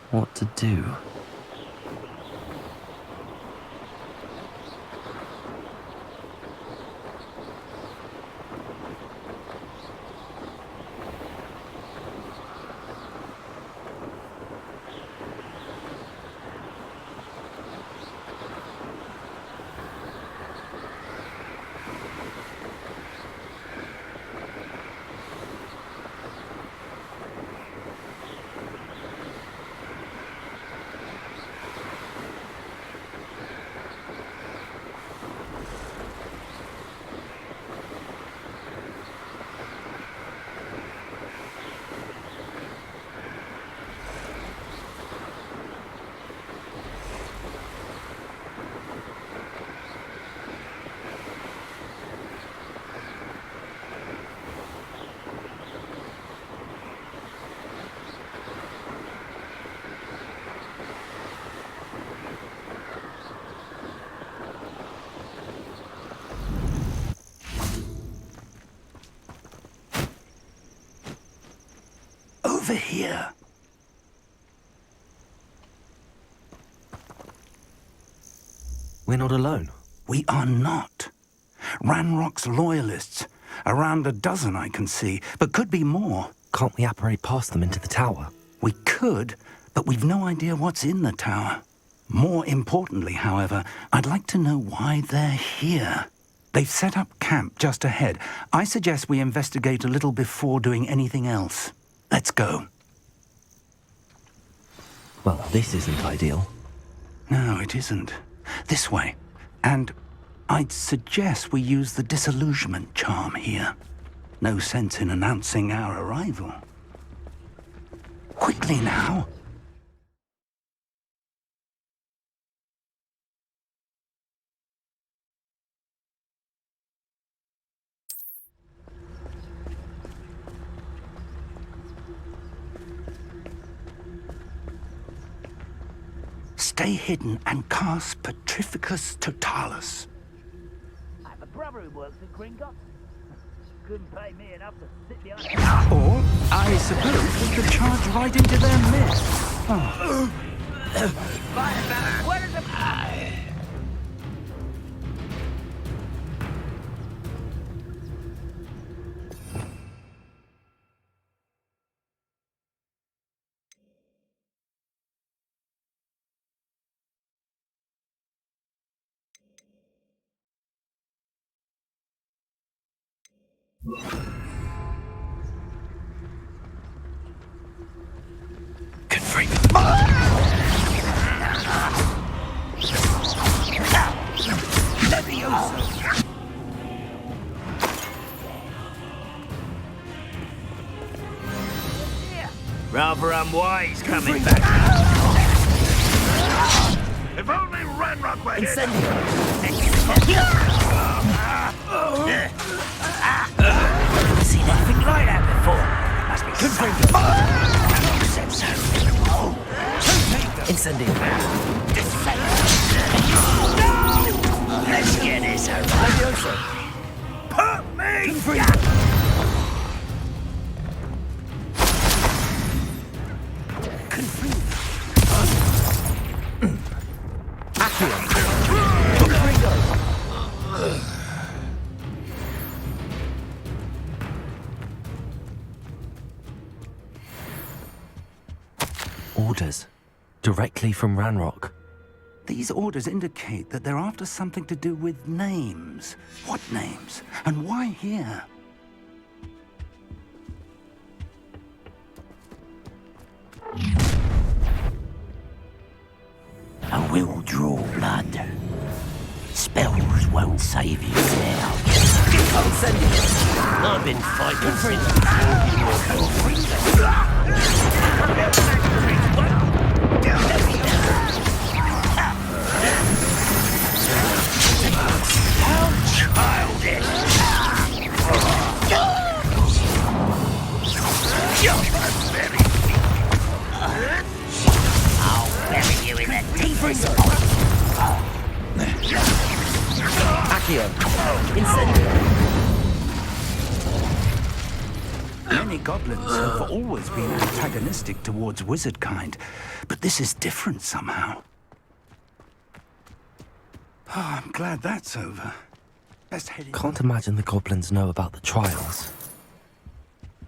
What to do? Over here. We're not alone. We are not. Ranrock's loyalists. Around a dozen I can see, but could be more. Can't we apparate past them into the tower? We could, but we've no idea what's in the tower. More importantly, however, I'd like to know why they're here. They've set up camp just ahead. I suggest we investigate a little before doing anything else. Let's go. Well, this isn't ideal. No, it isn't. This way. And I'd suggest we use the disillusionment charm here. No sense in announcing our arrival. Quickly now. Stay hidden and cast Petrificus Totalis. I have a brother who works at Gringotts. Couldn't pay me enough to sit behind. Or, I suppose, we could charge right into their midst. Oh. Where is the... Rather unwise coming back. If only Ranrock were here. Never seen anything like that before. Must be Who said so? Incendio. No! Let's get this over. Put me! Orders. Directly from Ranrock. These orders indicate that they're after something to do with names. What names? And why here? I will draw blood. Spells won't save you now. I've been fighting How childish! I'll bury you in the deepest spot. Accio. Incendio. Many goblins have always been antagonistic towards wizard kind, but this is different somehow. Oh, I'm glad that's over. Best head in. Can't imagine the goblins know about the trials.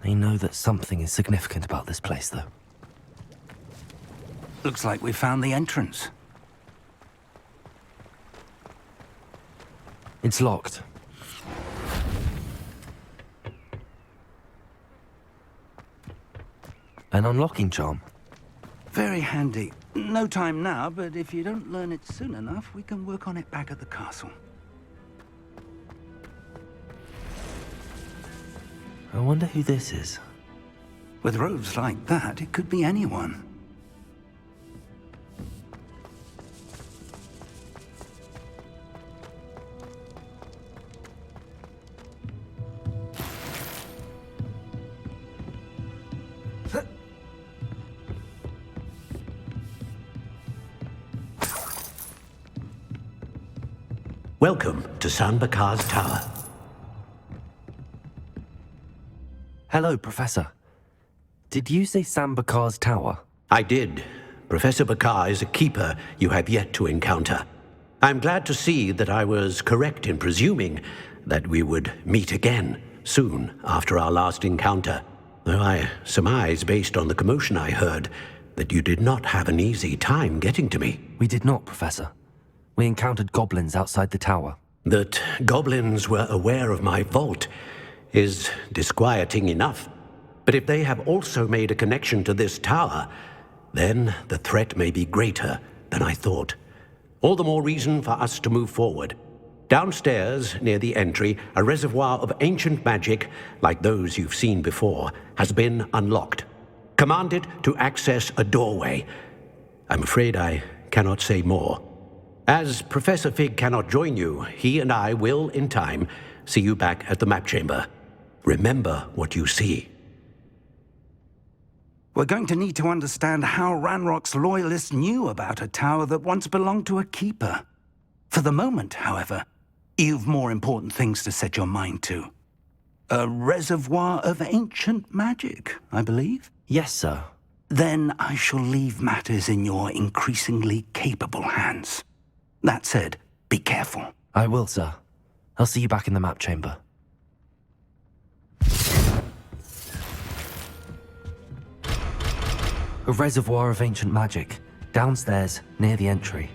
They know that something is significant about this place, though. Looks like we found the entrance. It's locked. An unlocking charm. Very handy. No time now, but if you don't learn it soon enough, we can work on it back at the castle. I wonder who this is. With robes like that, it could be anyone. Welcome to Sanbakar's Tower. Hello, Professor. Did you say Sambakar's Tower? I did. Professor Bakar is a keeper you have yet to encounter. I'm glad to see that I was correct in presuming that we would meet again soon after our last encounter, though I surmise, based on the commotion I heard, that you did not have an easy time getting to me. We did not, Professor. We encountered goblins outside the tower. That goblins were aware of my vault is disquieting enough. But if they have also made a connection to this tower, then the threat may be greater than I thought. All the more reason for us to move forward. Downstairs, near the entry, a reservoir of ancient magic, like those you've seen before, has been unlocked. Commanded to access a doorway. I'm afraid I cannot say more. As Professor Fig cannot join you, he and I will, in time, see you back at the map chamber. Remember what you see. We're going to need to understand how Ranrock's loyalists knew about a tower that once belonged to a keeper. For the moment, however, you've more important things to set your mind to. A reservoir of ancient magic, I believe? Yes, sir. Then I shall leave matters in your increasingly capable hands. That said, be careful. I will, sir. I'll see you back in the map chamber. A reservoir of ancient magic, downstairs, near the entry.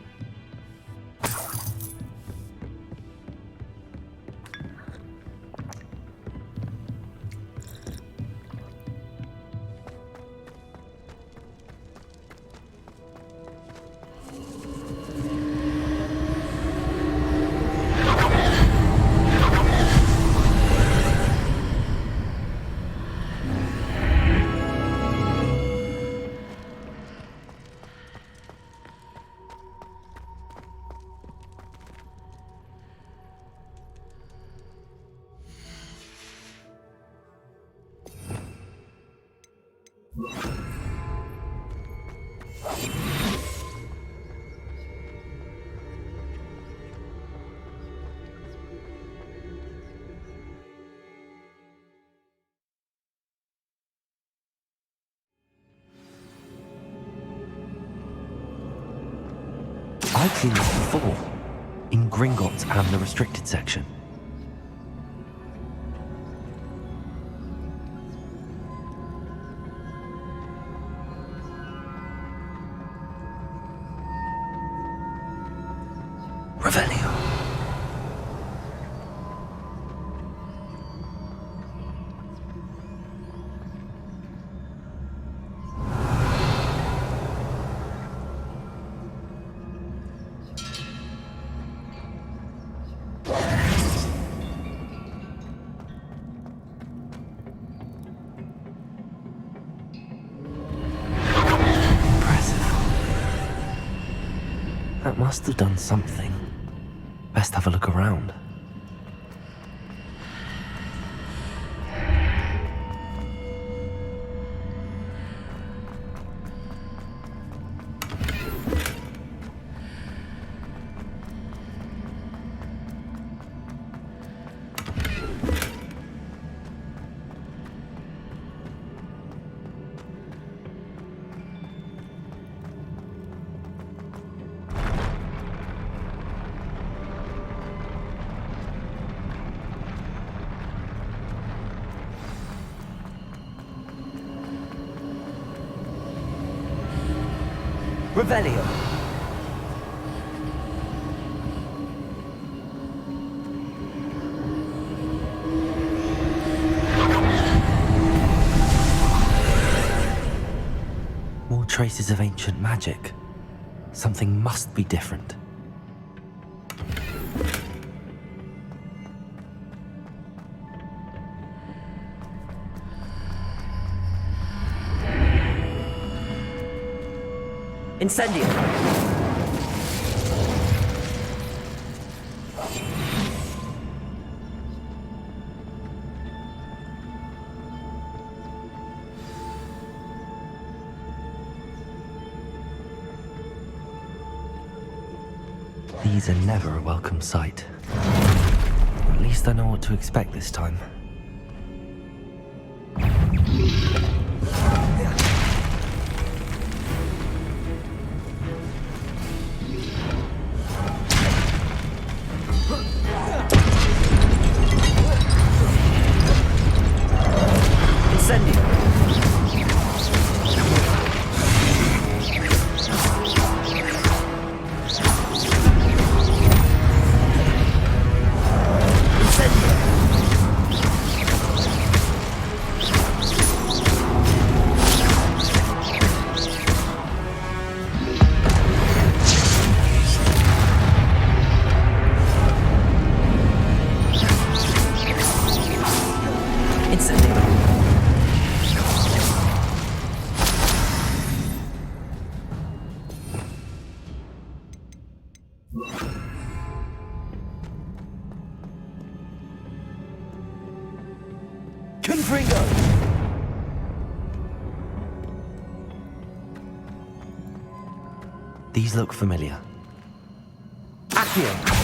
I've seen this before, in Gringotts and the restricted section. Revelio. That must have done something. Best have a look around. Revelio. More traces of ancient magic. Something must be different. Incendio! These are never a welcome sight. At least I know what to expect this time. These look familiar. Accio!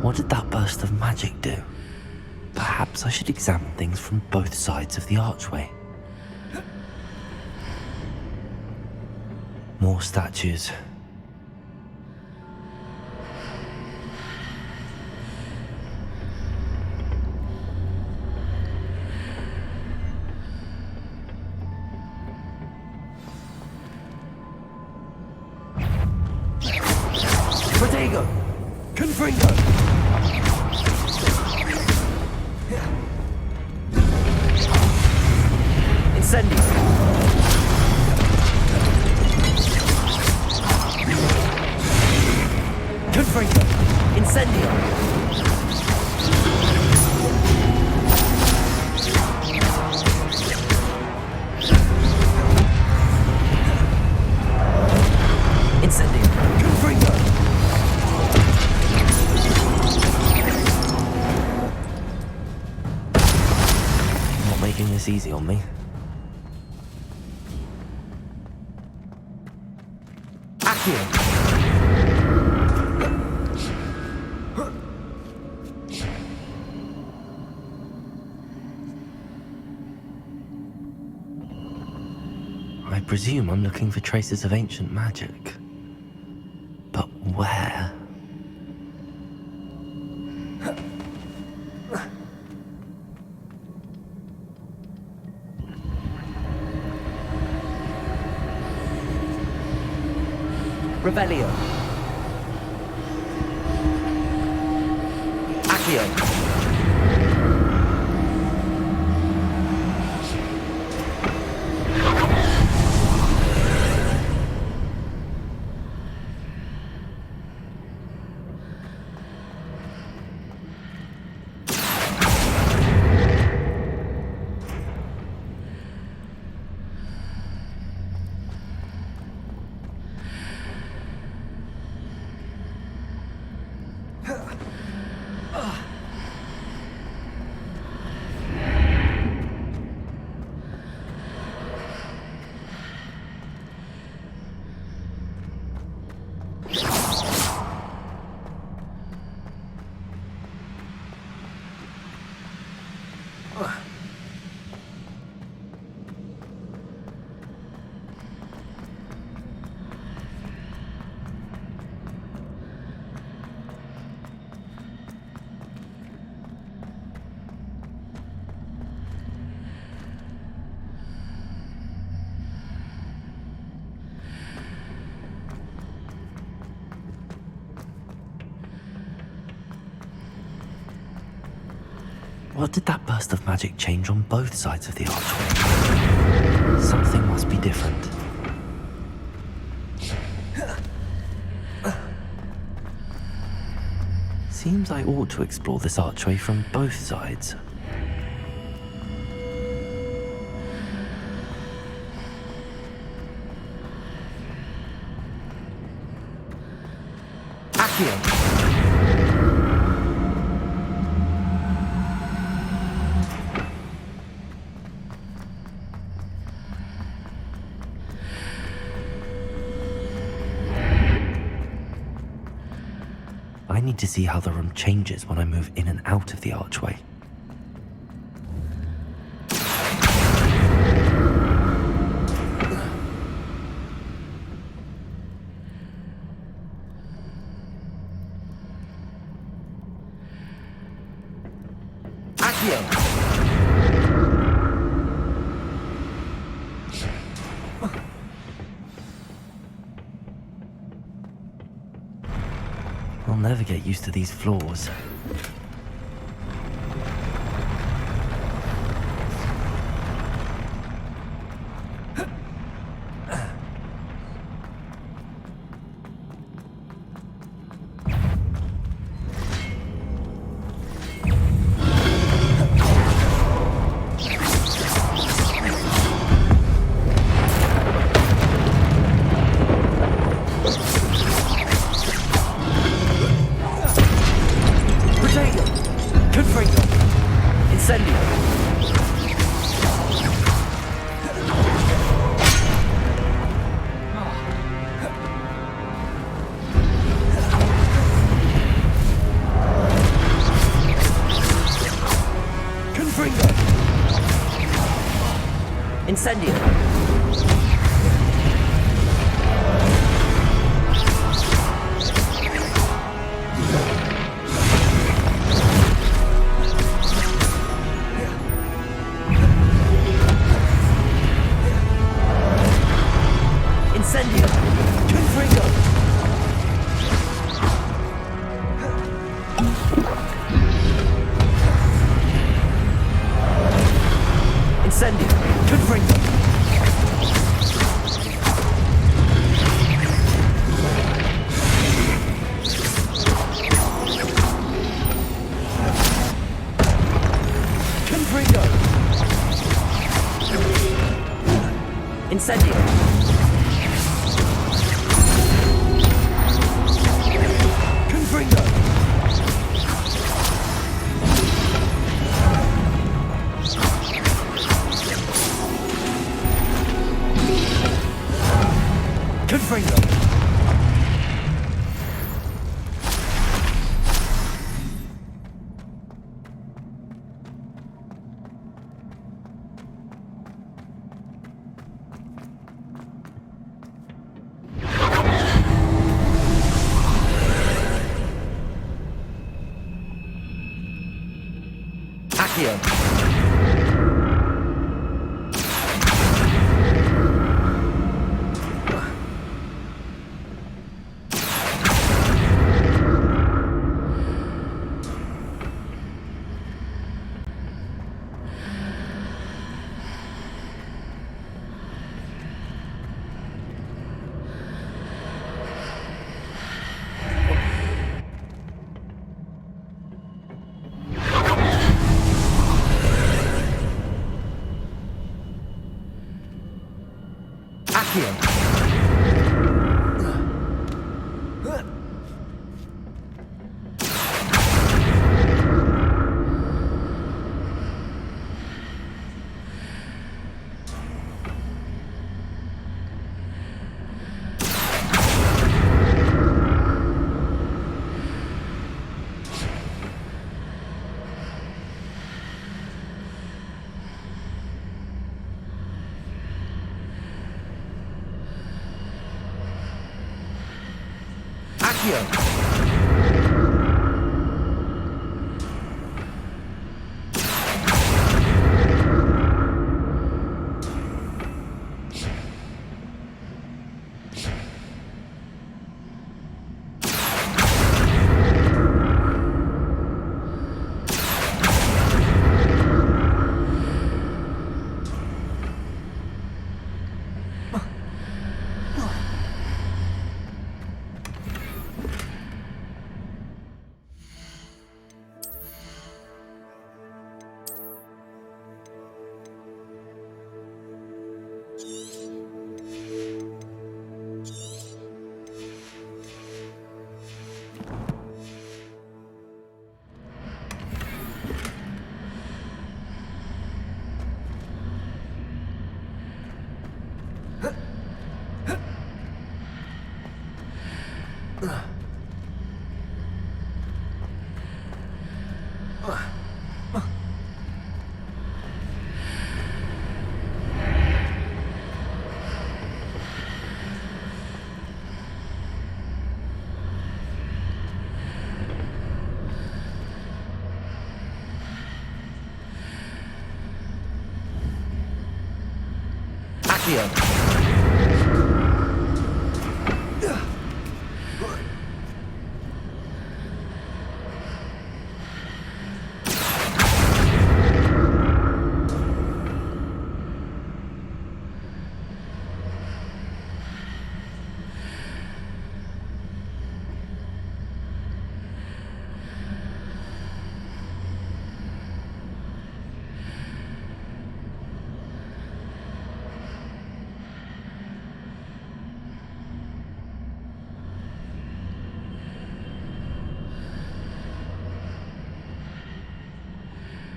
What did that burst of magic do? Perhaps I should examine things from both sides of the archway. More statues. Protego! Confringo! Incendio! Confringo! Incendio! Incendio! Confringo! Not making this easy on me. I presume I'm looking for traces of ancient magic. But where? Revelio. Accio. What did that burst of magic change on both sides of the archway? Something must be different. Seems I ought to explore this archway from both sides. Accio! I need to see how the room changes when I move in and out of the archway. Accio! I'll never get used to these floors. Incendio! Incendio! Confringo! Incendio! Confringo! Incendio! Confringo! Confringo! Accio!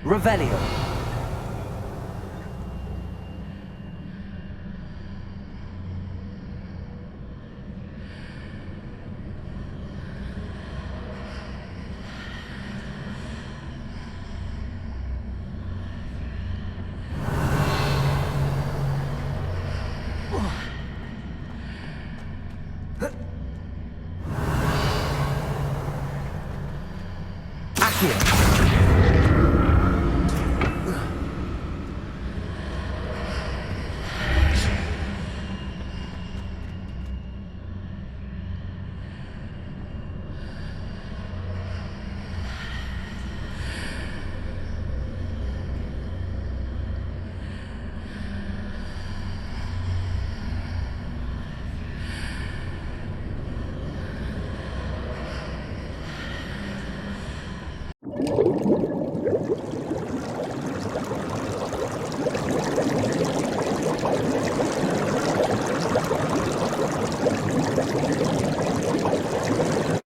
Revelio.